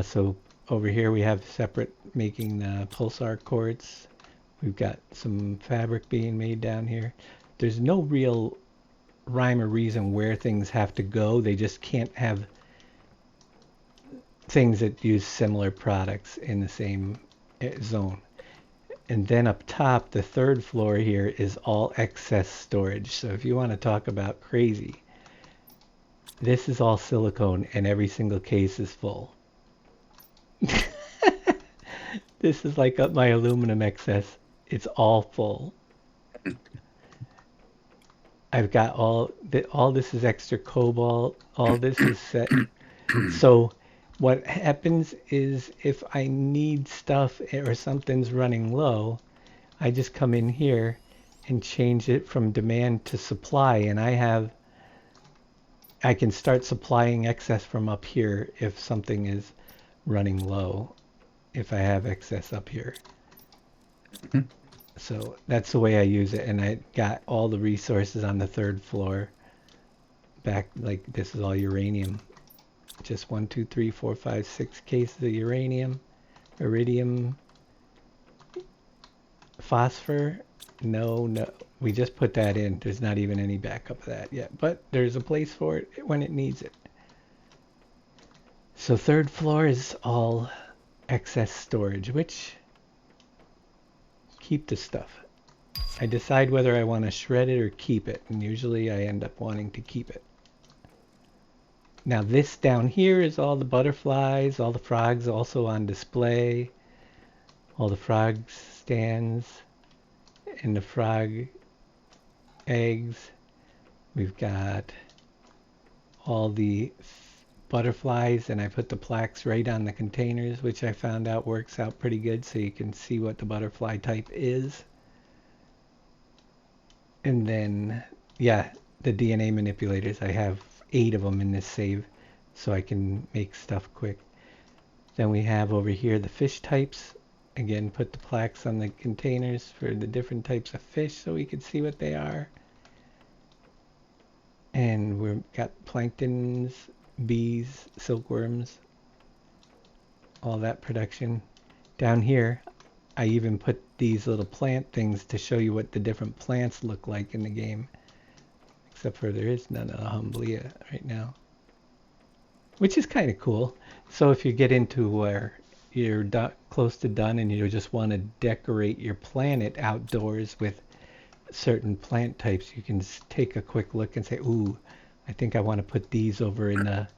So over here we have separate making the pulsar quartz. We've got some fabric being made down here. There's no real rhyme or reason where things have to go. They just can't have things that use similar products in the same zone. And then up top, the third floor here is all excess storage. So if you want to talk about crazy, this is all silicone and every single case is full. This is like up my aluminum excess. It's all full. I've got all this is extra cobalt. All this is set. So what happens is if I need stuff or something's running low, I just come in here and change it from demand to supply, and I can start supplying excess from up here if something is running low, if I have excess up here. So that's the way I use it, and I got all the resources on the third floor back. Like this is all uranium. Just 1, 2, 3, 4, 5, 6 cases of uranium, iridium, phosphor. No, we just put that in. There's not even any backup of that yet, but there's a place for it when it needs it. So third floor is all excess storage, which keep the stuff. I decide whether I want to shred it or keep it, and usually I end up wanting to keep it. Now this down here is all the butterflies, all the frogs also on display, all the frog stands and the frog eggs. We've got all the butterflies, and I put the plaques right on the containers, which I found out works out pretty good so you can see what the butterfly type is. And then, yeah, the DNA manipulators, I have 8 of them in this save so I can make stuff quick. Then we have over here the fish types. Again, put the plaques on the containers for the different types of fish so we can see what they are. And we've got planktons, bees, silkworms, all that production. Down here, I even put these little plant things to show you what the different plants look like in the game. Except for there is none of the Humblia right now. Which is kind of cool. So if you get into where you're close to done and you just want to decorate your planet outdoors with certain plant types, you can take a quick look and say, ooh, I think I want to put these over in the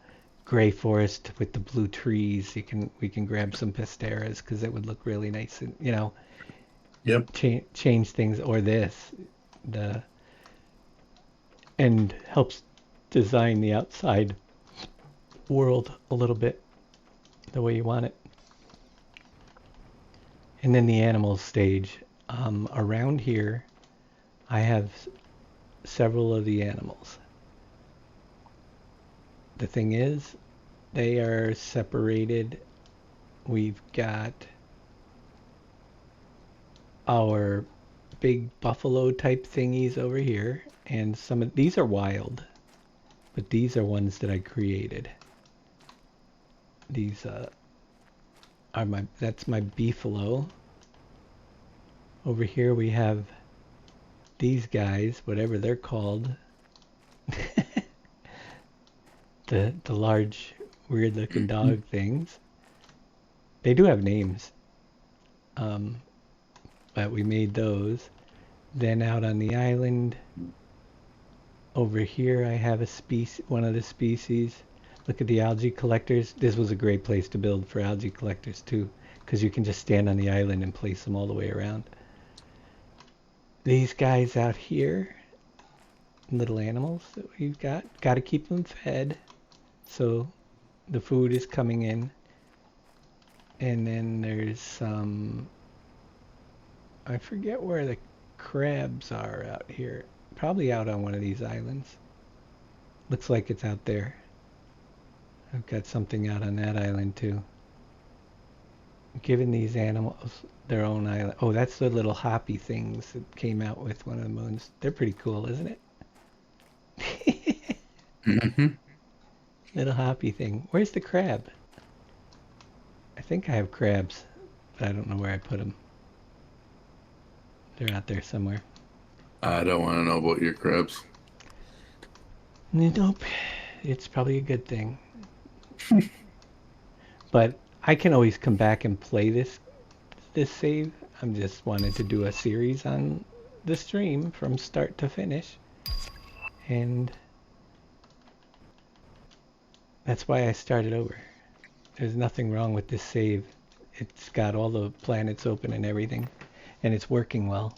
gray forest with the blue trees. We can grab some pisteras because it would look really nice, and Yep. change things, or this, and helps design the outside world a little bit the way you want it. And then the animals stage. Around here, I have several of the animals. The thing is, they are separated. We've got our big buffalo type thingies over here, and some of these are wild, but these are ones that I created. These that's my beefalo. Over here we have these guys, whatever they're called. the large weird looking dog things. They do have names. But we made those. Then out on the island over here I have one of the species. Look at the algae collectors. This was a great place to build for algae collectors too, because you can just stand on the island and place them all the way around. These guys out here, little animals that we've got to keep them fed, so the food is coming in. And then there's some, I forget where the crabs are out here, probably out on one of these islands. Looks like it's out there. I've got something out on that island too. Giving these animals their own island. Oh, that's the little hoppy things that came out with one of the moons. They're pretty cool, isn't it? Mm-hmm. Little hoppy thing. Where's the crab? I think I have crabs, but I don't know where I put them. They're out there somewhere. I don't want to know about your crabs. Nope. It's probably a good thing. But I can always come back and play this save. I'm just wanted to do a series on the stream from start to finish. And that's why I started over. There's nothing wrong with this save. It's got all the planets open and everything, and it's working well.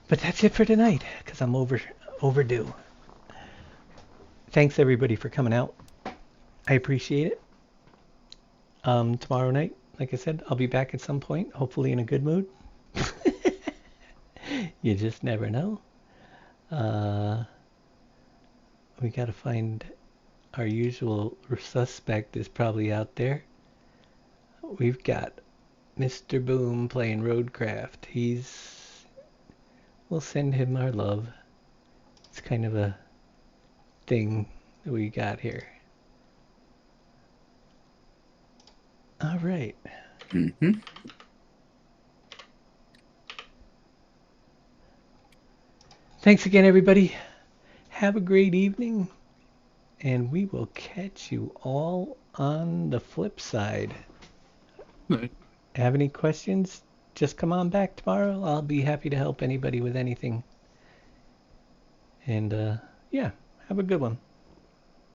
But that's it for tonight, because I'm overdue. Thanks everybody for coming out. I appreciate it. Tomorrow night, like I said, I'll be back at some point, hopefully in a good mood. You just never know. We gotta find our usual suspect is probably out there. We've got Mr. Boom playing Roadcraft. We'll send him our love. It's kind of a thing that we got here. All right. Mm-hmm. Thanks again, everybody. Have a great evening, and we will catch you all on the flip side. Right. Have any questions? Just come on back tomorrow. I'll be happy to help anybody with anything. And yeah, have a good one.